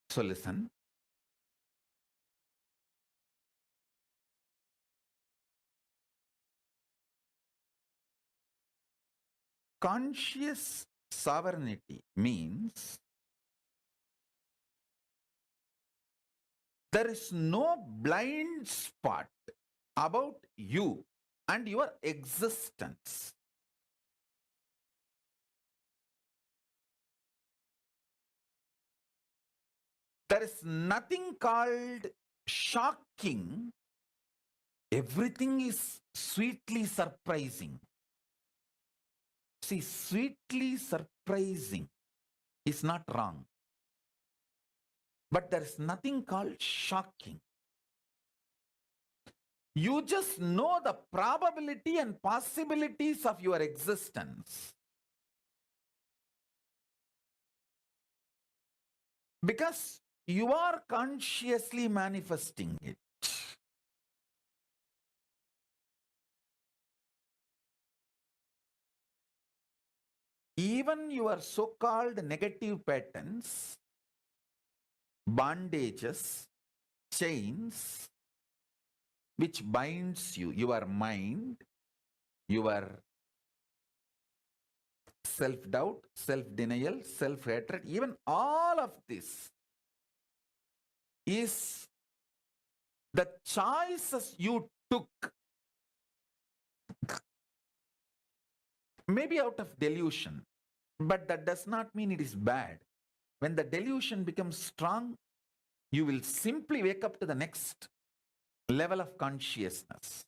So listen. Conscious sovereignty means there is no blind spot about you and your existence. There is nothing called shocking. Everything is sweetly surprising. See, sweetly surprising is not wrong. But there is nothing called shocking. You just know the probability and possibilities of your existence. Because you are consciously manifesting it. Even your so-called negative patterns, bondages, chains, which binds you, your mind, your self-doubt, self-denial, self-hatred, even all of this is the choices you took, maybe out of delusion, but that does not mean it is bad. When the delusion becomes strong, you will simply wake up to the next level of consciousness.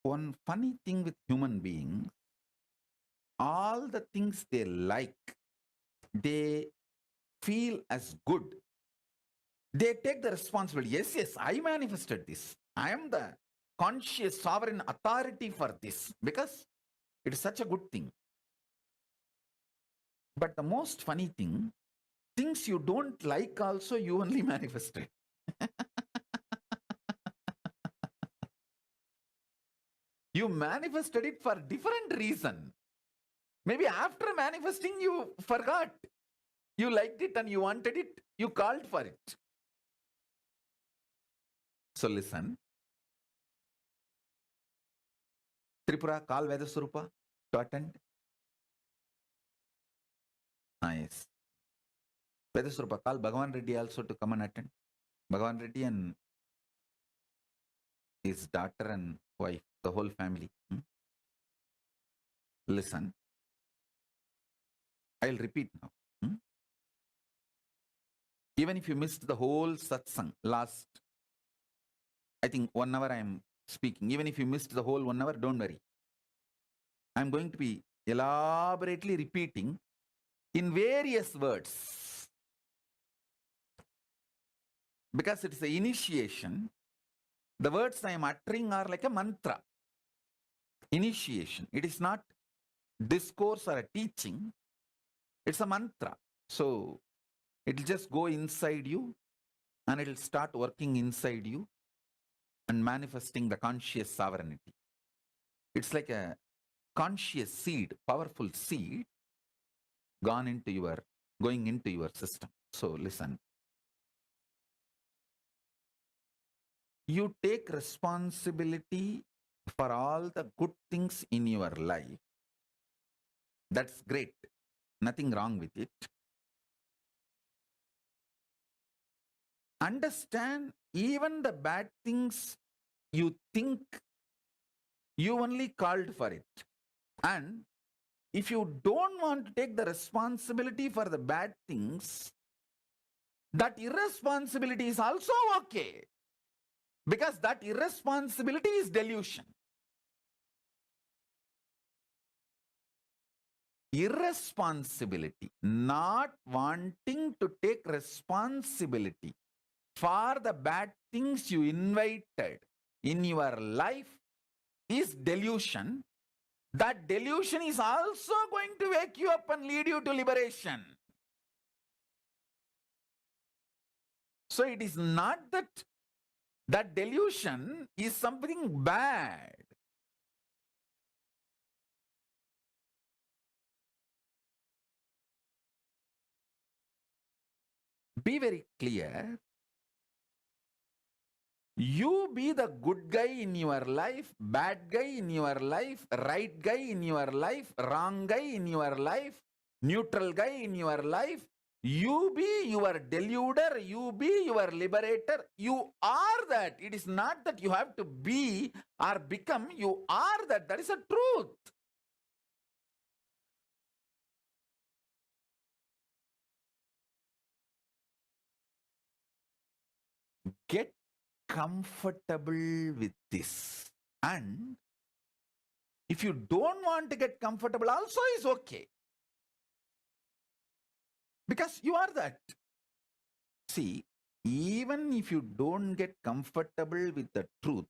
One funny thing with human beings, all the things they like, they feel as good. They take the responsibility. Yes, yes, I manifested this. I am the conscious sovereign authority for this, because It is such a good thing. But the most funny thing, things you don't like also you only manifested. You manifested it for different reason. Maybe after manifesting you forgot. You liked it and you wanted it. You called for it. So listen. Tripura, call Vedaswarupa to attend. Nice. Vedaswarupa, call Bhagavan Reddy also to come and attend. Bhagavan Reddy and his daughter and wife, the whole family. Listen. I'll repeat now. Even if you missed the whole satsang last, I think 1 hour I am speaking. Even if you missed the whole 1 hour, don't worry. I'm going to be elaborately repeating in various words. Because it's the initiation, the words I am uttering are like a mantra. Initiation. It is not discourse or a teaching. It's a mantra. So it will just go inside you and it will start working inside you and manifesting the conscious sovereignty. It's like a conscious seed, powerful seed going into your system. So listen. You take responsibility for all the good things in your life. That's great. Nothing wrong with it. Understand, even the bad things you think, you only called for it. And if you don't want to take the responsibility for the bad things, that irresponsibility is also okay. Because that irresponsibility is delusion. Irresponsibility, not wanting to take responsibility for the bad things you invited in your life is delusion. That delusion is also going to wake you up and lead you to liberation. So it is not that delusion is something bad. Be very clear. You be the good guy in your life, bad guy in your life, right guy in your life, wrong guy in your life, neutral guy in your life. You be your deluder, you be your liberator. You are that. It is not that you have to be or become. You are that. That is the truth. Get comfortable with this. And if you don't want to get comfortable, also is okay. Because you are that. See, even if you don't get comfortable with the truth,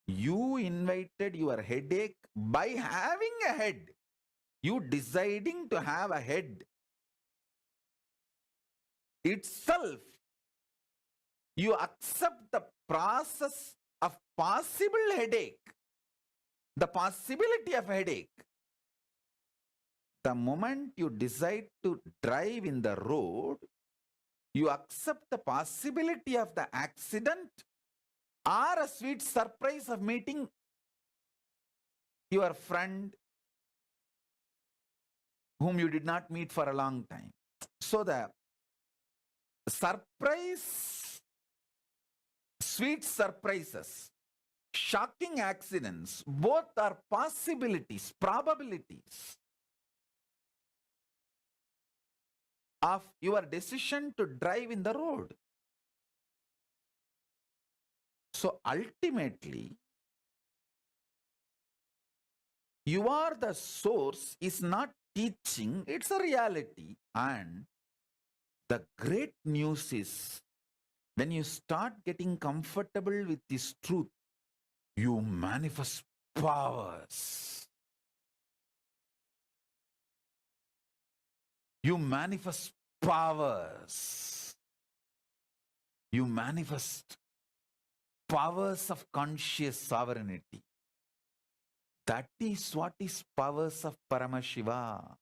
you invited your headache by having a head. You deciding to have a head itself. You accept the process of possible headache, the possibility of headache. The moment you decide to drive in the road, you accept the possibility of the accident or a sweet surprise of meeting your friend whom you did not meet for a long time. So the surprise, sweet surprises, shocking accidents, both are possibilities, probabilities of your decision to drive in the road. So ultimately, you are the source is not teaching, it's a reality. And the great news is, when you start getting comfortable with this truth, you manifest powers. You manifest powers. You manifest powers of conscious sovereignty. That is what is powers of Paramashiva.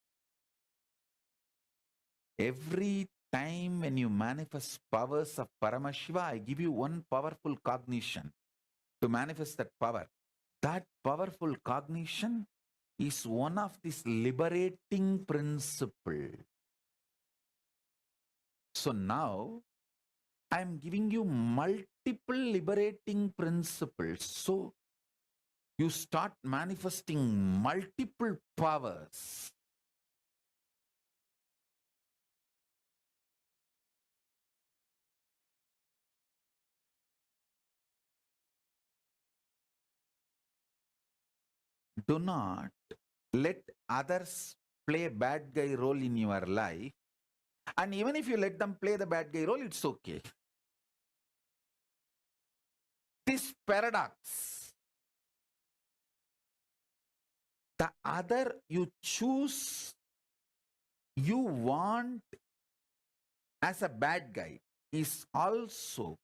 Every time when you manifest powers of Paramashiva, I give you one powerful cognition to manifest that power. That powerful cognition is one of this liberating principle. So now I am giving you multiple liberating principles. So you start manifesting multiple powers. Do not let others play bad guy role in your life. And even if you let them play the bad guy role, it's okay. This paradox, the other you choose, you want as a bad guy, is also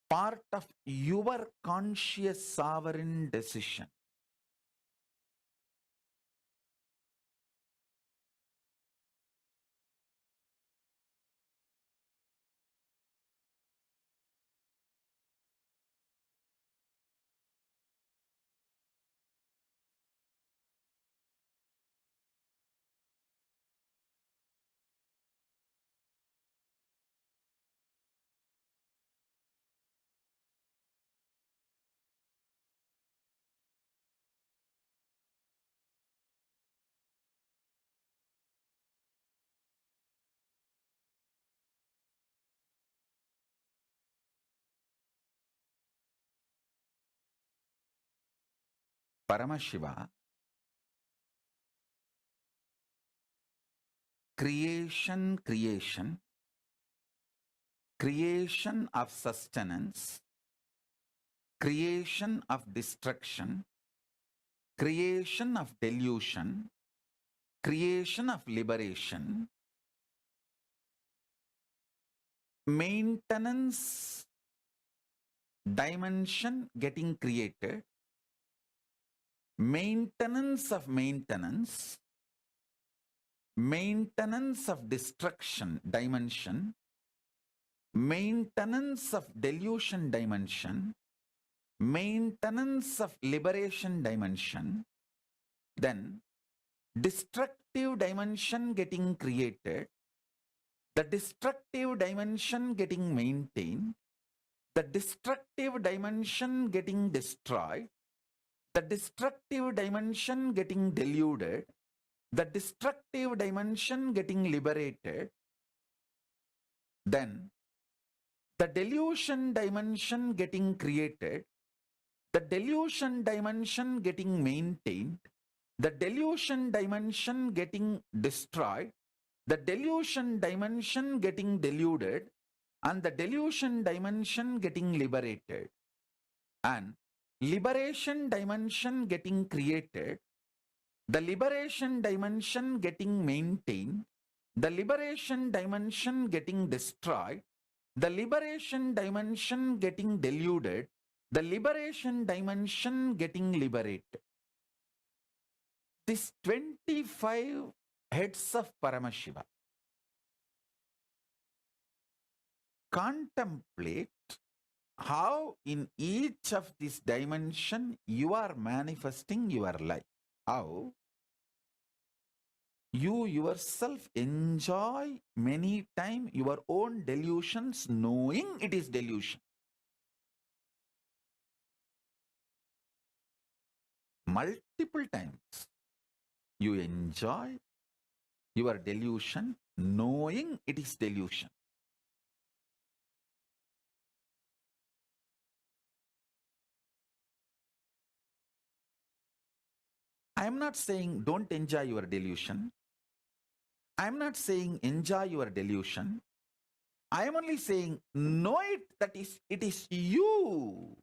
part of your conscious sovereign decision. Paramashiva, creation of sustenance, creation of destruction, creation of delusion, creation of liberation, maintenance dimension getting created, maintenance of maintenance, maintenance of destruction dimension, maintenance of delusion dimension, maintenance of liberation dimension, then destructive dimension getting created, the destructive dimension getting maintained, the destructive dimension getting destroyed, the destructive dimension getting deluded, the destructive dimension getting liberated, then the delusion dimension getting created, the delusion dimension getting maintained, the delusion dimension getting destroyed, the delusion dimension getting deluded, and the delusion dimension getting liberated, and liberation dimension getting created, the liberation dimension getting maintained, the liberation dimension getting destroyed, the liberation dimension getting deluded, the liberation dimension getting liberated. These 25 heads of Paramashiva. Contemplate how in each of these dimension you are manifesting your life. How you yourself enjoy many times your own delusions knowing it is delusion. Multiple times you enjoy your delusion knowing it is delusion. I am not saying don't enjoy your delusion. I am not saying enjoy your delusion. I am only saying know it that it is you,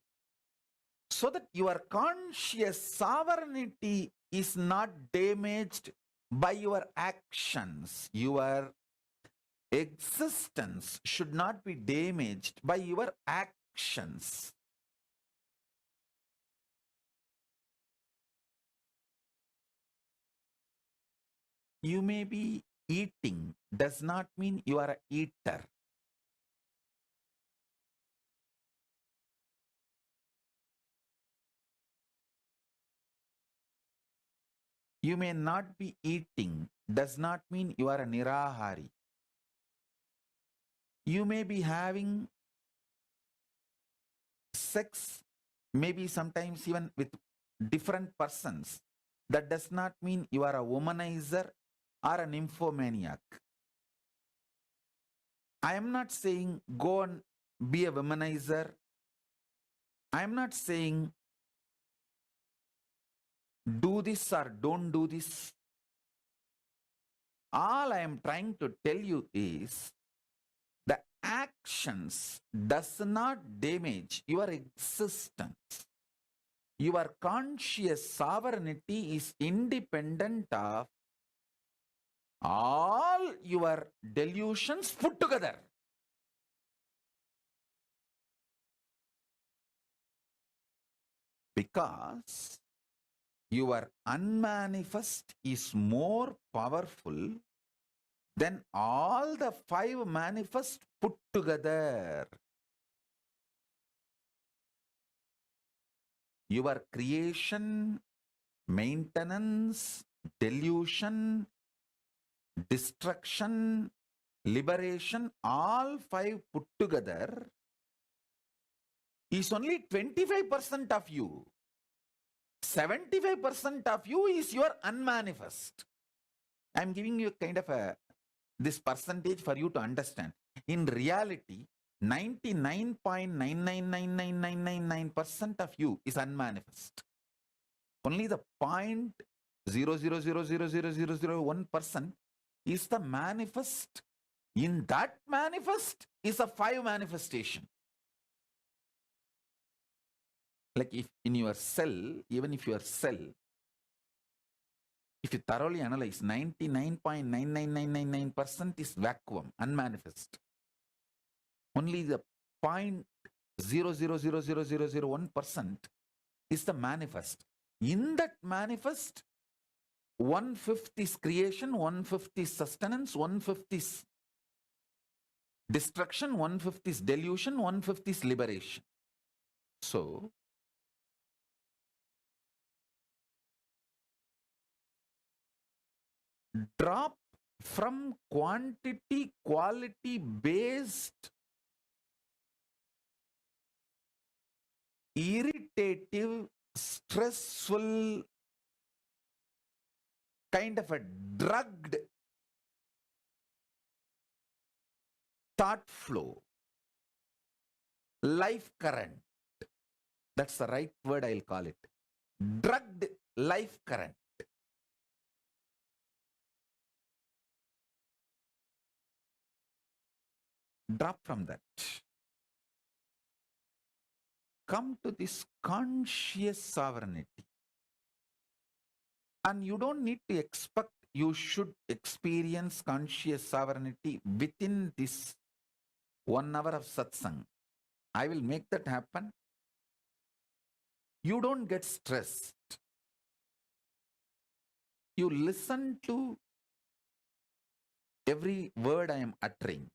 so that your conscious sovereignty is not damaged by your actions. Your existence should not be damaged by your actions. You may be eating, does not mean you are an eater. You may not be eating, does not mean you are a nirahari. You may be having sex, maybe sometimes even with different persons. That does not mean you are a womanizer or a nymphomaniac. I am not saying go and be a womanizer. I am not saying do this or don't do this. All I am trying to tell you is the actions does not damage your existence. Your conscious sovereignty is independent of all your delusions put together. Because your unmanifest is more powerful than all the 5 manifest put together. Your creation, maintenance, delusion, destruction, liberation, all 5 put together is only 25% of you. 75% of you is your unmanifest. I am giving you kind of this percentage for you to understand. In reality, 99.999999% of you is unmanifest. Only the 0.0000001% is the manifest. In that manifest is a 5 manifestation. Like if in your cell, even if your cell, if you thoroughly analyze, 99.99999% is vacuum, unmanifest. Only the 0.0000001% is the manifest. In that manifest, 1/5 is creation, 1/5 is sustenance, 1/5 is destruction, 1/5 is delusion, 1/5 is liberation. So, drop from quantity, quality based, irritative, stressful, kind of a drugged thought flow, life current. That's the right word, I'll call it. Drugged life current. Drop from that. Come to this conscious sovereignty. And you don't need to expect you should experience conscious sovereignty within this 1 hour of satsang. I will make that happen. You don't get stressed. You listen to every word I am uttering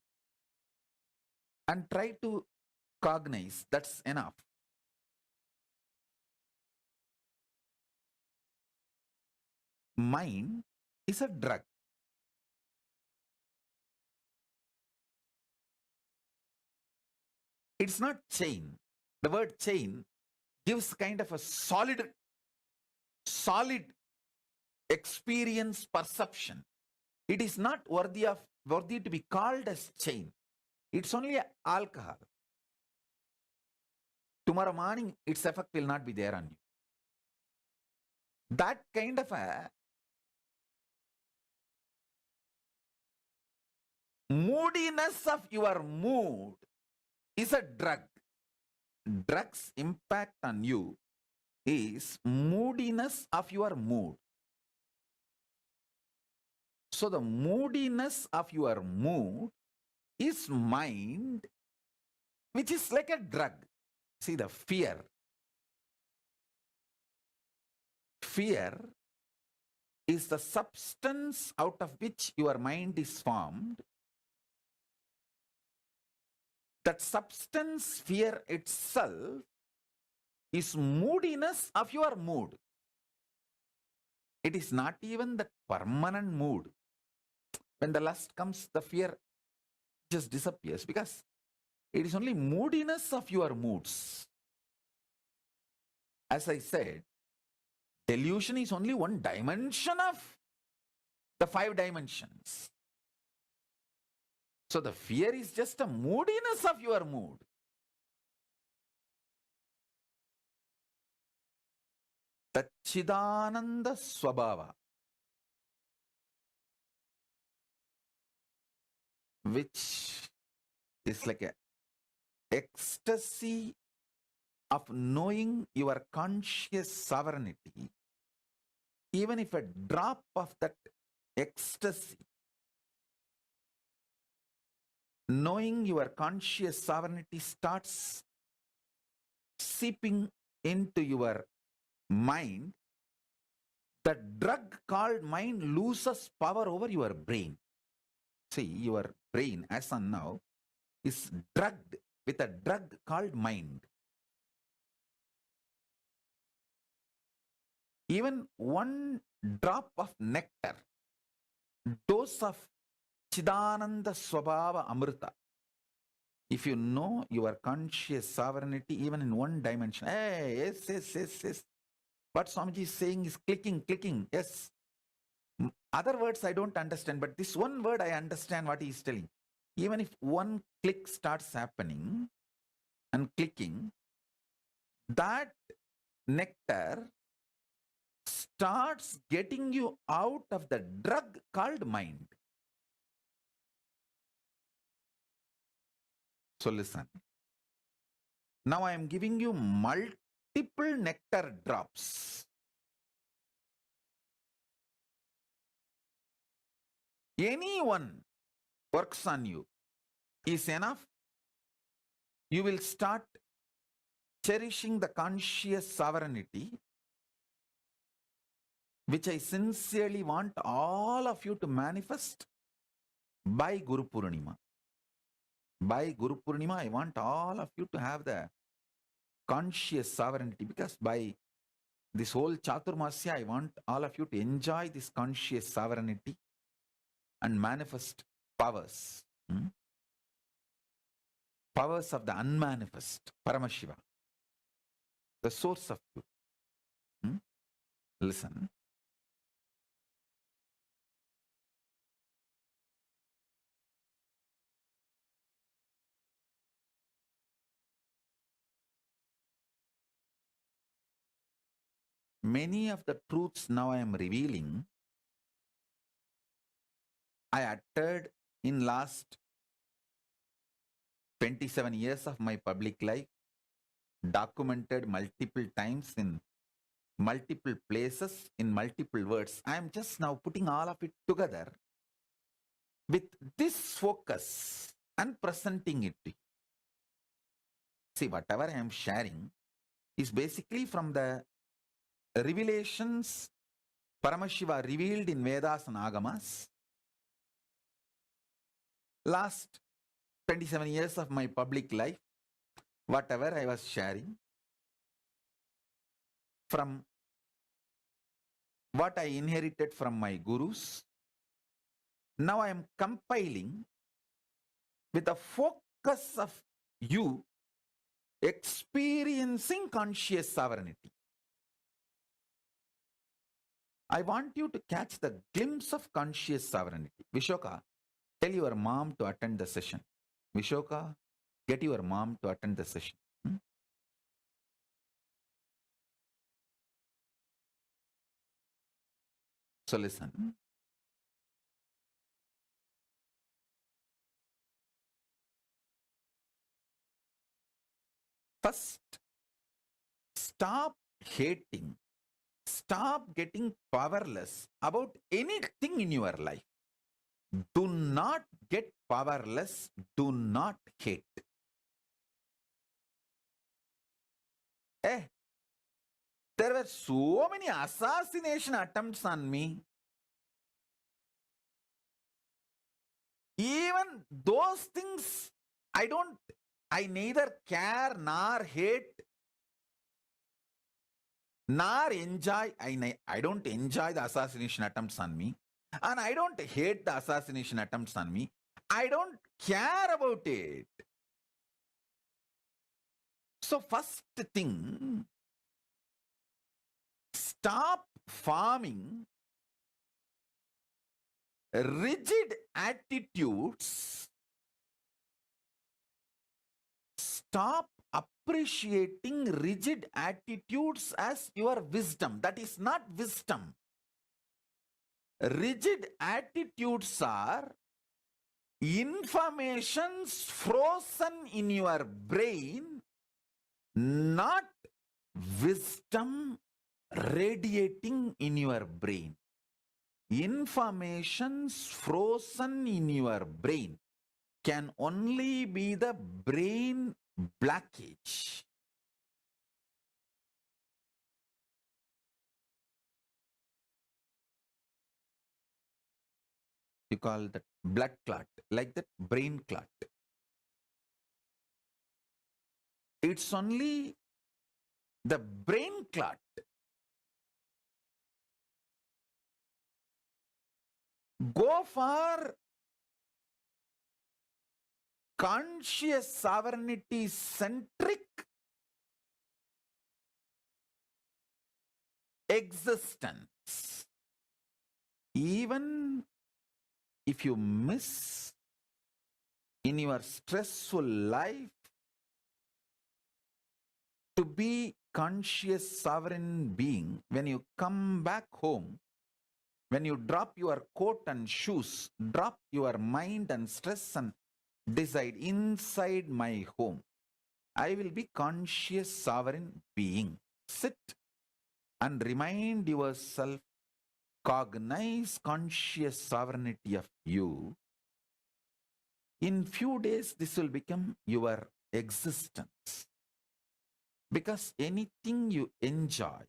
and try to cognize. That's enough. Mind is a drug. It's not chain. The word chain gives kind of a solid experience perception. It is not worthy to be called as chain. It's only alcohol. Tomorrow morning, its effect will not be there on you. That kind of a moodiness of your mood is a drug. Drug's impact on you is moodiness of your mood. So the moodiness of your mood is mind, which is like a drug. See, the fear. Fear is the substance out of which your mind is formed. That substance, fear itself, is moodiness of your mood. It is not even the permanent mood. When the lust comes, the fear just disappears because it is only moodiness of your moods. As I said, delusion is only one dimension of the 5 dimensions. So the fear is just a moodiness of your mood. Tachidananda Swabhava, which is like a ecstasy of knowing your conscious sovereignty. Even if a drop of that ecstasy, knowing your conscious sovereignty, starts seeping into your mind, the drug called mind loses power over your brain. See, your brain as on now is drugged with a drug called mind. Even one drop of nectar, dose of Chidananda Swabhava Amrita, if you know your conscious sovereignty even in one dimension, hey, yes. What Swamiji is saying is clicking, yes. Other words I don't understand, but this one word I understand what he is telling. Even if one click starts happening and clicking, that nectar starts getting you out of the drug called mind. So listen. Now I am giving you multiple nectar drops. Anyone works on you is enough. You will start cherishing the conscious sovereignty, which I sincerely want all of you to manifest by Guru Purnima. By Guru Purnima, I want all of you to have the conscious sovereignty, because by this whole Chaturmasya, I want all of you to enjoy this conscious sovereignty and manifest powers. Powers of the unmanifest, Paramashiva, the source of you. Listen. Many of the truths now I am revealing, I uttered in last 27 years of my public life, documented multiple times in multiple places, in multiple words. I am just now putting all of it together with this focus and presenting it to you. See, whatever I am sharing is basically from the revelations Paramashiva revealed in Vedas and Agamas. Last 27 years of my public life, whatever I was sharing, from what I inherited from my gurus, now I am compiling with the focus of you experiencing conscious sovereignty. I want you to catch the glimpse of conscious sovereignty. Vishoka, tell your mom to attend the session. Vishoka, get your mom to attend the session. So listen. First, stop hating. Stop getting powerless about anything in your life. Do not get powerless. Do not hate. There were so many assassination attempts on me. Even those things, I neither care nor hate nor enjoy. I don't enjoy the assassination attempts on me, and I don't hate the assassination attempts on me. I don't care about it. So first thing, stop forming rigid attitudes. Stop appreciating rigid attitudes as your wisdom. That is not wisdom. Rigid attitudes are informations frozen in your brain, not wisdom radiating in your brain. Informations frozen in your brain can only be the brain blockage. You call that blood clot, like that brain clot. It's only the brain clot. Go for conscious sovereignty centric existence. Even if you miss in your stressful life to be conscious sovereign being, when you come back home, when you drop your coat and shoes, drop your mind and stress and decide, inside my home, I will be conscious sovereign being. Sit and remind yourself, cognize conscious sovereignty of you. In few days, this will become your existence. Because anything you enjoy,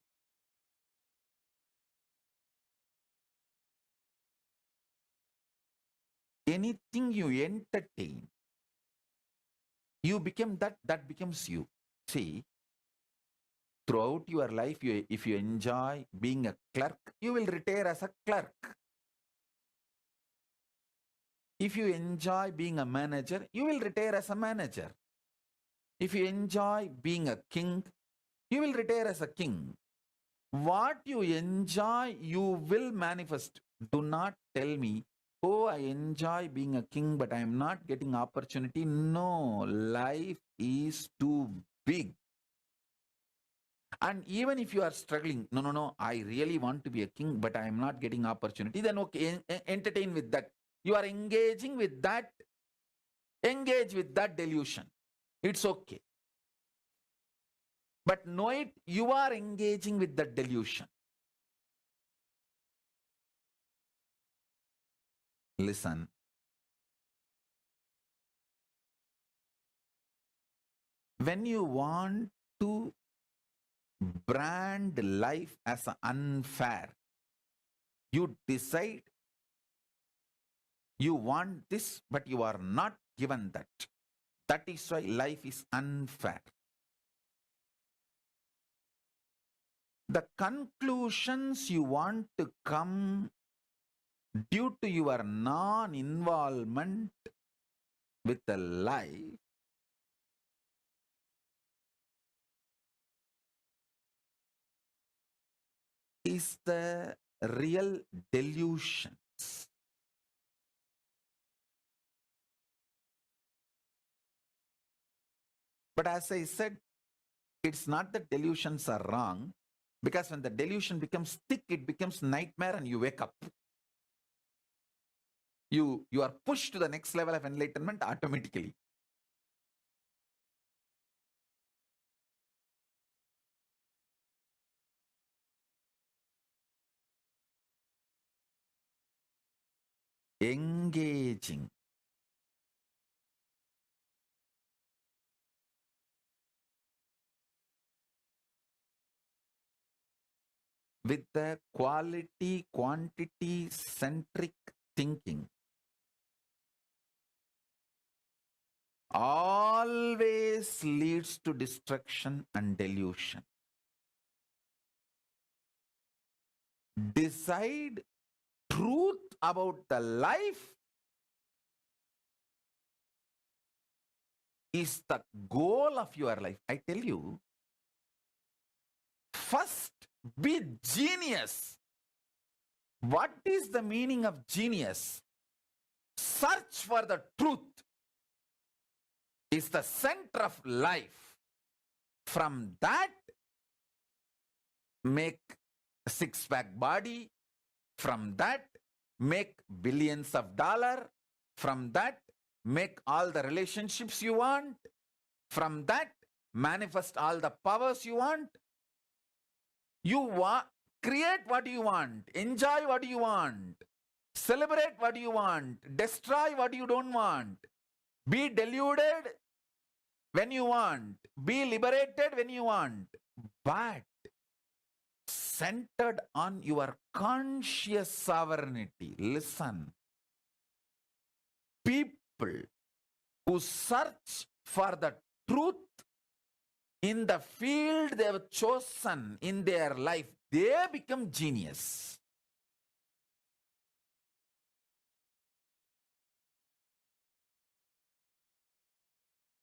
anything you entertain, you become that becomes you. See, throughout your life, if you enjoy being a clerk, you will retire as a clerk. If you enjoy being a manager, you will retire as a manager. If you enjoy being a king, you will retire as a king. What you enjoy, you will manifest. Do not tell me, oh, I enjoy being a king, but I am not getting opportunity. No, life is too big. And even if you are struggling, no, I really want to be a king, but I am not getting opportunity, then okay, entertain with that. You are engaging with that. Engage with that delusion. It's okay. But know it, you are engaging with that delusion. Listen. When you want to brand life as unfair, you decide you want this, but you are not given that. That is why life is unfair. The conclusions you want to come due to your non-involvement with the life is the real delusions. But as I said, it's not that delusions are wrong, because when the delusion becomes thick, it becomes nightmare and you wake up. You are pushed to the next level of enlightenment automatically. engaging. With the quality, quantity centric thinking, always leads to destruction and delusion. Decide truth about the life is the goal of your life. I tell you, first be genius. What is the meaning of genius? Search for the truth. Is the center of life. From that, make a six-pack body. From that, make billions of dollars. From that, make all the relationships you want. From that, manifest all the powers you want. Create what you want. Enjoy what you want. Celebrate what you want. Destroy what you don't want. Be deluded when you want. Be liberated when you want. But centered on your conscious sovereignty. Listen. People who search for the truth in the field they have chosen in their life, they become genius.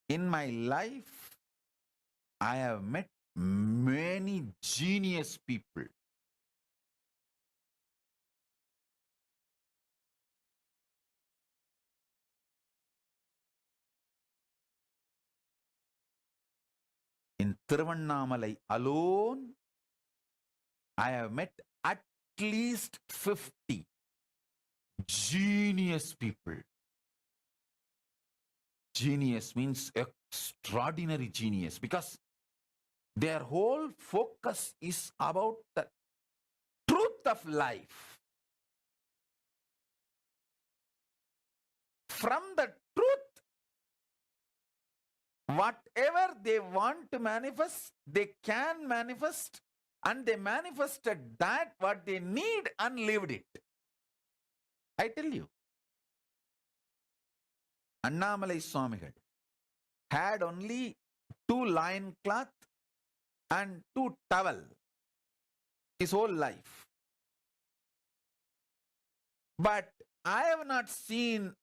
In my life, I have met many genius people. In Tiruvannamalai alone, I have met at least 50 genius people. Genius means extraordinary genius because their whole focus is about the truth of life. From the truth, whatever they want to manifest, they can manifest, and they manifested that what they need and lived it. I tell you, Annamalai Swamigal had only 2 loin cloth and 2 towel his whole life. But I have not seen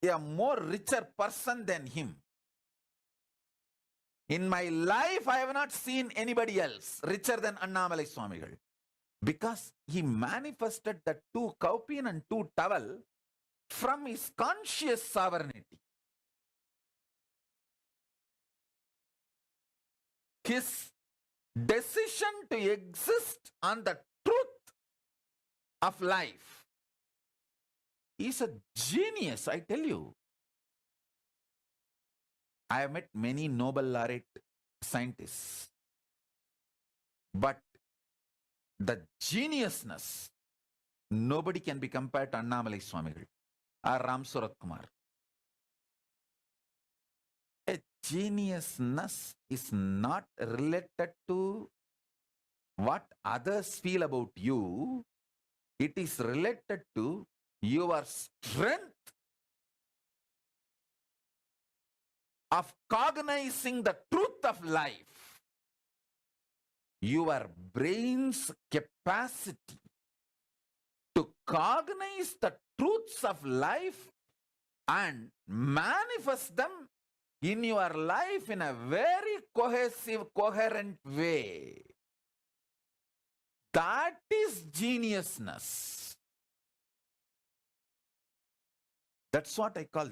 a more richer person than him. In my life, I have not seen anybody else richer than Annamalai Swamigal. Because he manifested the 2 kaupin and 2 towel from his conscious sovereignty. His decision to exist on the truth of life is a genius, I tell you. I have met many Nobel laureate scientists, but the geniusness, nobody can be compared to Annamalai Swamigal or Ram Surat Kumar. A geniusness is not related to what others feel about you. It is related to your strength of cognizing the truth of life. Your brain's capacity to cognize the truths of life and manifest them in your life in a very cohesive, coherent way. That is geniusness. That's what I call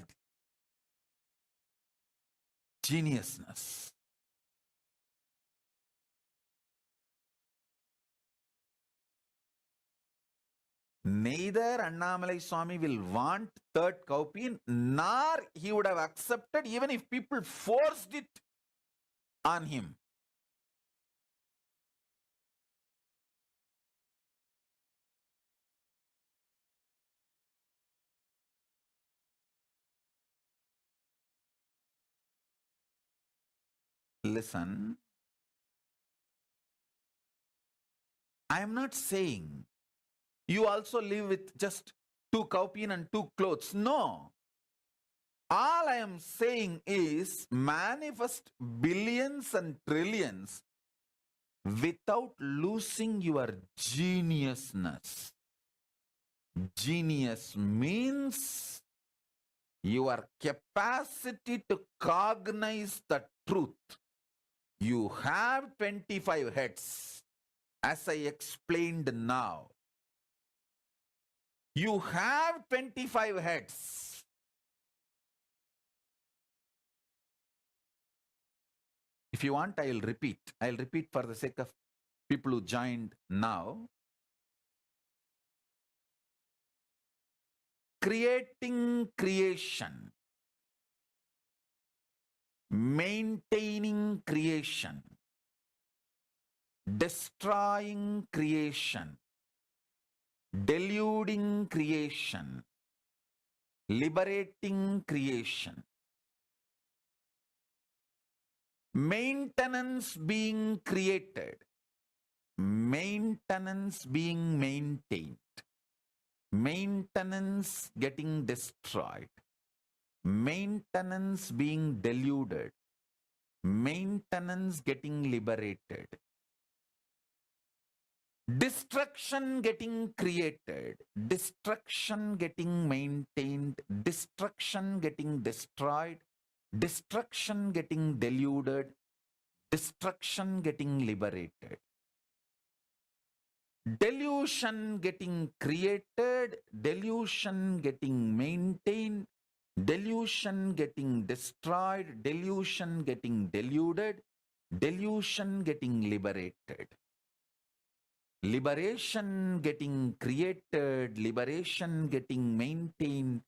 geniusness. Neither Annamalai Swami will want 3rd kaupin, nor he would have accepted even if people forced it on him. Listen. I am not saying you also live with just 2 cowpea and 2 clothes. No. All I am saying is manifest billions and trillions without losing your geniusness. Genius means your capacity to cognize the truth. You have 25 heads, as I explained now. You have 25 heads. If you want, I'll repeat. I'll repeat for the sake of people who joined now. Creating creation. Maintaining creation. Destroying creation. Deluding creation. Liberating creation. Maintenance being created. Maintenance being maintained. Maintenance getting destroyed. Maintenance being deluded. Maintenance getting liberated. Destruction getting created. Destruction getting maintained. Destruction getting destroyed. Destruction getting deluded. Destruction getting liberated. Delusion getting created. Delusion getting maintained. Delusion getting destroyed. Delusion getting deluded. Delusion getting liberated. Liberation getting created. Liberation getting maintained.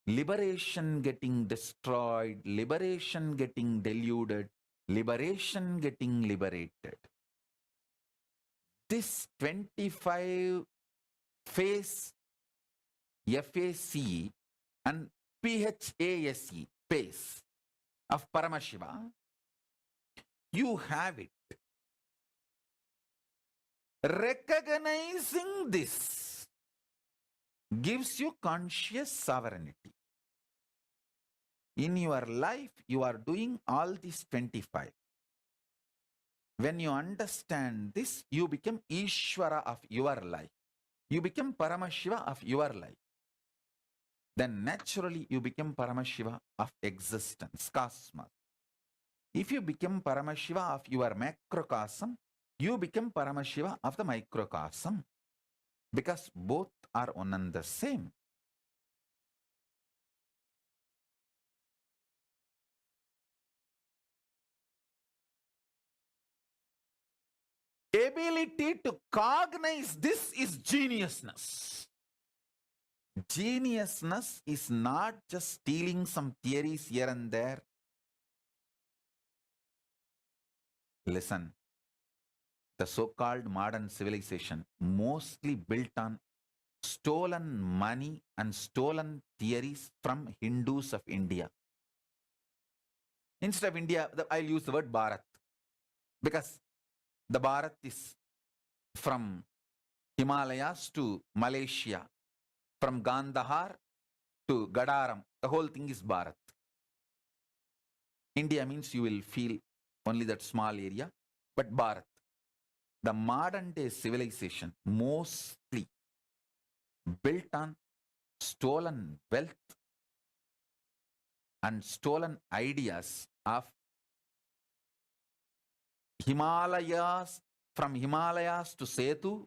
Liberation getting destroyed. Liberation getting deluded. Liberation getting liberated. This 25 phase, FACE and PHASE, phase of Paramashiva, you have it. Recognizing this gives you conscious sovereignty. In your life, you are doing all these 25. When you understand this, you become Ishvara of your life. You become Paramashiva of your life. Then naturally you become Paramashiva of existence, cosmos. If you become Paramashiva of your macrocosm, you become Paramashiva of the microcosm. Because both are one and the same. Ability to cognize this is geniusness. Geniusness is not just stealing some theories here and there. Listen, the so-called modern civilization mostly built on stolen money and stolen theories from Hindus of India. Instead of India, I'll use the word Bharat, because the Bharat is from Himalayas to Malaysia, from Gandhar to Gadaram. The whole thing is Bharat. India means you will feel only that small area, but Bharat. The modern day civilization mostly built on stolen wealth and stolen ideas of Himalayas, from Himalayas to Setu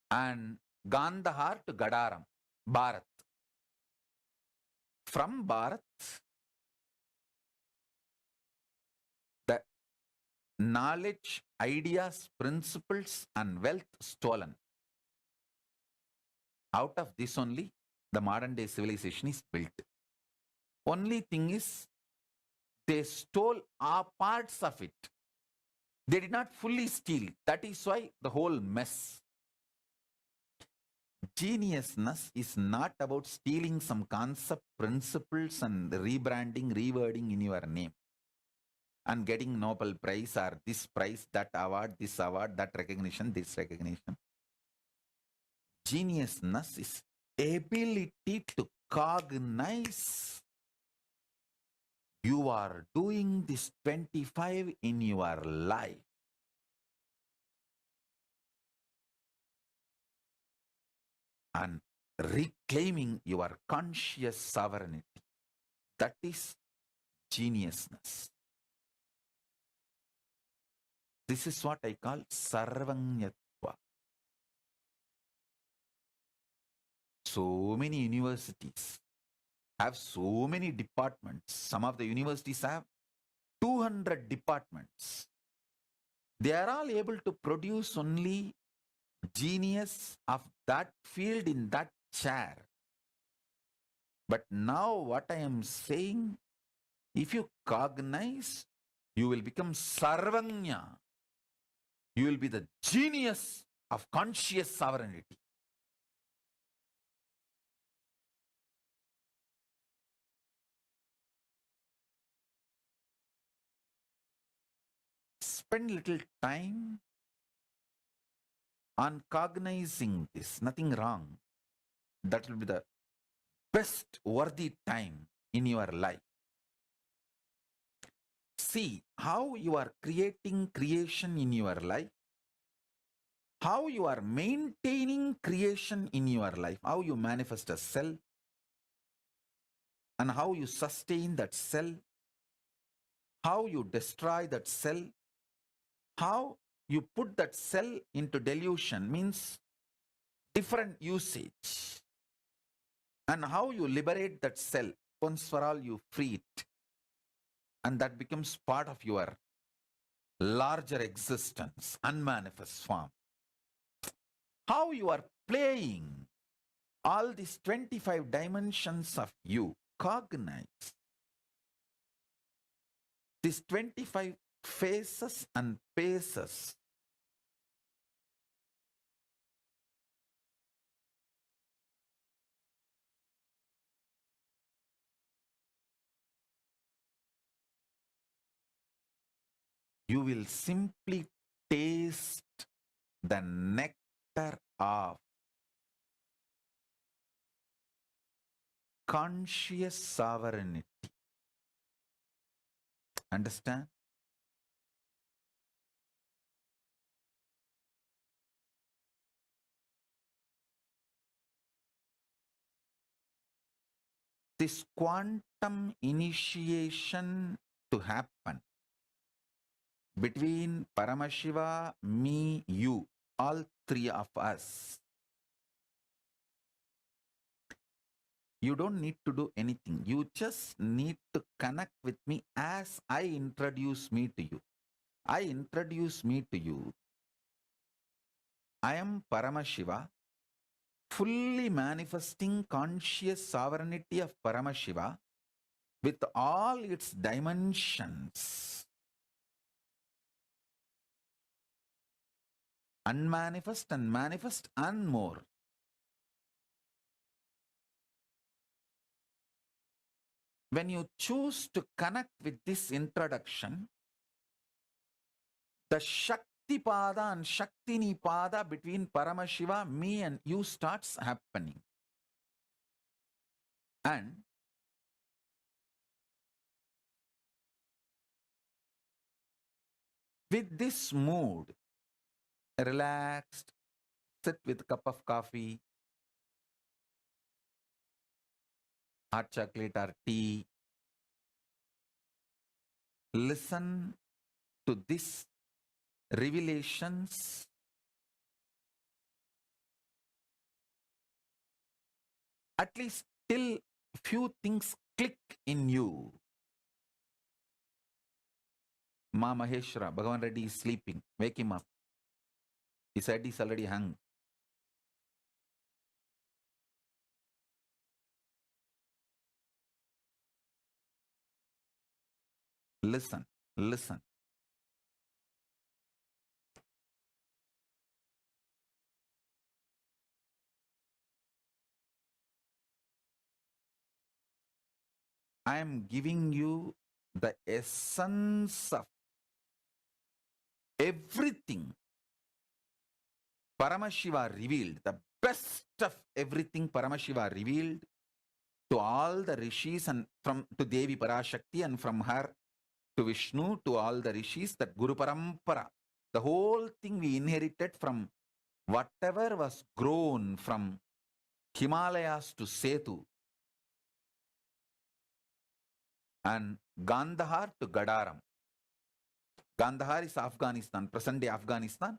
and Gandhar to Gadaram, Bharat. From Bharat, the knowledge, ideas, principles and wealth stolen. Out of this only, the modern day civilization is built. Only thing is, they stole parts of it. They did not fully steal. That is why the whole mess. Geniusness is not about stealing some concept, principles and rebranding, rewording in your name. and getting Nobel Prize or this prize, that award, that recognition, this recognition. Geniusness is ability to cognize you are doing this 25 in your life. And reclaiming your conscious sovereignty. That is geniusness. This is what I call sarvanyatva. So many universities have so many departments. Some of the universities have 200 departments. They are all able to produce only genius of that field in that chair. But now what I am saying, if you cognize, you will become sarvanya. You will be the genius of conscious sovereignty. Spend little time on cognizing this. Nothing wrong. That will be the best worthy time in your life. See how you are creating creation in your life, how you are maintaining creation in your life, how you manifest a cell, and how you sustain that cell, how you destroy that cell, how you put that cell into delusion, means different usage, and how you liberate that cell. Once for all, you free it, and that becomes part of your larger existence, unmanifest form. How you are playing all these 25 dimensions of you, cognize these 25 phases and paces. You will simply taste the nectar of conscious sovereignty. Understand? This quantum initiation to happen between Paramashiva, me, you, all three of us. You don't need to do anything. You just need to connect with me as I introduce me to you. I introduce me to you. I am Paramashiva, fully manifesting conscious sovereignty of Paramashiva with all its dimensions. Unmanifest and manifest and more. When you choose to connect with this introduction, the Shakti Pada and Shaktini Pada between Paramashiva, me and you starts happening. And with this mood, relaxed, sit with a cup of coffee, hot chocolate or tea. Listen to these revelations. At least till few things click in you. Ma Maheshwara, Bhagavan Reddy is sleeping. Wake him up. His head is already hung. Listen, listen. I am giving you the essence of everything Paramashiva revealed, the best of everything Paramashiva revealed to all the rishis and to Devi Parashakti, and from her to Vishnu, to all the rishis, that Guru Parampara, the whole thing we inherited from whatever was grown from Himalayas to Setu and Gandhar to Gadaram. Gandhar is Afghanistan, present day Afghanistan.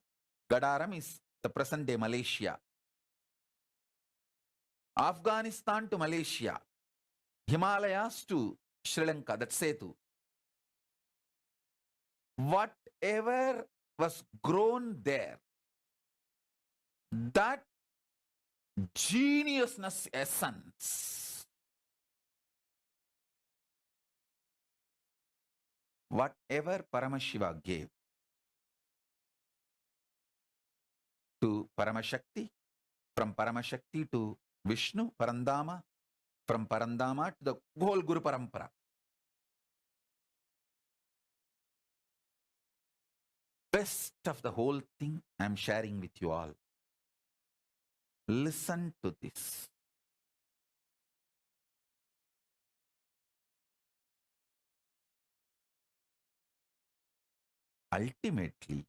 Gadaram is the present day Malaysia. Afghanistan to Malaysia. Himalayas to Sri Lanka, that's Setu. Whatever was grown there, that geniusness essence, whatever Paramashiva gave to Paramashakti, from Paramashakti to Vishnu, Parandama, from Parandama to the whole Guru Parampara. Best of the whole thing I am sharing with you all. Listen to this. Ultimately,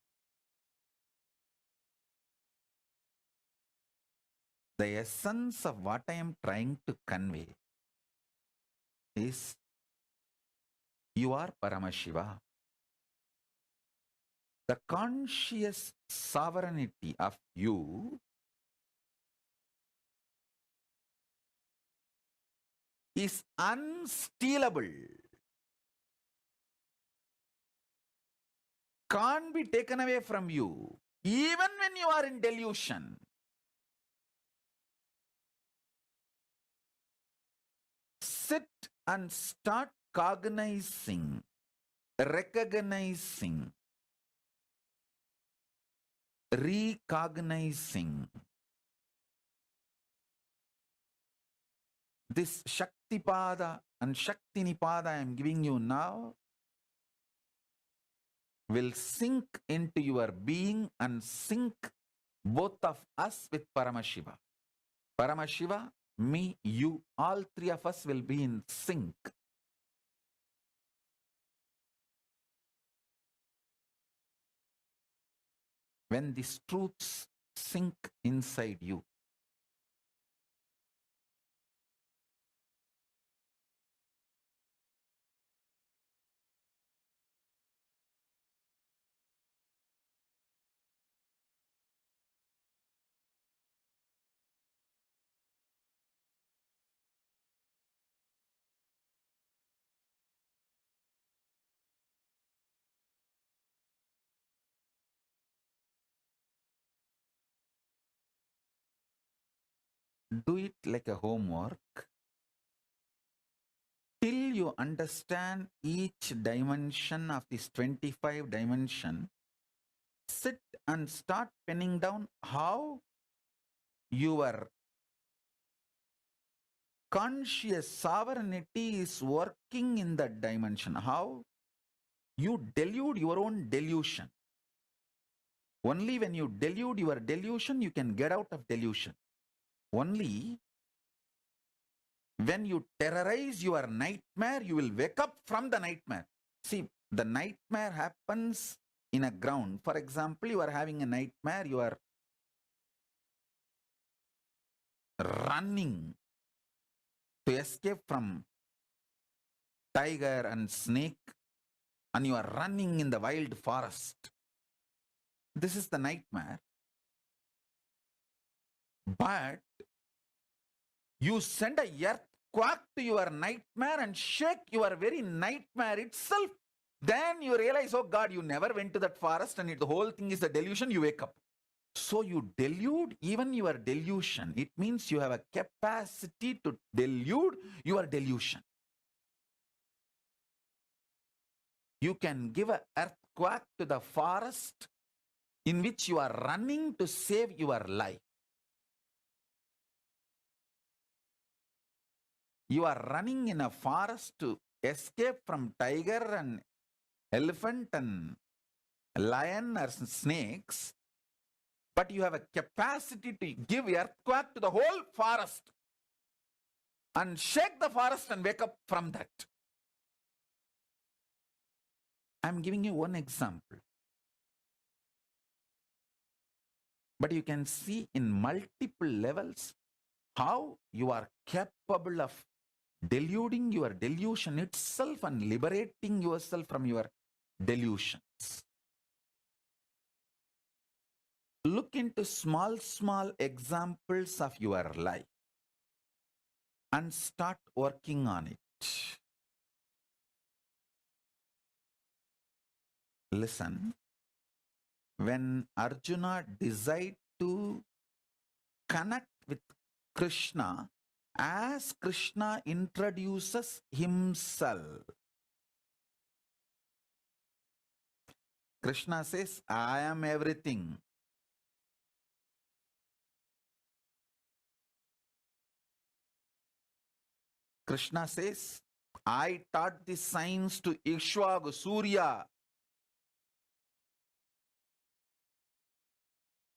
the essence of what I am trying to convey is you are Paramashiva. The conscious sovereignty of you is unstealable. Can't be taken away from you, even when you are in delusion. Sit and start cognizing, recognizing, recognizing this Shaktipada and Shaktinipada I am giving you now will sink into your being and sink both of us with Paramashiva. Paramashiva, me, you, all three of us will be in sync. When these truths sink inside you, do it like a homework till you understand each dimension of this 25 dimension. Sit and start penning down how your conscious sovereignty is working in that dimension, how you delude your own delusion. Only when you delude your delusion, you can get out of delusion. Only when you terrorize your nightmare, you will wake up from the nightmare. See, the nightmare happens in a ground. For example, you are having a nightmare, you are running to escape from tiger and snake, and you are running in the wild forest. This is the nightmare. But you send a earthquake to your nightmare and shake your very nightmare itself. Then you realize, oh God, you never went to that forest and the whole thing is a delusion. You wake up. So you delude even your delusion. It means you have a capacity to delude your delusion. You can give an earthquake to the forest in which you are running to save your life. You are running in a forest to escape from tiger and elephant and lion or snakes, but you have a capacity to give earthquake to the whole forest and shake the forest and wake up from that. I'm giving you one example. But you can see in multiple levels how you are capable of deluding your delusion itself and liberating yourself from your delusions. Look into small examples of your life and start working on it. Listen, when Arjuna desired to connect with Krishna, as Krishna introduces himself, Krishna says, I am everything. Krishna says, I taught the science to Ikshvaku, Surya.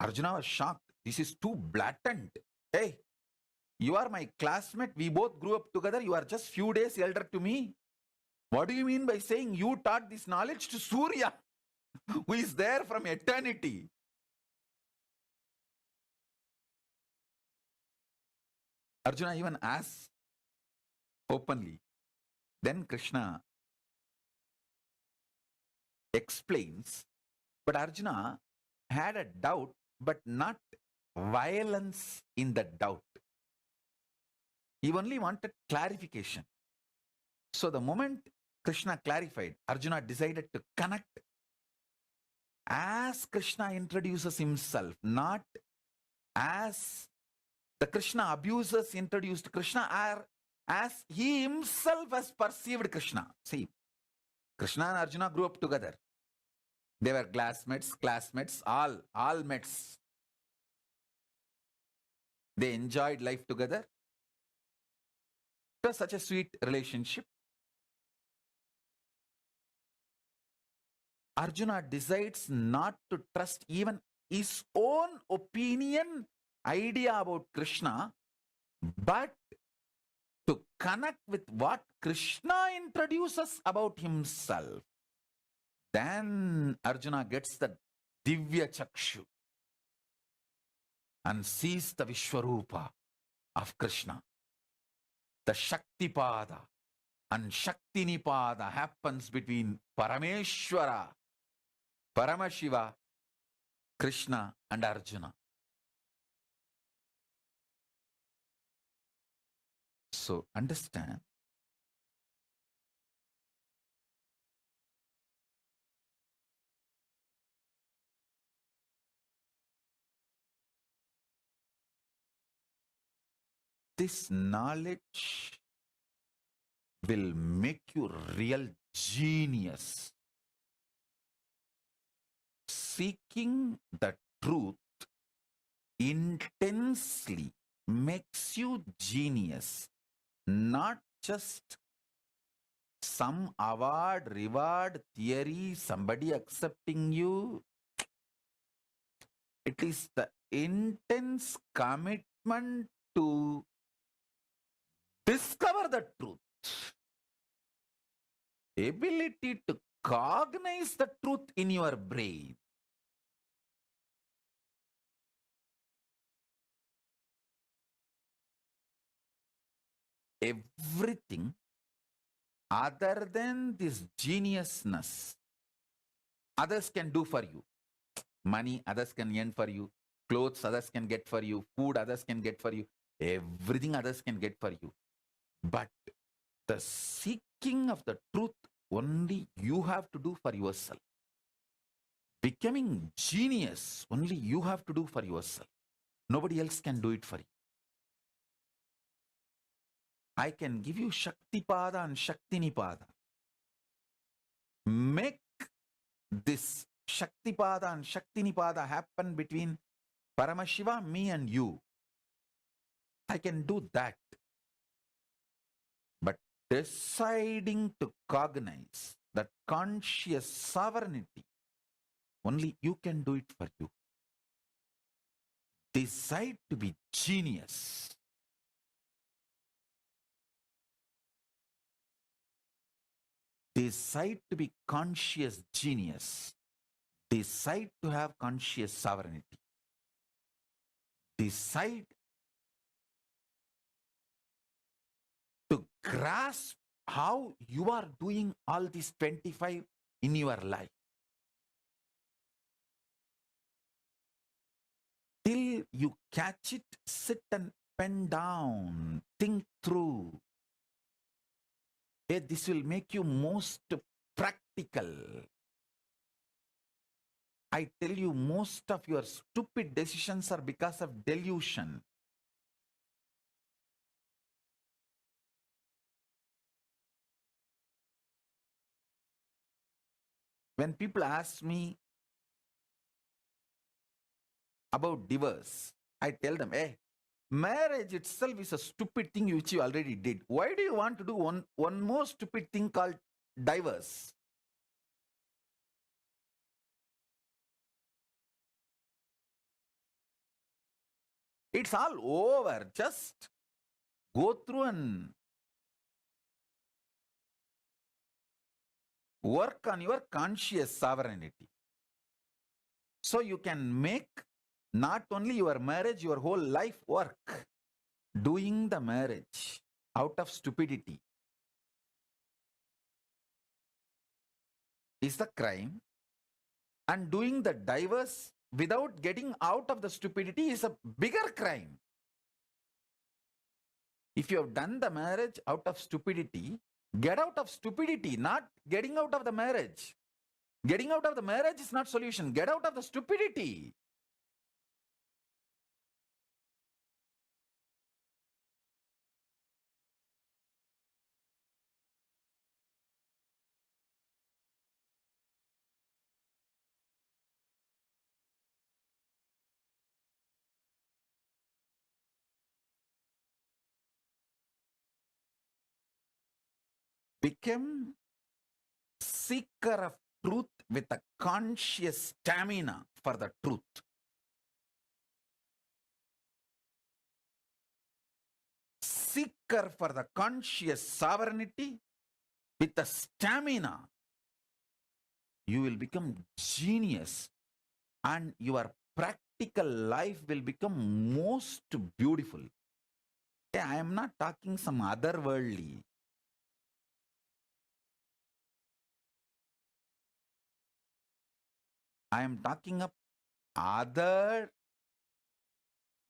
Arjuna was shocked. This is too blatant. Hey, you are my classmate. We both grew up together. You are just few days elder to me. What do you mean by saying you taught this knowledge to Surya, who is there from eternity? Arjuna even asks openly. Then Krishna explains, but Arjuna had a doubt, but not violence in the doubt. He only wanted clarification. So the moment Krishna clarified, Arjuna decided to connect as Krishna introduces himself, not as the Krishna abusers introduced Krishna, or as he himself has perceived Krishna. See, Krishna and Arjuna grew up together. They were classmates, all mates. They enjoyed life together. It was such a sweet relationship. Arjuna decides not to trust even his own opinion, idea about Krishna, but to connect with what Krishna introduces about himself. Then Arjuna gets the Divya Chakshu and sees the Vishwarupa of Krishna. The Shaktipada and Shaktinipada happens between Parameshwara, Paramashiva, Krishna and Arjuna. So understand, this knowledge will make you real genius. Seeking the truth intensely makes you genius, not just some award, reward, theory, somebody accepting you. It is the intense commitment to discover the truth, ability to cognize the truth in your brain. Everything other than this geniusness, others can do for you. Money, others can earn for you. Clothes, others can get for you. Food, others can get for you. Everything others can get for you. But the seeking of the truth, only you have to do for yourself. Becoming genius, only you have to do for yourself. Nobody else can do it for you. I can give you Shaktipada and Shaktinipada. Make this Shaktipada and Shaktinipada happen between Paramashiva, me and you. I can do that. But deciding to cognize that conscious sovereignty, only you can do it for you. Decide to be genius. Decide to be conscious genius. Decide to have conscious sovereignty. Decide to grasp how you are doing all these 25 in your life. Till you catch it, sit and pen down, think through. This will make you most practical. I tell you, most of your stupid decisions are because of delusion. When people ask me about divorce, I tell them, hey, marriage itself is a stupid thing which you already did. Why do you want to do one more stupid thing called divorce? It's all over. Just go through and work on your conscious sovereignty. So you can make not only your marriage, your whole life work. Doing the marriage out of stupidity is the crime, and doing the divorce without getting out of the stupidity is a bigger crime. If you have done the marriage out of stupidity, get out of stupidity, not getting out of the marriage. Getting out of the marriage is not solution. Get out of the stupidity. Become seeker of truth with a conscious stamina for the truth. Seeker for the conscious sovereignty with a stamina. You will become genius, and your practical life will become most beautiful. I am not talking some otherworldly. I am talking of other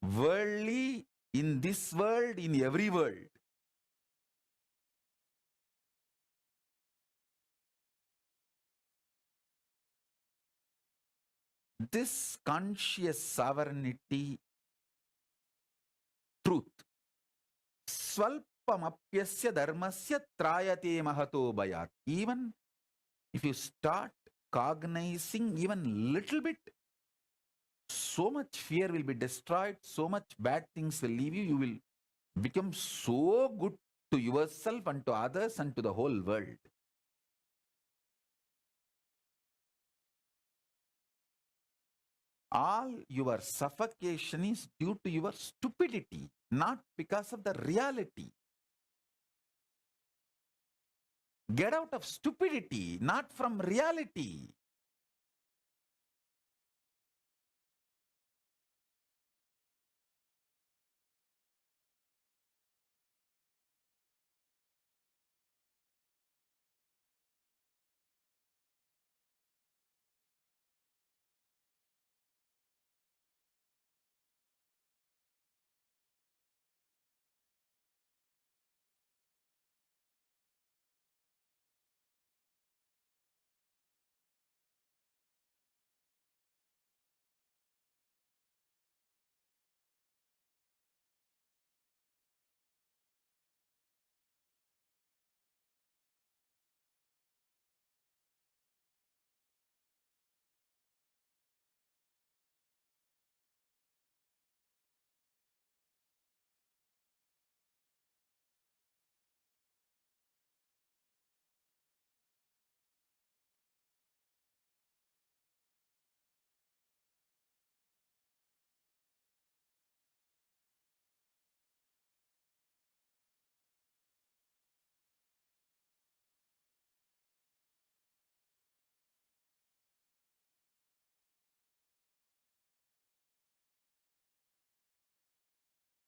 worldly, in this world, in every world. This conscious sovereignty truth, swalpamapyasya dharmasya trayate mahato bayat. Even if you start cognizing even little bit, so much fear will be destroyed, so much bad things will leave you. You will become so good to yourself and to others and to the whole world. All your suffocation is due to your stupidity, not because of the reality. Get out of stupidity, not from reality.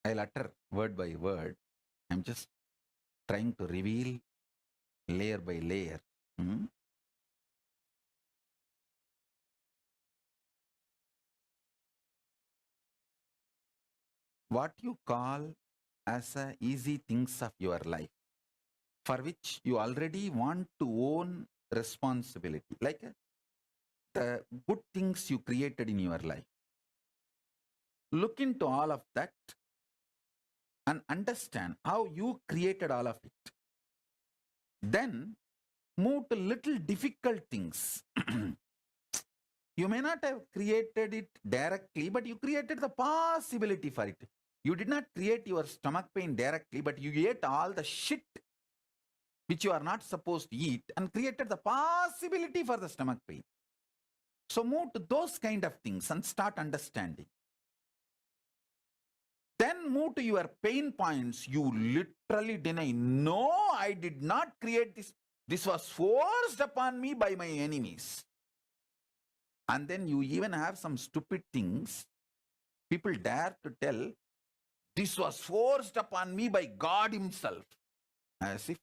I'll utter word by word. I'm just trying to reveal layer by layer. What you call as a easy things of your life, for which you already want to own responsibility, like the good things you created in your life. Look into all of that and understand how you created all of it. Then move to little difficult things. You may not have created it directly, but you created the possibility for it. You did not create your stomach pain directly, but you ate all the shit which you are not supposed to eat and created the possibility for the stomach pain. So move to those kind of things and start understanding. Then move to your pain points. You literally deny, no, I did not create this. This was forced upon me by my enemies. And then you even have some stupid things. People dare to tell, this was forced upon me by God himself. As if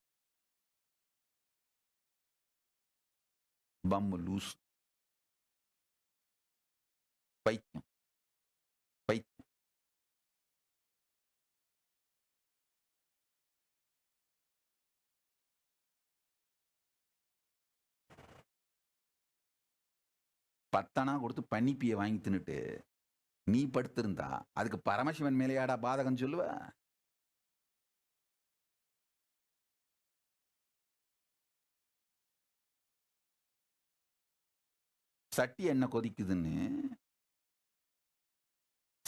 bum loose. Paityam. Paityam. பத்தனா கொடுத்து பன்னிப்பியை வாங்கி தின்னுட்டு நீ படுத்திருந்தா அதுக்கு பரமசிவன் மேலேயாடா பாதகம் சொல்லுவ? சட்டி என்ன கொதிக்குதுன்னு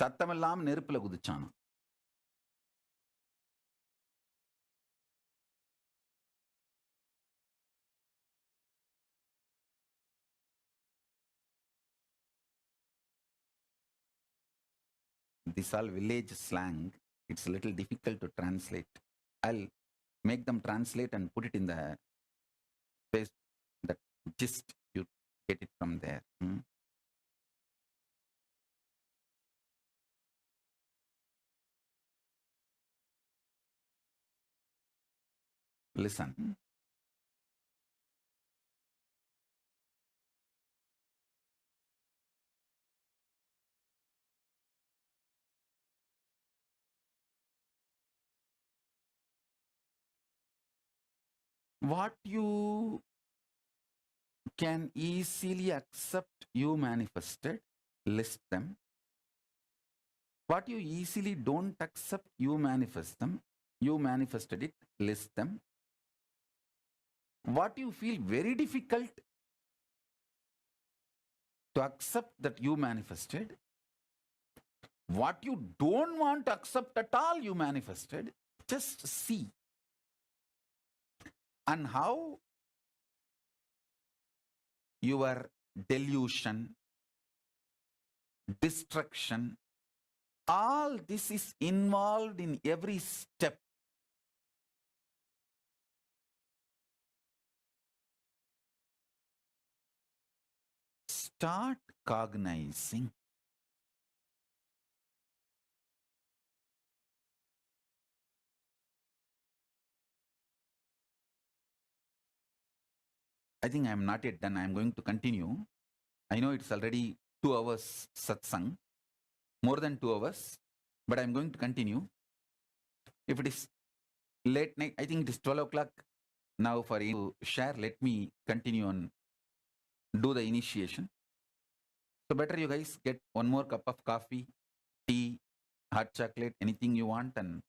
சத்தமில்லாம நெருப்புல குதிச்சான். This all village slang, it's a little difficult to translate. I'll make them translate and put it in the place, that gist, you get it from there. Listen. What you can easily accept, you manifested, list them. What you easily don't accept, you manifest them. You manifested it, list them. What you feel very difficult to accept that you manifested, what you don't want to accept at all, you manifested, just see. And how your delusion, destruction, all this is involved in every step. Start cognizing. I think I am not yet done. I am going to continue. I know it's already 2 hours satsang, more than 2 hours, but I am going to continue. If it is late night, I think it is 12 o'clock now for you to share. Let me continue and do the initiation. So better you guys get one more cup of coffee, tea, hot chocolate, anything you want, and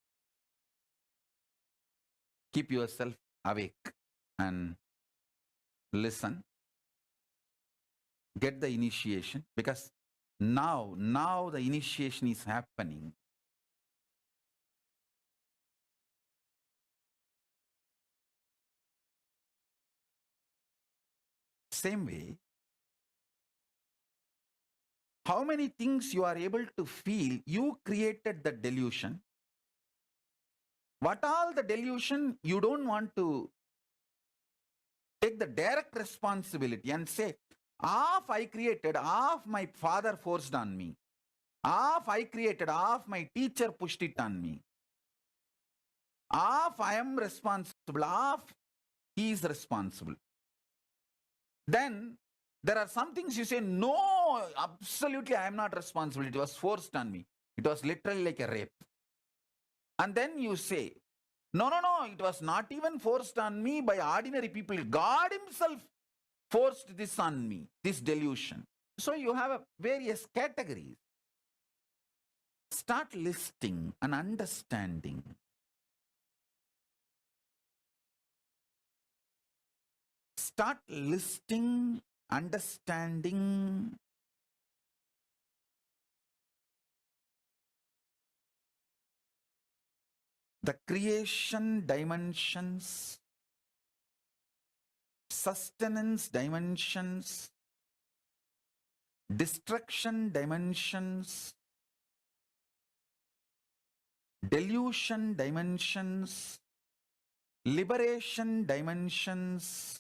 keep yourself awake and listen. Get the initiation, because now the initiation is happening. Same way, how many things you are able to feel, you created the delusion. What all the delusion you don't want to take the direct responsibility and say, half I created, half my father forced on me. Half I created, half my teacher pushed it on me. Half I am responsible, half he is responsible. Then there are some things you say, no, absolutely I am not responsible. It was forced on me. It was literally like a rape. And then you say, no, it was not even forced on me by ordinary people. God himself forced this on me, this delusion. So you have various categories. Start listing and understanding. Start listing, understanding. The creation dimensions, sustenance dimensions, destruction dimensions, delusion dimensions, liberation dimensions,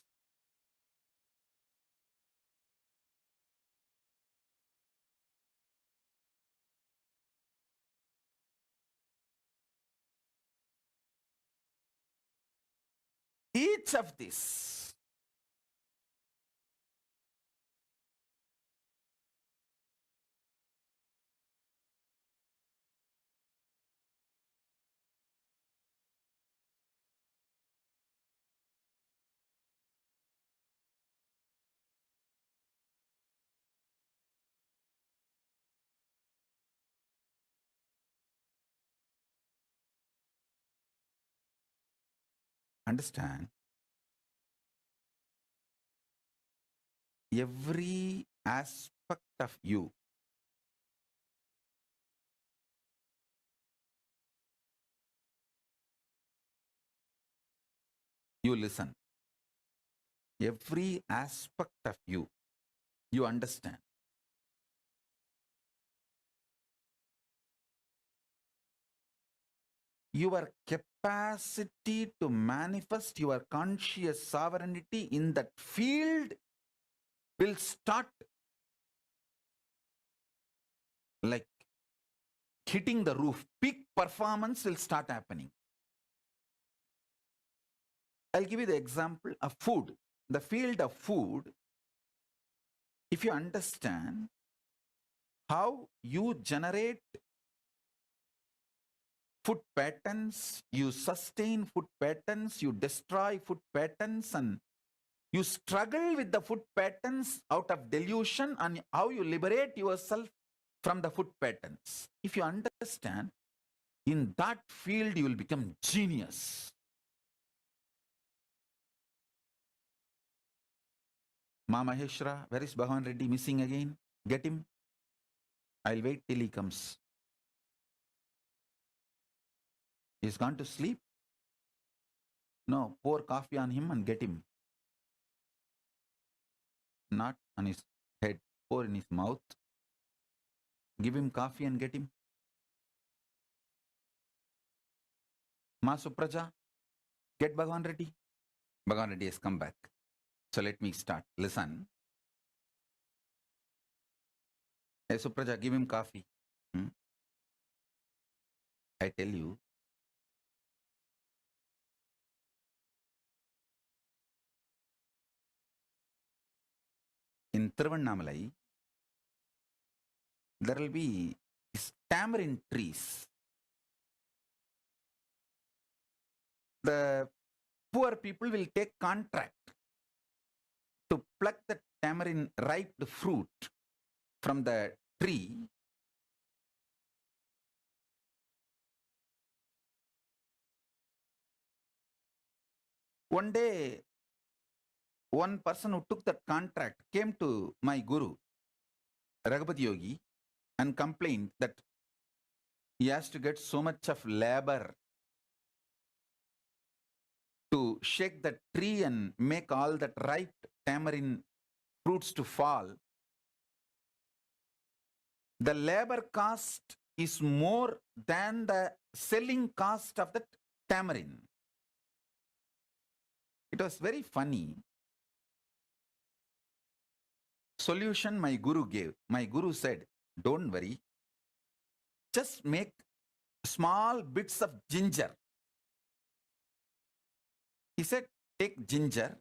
each of these understand, every aspect of you you listen. Every aspect of you understand. Your capacity to manifest your conscious sovereignty in that field will start like hitting the roof. Peak performance will start happening. I'll give you the example of food. The field of food, if you understand how you generate food patterns, you sustain food patterns, you destroy food patterns, and you struggle with the food patterns out of delusion, and how you liberate yourself from the food patterns. If you understand, in that field you will become genius. Ma Maheshwara, where is Bhagavan Reddy? Missing again? Get him. I'll wait till he comes. He's gone to sleep? No, pour coffee on him and get him. Not on his head, pour in his mouth. Give him coffee and get him. Ma Supraja, get Bhagavan Reddy. Bhagavan Reddy has come back. So let me start. Listen. Hey Supraja, give him coffee. I tell you, in Tiruvannamalai, there will be these tamarind trees. The poor people will take contract to pluck the tamarind ripe fruit from the tree. One day, one person who took that contract came to my guru, Raghupati Yogi, and complained that he has to get so much of labor to shake the tree and make all that ripe tamarind fruits to fall. The labor cost is more than the selling cost of that tamarind. It was very funny. Solution my guru gave. My guru said, don't worry, just make small bits of ginger. He said, take ginger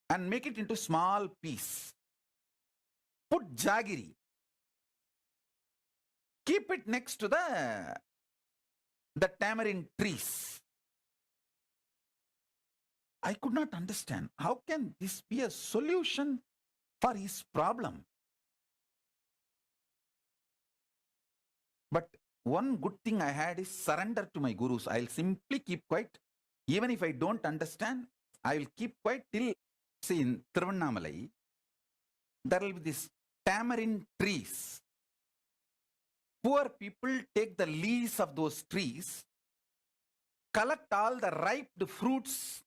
and make it into small piece. Put jaggery. Keep it next to the tamarind trees. I could not understand. How can this be a solution for his problem? But one good thing I had is surrender to my gurus. I'll simply keep quiet. Even if I don't understand, I will keep quiet till, see, in Tiruvannamalai, there will be this tamarind trees. Poor people take the leaves of those trees, collect all the ripe fruits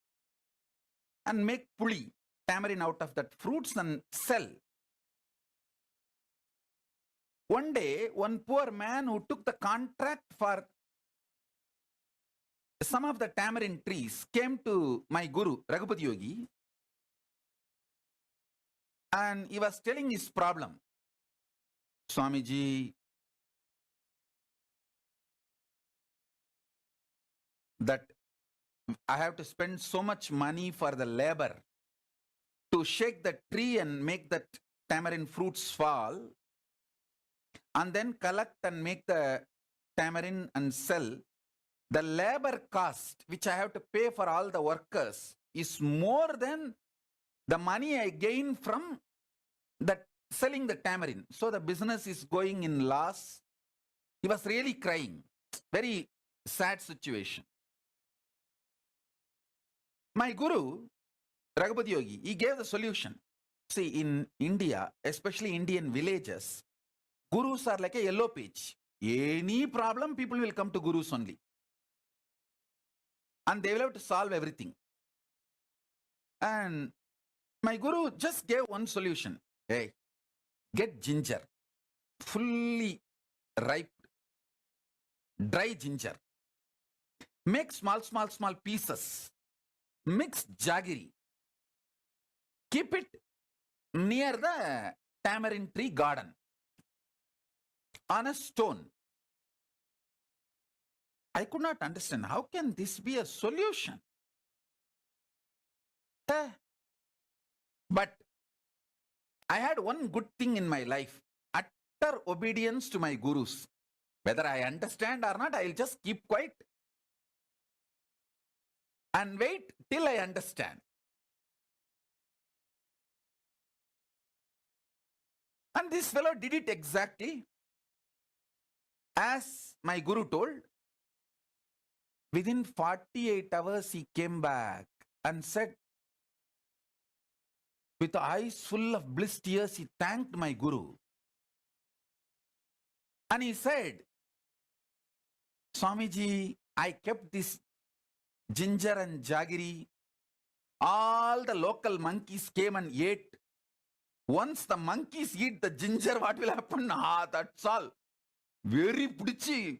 and make puli, tamarind out of that fruits and sell. One day, one poor man who took the contract for some of the tamarind trees came to my guru, Raghupati Yogi, and he was telling his problem. Swamiji, that I have to spend so much money for the labor to shake the tree and make that tamarind fruits fall, and then collect and make the tamarind and sell. The labor cost which I have to pay for all the workers is more than the money I gain from that selling the tamarind. So the business is going in loss. He was really crying. Very sad situation. My guru, Raghupati Yogi, he gave the solution. See, in India, especially Indian villages, gurus are like a yellow page. Any problem, people will come to gurus only. And they will have to solve everything. And my guru just gave one solution. Hey, get ginger, fully ripe, dry ginger. Make small pieces. Mix jaggery. Keep it near the tamarind tree garden on a stone. I could not understand. How can this be a solution? But I had one good thing in my life. Utter obedience to my gurus. Whether I understand or not, I'll just keep quiet and wait till I understand. And this fellow did it exactly as my guru told. Within 48 hours, he came back and said, with eyes full of bliss tears, he thanked my guru. And he said, Swamiji, I kept this ginger and jaggery. All the local monkeys came and ate. Once the monkeys eat the ginger, what will happen? That's all. Very pudichi.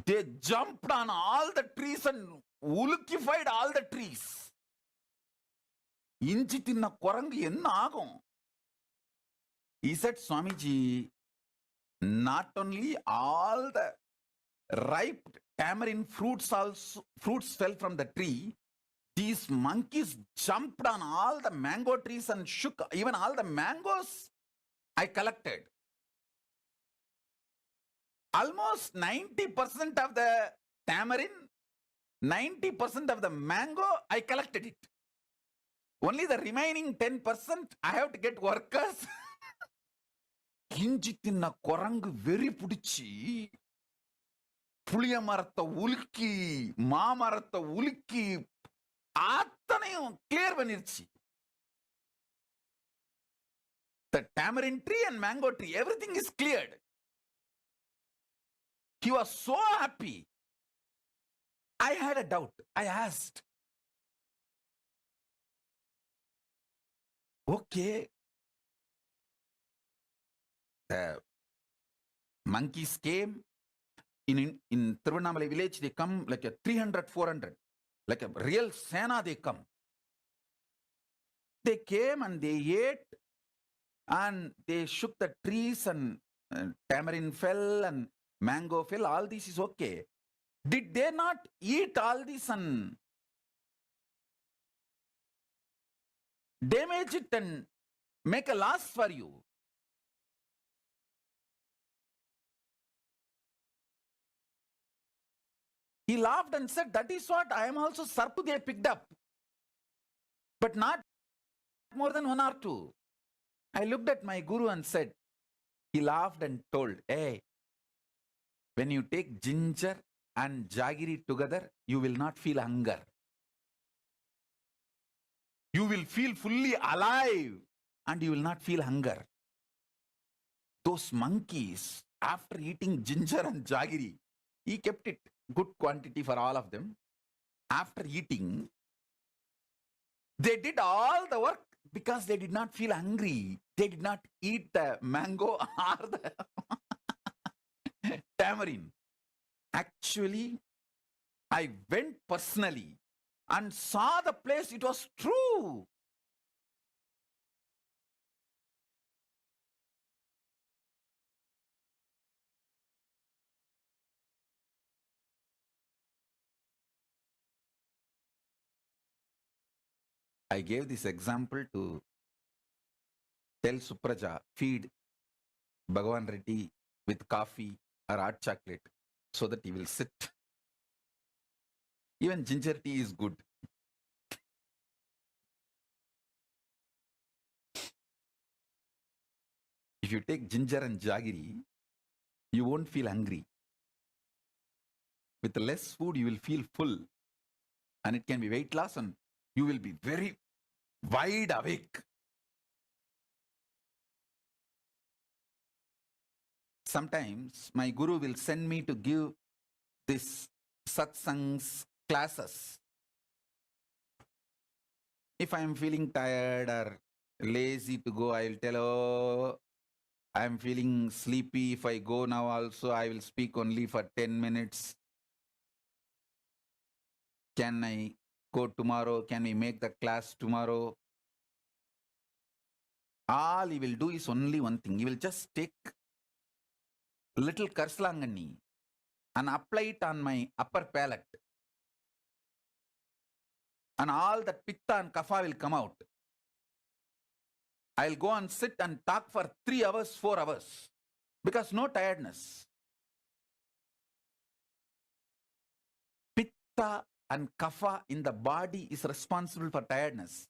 They jumped on all the trees and ulkified all the trees. Inchi tinna korangu enna agum? He said, Swamiji, not only all the ripe tamarind fruits fell from the tree, these monkeys jumped on all the mango trees and shook even all the mangoes I collected. Almost 90% of the tamarind, 90% of the mango, I collected it. Only the remaining 10%, I have to get workers. Kinjitinna korangu very pudichi. Puliya maratta ulki, ma maratta ulki, attanayum clear banirchi. The tamarind tree and mango tree, everything is cleared. He was so happy. I had a doubt. I asked, okay, monkeys came. In Tiruvannamalai village, they come like a 300, 400. Like a real Sena, they come. They came and they ate and they shook the trees and tamarind fell and mango fell, all this is okay. Did they not eat all this and damage it and make a loss for you? He laughed and said, that is what I am also sarpu they picked up. But not more than one or two. I looked at my guru and said, he laughed and told, hey, when you take ginger and jaggery together, you will not feel hunger. You will feel fully alive and you will not feel hunger. Those monkeys, after eating ginger and jaggery, he kept it good quantity for all of them. After eating, they did all the work because they did not feel hungry. They did not eat the mango or the tamarind. Actually, I went personally and saw the place. It was true. I gave this example to tell Supraja, feed Bhagavan Reddy with coffee or hot chocolate so that he will sit. Even ginger tea is good. If you take ginger and jaggery, you won't feel hungry. With less food, you will feel full. And it can be weight loss and you will be very wide awake. Sometimes my guru will send me to give this satsangs classes. If I am feeling tired or lazy to go, I will tell, oh, I am feeling sleepy. If I go now also, I will speak only for 10 minutes. Can I go tomorrow? Can we make the class tomorrow? All he will do is only one thing. He will just take little karslangani and apply it on my upper palate. And all that pitta and kapha will come out. I'll go and sit and talk for 3 hours, 4 hours. Because no tiredness. Pitta and kapha in the body is responsible for tiredness.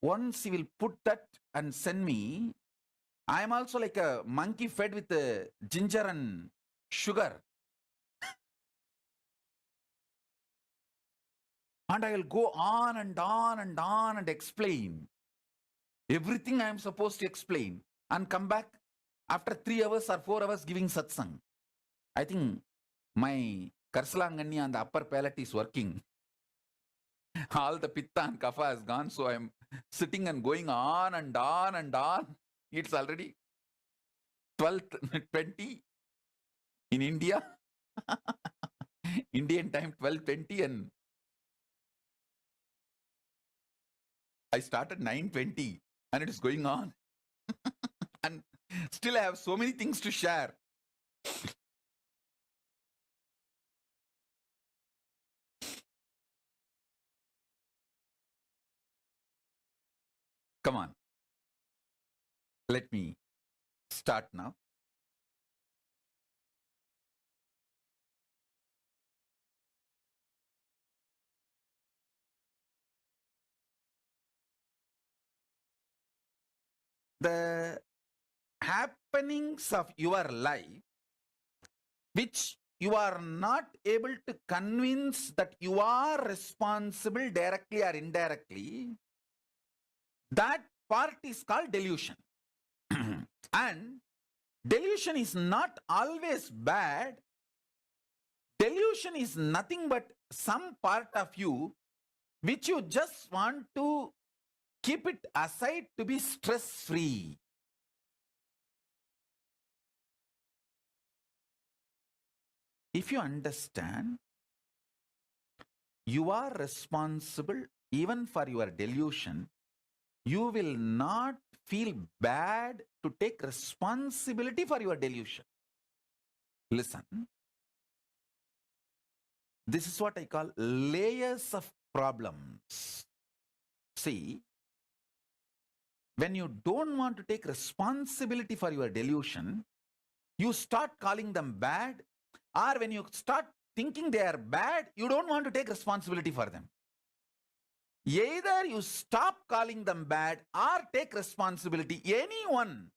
Once he will put that and send me, I am also like a monkey fed with ginger and sugar. And I will go on and on and on and explain everything I am supposed to explain and come back after 3 hours or 4 hours giving satsang. I think my karslangani on the upper palate is working. All the pitta and kapha has gone, so I am sitting and going on and on and on. It's already 12:20 in India. Indian time 12:20 and I started 9:20 and it is going on. And still I have so many things to share. Come on. Let me start now. The happenings of your life, which you are not able to convince that you are responsible directly or indirectly, that part is called delusion. And delusion is not always bad. Delusion is nothing but some part of you which you just want to keep it aside to be stress-free. If you understand, you are responsible even for your delusion, you will not feel bad to take responsibility for your delusion. Listen. This is what I call layers of problems. See, when you don't want to take responsibility for your delusion, you start calling them bad, or when you start thinking they are bad, you don't want to take responsibility for them. Either you stop calling them bad or take responsibility. Anyone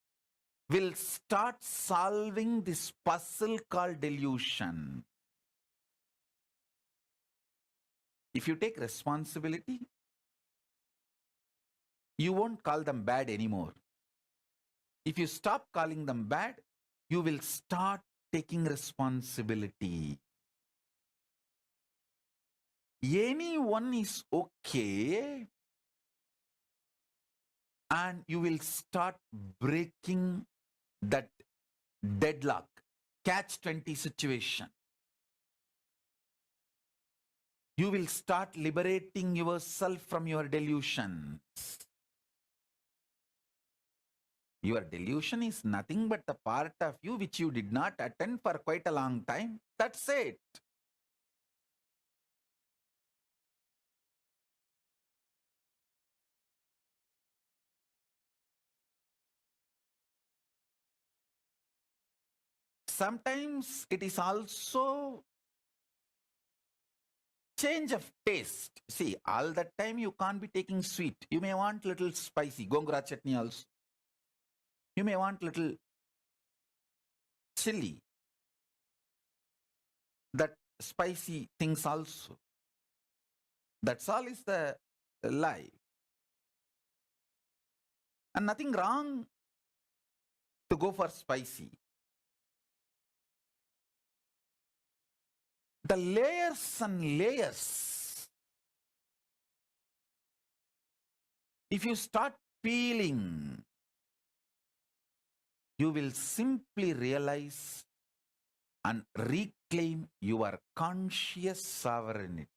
will start solving this puzzle called delusion. If you take responsibility, you won't call them bad anymore. If you stop calling them bad, you will start taking responsibility. Anyone is okay, and you will start breaking that deadlock, catch-20 situation. You will start liberating yourself from your delusions. Your delusion is nothing but the part of you which you did not attend for quite a long time. That's it. Sometimes it is also change of taste. See, all the time you can't be taking sweet. You may want little spicy, gongura chutney also. You may want little chili, that spicy things also. That's all is the life. And nothing wrong to go for spicy. The layers and layers. If you start peeling, you will simply realize and reclaim your conscious sovereignty.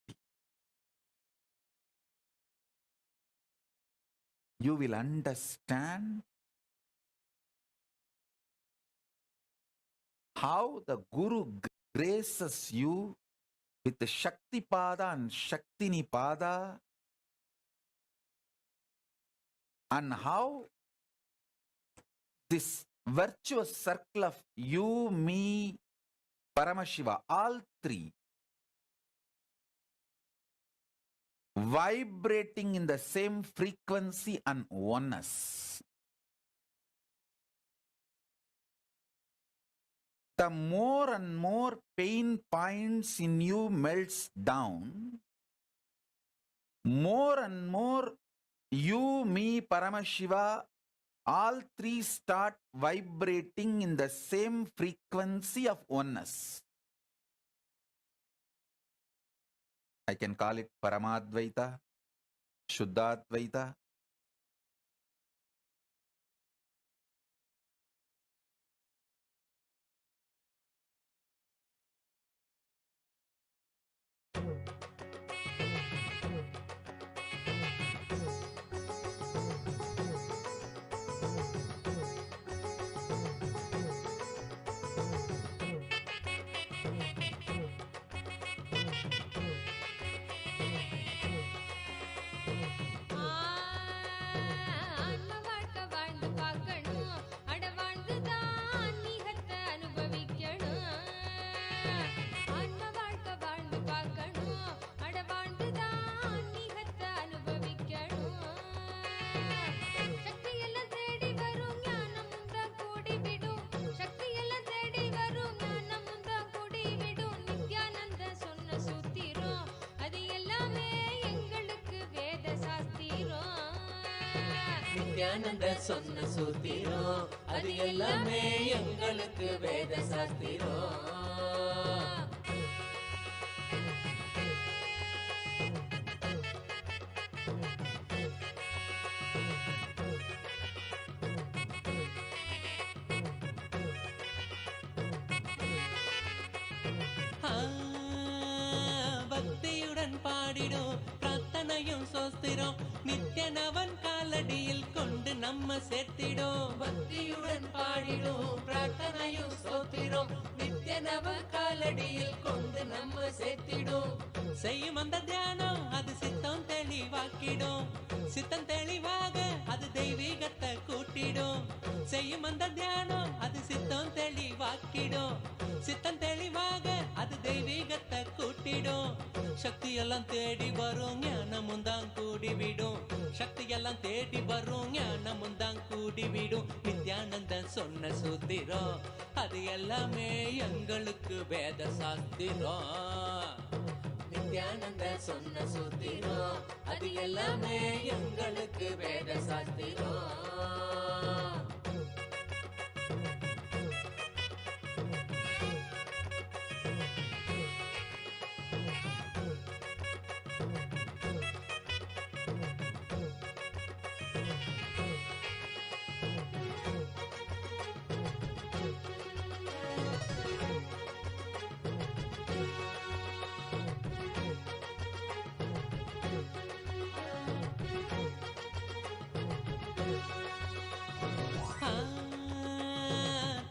You will understand how the Guru graces you with the Shakti Pada and Shakti Nipada, and how this virtuous circle of you, me, Paramashiva, all three, vibrating in the same frequency and oneness. The more and more pain points in you melts down, more and more you, me, Paramashiva, all three start vibrating in the same frequency of oneness. I can call it Paramadvaita, Shuddhadvaita. Nityananda சொன்ன சூத்திரம் அது எல்லாமே எங்களுக்கு வேத சாஸ்திரம். பக்தியுடன் பாடிடும் பிரார்த்தனையும் சோஸ்திரம் நித்யனவன் காலடி நம்ம சேர்த்திடும் பக்தியுடன் பாடிடும் பிரார்த்தனையும் ஸ்தோத்திரம் நித்திய நவ காலடியில் கொண்டு நம்ம சேர்த்திடும் செய்யும் அந்த தியானம் அது சித்தம் தெளிவாக்கிடும் சித்தம் தெளிவாக அது தெய்வீகத்தை கூட்டிடும் செய்யும் அந்த தியானம் அது சித்தம் தெளிவாக்கிடும் சித்தம் தெளிவாக அது தெய்வீகத்தை கூட்டிடும் சக்தி எல்லாம் தேடி வரும் ஞானமும் தான் கூடிவிடும் சக்தி எல்லாம் தேடி வரும் ஞானமும் தான் கூடிவிடும் நித்யானந்தன் சொன்ன சூத்திரம் அது எல்லாமே எங்களுக்கு வேத சாஸ்திரம் நித்யானந்த சொன்ன சூத்திரம் அது எல்லாமே எங்களுக்கு வேத சாஸ்திரம்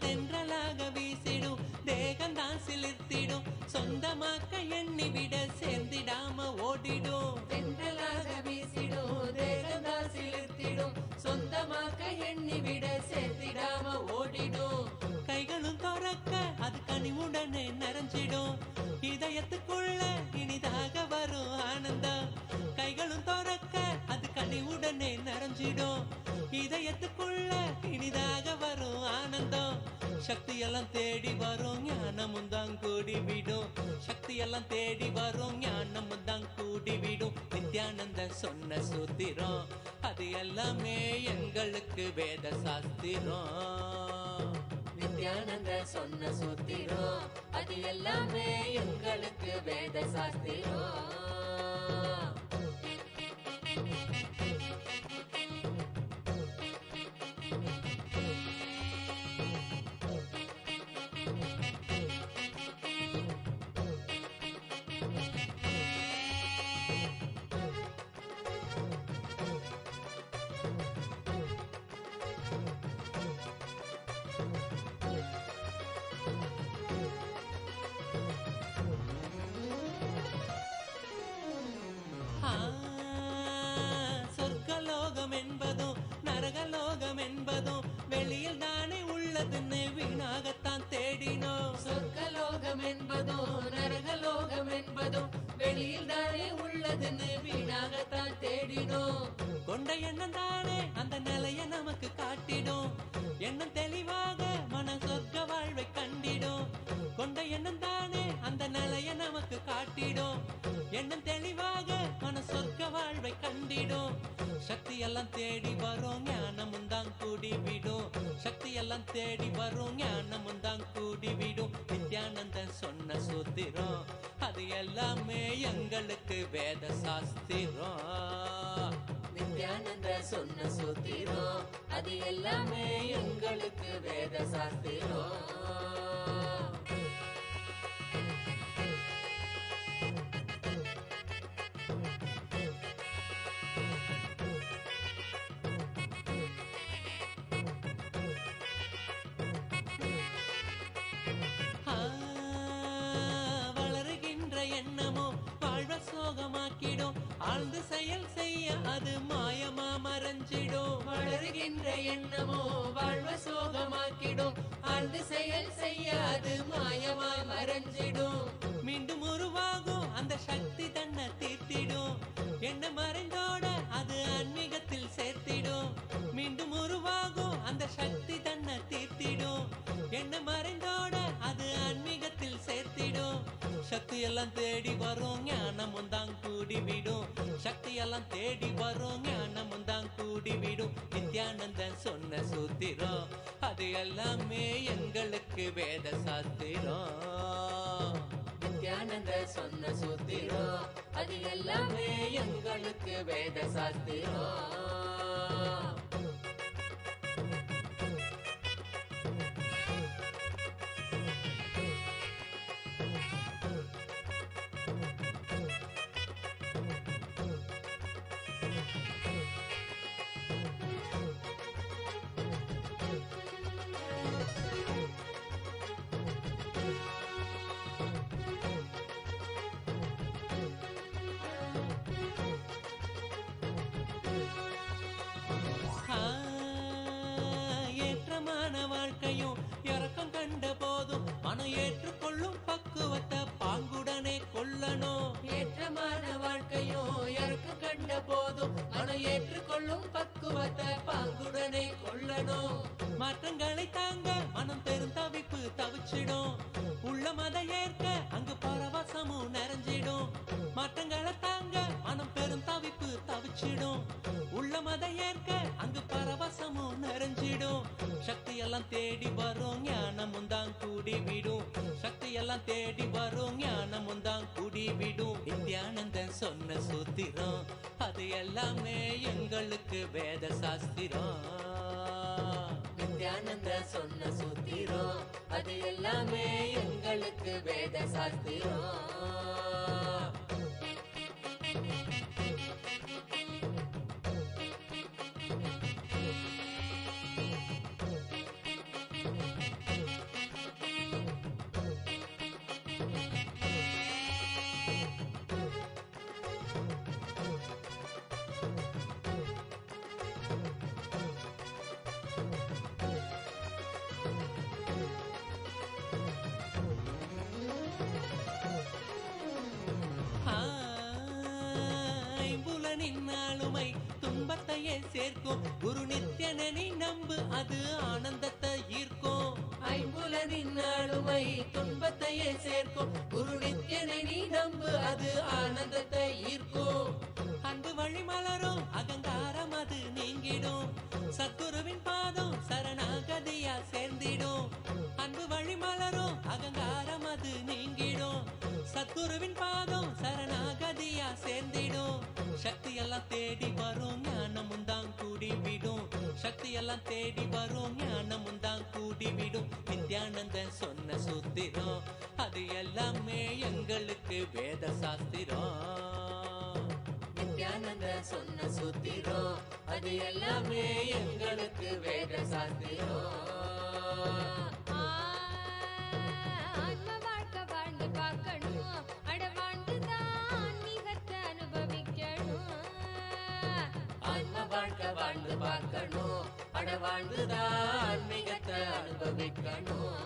தென்றலாக வீசிடும் தேகந்தான் சிலிர்த்திடும் சொந்தமாக்க எண்ணி விட சேர்ந்திடாம ஓடிடும் தென்றலாக வீசிடும் தேகந்தான் சிலிர்த்திடும் சொந்தமாக்க எண்ணி விட சேர்த்திடாம ஓடிடும் கைகளும் துறக்க அது கனிவுடனே நிறைஞ்சிடும் இதயத்துக்குள்ள இனிதாக வரும் ஆனந்தம் கைகளும் துறக்க அது கனிவுடனே நிறைஞ்சிடும் இதயத்துக்குள்ள இனிதாக வரும் ஆனந்தம் சக்தி எல்லாம் தேடி வரும் ஞானமும் தான் கூடிவிடும் சக்தி எல்லாம் தேடி வரும் ஞானமும் தான் கூடிவிடும் நித்யானந்த சொன்ன சூத்திரம் அது எல்லாமே எங்களுக்கு வேத சாஸ்திரம் நித்யானந்த சொன்ன சூத்திரம் அது எல்லாமே எங்களுக்கு வேத சாஸ்திரம் சொர்க்கலோகம் என்பதும் நரகலோகம் என்பதும் வெளியில் தானே உள்ளதுன்னு வீணாகத்தான் தேடினோம் சொர்க்கலோகம் என்பதும் நரகலோகம் என்பதும் வெளியில் தானே உள்ளதுன்னு வீணாகத்தான் தேடினோம் கொண்ட எண்ணம் தானே அந்த நிலைய நமக்கு காட்டிடும் எண்ணம் தெளிவாக மன சொர்க்க வாழ்வை கண்டிடும் கொண்ட எண்ணம் தானே அந்த நிலைய நமக்கு காட்டிடும் எண்ணம் தெளிவாக மன சொர்க்க வாழ்வை கண்டிடும் சக்தி எல்லாம் தேடி வரும் ஞானமும் தான் கூடிவிடும் சக்தி எல்லாம் தேடி வரும் ஞானமும் தான் கூடிவிடும் நித்யானந்தன் சொன்ன சூத்திரம் அது எல்லாமே எங்களுக்கு வேத சாஸ்திரம் நித்யானந்த சொன்ன சூத்திரம் அது எல்லாமே எங்களுக்கு வேத சாஸ்திரம் சோகமாக்கிடும் ஆழ்ந்து செயல் செய்ய அது மாயமா மறைஞ்சிடும் வளருகின்ற எண்ணமோ வாழ்வ சோகமாக்கிடும் ஆழ்ந்து செயல் செய்ய அது மாயமா மறைஞ்சிடும் மீண்டும் உருவாகும் அந்த சக்தி தன்னை தீர்த்திடும் என்ன மறைந்தோட அது ஆன்மீகத்தில் சேர்த்திடும் மீண்டும் உருவாகும் அந்த சக்தி தன்னை தீர்த்திடும் என்ன மறைந்தோட அது ஆன்மீகத்தில் சேர்த்திடும் சக்தி எல்லாம் தேடி வரும் ஞானமும் தான் கூடிவிடும் சக்தி எல்லாம் தேடி வரும் ஞானமும் தான் கூடிவிடும் நித்யானந்தன் சொன்ன சூத்திரம் அது எல்லாமே எங்களுக்கு வேத சாஸ்திரம் நித்யானந்த சொன்ன சூத்திரம் அது எல்லாமே எங்களுக்கு வேத சாஸ்திரம் ஏற்றுக்கொள்ளும் பக்குவத்தை பாங்குடனே கொள்ளணும். ஏற்றமான வாழ்க்கையோ இறக்கு கண்ட போதும் மனம் ஏற்றுக்கொள்ளும் பக்குவத்தை பாங்குடனே கொள்ளணும். மாற்றங்களை தாங்க மனம் பெருந்தவிப்பு தவிச்சிடும். உள்ள மத ஏற்க அங்கு பரவசமும் நிறைஞ்சிடும். மாற்றங்களை தாங்க மனம் பெருந்தவிப்பு தவிச்சிடும். உள்ள மத ஏற்க அங்கு பரவசமும் நிறைஞ்சிடும். சக்தி எல்லாம் தேடி வரும் ஞானமும் தான் கூடி விடும். சக்தி எல்லாம் தேடி வரும் ஞானமும் தான் கூடி விடும். நித்யானந்தன் சொன்ன சூத்திரம் அது எல்லாமே எங்களுக்கு வேத சாஸ்திரம். நித்யானந்த சொன்ன சூத்திரம் அது எல்லாமே எங்களுக்கு வேத சாஸ்திரம். ஆளுமை துன்பத்தையே சேர்க்கும். குரு நித்யனி நம்பு அது ஆனந்தத்தை ஈர்க்கும். ஐம்புலனின் ஆளுமை துன்பத்தையே சேர்க்கும். குரு நித்யனி நம்பு அது ஆனந்தத்தை ஈர்க்கும். அன்பு வழி மலரும் அகங்காரம் அது நீங்கிடும். சத்குருவின் பாதம் சரணாகதியா சேர்ந்திடும். அன்பு வழி மலரும் அகங்காரம் அது நீங்கிடும். சத்குருவின் பாதம் சரணாகதியா சேர்ந்திடும். சக்தி எல்லாம் தேடி வரும் ஞானமும் தான் கூடி விடும். சக்தி எல்லாம் தேடி வரும் ஞானமும் தான் கூடி விடும். நித்யானந்தன் சொன்ன சூத்திரம் அது எல்லாமே எங்களுக்கு வேத சாஸ்திரம். நித்யானந்த சொன்ன சூத்திரம் அது எல்லாமே எங்களுக்கு வேத சாஸ்திரம். ஆன்ம வாழ்க்கை வாழ்ந்து பார்க்கணும். அட வாழ்ந்துதான் ஆன்மீகத்தை அனுபவிக்கணும். ஆன்ம வாழ்க்கை வாழ்ந்து பார்க்கணும். அட வாழ்ந்துதான் ஆன்மீகத்தை அனுபவிக்கணும்.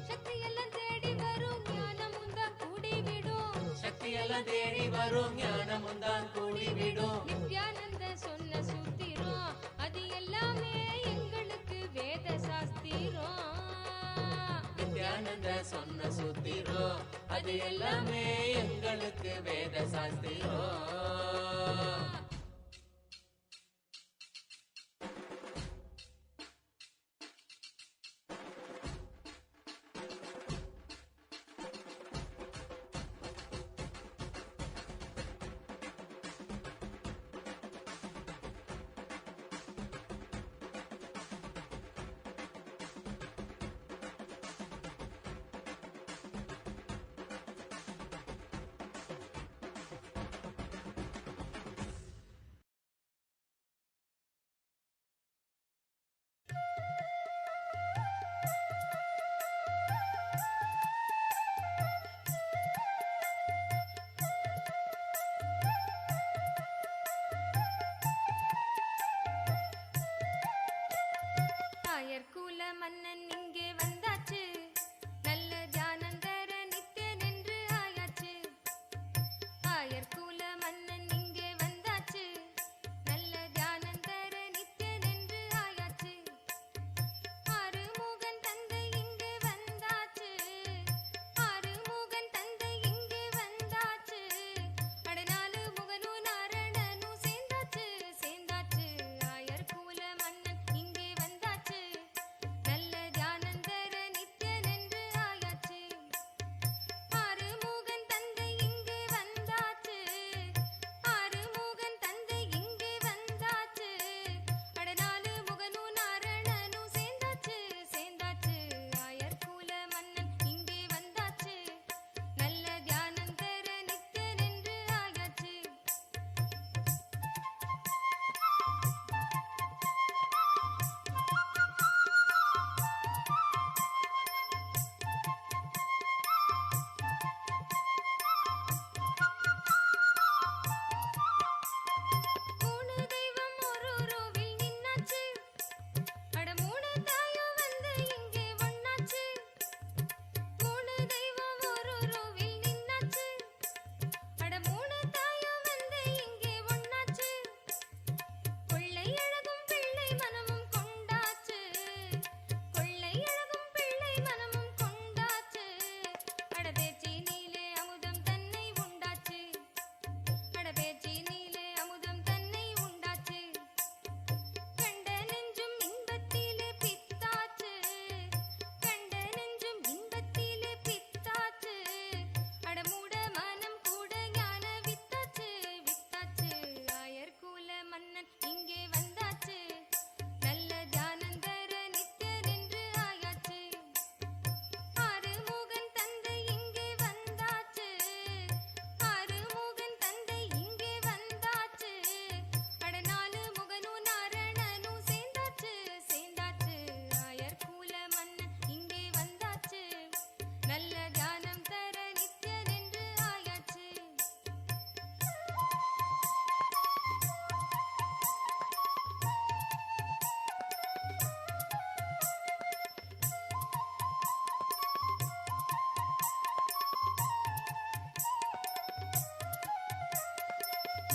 சக்தி எல்லாம் தேடி வரும் ஞானமும் தான் கூடி விடும். சக்தி எல்லாம் தேடி வரும் ஞானமும் தான் கூடி விடும். நித்யானந்த சொன்ன சூத்திரம் அது எல்லாமே எங்களுக்கு வேத சாஸ்திரம். நித்யானந்த சொன்ன சூத்திரம் அது எல்லாமே எங்களுக்கு வேத சாஸ்திரம். நல்ல தியானம் தர நித்யனென்று ஆயாச்சு.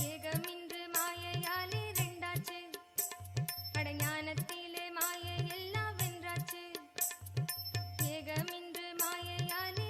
ஏகமின்று மாயையாலே ரெண்டாச்சு. அடஞானத்திலே மாயை எல்லாம் வென்றாச்சு. ஏகமின்று மாயையாலே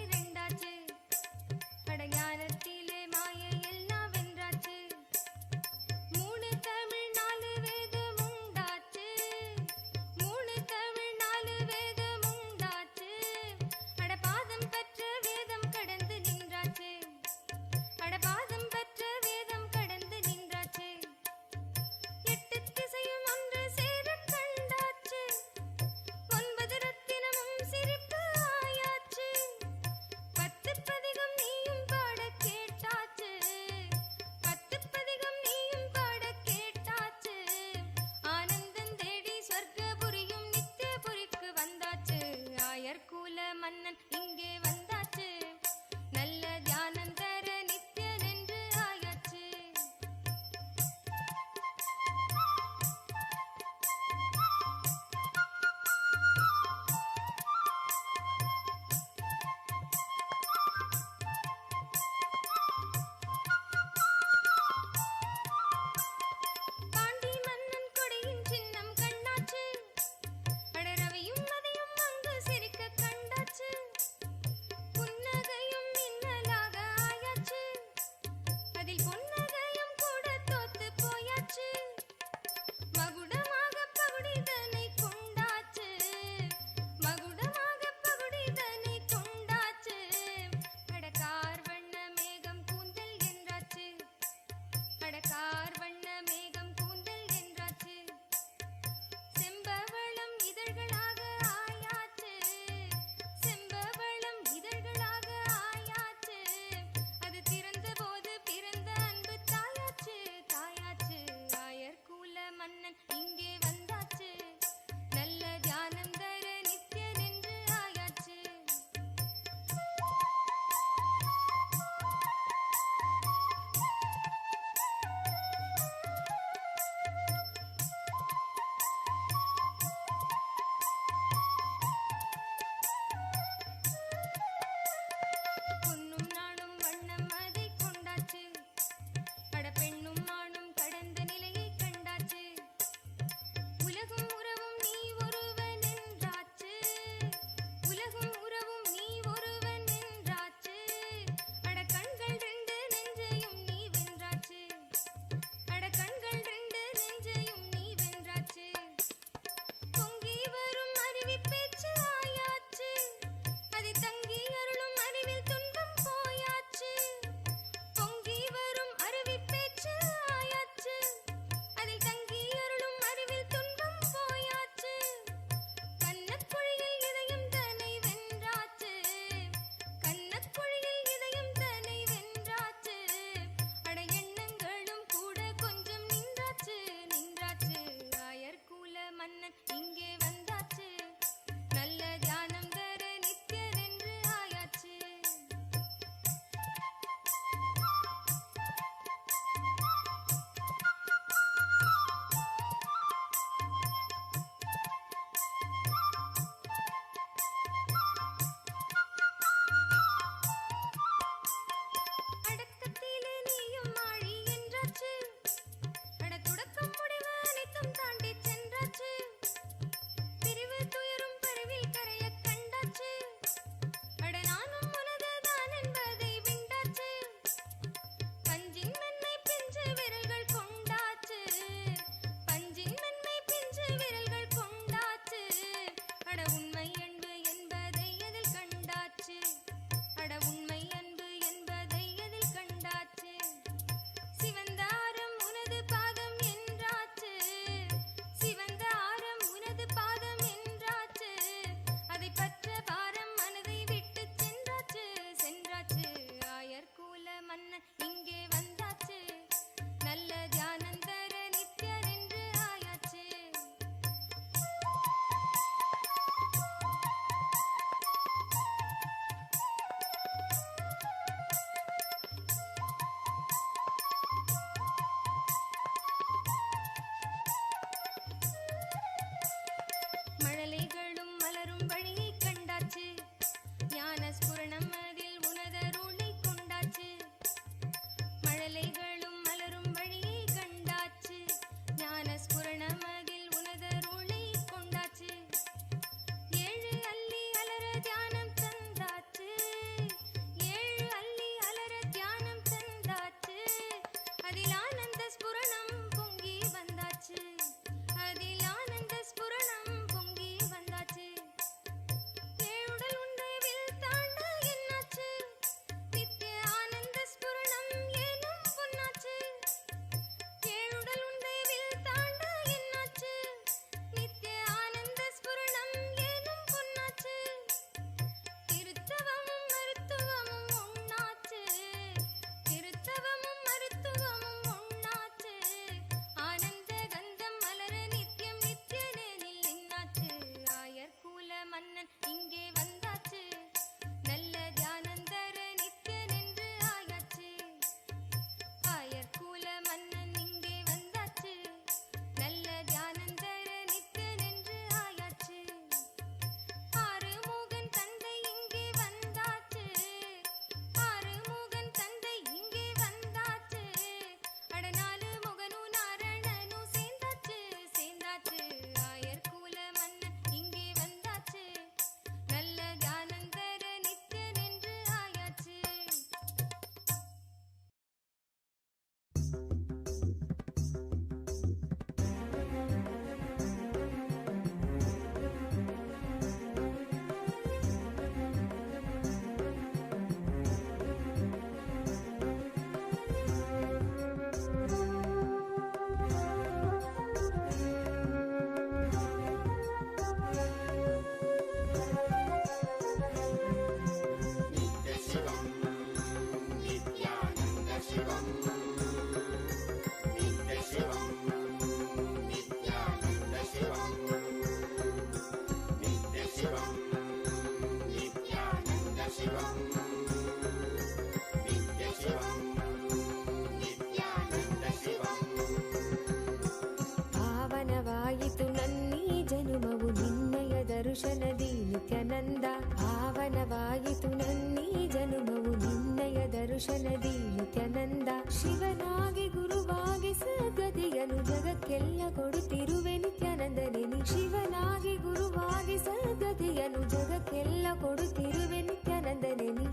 ಪಾವನವಾಯಿತು ನನ್ನೀ ಜನುಮವು ನಿನ್ನಯ ದರ್ಶನದಿ ನಿತ್ಯಾನಂದ. ಪಾವನವಾಯಿತು ನನ್ನೀ ಜನುಮವು ನಿನ್ನಯ ದರ್ಶನದಿ ನಿತ್ಯಾನಂದ. ಶಿವನಾಗಿ ಗುರುವಾಗಿ ಸದ್ಗತಿಯನು ಜಗಕ್ಕೆಲ್ಲ ಕೊಡುತ್ತಿರುವೆ ನಿತ್ಯಾನಂದನೆ ನೀ. ಶಿವನಾಗಿ ಗುರುವಾಗಿ ಸದ್ಗತಿಯನು ಜಗಕ್ಕೆಲ್ಲ ಕೊಡುತ್ತಿರುವೆ ನಿತ್ಯಾನಂದನೆ ನೀ.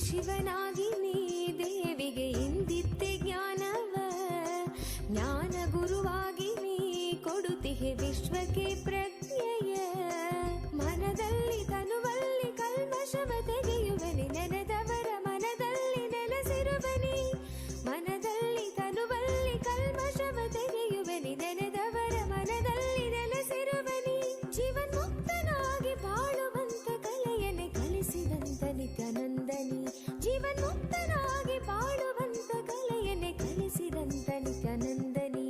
ಶಿವನಾಗಿ ನೀ ದೇವಿಗೆ ಇಂದಿತ್ತೆ ಜ್ಞಾನವ. ಜ್ಞಾನ ಗುರುವಾಗಿ ನೀ ಕೊಡುತ್ತಿಹೆ ವಿಶ್ವಕ್ಕೆ ಪ್ರಜ್ಞೆಯ. ಮನದಲ್ಲಿ ತನುವಲ್ಲಿ ಕಲ್ಮಶವ ತೆಗೆಯುವನಿ ನೆನೆದವರ ಮನದಲ್ಲಿ ನೆಲೆಸಿರುವನಿ. ಮನದಲ್ಲಿ ತನುವಲ್ಲಿ ಕಲ್ಮಶವ ತೆಗೆಯುವನಿ ನೆನೆದವರ ಮನದಲ್ಲಿ ನೆಲೆಸಿರುವನಿ. ಜೀವನ್ಮುಕ್ತನಾಗಿ ಬಾಳುವಂತ ಕಲೆಯನ್ನೇ ಕಲಿಸಿದಂತ ನಿತ್ಯಾನಂದನಿ. ಜೀವನ್ಮುಕ್ತನಾಗಿ ಬಾಳುವಂತ ಕಲೆಯನ್ನೇ ಕಲಿಸಿದಂತ ನಿತ್ಯಾನಂದನಿ.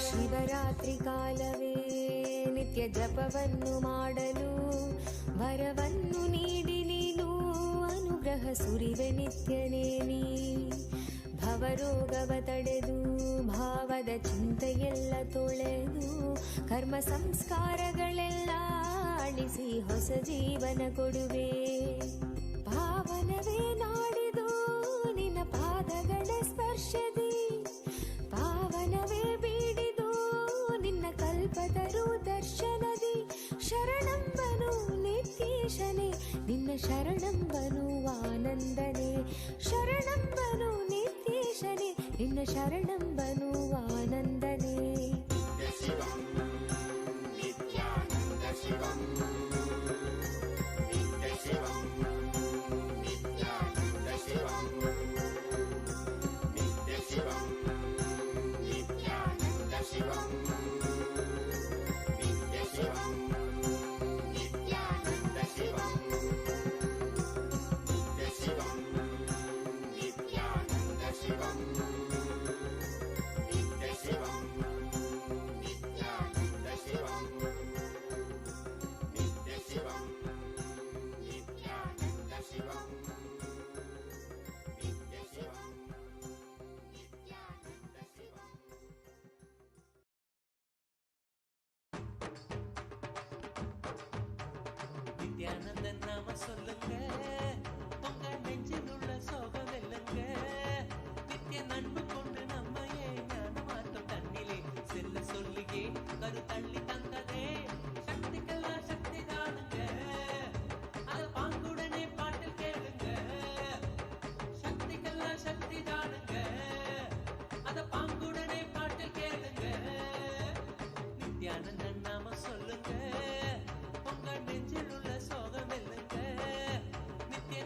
ಶಿವರಾತ್ರಿ ಕಾಲವೇ ನಿತ್ಯ ಜಪವನ್ನು ಮಾಡಲು ವರವನ್ನು ನೀಡಿ ನೀನು ಅನುಗ್ರಹ ಸುರಿವೆ ನಿತ್ಯನೇ ನೀ. ಭವರೋಗವ ತಡೆದು ಭಾವದ ಚಿಂತೆಯೆಲ್ಲ ತೊಳೆದು ಕರ್ಮ ಸಂಸ್ಕಾರಗಳೆಲ್ಲ ಅಳಿಸಿ ಹೊಸ ಜೀವನ ಕೊಡುವೆ. ಪಾವನವೇ ನಾಡಿದು ನಿನ್ನ ಪಾದಗಳ ಸ್ಪರ್ಶದಿ. ಪಾವನವೇ ಬೀಡಿದು ನಿನ್ನ ಕಲ್ಪತರು ದರ್ಶನದಿ. ಶರಣಂಬನು ನಿತ್ಯೇಶನೇ ನಿನ್ನ ಶರಣಂಬನು ಆನಂದನೇ. ಶರಣಂಬನು ನಿತ್ಯೇಶನೇ ನಿನ್ನ ಶರಣಂಬನು ಆನಂದನೇ. நித்யானந்தன் நாம சொல்லுங்க, உங்க நெஞ்சில் உள்ள சோகம் வெல்லுங்க. நித்திய நண்பு கொண்டு நம்மையே ஞான மாற்றம் தன்னிலே செல்ல சொல்லியே கரு தள்ளி தந்ததே. சக்திக்கெல்லாம் சக்தி தானுங்க, அது பாங்குடனே பாட்டில் கேளுங்க. சக்திக்கெல்லாம் சக்தி தானுங்க, அத பாங்குடனே பாட்டில் கேளுங்க. நித்யானந்தன் நாம சொல்லுங்க, உங்க நெஞ்சில் உள்ள சோகம் வெல்லுங்க. நித்திய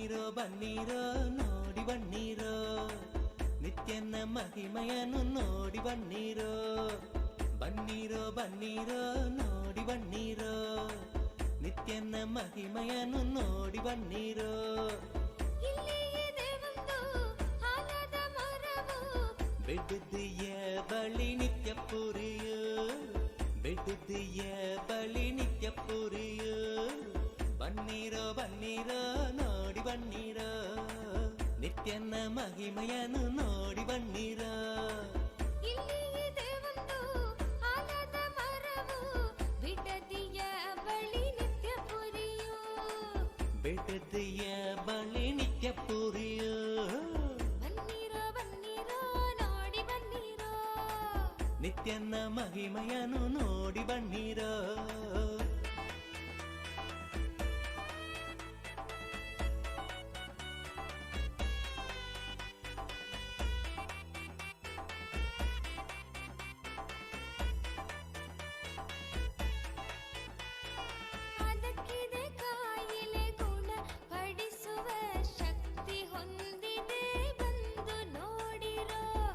ಬನ್ನೀರೋ ಬನ್ನೀರೋ ನೋಡಿ ಬನ್ನೀರೋ ನಿತ್ಯನ ಮಹಿಮೆಯನ್ನು ನೋಡಿ ಬನ್ನೀರೋ ಬನ್ನೀರೋ ಬನ್ನೀರೋ ನೋಡಿ ಬನ್ನೀರೋ ನಿತ್ಯನ ಮಹಿಮೆಯನ್ನು ನೋಡಿ ಬನ್ನೀರೋ ಬೆಡ್ದಿಯ ಬಳಿ ನಿತ್ಯ ಪುರಿಯು ಬೆಡ್ದಿಯ ಬಳಿ ನಿತ್ಯ ಪುರಿಯು ಬನ್ನೀರೋ ಬನ್ನೀರೋ ನೋಡಿ ಬನ್ನೀರೋ ನಿತ್ಯನ ಮಹಿಮೆಯನ್ನು ನೋಡಿ ಬನ್ನೀರೋ ಬೆಡ್ದಿಯ ಬಳಿ ನಿತ್ಯ ಪುರಿಯು ನಿತ್ಯನ ಮಹಿಮೆಯನ್ನು ನೋಡಿ ಬನ್ನೀರೋ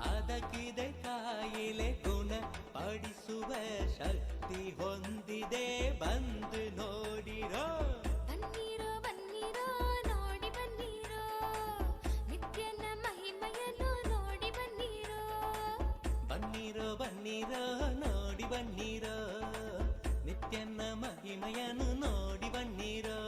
ಅದಕ್ಕಿದೆ ಕಾಯಿಲೆ ಗುಣ ಪಡಿಸುವ ಶಕ್ತಿ ಹೊಂದಿದೆ ಬಂದು ನೋಡಿರೋ ಬನ್ನೀರೋ ಬನ್ನೀರೋ ನೋಡಿ ಬನ್ನೀರೋ ನಿತ್ಯನ ಮಹಿಮೆಯನ್ನು ನೋಡಿ ಬನ್ನೀರೋ ಬನ್ನೀರೋ ಬನ್ನೀರೋ ನೋಡಿ ಬನ್ನೀರೋ ನಿತ್ಯನ ಮಹಿಮೆಯನ್ನು ನೋಡಿ ಬನ್ನೀರೋ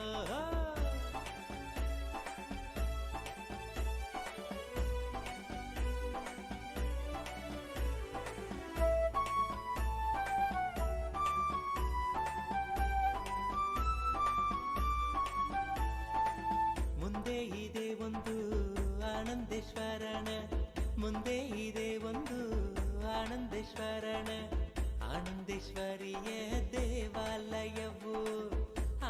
ಮುಂದೆ ಇದೆ ಒಂದು ಆನಂದೇಶ್ವರನ ಮುಂದೆ ಇದೆ ಒಂದು ಆನಂದೇಶ್ವರನ ಆನಂದೇಶ್ವರಿಯ ದೇವಾಲಯವು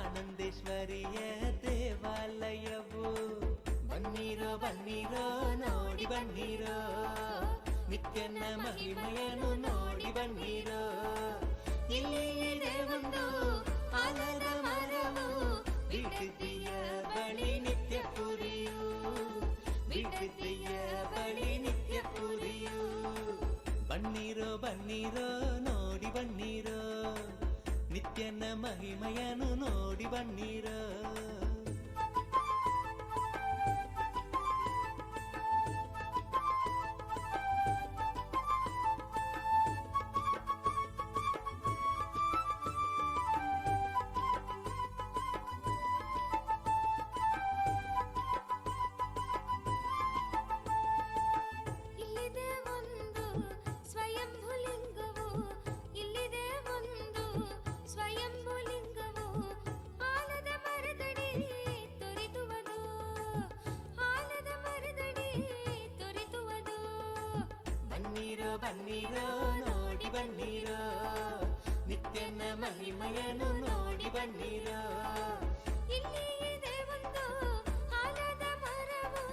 ಆನಂದೇಶ್ವರಿಯ ದೇವಾಲಯವು ಬನ್ನೀರೋ ಬನ್ನೀರೋ ನೋಡಿ ಬನ್ನೀರೋ ನಿತ್ಯನ ಮಹಿಮೆಯನ್ನು ನೋಡಿ ಬನ್ನೀರೋ ಇಲ್ಲಿ ಇದೆ ಒಂದು ಆಲದ ಮರವು ಬಿಡದಿಯ ಬಳಿ ನಿತ್ಯ ಪುರಿಯು ಬಿಡದಿಯ ಬಳಿ ನಿತ್ಯ ಪುರಿಯು ಬನ್ನೀರೋ ಬನ್ನೀರೋ ನೋಡಿ ಬನ್ನೀರೋ ನಿತ್ಯನ ಮಹಿಮೆಯನ್ನು ನೋಡಿ ಬನ್ನೀರೋ ಇಲ್ಲಿದೆ ಒಂದು ಸ್ವಯಂಭುಲಿಂಗವು ಇಲ್ಲಿದೆ ಒಂದು ಸ್ವಯಂಭುಲಿಂಗವು ಆಲದ ಮರದಡಿ ತೊರೆದುವುದು ಆಲದ ಮರದಡಿ ತೊರೆದುವುದು ಬನ್ನೀರೋ ಬನ್ನೀರೋ ನೋಡಿ ಬನ್ನೀರೋ ನಿತ್ಯನ ಮಹಿಮೆಯನ್ನು ನೋಡಿ ಬನ್ನೀರೋ ಇಲ್ಲಿ ಇದೆ ಒಂದು ಆಲದ ಮರವು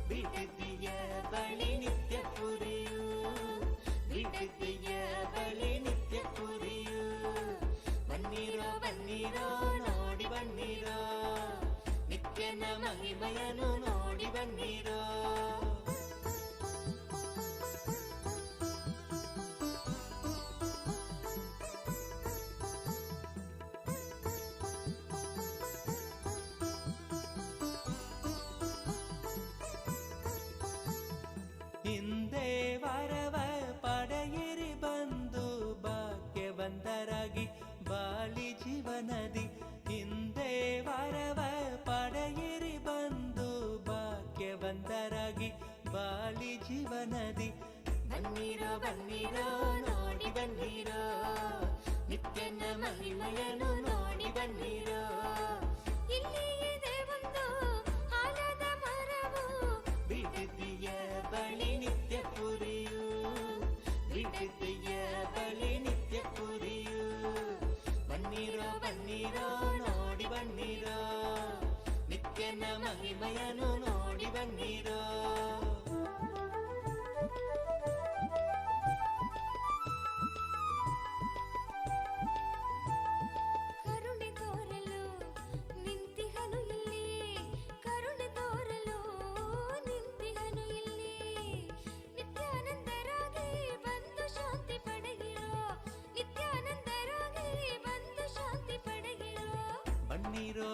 ಬಿಡದಿಯ ಬಳಿ ನಿತ್ಯ ಪುರಿಯು ಬಿಡದಿಯ ಬಳಿ ನಿತ್ಯ ಪುರಿಯು ಬನ್ನೀರೋ ಬನ್ನೀರೋ ನೋಡಿ ಬನ್ನೀರೋ ನಿತ್ಯನ ಮಹಿಮೆಯನ್ನು ನೋಡಿ ಬನ್ನೀರೋ ಹಿಂದೆ ವರವ ಪಡೆಯಿರಿ ಬಂದು ಭಾಗ್ಯವಂತರಾಗಿ ಬಾಳಿ ಜೀವನದಿ ಹಿಂದೆ ವರವ ಪಡೆಯಿರಿ ಬಂದು ಭಾಗ್ಯವಂತರಾಗಿ ಬಾಳಿ ಜೀವನದಿ ಬನ್ನೀರೋ ಬನ್ನೀರೋ ನೋಡಿ ಬನ್ನೀರೋ ನಿತ್ಯನ ಮಹಿಮೆಯನ್ನು ನೋಡಿ ಬನ್ನೀರೋ ಇಲ್ಲಿ ಇದೆ ಒಂದು ಆಲದ ಮರವು ಬಿಡದಿಯ ಬಳಿ ನಿತ್ಯ ಪುರಿಯು ಬಿಡದಿಯ ಬಳಿ ನಿತ್ಯ ಪುರಿಯು ಬನ್ನೀರೋ ಬನ್ನೀರೋ ನೋಡಿ ಬನ್ನೀರೋ ನಿತ್ಯನ ಮಹಿಮೆಯನ್ನು ನೋಡಿ ಬನ್ನೀರೋ ಕರುಣೆ ತೋರಲು ನಿಂತಿಹನು ಇಲ್ಲಿ ಕರುಣೆ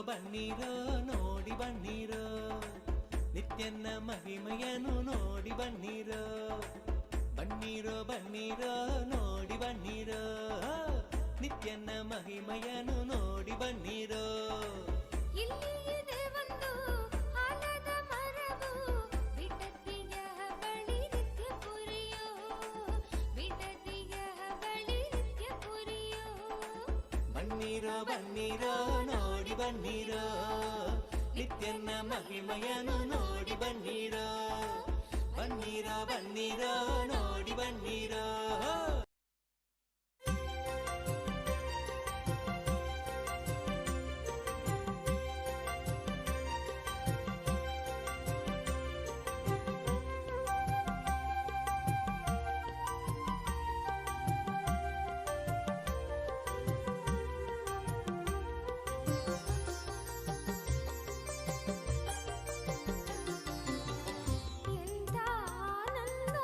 ಬನ್ನಿರೋ ನೋಡಿ ಬನ್ನಿರೋ ನಿತ್ಯನ ಮಹಿಮೆಯನ್ನು ನೋಡಿ ಬನ್ನಿರೋ ಬನ್ನಿರೋ ಬನ್ನಿರೋ ನೋಡಿ ಬನ್ನಿರೋ ನಿತ್ಯನ ಮಹಿಮೆಯನ್ನು ನೋಡಿ ಬನ್ನಿರೋ ಇಲ್ಲಿ ಇದೆ ಒಂದು ಆಲದ ಮರವು ಬಿಡದಿಯ ಬಳಿ ನಿತ್ಯ ಪುರಿಯೋ ಬಿಡದಿಯ ಬಳಿ ನಿತ್ಯ ಪುರಿಯೋ ಬನ್ನಿರೋ ಬನ್ನಿರೋ ನೋಡಿ ಬನ್ನಿರೋ ನಿತ್ಯನ ಮಹಿಮೆಯನ್ನು ನೋಡಿ ಬನ್ನಿರೋ ಬನ್ನಿರೋ ಬನ್ನಿರೋ ನೋಡಿ ಬನ್ನಿರೋ ಎಂಥ ಆನಂದ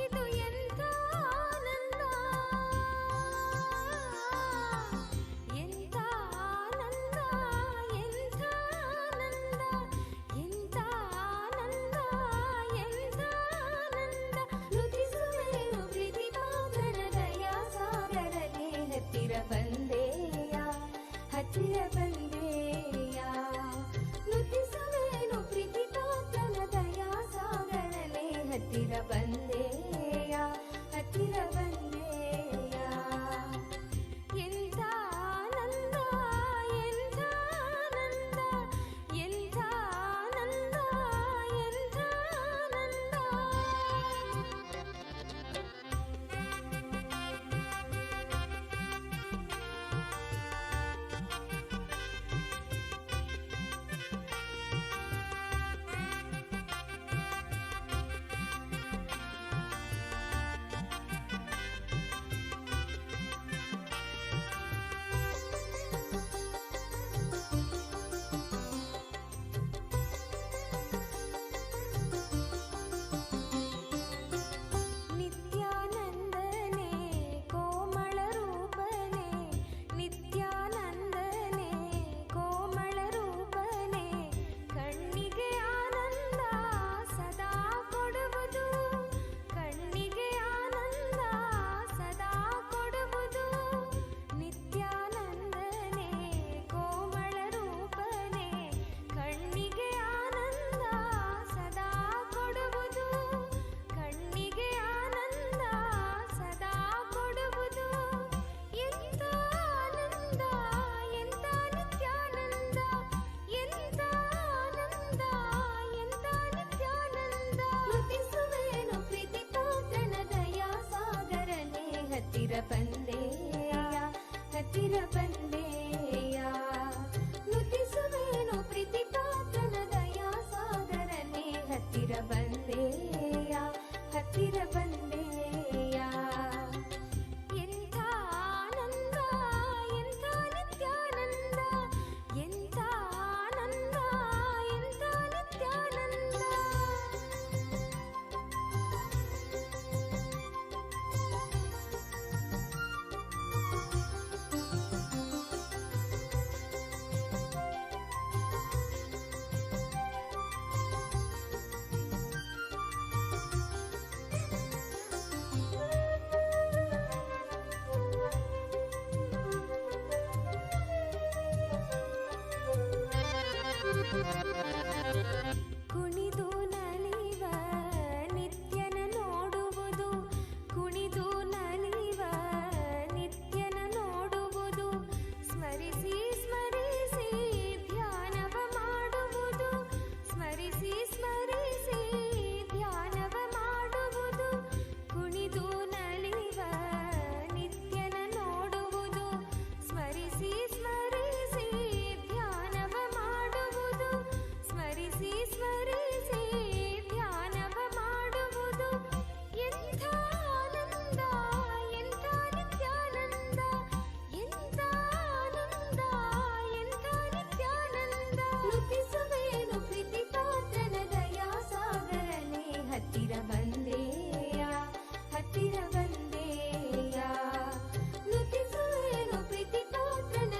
ಇದು ಎಂಥ ಆನಂದ ಎಂಥ ಆನಂದ ಎಂಥ ಆನಂದ ಎಂಥ ಆನಂದ ಎಂಥ ಆನಂದ ನುಡಿಸುವೆನು ಪ್ರೀತಿಪಾತ್ರನ ದಯಾ ಸಾಗರನೇ ಹತ್ತಿರ ಬಂದೆಯ ಹತ್ತಿರ ಬಂದೆಯ ನುಡಿಸುವೆನು ಪ್ರೀತಿಪಾತ್ರನ ದಯಾ ಸಾಗರನೇ ಹತ್ತಿರ ಬಂದೆಯ ಹತ್ತಿರ ಬಂದೆಯ ಎಂಥ ಆನಂದ ಎಂಥ ಆನಂದ ಎಂಥ ಆನಂದ ಎಂಥ ಆನಂದ ನಿತ್ಯಾನಂದನೆ ಕೋಮಳ ರೂಪನೆ ನಿತ್ಯಾನಂದನೆ ಕೋಮಳ ರೂಪನೆ ಕಣ್ಣಿಗೆ ಆನಂದ ಸದಾ ಕೊಡುವುದು ಕಣ್ಣಿಗೆ ಆನಂದ ಸದಾ ಕೊಡುವುದು ನಿತ್ಯಾನಂದನೆ ಕೋಮಳ ರೂಪನೆ ಕಣ್ಣಿಗೆ ಆನಂದ ಸದಾ ಕೊಡುವುದು ಕಣ್ಣಿಗೆ ಆನಂದ ಸದಾ ಕೊಡುವುದು ಎಂಥ ಆನಂದ ಎಂಥ ನಿತ್ಯಾನಂದ ಎಂಥ ಆನಂದ ಎಂಥ ನಿತ್ಯಾನಂದ ನುಡಿಸುವೆನು ಪ್ರೀತಿಪಾತ್ರನ ದಯಾ ಸಾಗರನೇ ಹತ್ತಿರ ಬಂದೆಯ ಹತ್ತಿರ ಬಂದೆಯ ನುಡಿಸುವೆನು ಪ್ರೀತಿಪಾತ್ರನ ದಯಾ ಸಾಗರನೇ ಹತ್ತಿರ ಬಂದೆಯ ಹತ್ತಿರ ಬಂದೆಯ ಎಂಥ ಆನಂದ ಎಂಥ ನಿತ್ಯಾನಂದ ಎಂಥ ಆನಂದ ಎಂಥ ನಿತ್ಯಾನಂದ ಕುಣಿದು ನಲಿವ ನಿತ್ಯನ ನೋಡುವುದು ಕುಣಿದು ನಲಿವ ನಿತ್ಯನ ನೋಡುವುದು ಸ್ಮರಿಸಿ ಸ್ಮರಿಸಿ ಧ್ಯಾನವ ಮಾಡುವುದು ಸ್ಮರಿಸಿ ಸ್ಮರಿಸಿ ಧ್ಯಾನವ ಮಾಡುವುದು ಕುಣಿದು ನಲಿವ ನಿತ್ಯನ ನೋಡುವುದು ಸ್ಮರಿಸಿ ಸ್ಮರಿಸಿ ಧ್ಯಾನವ ಮಾಡುವುದು ಸ್ಮರಿಸಿ ಸ್ಮರಿಸಿ ಧ್ಯಾನವ ಮಾಡುವುದು ಎಂಥ ಆನಂದ ಎಂಥ ನಿತ್ಯಾನಂದ ಎಂಥ ಆನಂದ ಎಂಥ ನಿತ್ಯಾನಂದ ನುಡಿಸುವೆನು ಪ್ರೀತಿಪಾತ್ರನ ದಯಾ ಸಾಗರನೇ ಹತ್ತಿರ ಬಂದೆಯ ಹತ್ತಿರ ಬಂದೆಯ ನುಡಿಸುವೆನು ಪ್ರೀತಿಪಾತ್ರನ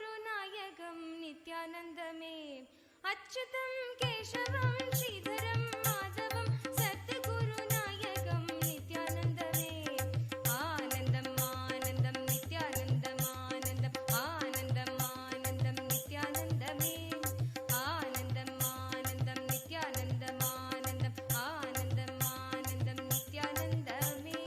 सद्गुरुनायकं नित्यानन्दमे अच्युतं केशवं श्रीधरं माधवं सद्गुरुनायकं नित्यानन्दमे आनन्दम् आनन्दं नित्यानन्दम् आनन्दम् आनन्दम् आनन्दं नित्यानन्दमे आनन्दम् आनन्दं नित्यानन्दम् आनन्दम् आनन्दम् आनन्दं नित्यानन्दमे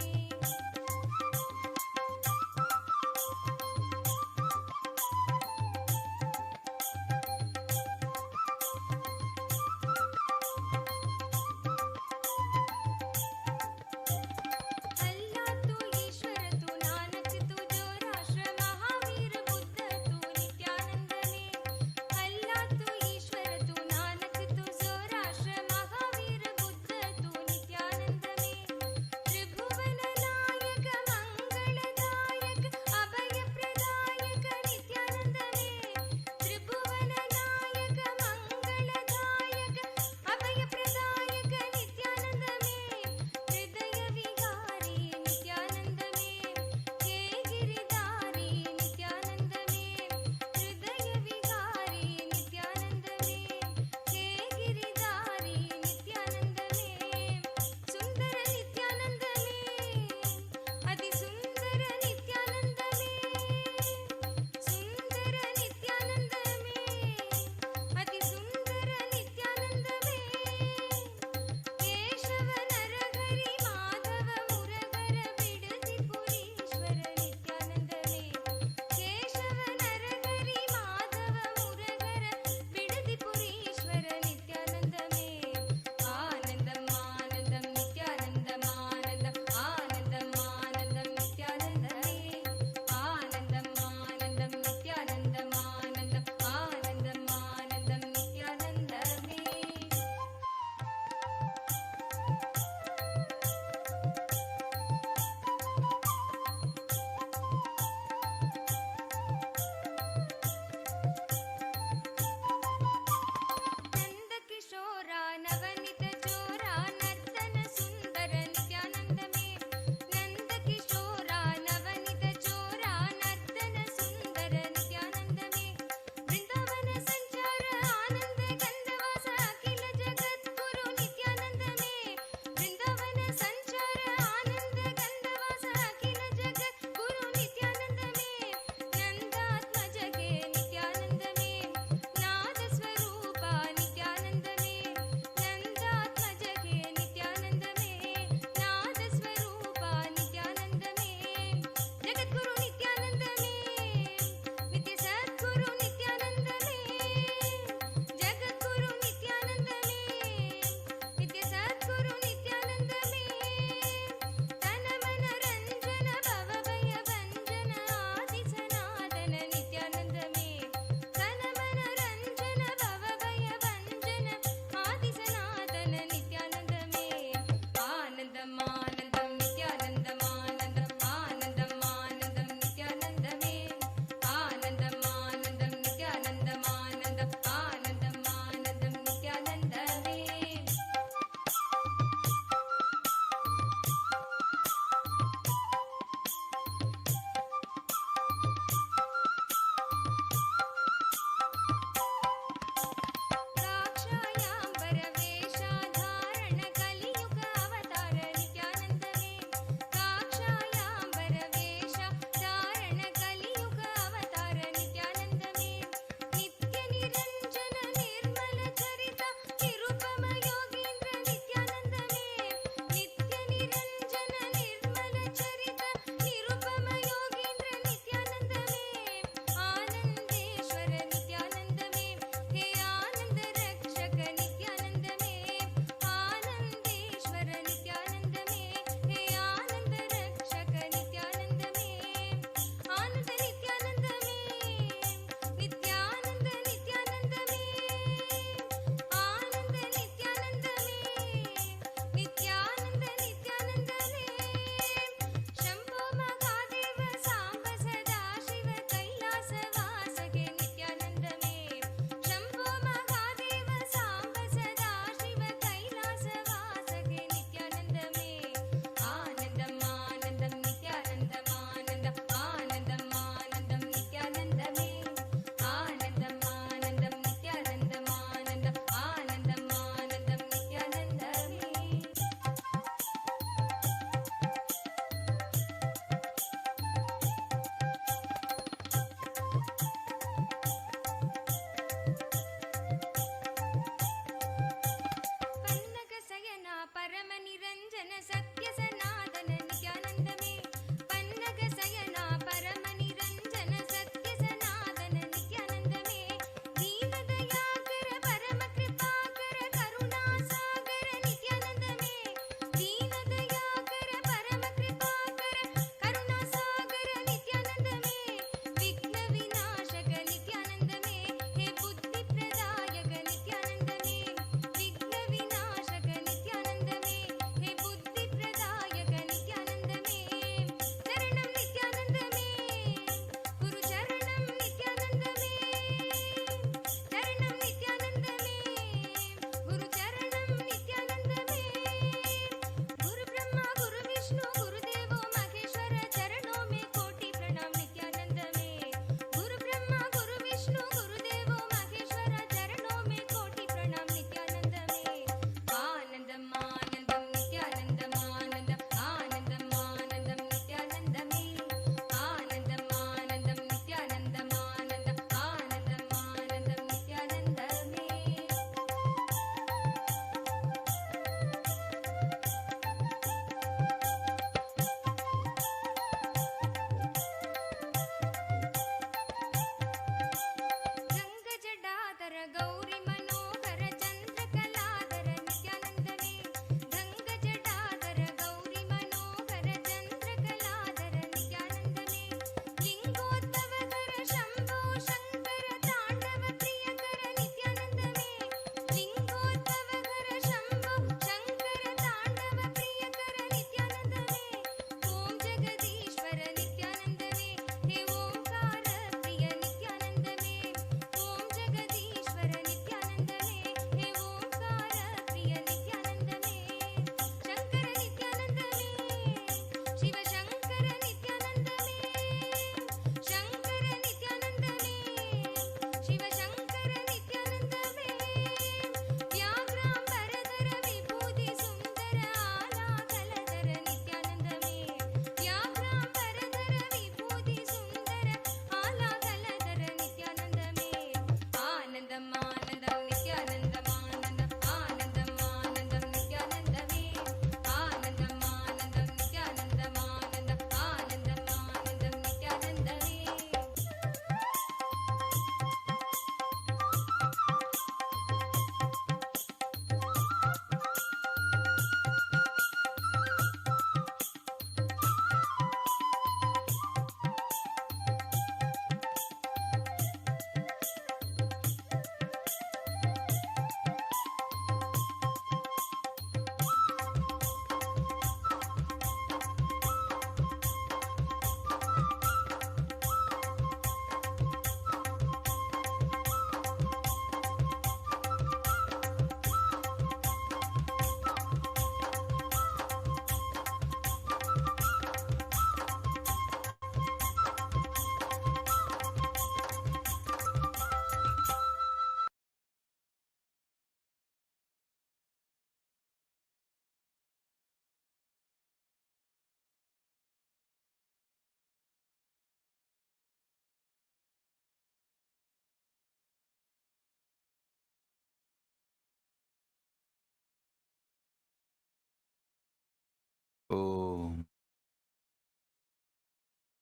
Om.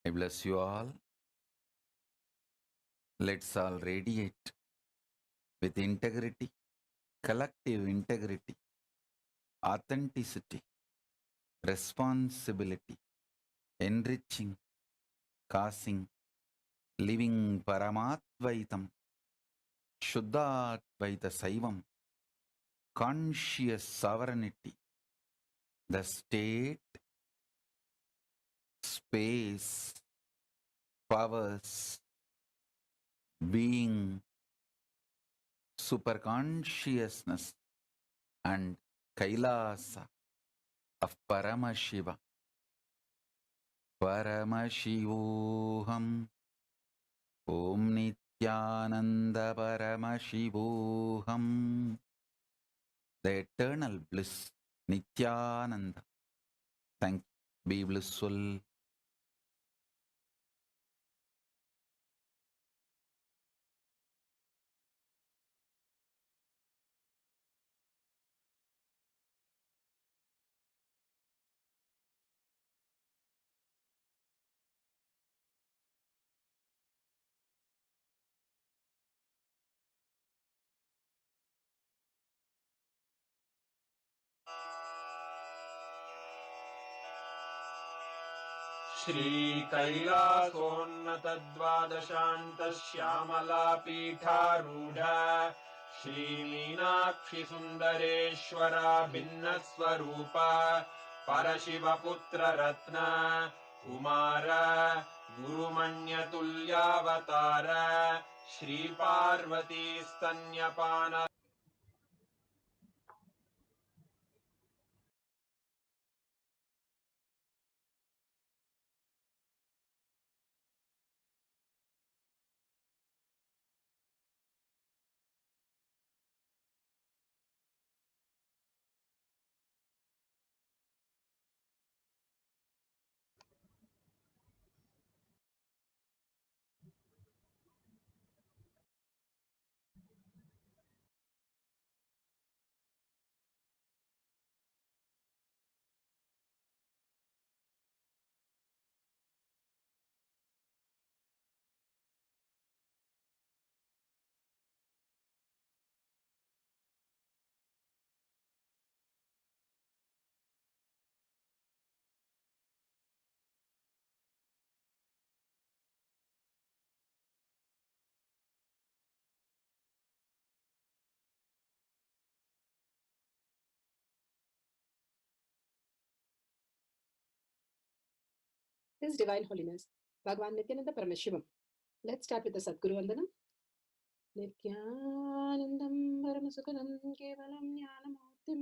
I bless you all. Let's all radiate with integrity, collective integrity, authenticity, responsibility, enriching, causing, living Paramattvaitam, Shuddhadvaita Saivam, conscious sovereignty, the state, space, powers, being, superconsciousness, and Kailasa of Paramashiva. Paramashivoham. Om Nityananda Paramashivoham. The eternal bliss, Nityananda. Thank you. Be blissful. श्रीकैलासोन्नतद्वादशान्तश्यामलापीठारूढा श्रीमीनाक्षिसुन्दरेश्वरा भिन्नस्वरूपा परशिवपुत्ररत्न Kumar गुरुमण्यतुल्यावतार Shri Parvati स्तन्यपान His Divine Holiness, Bhagavan Nityananda Paramashivam. Let's start with the Sadguru Vandanam. Nityanandam Paramasukhanam Kevalam Jnanamurtim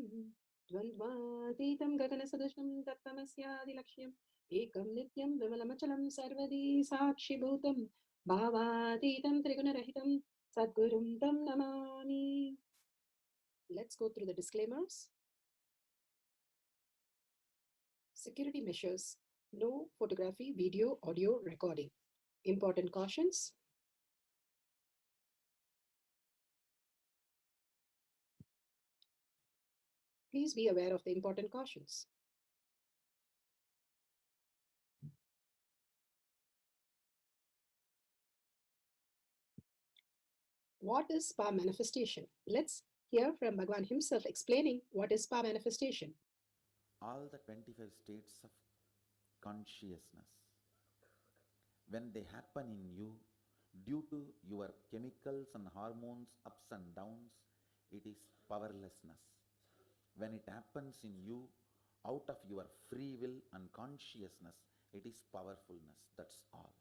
Dvandvatitam Gaganasadushnam Tattamasyadilakshya Ekam Nityam Vimalamachalam Sarvadi Sakshibhutam Bhavatitam Trigunarahitam Sadgurum Tam Namami. Let's go through the disclaimers. Security measures. No photography, video, audio recording. Important cautions. Please be aware of the important cautions. What is spa manifestation? Let's hear from Bhagavan himself explaining what is spa manifestation. All the 25 states of consciousness, when they happen in you, due to your chemicals and hormones ups and downs, it is powerlessness. When it happens in you, out of your free will and consciousness, it is powerfulness. That's all.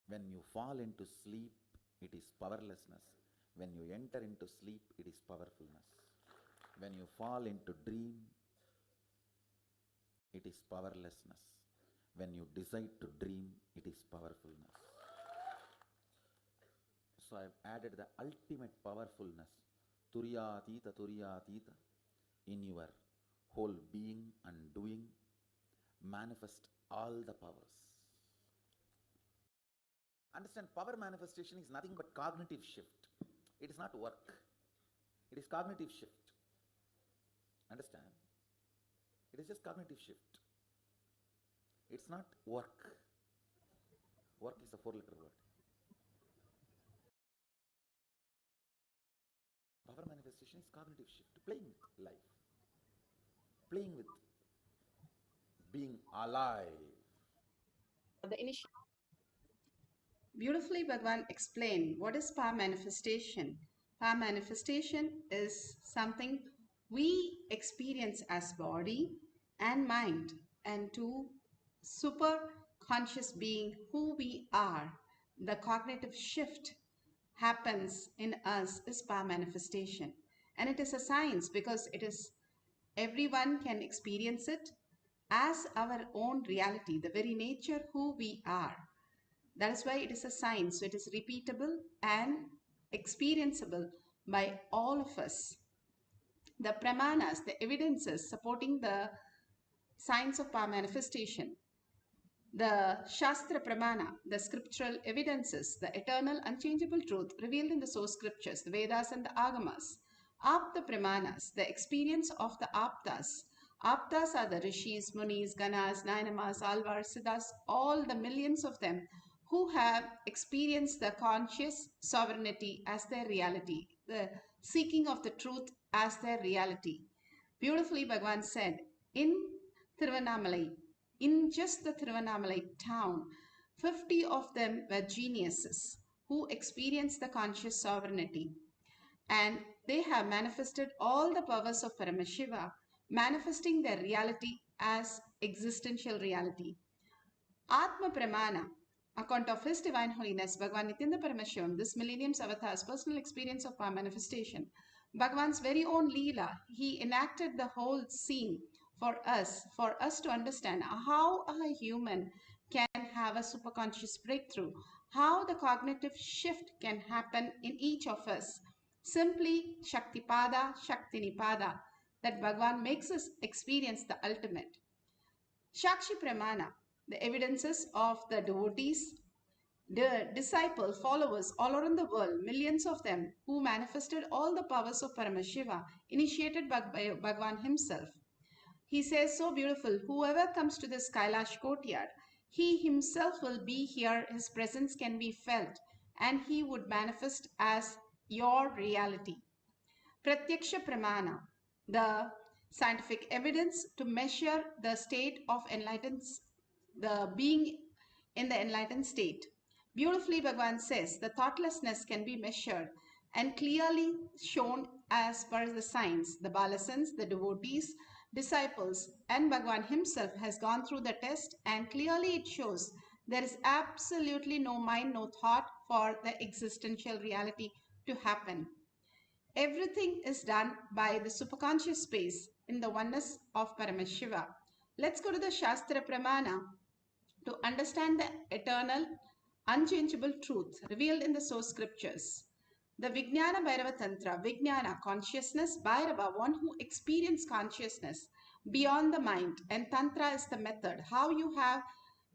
When you fall into sleep, it is powerlessness. When you enter into sleep, it is powerfulness. When you fall into dream, it is powerlessness. When you decide to dream, it is powerfulness. So I have added the ultimate powerfulness, Turyatita, Turyatita, in your whole being and doing, manifest all the powers. Understand, power manifestation is nothing but cognitive shift. It is not work. It is cognitive shift. Understand? It is just cognitive shift. It's not work. Work is a 4-letter word. Power manifestation is cognitive shift, playing with life, playing with being alive. The initial. Beautifully, Bhagavan explained what is power manifestation. Power manifestation is something we experience as body and mind, and to super conscious being who we are, the cognitive shift happens in us is power manifestation. And it is a science because it is everyone can experience it as our own reality, the very nature who we are. That is why it is a science. So it is repeatable and experienceable by all of us. The pramanas, the evidences supporting the science of power manifestation, the Shastra Pramana, the scriptural evidences, the eternal unchangeable truth revealed in the source scriptures, the Vedas and the Agamas. Apta Pramanas, the experience of the Aptas. Aptas are the Rishis, Munis, Ganas, Nainamas, Alvars, Siddhas, all the millions of them who have experienced the conscious sovereignty as their reality, the seeking of the truth as their reality. Beautifully, Bhagavan said, in Tiruvannamalai, in just the Tiruvannamalai town, 50 of them were geniuses who experienced the conscious sovereignty. And they have manifested all the powers of Paramashiva, manifesting their reality as existential reality. Atma Pramana, account of His Divine Holiness, Bhagavan Nityananda Paramashivam, this millennium's avatar's personal experience of power manifestation. Bhagavan's very own Leela, he enacted the whole scene for us to understand how a human can have a superconscious breakthrough, how the cognitive shift can happen in each of us. Simply Shaktipada, Shaktinipada, that Bhagavan makes us experience the ultimate. Shakshi Pramana, the evidences of the devotees, the disciples, followers all around the world, millions of them who manifested all the powers of Paramashiva, initiated by Bhagavan himself. He says so beautiful, whoever comes to this Kailash courtyard, he himself will be here, his presence can be felt, and he would manifest as your reality. Pratyaksha Pramana, the scientific evidence to measure the state of enlightened, the being in the enlightened state. Beautifully, Bhagavan says the thoughtlessness can be measured and clearly shown as per the science. The Balasans, the devotees, disciples, and Bhagavan himself has gone through the test, and clearly it shows there is absolutely no mind, no thought for the existential reality to happen. Everything is done by the superconscious space in the oneness of Paramashiva. Let's go to the Shastra Pramana to understand the eternal, unchangeable truth revealed in the source scriptures. The Vijnana Bhairava Tantra, Vijnana, consciousness, Bhairava, one who experienced consciousness beyond the mind, and Tantra is the method, how you have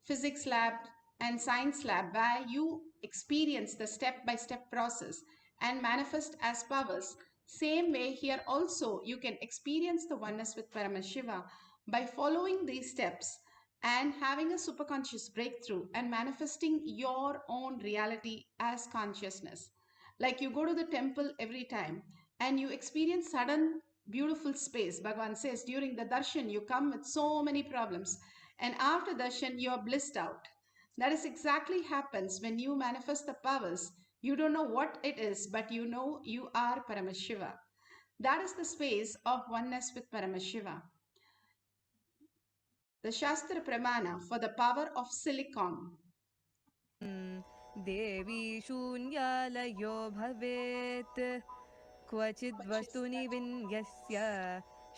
physics lab and science lab where you experience the step-by-step process and manifest as powers. Same way here also you can experience the oneness with Paramashiva by following these steps and having a superconscious breakthrough and manifesting your own reality as consciousness. Like you go to the temple every time and you experience sudden beautiful space. Bhagavan says during the darshan you come with so many problems, and after darshan you are blissed out. That is exactly happens when you manifest the powers. You don't know what it is, but you know you are Paramashiva. That is the space of oneness with Paramashiva. The Shastra Pramana for the power of silicon. देवी शून्यालयो भवेत् क्वचिद् वस्तुनि विन्यस्य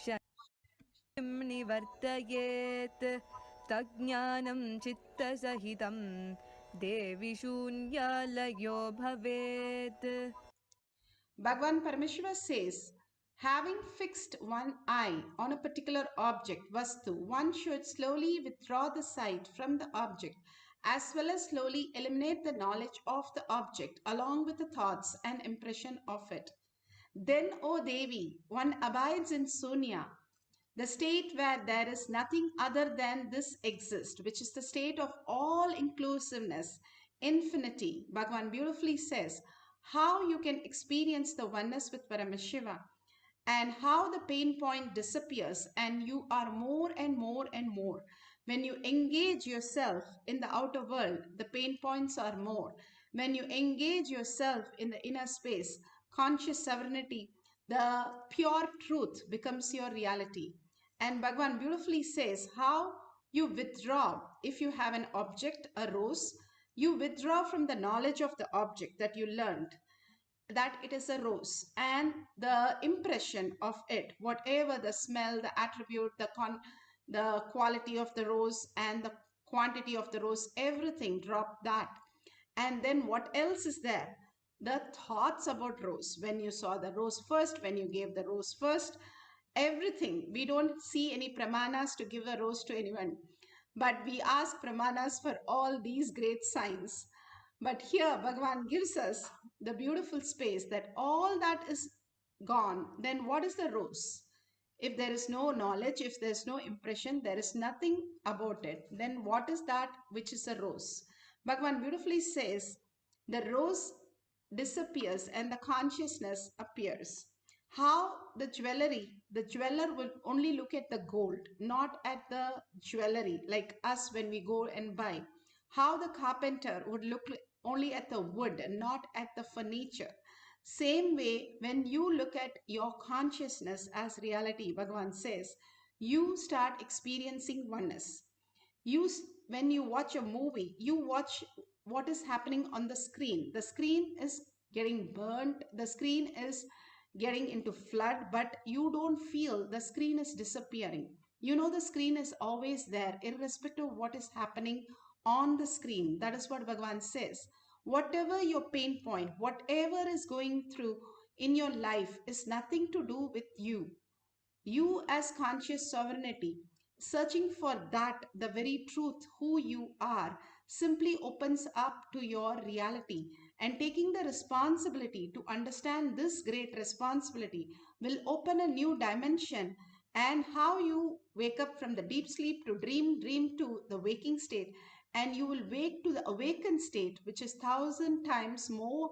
शक्तिं निवर्तयेत् तज्ज्ञानं चित्तसहितं देवी शून्यालयो भवेत्. Bhagavan Parameshwara says, having fixed one eye on a particular object, vastu, one should slowly withdraw the sight from the object, as well as slowly eliminate the knowledge of the object along with the thoughts and impression of it. Then, O Devi, one abides in Sunya, the state where there is nothing other than this exists, which is the state of all inclusiveness, infinity. Bhagavan beautifully says how you can experience the oneness with Paramashiva and how the pain point disappears and you are more and more and more. When you engage yourself in the outer world, the pain points are more. When you engage yourself in the inner space, conscious sovereignty, the pure truth becomes your reality. And Bhagavan beautifully says how you withdraw. If you have an object, a rose, you withdraw from the knowledge of the object that you learned, that it is a rose, and the impression of it, whatever the smell, the attribute, the quality of the rose and the quantity of the rose, everything, drop that. And then what else is there? The thoughts about rose. When you saw the rose first, when you gave the rose first, everything. We don't see any pramanas to give a rose to anyone, but we ask pramanas for all these great signs. But here Bhagavan gives us the beautiful space that all that is gone. Then what is the rose? If there is no knowledge, if there is no impression, there is nothing about it, then what is that which is a rose? Bhagavan beautifully says the rose disappears and the consciousness appears. How the jeweler will only look at the gold, not at the jewelry, like us when we go and buy. How the carpenter would look only at the wood and not at the furniture. Same way, when you look at your consciousness as reality, Bhagavan says, you start experiencing oneness. When you watch a movie, you watch what is happening on the screen. The screen is getting burnt, the screen is getting into flood, but you don't feel the screen is disappearing. You know the screen is always there, irrespective of what is happening on the screen. That is what Bhagavan says. Whatever your pain point, whatever is going through in your life is nothing to do with you. You as conscious sovereignty, searching for that, the very truth, who you are, simply opens up to your reality. And taking the responsibility to understand this great responsibility will open a new dimension. And how you wake up from the deep sleep to dream to the waking state, and you will wake to the awakened state, which is 1,000 times more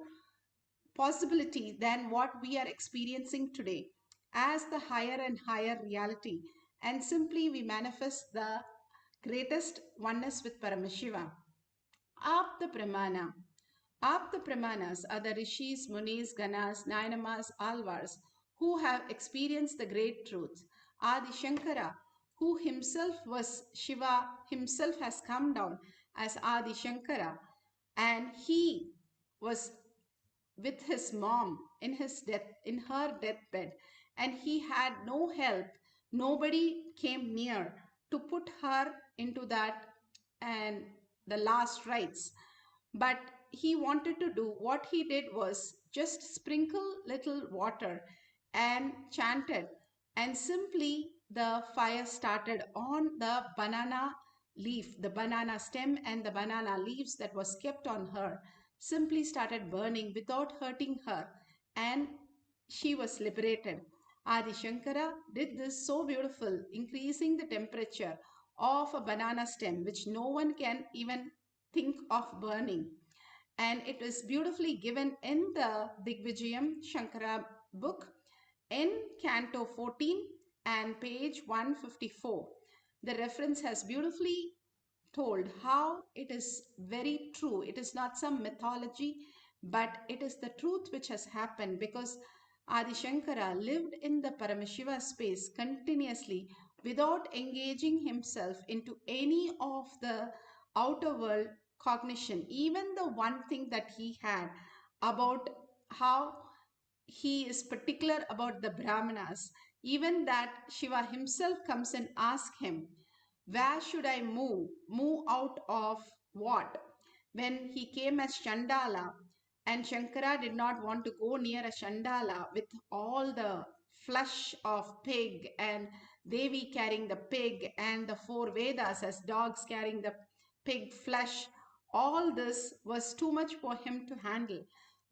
possibility than what we are experiencing today, as the higher and higher reality. And simply we manifest the greatest oneness with Paramashiva. Apta Pramana. Apta Pramanas are the Rishis, Munis, Ganas, Nayanamas, Alvars who have experienced the great truth. Adi Shankara, who himself was Shiva, himself has come down as Adi Shankara, and he was with his mom in her deathbed, and he had no help. Nobody came near to put her into that and the last rites. But he wanted to do, what he did was just sprinkle little water and chanted, and simply the fire started on the banana leaf, the banana stem and the banana leaves that was kept on her, simply started burning without hurting her, and she was liberated. Adi Shankara did this so beautiful, increasing the temperature of a banana stem, which no one can even think of burning. And it is beautifully given in the Digvijayam Shankara book in Canto 14 and page 154. The reference has beautifully told how it is very true. It is not some mythology, but it is the truth which has happened, because Adi Shankara lived in the Paramashiva space continuously without engaging himself into any of the outer world cognition. Even the one thing that he had about how he is particular about the Brahmanas, even that Shiva himself comes and asks him, where should I move? Move out of what? When he came as Chandala, and Shankara did not want to go near a Chandala with all the flesh of pig and Devi carrying the pig and the 4 Vedas as dogs carrying the pig flesh. All this was too much for him to handle.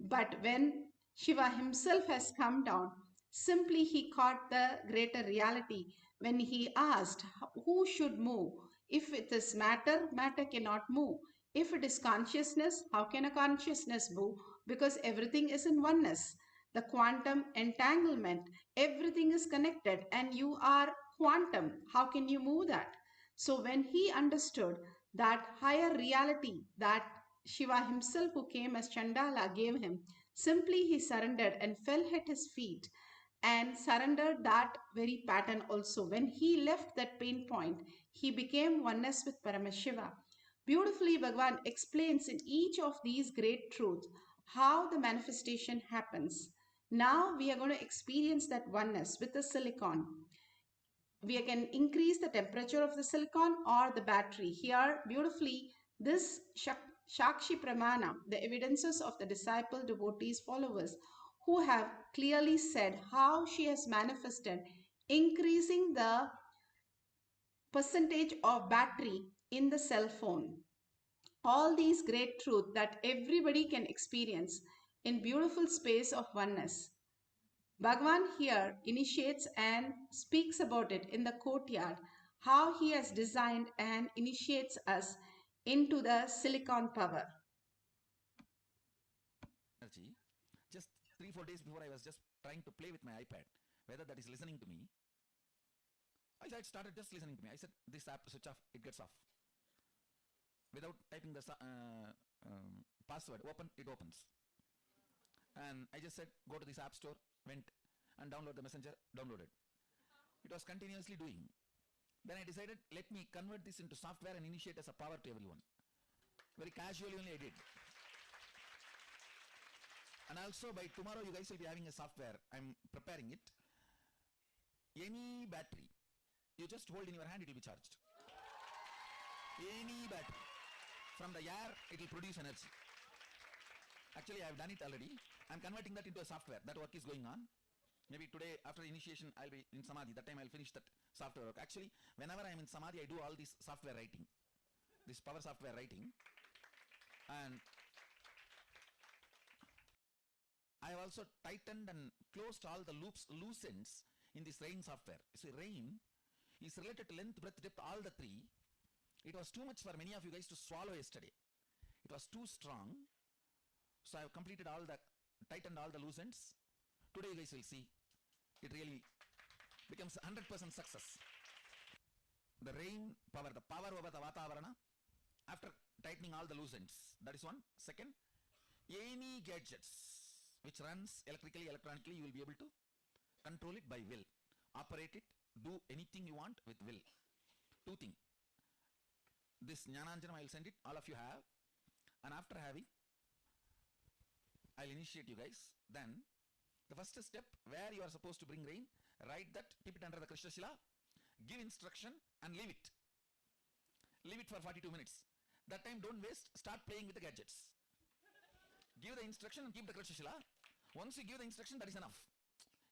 But when Shiva himself has come down, Simply, he caught the greater reality when he asked, who should move? If it is matter, matter cannot move. If it is consciousness, how can a consciousness move? Because everything is in oneness. The quantum entanglement, everything is connected, and you are quantum. How can you move that? So when he understood that higher reality that Shiva himself, who came as Chandala, gave him, simply he surrendered and fell at his feet and surrendered that very pattern also. When he left that pain point, he became oneness with Paramashiva. Beautifully, Bhagavan explains in each of these great truths how the manifestation happens. Now we are going to experience that oneness with the silicon. We can increase the temperature of the silicon or the battery. Here, beautifully, this Shakshi Pramana, the evidences of the disciple, devotees, followers, who have clearly said how she has manifested, increasing the percentage of battery in the cell phone. All these great truths that everybody can experience in beautiful space of oneness. Bhagavan here initiates and speaks about it in the courtyard, how he has designed and initiates us into the silicon power. Just 3-4 days before, I was just trying to play with my iPad, whether that is listening to me. I started just listening to me. I said, this app, switch off, it gets off. Without typing the password, open, it opens. And I just said, go to this app store, went and download the messenger, downloaded. It was continuously doing. Then I decided, let me convert this into software and initiate as a power to everyone. Very casually only I did. And also by tomorrow you guys will be having a software. I'm preparing it. Any battery, you just hold in your hand, it will be charged. Any battery. From the air, it will produce energy. Actually, I have done it already. I'm converting that into a software. That work is going on. Maybe today, after initiation, I'll be in Samadhi. That time I'll finish that software work. Actually, whenever I'm in Samadhi, I do all this software writing. This power software writing. And I have also tightened and closed all the loops, loose ends in this rain software. See, rain is related to length, breadth, depth, all the three. It was too much for many of you guys to swallow yesterday. It was too strong. So I have completed all the, tightened all the loose ends. Today you guys will see, it really becomes 100% success. The rain power, the power over the Vatavarana, after tightening all the loose ends. That is one. Second, any gadgets which runs electrically, electronically, you will be able to control it by will. Operate it, do anything you want with will. Two things. This Jnananjanam, I will send it, all of you have. And after having, I'll initiate you guys. Then, the first step, where you are supposed to bring rain, write that, keep it under the Krishna Shila, give instruction and leave it. Leave it for 42 minutes. That time don't waste, start playing with the gadgets. Give the instruction and keep the Krishna Shila. Once you give the instruction, that is enough.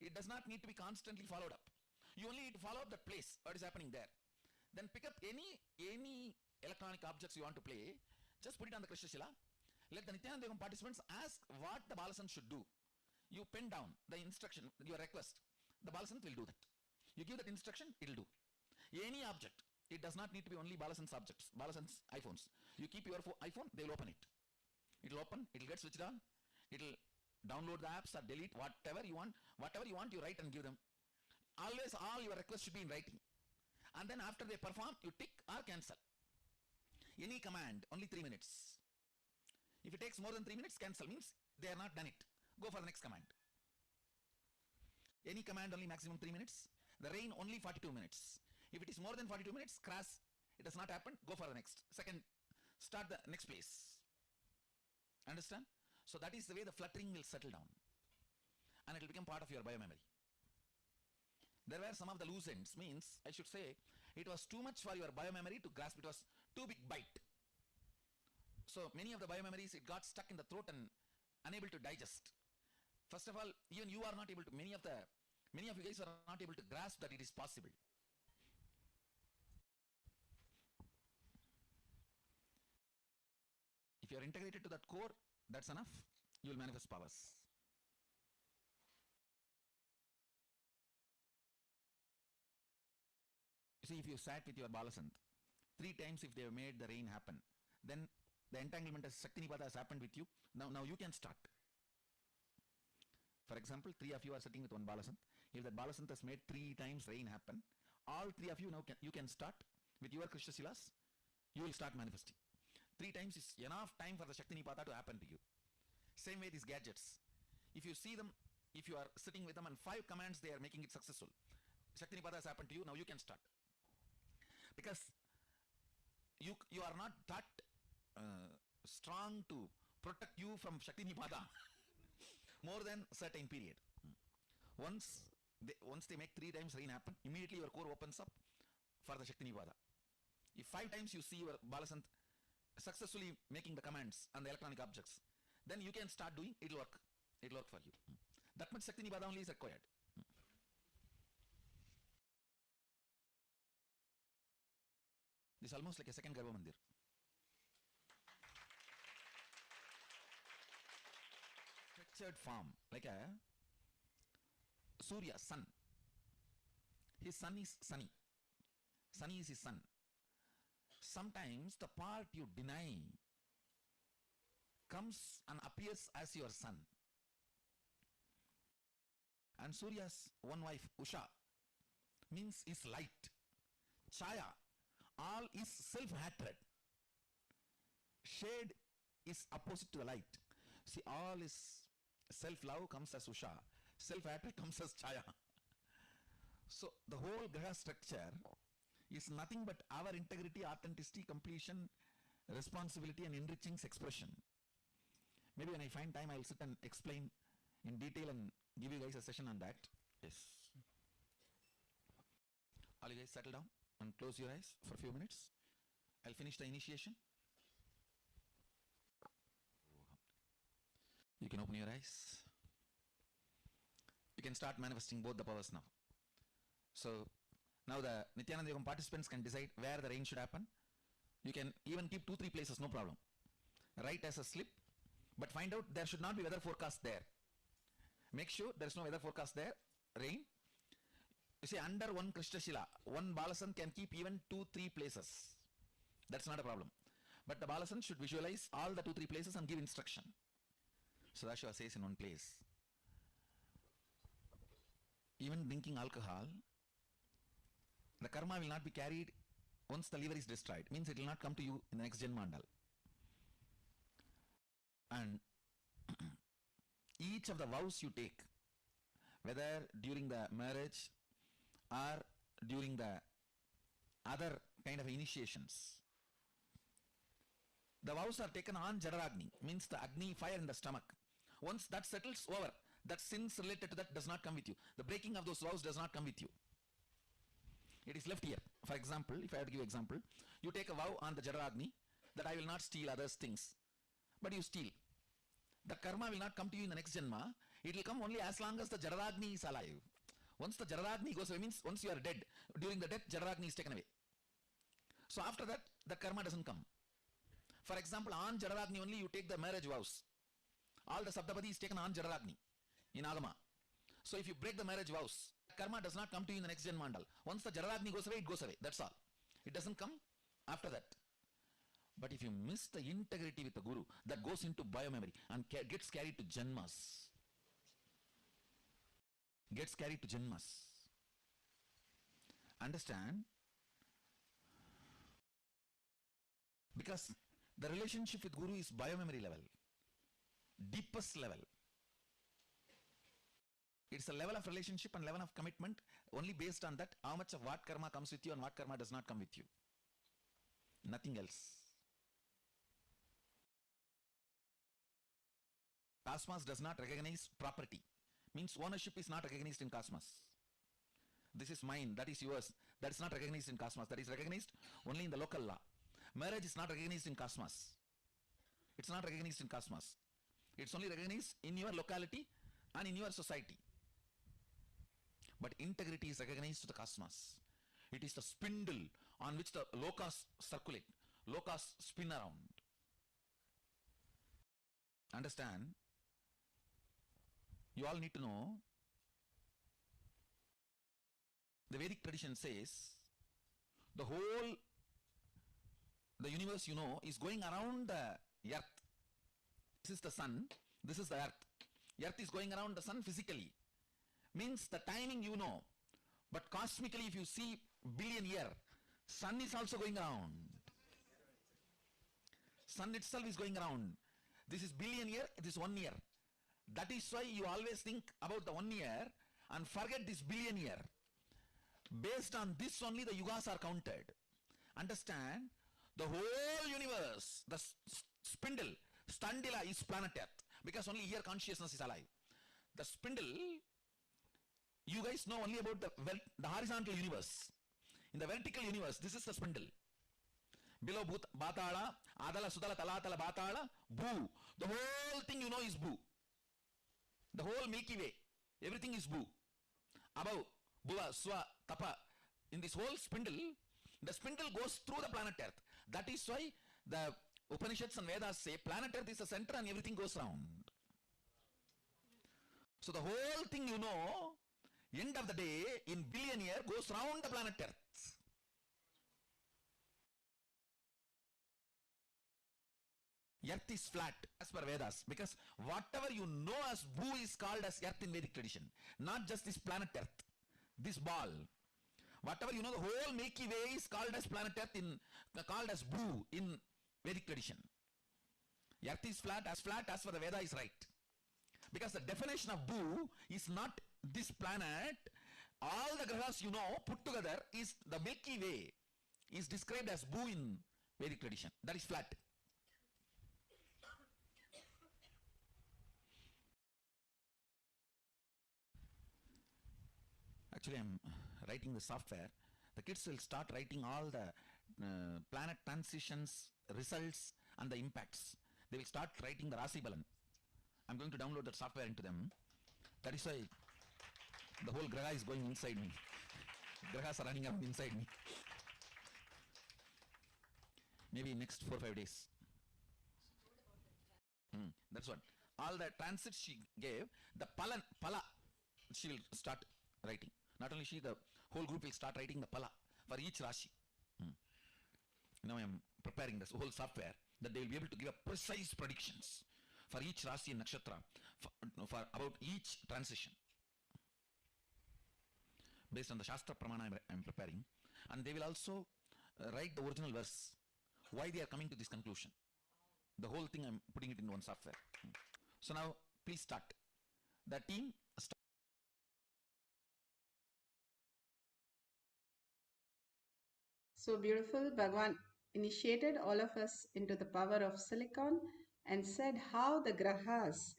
It does not need to be constantly followed up. You only need to follow up the place, what is happening there. Then pick up any electronic objects you want to play, just put it on the Krishna Shila. Let the Nityananda Yogam participants ask what the Balasant should do. You pen down the instruction, your request. The Balasant will do that. You give that instruction, it will do. Any object, it does not need to be only Balasant's objects, Balasant's iPhones. You keep your iPhone, they will open it. It will open, it will get switched on, it will download the apps or delete whatever you want, you write and give them. Always all your requests should be in writing. And then after they perform, you tick or cancel. Any command, only 3 minutes. If it takes more than 3 minutes, cancel, means they are not done it. Go for the next command. Any command, only maximum 3 minutes. The rain, only 42 minutes. If it is more than 42 minutes, crash, it has not happened, go for the next. Second, start the next place. Understand? So that is the way the fluttering will settle down. And it will become part of your biomemory. There were some of the loose ends, means, I should say, it was too much for your biomemory to grasp. It was too big bite. So many of the biomemories, it got stuck in the throat and unable to digest. First of all, even you are not able to, many of you guys are not able to grasp that it is possible. If you are integrated to that core, that's enough. You will manifest powers. See, if you sat with your balasant, 3 times if they have made the rain happen, then the entanglement as Shaktinipada has happened with you. Now you can start. For example, 3 of you are sitting with one balasant. If that balasant has made 3 times rain happen, all 3 of you now you can start with your Krishna Silas. You will start manifesting. 3 times is enough time for the Shaktinipada to happen to you. Same way these gadgets. If you see them, if you are sitting with them and 5 commands they are making it successful. Shaktinipada has happened to you, now you can start. Because you are not that strong to protect you from Shaktinipada more than certain period. Once they make 3 times rain happen, immediately your core opens up for the Shaktinipada. If 5 times you see your balasant successfully making the commands on the electronic objects, then you can start doing, it will work. It will work for you. That much Shaktinipada only is required. This is almost like a second Garbha Mandir. Structured form, like a Surya, sun. His sun is sunny. Sunny is his sun. Sometimes the part you deny comes and appears as your sun. And Surya's one wife, Usha, means is light. Chaya, all is self-hatred. Shade is opposite to the light. See, all is self-love comes as Usha. Self-hatred comes as Chaya. So the whole Graha structure is nothing but our integrity, authenticity, completion, responsibility and enriching expression. Maybe when I find time, I'll sit and explain in detail and give you guys a session on that. Yes. All you guys settle down and close your eyes for a few minutes. I'll finish the initiation. You can open your eyes. You can start manifesting both the powers now. So now the Nityananda Yogam participants can decide where the rain should happen. You can even keep 2-3 places, no problem. Write as a slip, but find out there should not be weather forecast there. Make sure there is no weather forecast there, rain. You see, under one Krishna Shila, one Balasan can keep even 2-3 places. That's not a problem. But the Balasan should visualize all the 2-3 places and give instruction. So Sadashiva says in one place, even drinking alcohol, the karma will not be carried once the liver is destroyed. Means it will not come to you in the next Janmandal. And each of the vows you take, whether during the marriage or during the other kind of initiations, the vows are taken on Jadaragni, means the Agni fire in the stomach. Once that settles, over. That sins related to that does not come with you. The breaking of those vows does not come with you. It is left here. For example, if I have to give example, you take a vow on the Jadaragni that I will not steal others' things. But you steal. The karma will not come to you in the next Janma. It will come only as long as the Jadaragni is alive. Once the Jadaragni goes away, means once you are dead, during the death, Jadaragni is taken away. So after that, the karma doesn't come. For example, on Jadaragni only you take the marriage vows. All the Saptapadi is taken on Jadaragni in Agama. So if you break the marriage vows, karma does not come to you in the next Janmandal. Once the Jadaragni goes away, it goes away. That's all. It doesn't come after that. But if you miss the integrity with the Guru, that goes into biomemory and gets carried to Janmas. Gets carried to Janmas. Understand? Because the relationship with Guru is biomemory level. Deepest level. It's a level of relationship and level of commitment only based on that, how much of what karma comes with you and what karma does not come with you. Nothing else. Cosmos does not recognize property. Means ownership is not recognized in Cosmos. This is mine, that is yours. That is not recognized in Cosmos. That is recognized only in the local law. Marriage is not recognized in Cosmos. It's not recognized in Cosmos. It's only recognized in your locality and in your society. But integrity is recognized to the Cosmos. It is the spindle on which the lokas circulate. Lokas spin around. Understand? You all need to know, the Vedic tradition says, the whole, the universe, you know, is going around the earth. This is the sun, this is the earth. Earth is going around the sun physically. Means the timing you know. But cosmically, if you see billion year, sun is also going around. Sun itself is going around. This is billion year, it is 1 year. That is why you always think about the 1 year and forget this billion year. Based on this only the yugas are counted. Understand? The whole universe, the spindle, Standila is planet Earth, because only here consciousness is alive. The spindle, you guys know only about the horizontal universe. In the vertical universe, this is the spindle. Below Batala, Adala, Sudala, Talatala, Batala, Boo. The whole thing you know is Boo. The whole Milky Way, everything is Boo. Above, Bhuva, Swa, Tapa. In this whole spindle, the spindle goes through the planet Earth. That is why the Upanishads and Vedas say planet Earth is the center and everything goes round. So the whole thing you know, end of the day, in billion year, goes round the planet Earth. Earth is flat as per Vedas, because whatever you know as Bhu is called as Earth in Vedic tradition, not just this planet Earth, this ball. Whatever you know, the whole Milky Way is called as planet Earth, called as Bhu in Vedic tradition. Earth is flat as per the Veda is right. Because the definition of Bhu is not this planet. All the grahas you know put together is the Milky Way is described as Bhu in Vedic tradition. That is flat. Actually, I'm writing the software. The kids will start writing all the planet transitions, results, and the impacts. They will start writing the Rasi Balan. I'm going to download that software into them. That is why the whole graha is going inside me. Grahas are running around inside me. Maybe next 4 or 5 days. That's what. All the transits she gave, the pala, she will start writing. Not only she, the whole group will start writing the pala for each Rashi. Now I am preparing this whole software that they will be able to give a precise predictions for each Rashi and Nakshatra, for about each transition. Based on the Shastra Pramana I am preparing. And they will also write the original verse, why they are coming to this conclusion. The whole thing I am putting it in one software. So now please start. The team start. So beautiful. Bhagwan initiated all of us into the power of silicon and said how the grahas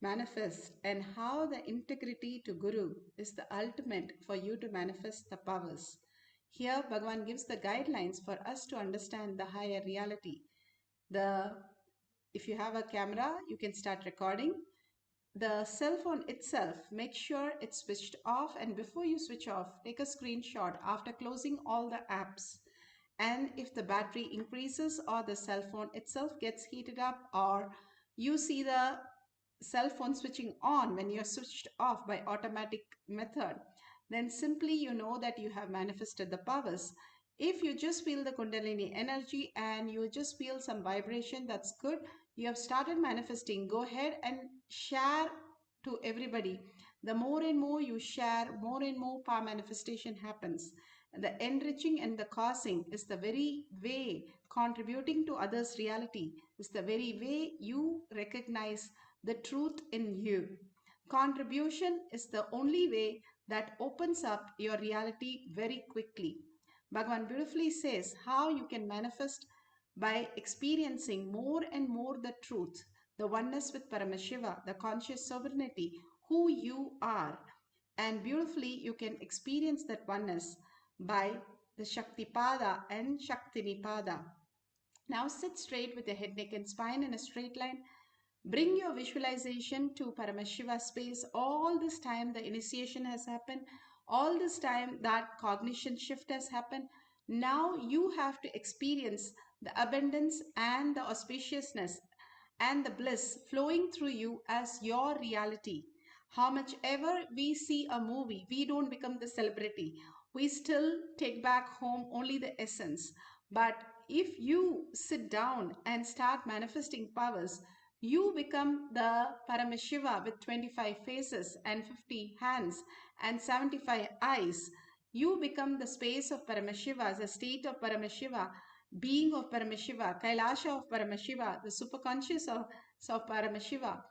manifest and how the integrity to Guru is the ultimate for you to manifest the powers. Here Bhagwan gives the guidelines for us to understand the higher reality. If you have a camera, you can start recording. The cell phone itself, make sure it's switched off, and before you switch off, take a screenshot after closing all the apps. And if the battery increases or the cell phone itself gets heated up, or you see the cell phone switching on when you're switched off by automatic method, then simply you know that you have manifested the powers. If you just feel the Kundalini energy and you just feel some vibration, that's good. You have started manifesting. Go ahead and share to everybody. The more and more you share, more and more power manifestation happens. The enriching and the causing is the very way contributing to others' reality, is the very way you recognize the truth in you. Contribution is the only way that opens up your reality very quickly. Bhagavan beautifully says how you can manifest by experiencing more and more the truth, the oneness with Paramashiva, the conscious sovereignty, who you are. And beautifully you can experience that oneness by the Shaktipada and Shaktinipada. Now sit straight with your head, neck and spine in a straight line. Bring your visualization to Paramashiva space. All this time the initiation has happened. All this time that cognition shift has happened. Now you have to experience the abundance and the auspiciousness and the bliss flowing through you as your reality. How much ever we see a movie, we don't become the celebrity. we still take back home only the essence. But if you sit down and start manifesting powers, you become the Paramashiva with 25 faces and 50 hands and 75 eyes. You become the space of Paramashiva, the state of Paramashiva, being of Paramashiva, Kailasha of Paramashiva, the superconscious of Paramashiva.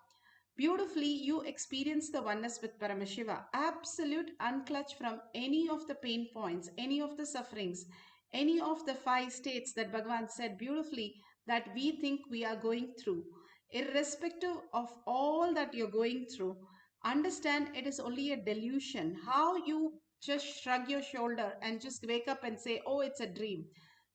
Beautifully, you experience the oneness with Paramashiva, absolute unclutch from any of the pain points, any of the sufferings, any of the 5 states that Bhagavan said beautifully that we think we are going through. Irrespective of all that you're going through, understand it is only a delusion. How you just shrug your shoulder and just wake up and say, oh, it's a dream.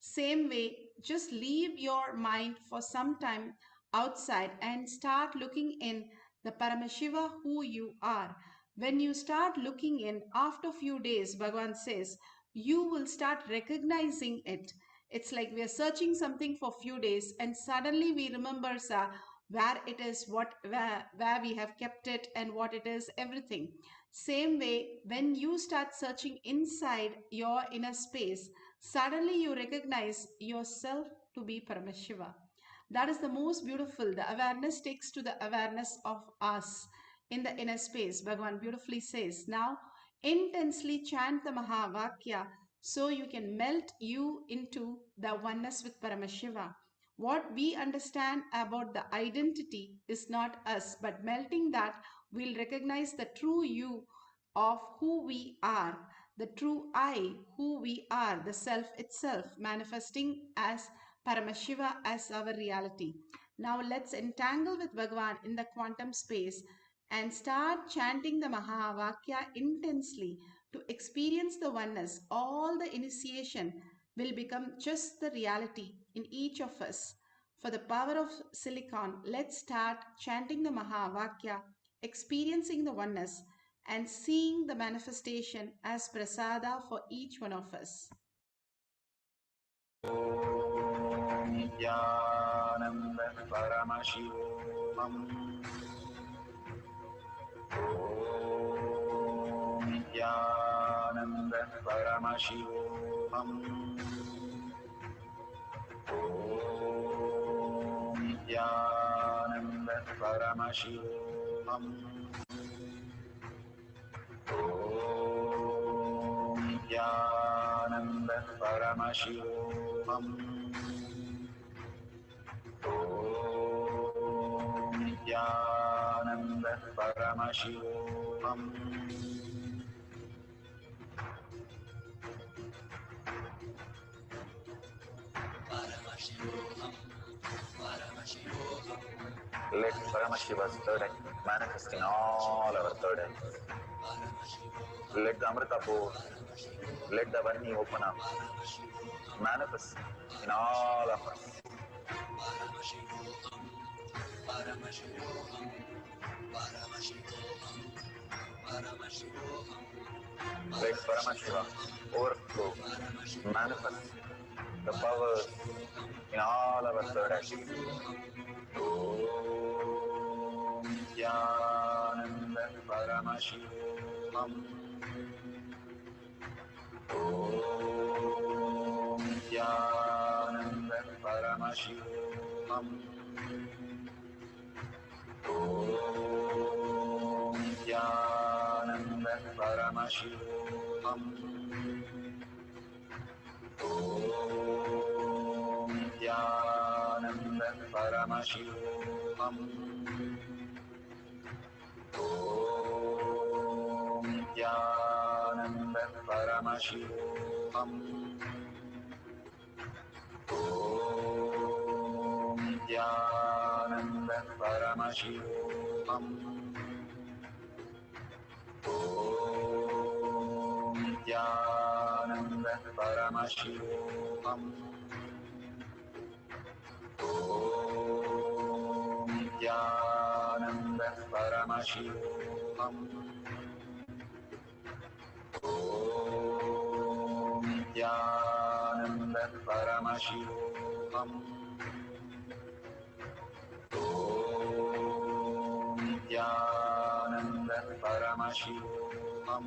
Same way, just leave your mind for some time outside and start looking in the Paramashiva who you are. When you start looking in, after a few days, Bhagavan says, you will start recognizing it. It's like we are searching something for a few days and suddenly we remember where it is, where we have kept it and what it is, everything. Same way, when you start searching inside your inner space, suddenly you recognize yourself to be Paramashiva. That is the most beautiful. The awareness takes to the awareness of us in the inner space. Bhagavan beautifully says, now intensely chant the Mahavakya so you can melt you into the oneness with Paramashiva. What we understand about the identity is not us, but melting that, we'll recognize the true you of who we are, the true I, who we are, the self itself, manifesting as Paramashiva as our reality. Now let's entangle with Bhagavan in the quantum space and start chanting the Mahavakya intensely to experience the oneness. All the initiation will become just the reality in each of us. For the power of silicon, let's start chanting the Mahavakya, experiencing the oneness and seeing the manifestation as prasada for each one of us. Nityananda Paramashivam. Om Nityananda Paramashivam. Om Nityananda Paramashivam. Om Nityananda Paramashivam. Om Nityananda Paramashivam. Let Paramashiva's third eye manifest in all our third eyes. Let the Amrita pour, let the Varni open up, manifest in all of us. Let Paramashiva overflow, manifest the powers in all our third eyes. Om Nityananda Paramashivam. Om Nityananda Paramashivam. Om Nityananda Paramashivam. Om Nityananda Paramashivam. Om Nityananda Paramashivam. Om Nityananda Paramashivam. Om Nityananda Paramashivam. Om Nityananda Paramashivam. Om Nityananda Paramashivam. Om Nityananda Paramashivam.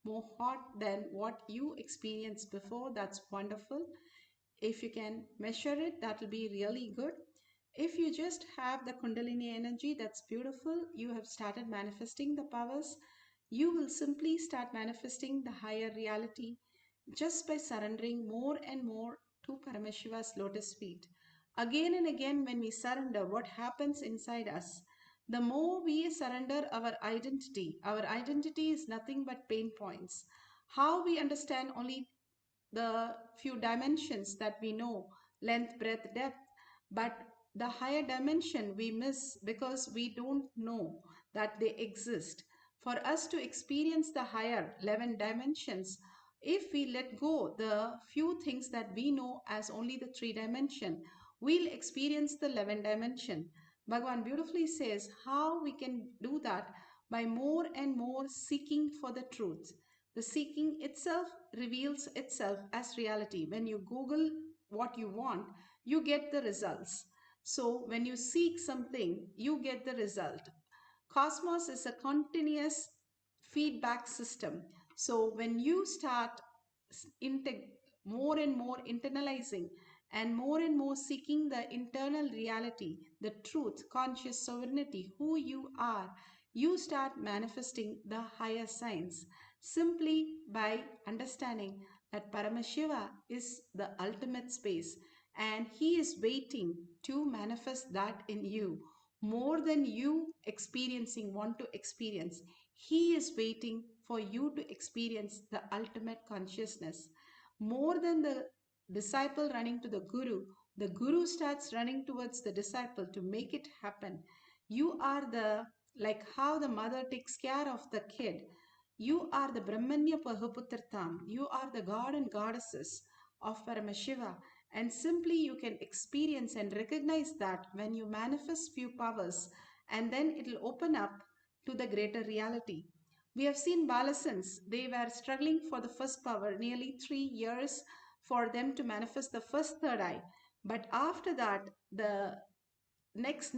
more hot than what you experienced before, that's wonderful. If you can measure it, that will be really good. If you just have the Kundalini energy, that's beautiful. You have started manifesting the powers. You will simply start manifesting the higher reality just by surrendering more and more to Paramashiva's lotus feet. Again and again, when we surrender, what happens inside us? The more we surrender our identity is nothing but pain points. How we understand only the few dimensions that we know, length, breadth, depth, but the higher dimension we miss because we don't know that they exist. For us to experience the higher 11 dimensions, if we let go the few things that we know as only the 3 dimension, we'll experience the 11 dimension. Bhagavan beautifully says how we can do that by more and more seeking for the truth. The seeking itself reveals itself as reality. When you Google what you want, you get the results. So when you seek something, you get the result. Cosmos is a continuous feedback system. So when you start more and more internalizing and more seeking the internal reality, the truth, conscious sovereignty, who you are, you start manifesting the higher signs simply by understanding that Paramashiva is the ultimate space and he is waiting to manifest that in you. More than you want to experience, he is waiting for you to experience the ultimate consciousness. More than the disciple running to the guru starts running towards the disciple to make it happen. You are like how the mother takes care of the kid. You are the Brahmanya Pahuputratam. You are the god and goddesses of Paramashiva. And simply you can experience and recognize that when you manifest few powers, and then it will open up to the greater reality. We have seen Balasans. They were struggling for the first power, nearly 3 years for them to manifest the first third eye. But after that, the next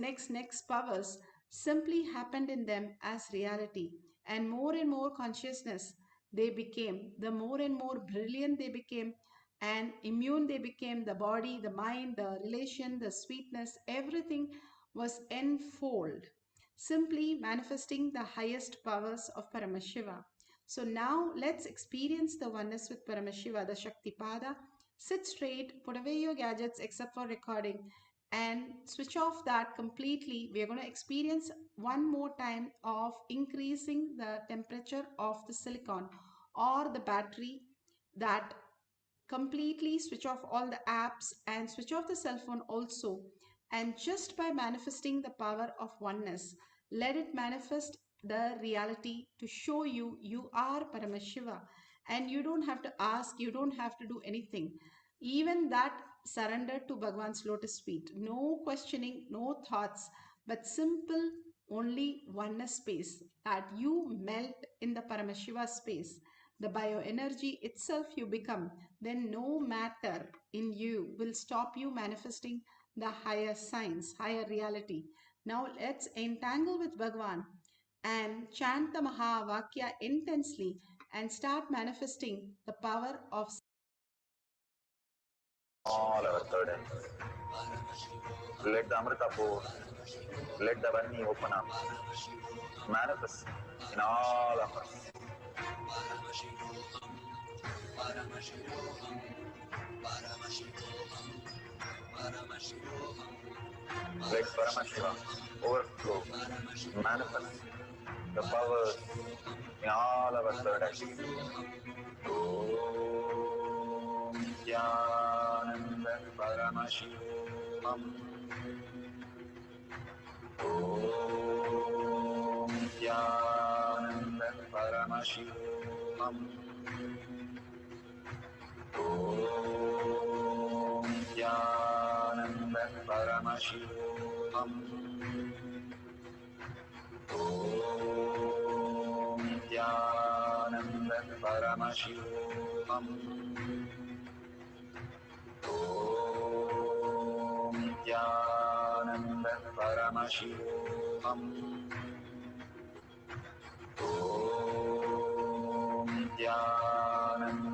powers simply happened in them as reality. And more consciousness they became, the more and more brilliant they became, and immune they became. The body, the mind, the relation, the sweetness, everything was enfold, simply manifesting the highest powers of Paramashiva. So now let's experience the oneness with Paramashiva, the Shaktipada. Sit straight, put away your gadgets except for recording, and switch off that completely. We are going to experience one more time of increasing the temperature of the silicon or the battery. That completely switch off all the apps and switch off the cell phone also. And just by manifesting the power of oneness, let it manifest the reality to show you you are Paramashiva. And you don't have to ask, you don't have to do anything. Even that surrender to Bhagwan's lotus feet. No questioning, no thoughts, but simple only oneness space, that you melt in the Paramashiva space. The bioenergy itself you become. Then no matter in you will stop you manifesting the higher science, higher reality. Now let's entangle with Bhagwan and chant the Mahavakya intensely and start manifesting the power of all our third eye. Let the Amrita pour, let the Vani open up, manifest in all of us. Let Paramashiva overflow, manifest the powers in all our third eye. Om Jnananda Paramashivam. Om Jnananda Paramashivam. Om Jnananda Paramashivam. Om Jnananda Paramashivam. Om Jnananda Paramashivam. Om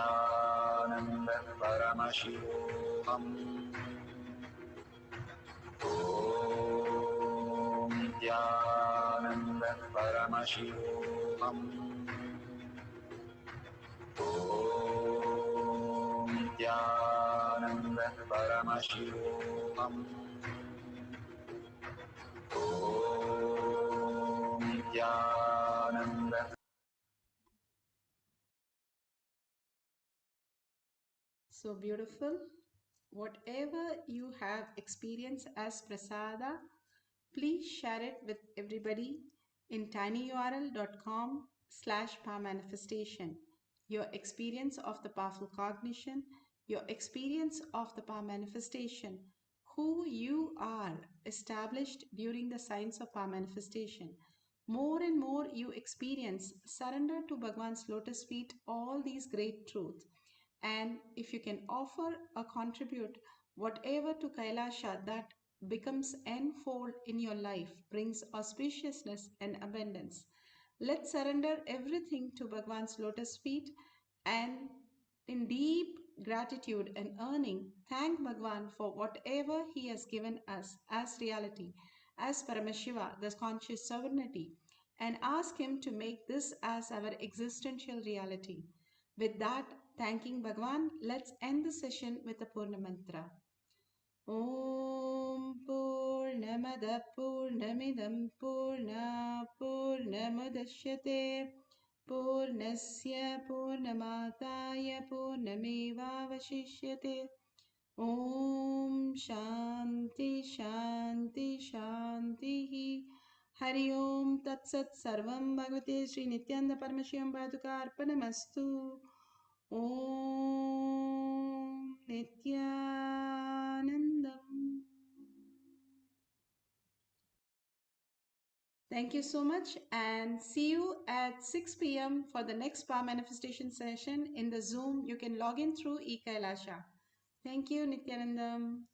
Nityanand परमशिवोऽहम् ॐ नित्यानन्द परमशिवोऽहम् ॐ नित्यानन्द परमशिवोऽहम् ॐ Nityanand So beautiful. Whatever you have experienced as prasada, please share it with everybody in tinyurl.com/powermanifestation. Your experience of the powerful cognition, your experience of the power manifestation, who you are established during the science of power manifestation. More and more you experience, surrender to Bhagwan's lotus feet all these great truths. And if you can offer or contribute whatever to Kailasha that becomes n-fold in your life, brings auspiciousness and abundance. Let's surrender everything to Bhagwan's lotus feet and in deep gratitude and earning, thank Bhagwan for whatever he has given us as reality, as Paramashiva, the conscious sovereignty, and ask him to make this as our existential reality. With that, thanking Bhagwan, let's end the session with the Purna Mantra. Om Purnamada Purnamidam Purna Purnamudashyate Purnasya Purnamataya Purnamevavashishyate. Om Shanti Shanti Shanti. Hari Om Tat Sat Sarvam Bhagavate Sri Nityananda Paramashivam Paduka Arpanamastu. Om Nityanandam. Thank you so much and see you at 6 p.m. for the next power manifestation session in the Zoom. You can log in through eKailasha. Thank you, Nityanandam.